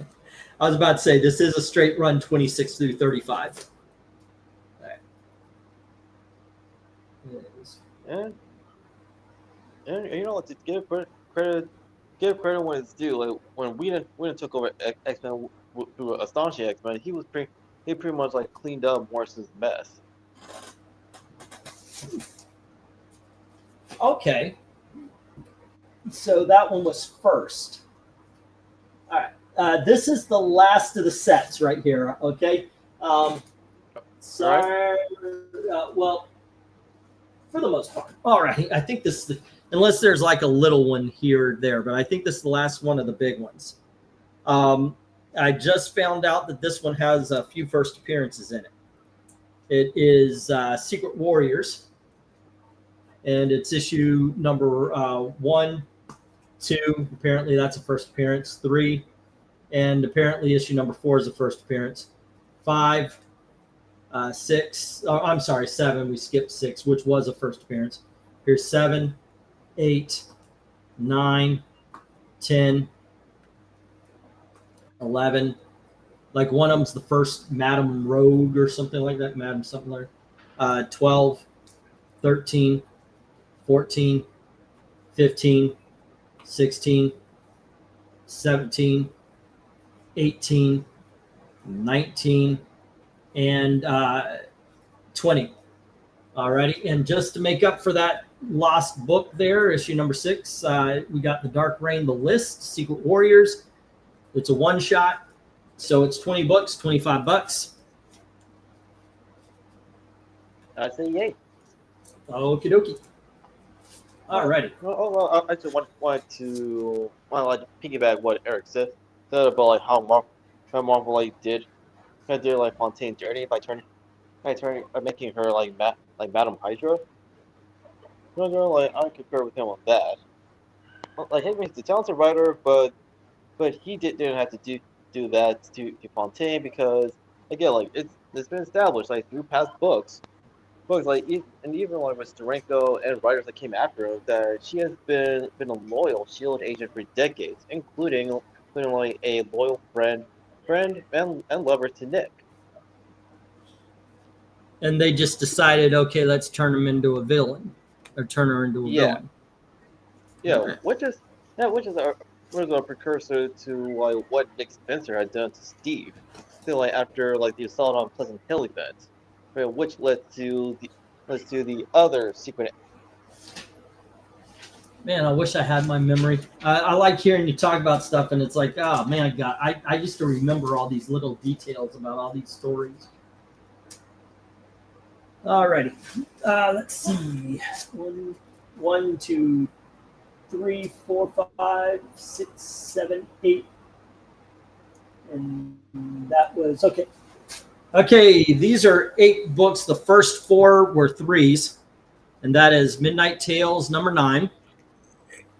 I was about to say this is a straight run 26 through 35. All right. And you know what, to give credit when it's due. Like when Whedon took over X-Men through Astonishing X-Men, he pretty much like cleaned up Morrison's mess. Okay. So that one was first. All right. This is the last of the sets right here. Okay. Sorry. Well, for the most part. All right. I think this is unless there's like a little one here or there, but I think this is the last one of the big ones. I just found out that this one has a few first appearances in it. It is Secret Warriors. And it's issue number 1, 2. Apparently that's a first appearance. 3, and apparently issue number 4 is a first appearance. 5, 6. Oh, I'm sorry, 7. We skipped 6, which was a first appearance. Here's 7, 8, 9, 10, 11. Like one of them's the first Madam Rogue or something like that. Madam something like that. 12, 13. 14, 15, 16, 17, 18, 19, and 20. Alrighty, and just to make up for that lost book there, issue number 6, we got The Dark Reign, The List, Secret Warriors. It's a one-shot, so it's 20 books, $25. I say yay. Okie dokie. Alrighty. Well, I just wanted to piggyback what Eric said about like how Marvel like did like Fontaine dirty by making her like Madam Hydra. Like I concur with him on that. Like Hickman's a talented writer, but he didn't have to do that to Fontaine because again like it's been established like through past books like and even like with Steranko and writers that came after her that she has been a loyal Shield agent for decades, including like a loyal friend and lover to Nick. And they just decided, okay, let's turn him into a villain, or turn her into a villain. Yeah, Okay. which is a precursor to like what Nick Spencer had done to Steve. So like after like the assault on Pleasant Hill event, right, which led to the other secret. Man, I wish I had my memory. I like hearing you talk about stuff, and it's like, oh man, I used to remember all these little details about all these stories. Alrighty, let's see. 1, 2, 3, 4, 5, 6, 7, 8, and that was okay. Okay, these are 8 books. The first 4 were 3s, and that is Midnight Tales number 9.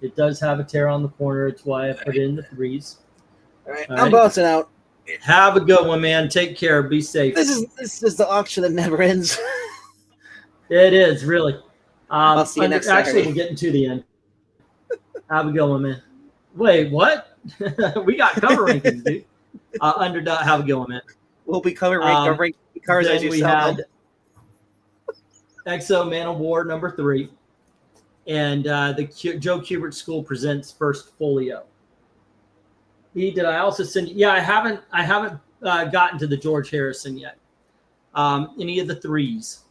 It does have a tear on the corner. It's why I put it in the 3s. All right, All I'm right. bouncing out. Have a good one, man. Take care. Be safe. This is the auction that never ends. It is, really. I'll see you next Actually, Saturday. we're getting to the end. Have a good one, man. Wait, what? We got cover rankings, dude. Underdog, have a good one, man. We'll be covering covers as Then you we sell them. had Exo Man of War number 3. And the Joe Kubert School presents First Folio. Did I also send you? Yeah, I haven't gotten to the George Harrison yet. Any of the 3s.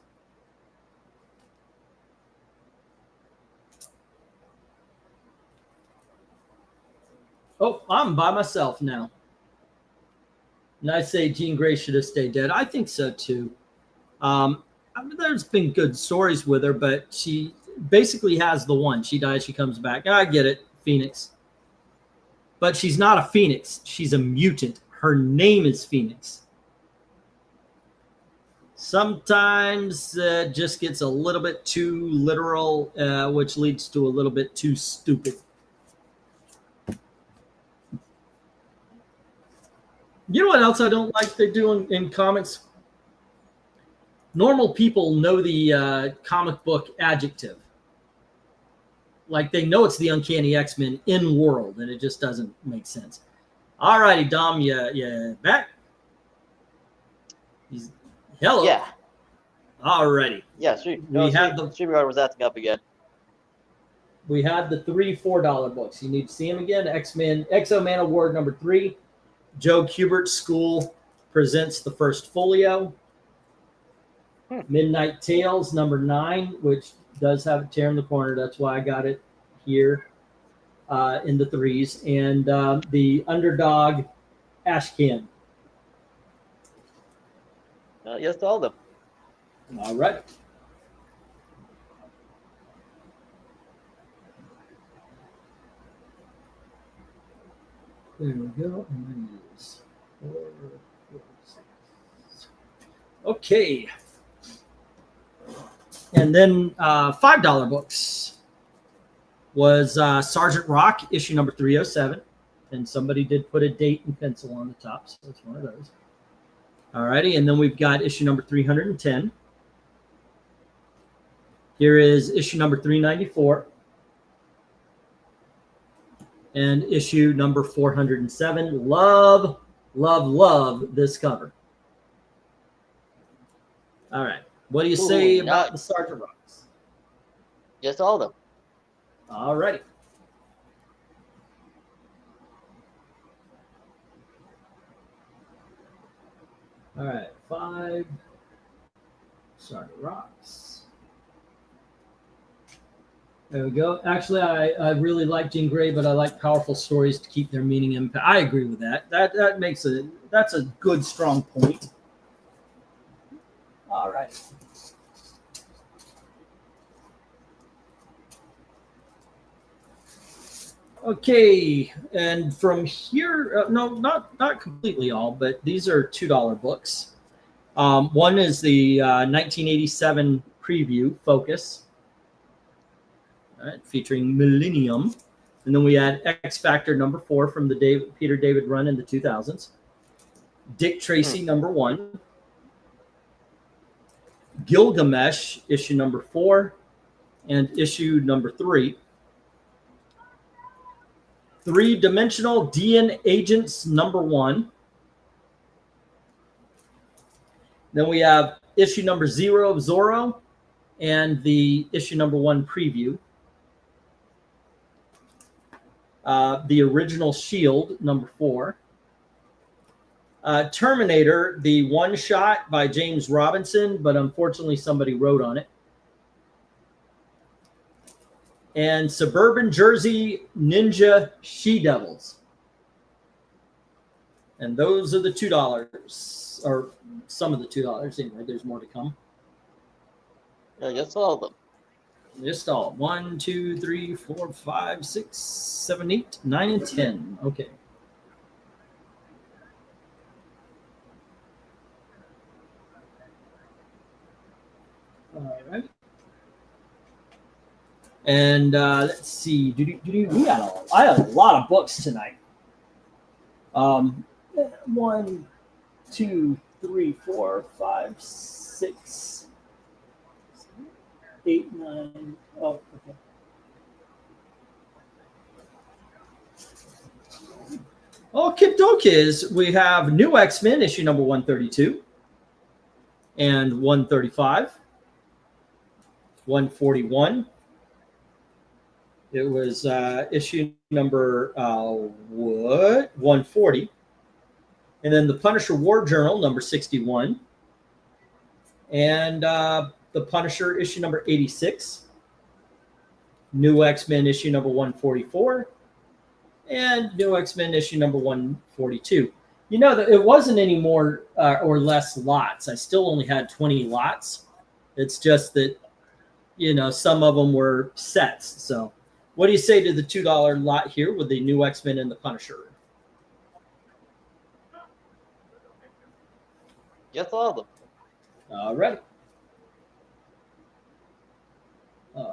Oh, I'm by myself now. And I say Jean Grey should have stayed dead. I think so too. I mean, there's been good stories with her, but she basically has the one. She dies, she comes back. I get it, Phoenix. But she's not a Phoenix. She's a mutant. Her name is Phoenix. Sometimes it just gets a little bit too literal, which leads to a little bit too stupid. You know what else I don't like they're doing in comics? Normal people know the comic book adjective. Like they know it's the Uncanny X-Men in world, and it just doesn't make sense. All righty, Dom, you back? Hello. Yeah. All righty. Yeah, StreamYard was acting up again. We had the 3 $4 books. You need to see them again. X-Men, Exo Man of War number 3. Joe Kubert School presents the First Folio. Midnight Tales number 9, which does have a tear in the corner. That's why I got it here in the 3s. And the Underdog Ashcan. Yes, to all of them. All right. There we go. And then use 4, 4, 6. Okay. And then $5 books was Sergeant Rock, issue number 307. And somebody did put a date and pencil on the top, so it's one of those. All righty. And then we've got issue number 310. Here is issue number 394. And issue number 407. Love, love, love this cover. All right. What do you say about the Sergeant Rocks? Yes, to all of them. All righty. All right. 5 Sergeant Rocks. There we go. Actually, I really like Jean Grey, but I like powerful stories to keep their meaning impact. I agree with that. That's a good strong point. All right. Okay, and from here, no, not completely all, but these are $2 books. One is the 1987 preview Focus, all right, featuring Millennium, and then we had X Factor #4 from the Peter David run in the 2000s. Dick Tracy #1, Gilgamesh issue #4, and issue #3. Three-dimensional DN Agents #1. Then we have issue #0 of Zorro and the issue #1 preview. The original Shield #4. Terminator, the one shot by James Robinson, but unfortunately somebody wrote on it. And Suburban Jersey Ninja She-Devils. And those are the $2, or some of the $2. Anyway, there's more to come. Yeah, just all of them. Just all. 1, 2, 3, 4, 5, 6, 7, 8, 9, and 10. Okay. All right. And let's see. I had a lot of books tonight. 1, 2, 3, 4, 5, 6, 8, 9. Oh, okay. Okay, dokes. We have New X-Men issue #132 and 135, 141. It was issue number 140. And then the Punisher War Journal #61. And the Punisher issue #86. New X-Men issue #144. And New X-Men issue #142. You know, that it wasn't any more or less lots. I still only had 20 lots. It's just that, you know, some of them were sets. So what do you say to the $2 lot here with the New X-Men and the Punisher? Yes, all of them. All right.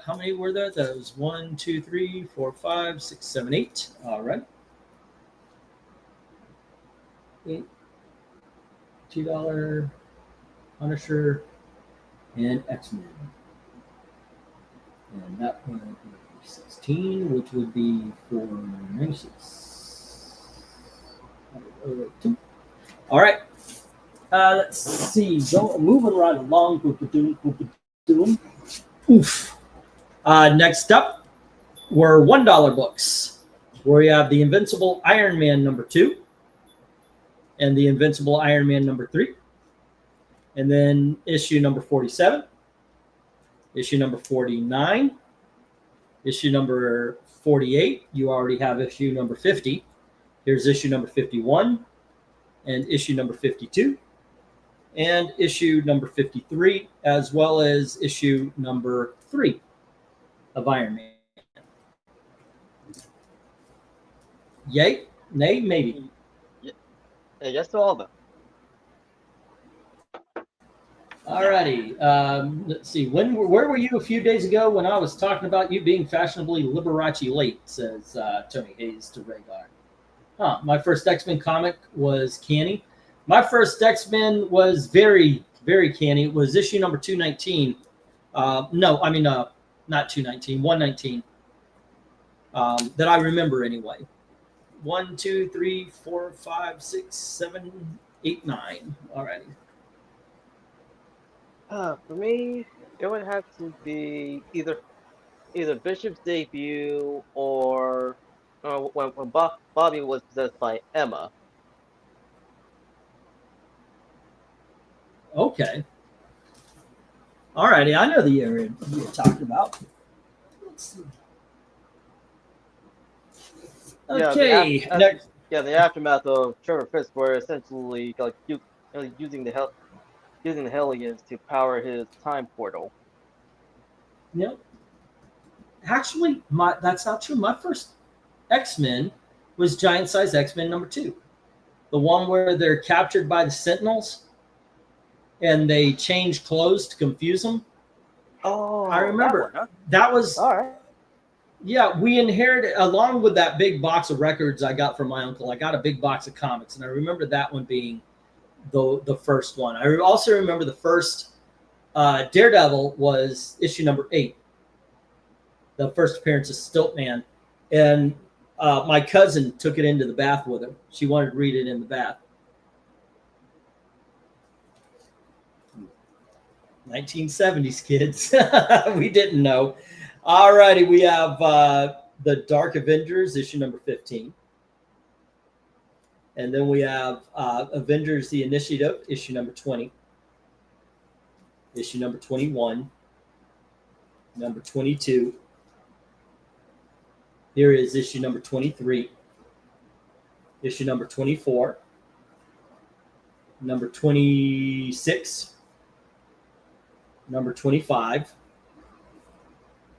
How many were there? That was 1, 2, 3, 4, 5, 6, 7, 8. All right. $2 Punisher and X-Men. And that would be 16, which would be 496. All right. Let's see. Moving right along. Oof. Next up were $1 books, where you have the Invincible Iron Man #2 and the Invincible Iron Man #3, and then issue #47, issue #49, issue #48. You already have issue #50. Here's issue #51 and issue #52. And issue #53, as well as issue #3 of Iron Man. Yay? Nay? Maybe. Yeah, yes to all of them. Alrighty. Let's see. Where were you a few days ago when I was talking about you being fashionably Liberace late? Says Tony Hayes to Rhaegar. My first X-Men comic was canny. My first X-Men was very, very canny. It was issue #219. No, I mean, not 219, 119. That I remember anyway. 1, 2, 3, 4, 5, 6, 7, 8, 9. Alrighty. For me, it would have to be either Bishop's debut or when Bobby was possessed by Emma. Okay. Alrighty, I know the area you're talking about. Let's see. Okay. The aftermath of Trevor Fisk were essentially like using the Hellions to power his time portal. Yep. Actually, that's not true. My first X-Men was Giant Size X-Men number 2. The one where they're captured by the Sentinels and they change clothes to confuse them. Oh, I remember. that one, huh? That was, All right. yeah, we inherited, along with that big box of records I got from my uncle, I got a big box of comics, and I remember that one being the first one. I also remember the first Daredevil was issue number 8, the first appearance of Stiltman, and my cousin took it into the bath with her. She wanted to read it in the bath. 1970s kids. We didn't know. All righty, we have the Dark Avengers, issue number 15. And then we have Avengers the Initiative, issue number 20. Issue number 21. Number 22. Here is issue number 23. Issue number 24. Number 26. Number 25.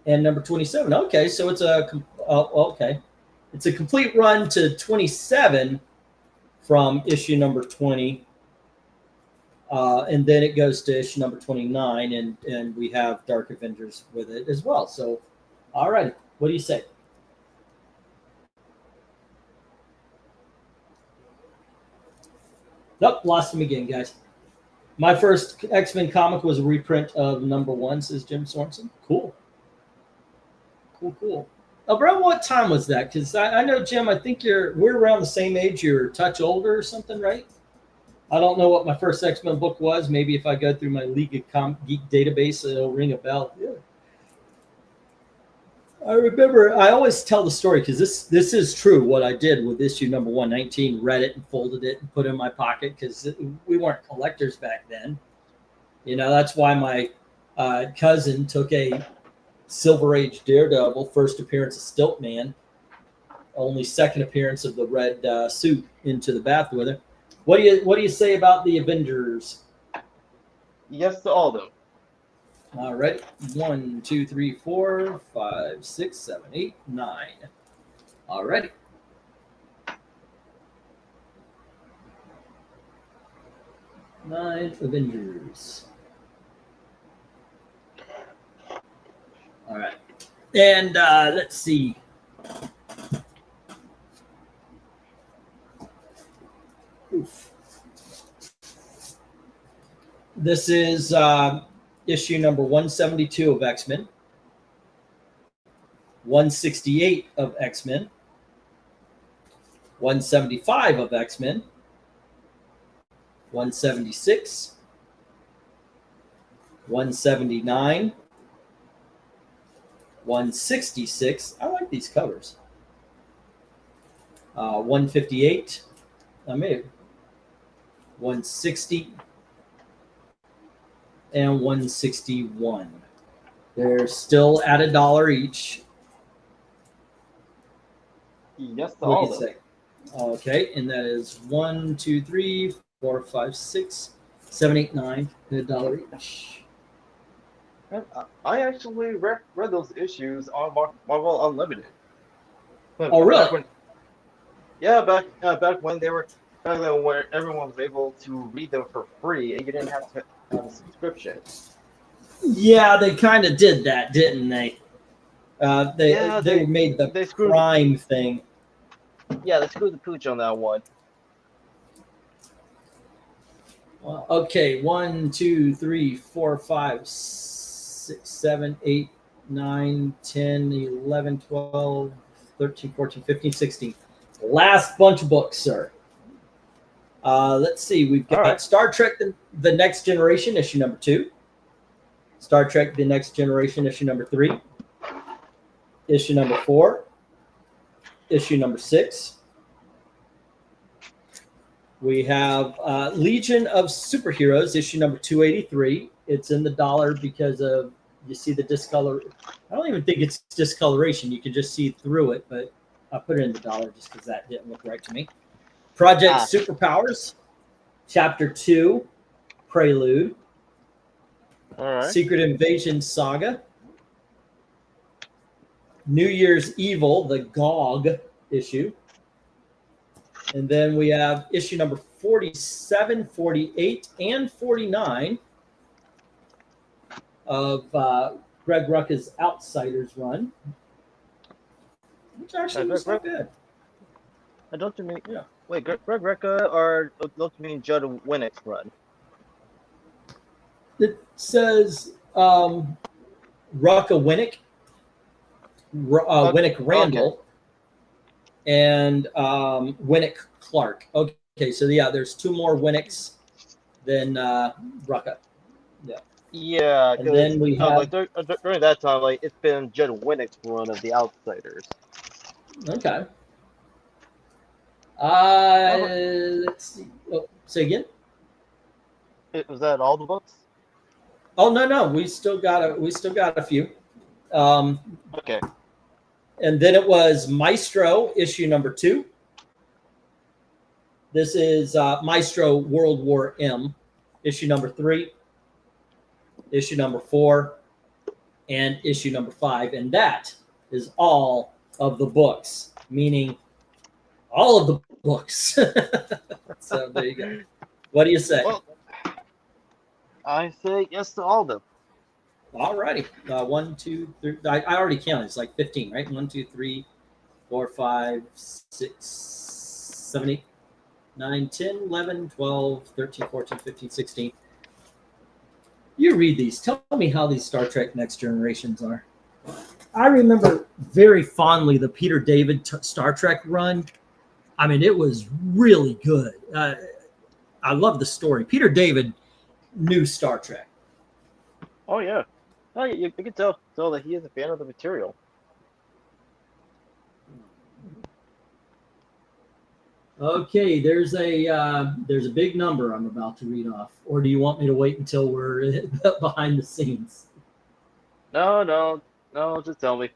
And number 27. Okay, so it's it's a complete run to 27 from issue number 20. And then it goes to issue number 29, and we have Dark Avengers with it as well. So, all right, what do you say? Nope, lost him again, guys. My first X-Men comic was a reprint of number 1, says Jim Sorensen. Cool. Cool. Around what time was that? Because I know, Jim, I think we're around the same age. You're a touch older or something, right? I don't know what my first X-Men book was. Maybe if I go through my League of Geek database, it'll ring a bell. Yeah. I remember, I always tell the story because this is true what I did with issue number 119, read it and folded it and put it in my pocket because we weren't collectors back then. You know, that's why my cousin took a Silver Age Daredevil, first appearance of Stiltman, only second appearance of the red suit, into the bath with her. What do you say about the Avengers? Yes to all, though. All right. 1, 2, 3, 4, 5, 6, 7, 8, 9. All righty. Nine Avengers. All right. And let's see. Oof. This is issue number 172 of X-Men, 168 of X-Men, 175 of X-Men, 176, 179, 166. I like these covers. 158. I made 160. And 161. They're still at $1 each. Yes, to What all do you of them. say? Okay, and that is 1, 2, 3, 4, 5, 6, 7, 8, 9. $1 each. I actually read those issues on Marvel Unlimited. Oh, really? Back when they were back then, where everyone was able to read them for free, and you didn't have to have a subscription. Yeah, they kind of did that, didn't they? They made the Prime thing. Yeah, they screwed the pooch on that one. Well, okay, 1, 2, 3, 4, 5, 6, 7, 8, 9, 10, 11, 12, 13, 14, 15, 16. Last bunch of books, sir. Let's see. We've got Star Trek, the Next Generation, issue number 2. Star Trek, the Next Generation, issue number 3. Issue number 4. Issue number 6. We have Legion of Superheroes, issue number 283. It's in the $1 because of, you see the discolor. I don't even think it's discoloration. You can just see through it, but I put it in the $1 just because that didn't look right to me. Project Superpowers, Chapter 2, Prelude. All right. Secret Invasion Saga. New Year's Evil, the GOG issue. And then we have issue number 47, 48, and 49 of Greg Rucka's Outsiders run, which actually was not bad. I don't you mean wait, Greg Rucka or don't you mean Judd Winnick's run? It says Rucka Winnick, Winnick Randall, and Winnick Clark. Okay, so yeah, there's two more Winnicks than Rucka. Yeah. Yeah, And then we have like during that time, like it's been Judd Winnick's run of the Outsiders. okay. Let's see. Oh, say again. Was that all the books? Oh no, we still got a few. Okay. And then it was Maestro issue number 2. This is Maestro World War M issue number 3, issue number 4, and issue number 5, and that is all of the books, meaning all of the books. So there you go. What do you say? Well, I say yes to all of them. All righty. 1, 2, 3. I already counted. It's like 15, right? 1, 2, 3, 4, 5, 6, 7, 8, 9, 10, 11, 12, 13, 14, 15, 16. You read these. Tell me how these Star Trek Next Generations are. I remember very fondly the Peter David Star Trek run. I mean, it was really good. I love the story. Peter David knew Star Trek. Oh yeah. Oh, you can tell that he is a fan of the material. Okay, there's a big number I'm about to read off. Or do you want me to wait until we're behind the scenes? No, just tell me.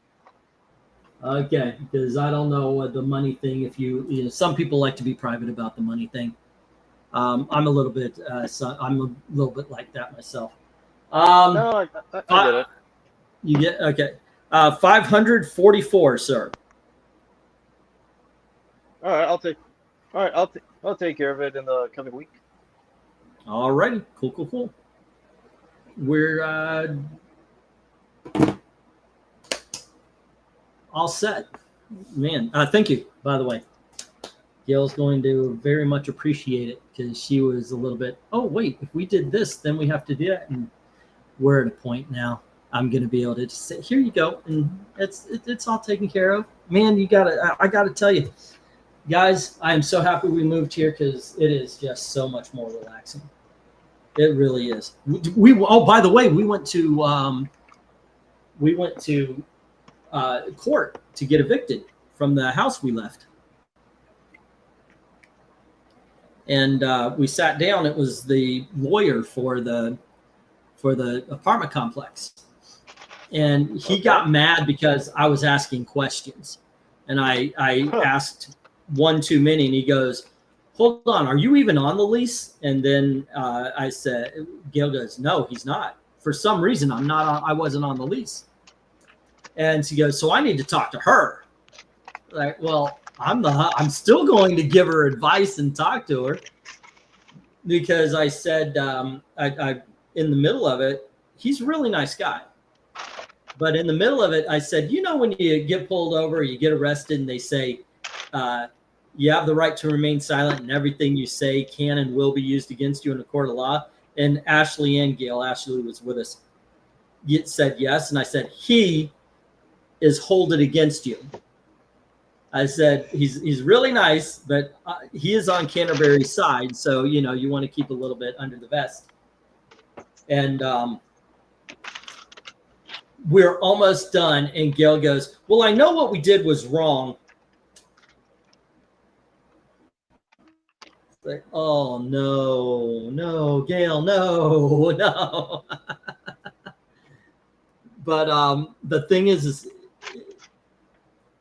Okay, because I don't know the money thing. If you know, some people like to be private about the money thing. I'm a little bit like that myself. No, I get it. You get okay. 544, sir. All right, I'll take care of it in the coming week. All righty, cool. We're all set, man. Thank you, by the way. Gail's going to very much appreciate it because she was a little bit. Oh wait, if we did this, then we have to do that, and we're at a point now. I'm going to be able to just say, here you go, and it's all taken care of. Man, I gotta tell you, guys, I am so happy we moved here because it is just so much more relaxing. It really is. By the way, we went to court to get evicted from the house we left. And we sat down. It was the lawyer for the apartment complex. And he got mad because I was asking questions. And I asked one too many, and he goes, hold on, are you even on the lease? And then I said, Gail goes, no, he's not. For some reason, I wasn't on the lease. And she goes, so I need to talk to her. Like, well, I'm still going to give her advice and talk to her because I said, I in the middle of it, he's a really nice guy. But in the middle of it, I said, when you get pulled over, you get arrested, and they say, you have the right to remain silent, and everything you say can and will be used against you in a court of law. And Ashley and Gail, Ashley was with us, said yes. And I said, he is hold it against you. I said, he's really nice, but he is on Canterbury's side. So, you want to keep a little bit under the vest. And we're almost done. And Gail goes, well, I know what we did was wrong. It's like, oh, no, Gail, no. But the thing is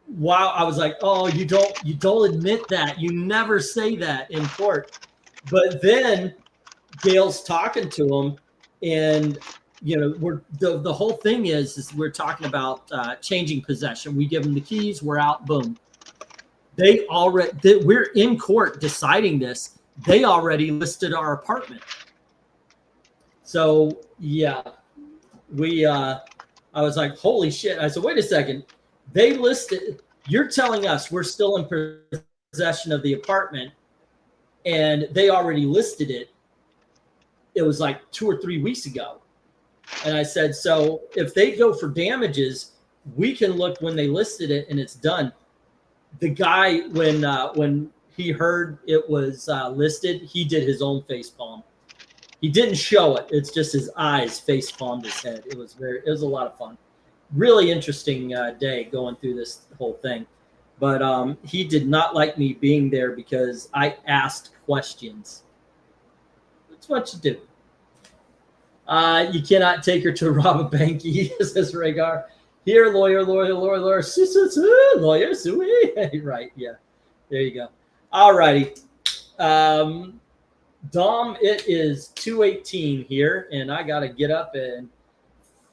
wow, I was like, oh, you don't admit that. You never say that in court. But then Gail's talking to him, and we're the whole thing is we're talking about changing possession. We give him the keys, we're out, boom. we're in court deciding this. They already listed our apartment. So yeah, I was like, holy shit. I said, wait a second. They listed, you're telling us we're still in possession of the apartment and they already listed it. It was like 2 or 3 weeks ago. And I said, so if they go for damages, we can look when they listed it and it's done. The guy, when he heard it was listed, he did his own face palm. He didn't show it. It's just his eyes face palmed his head. It was a lot of fun. Really interesting day going through this whole thing. But he did not like me being there because I asked questions. That's what you do. You cannot take her to rob a bank, says Rhaegar. Here, lawyer, lawyer, sui. Right, yeah. There you go. All righty. Dom, it is 2:18 here, and I got to get up in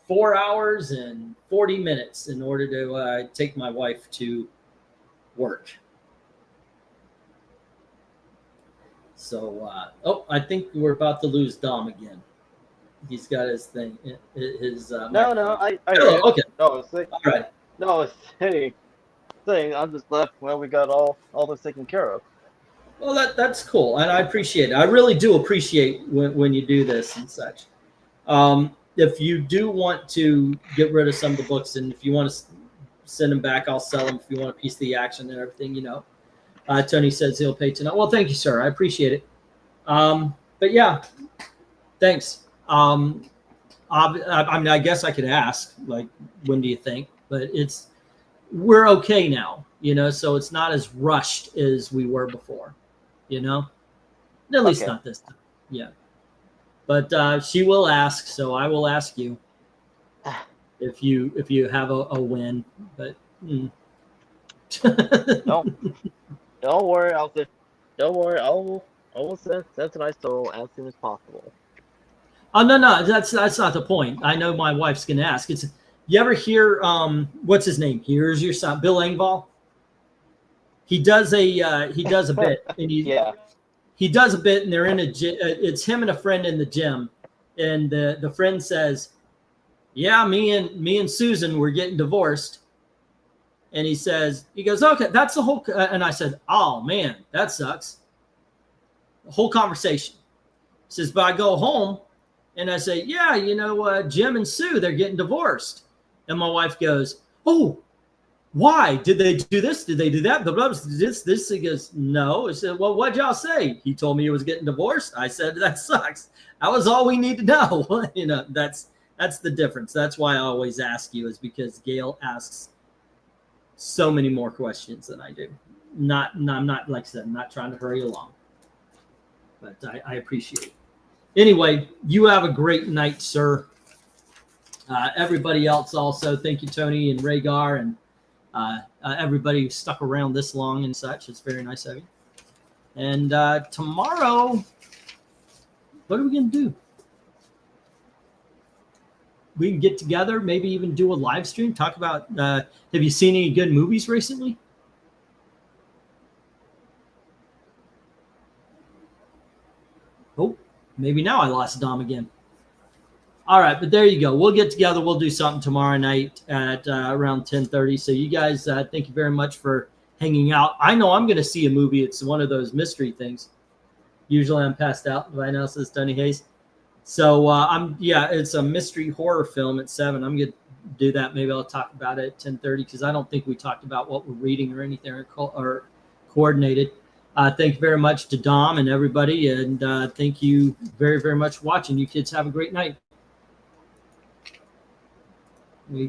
4 hours and 40 minutes in order to take my wife to work. So, I think we're about to lose Dom again. He's got his thing. Okay. No, it's all right. No, it's saying I'm just left when we got all this taken care of. Well, that's cool, and I appreciate it. I really do appreciate when you do this and such. If you do want to get rid of some of the books, and if you want to send them back, I'll sell them. If you want a piece of the action and everything, Tony says he'll pay tonight. Well, thank you, sir. I appreciate it. But yeah, thanks. I mean, I guess I could ask, like, when do you think? But we're okay now, so it's not as rushed as we were before, at least not this time. Yeah. But she will ask, so I will ask you if you have a win. But don't worry, I will send tonight so as soon as possible. Oh no, that's not the point. I know my wife's gonna ask. You ever hear what's his name? Here's your son, Bill Engvall. He does a bit, and he does a bit, and they're in a gym. It's him and a friend in the gym, and the friend says, "Yeah, me and Susan were getting divorced," and he goes, "Okay, that's the whole." And I said, "Oh man, that sucks." The whole conversation. He says, "But I go home." And I say, yeah, Jim and Sue, they're getting divorced. And my wife goes, oh, why? Did they do this? Did they do that? This. He goes, no. I said, well, what'd y'all say? He told me he was getting divorced. I said, that sucks. That was all we need to know. That's the difference. That's why I always ask you, is because Gail asks so many more questions than I do. I'm not, like I said, I'm not trying to hurry along. But I appreciate it. Anyway, you have a great night, sir. Everybody else also, thank you, Tony and Rhaegar, and everybody who stuck around this long and such. It's very nice of you. And tomorrow, what are we going to do? We can get together, maybe even do a live stream, talk about, have you seen any good movies recently? Oh. Maybe now I lost Dom again. All right, but there you go. We'll get together. We'll do something tomorrow night at around 10:30. So you guys, thank you very much for hanging out. I know I'm going to see a movie. It's one of those mystery things. Usually I'm passed out right now, says Tony Hayes. So it's a mystery horror film at 7. I'm going to do that. Maybe I'll talk about it at 10:30 because I don't think we talked about what we're reading or anything or coordinated. Thank you very much to Dom and everybody, and thank you very, very much for watching. You kids have a great night. There you go.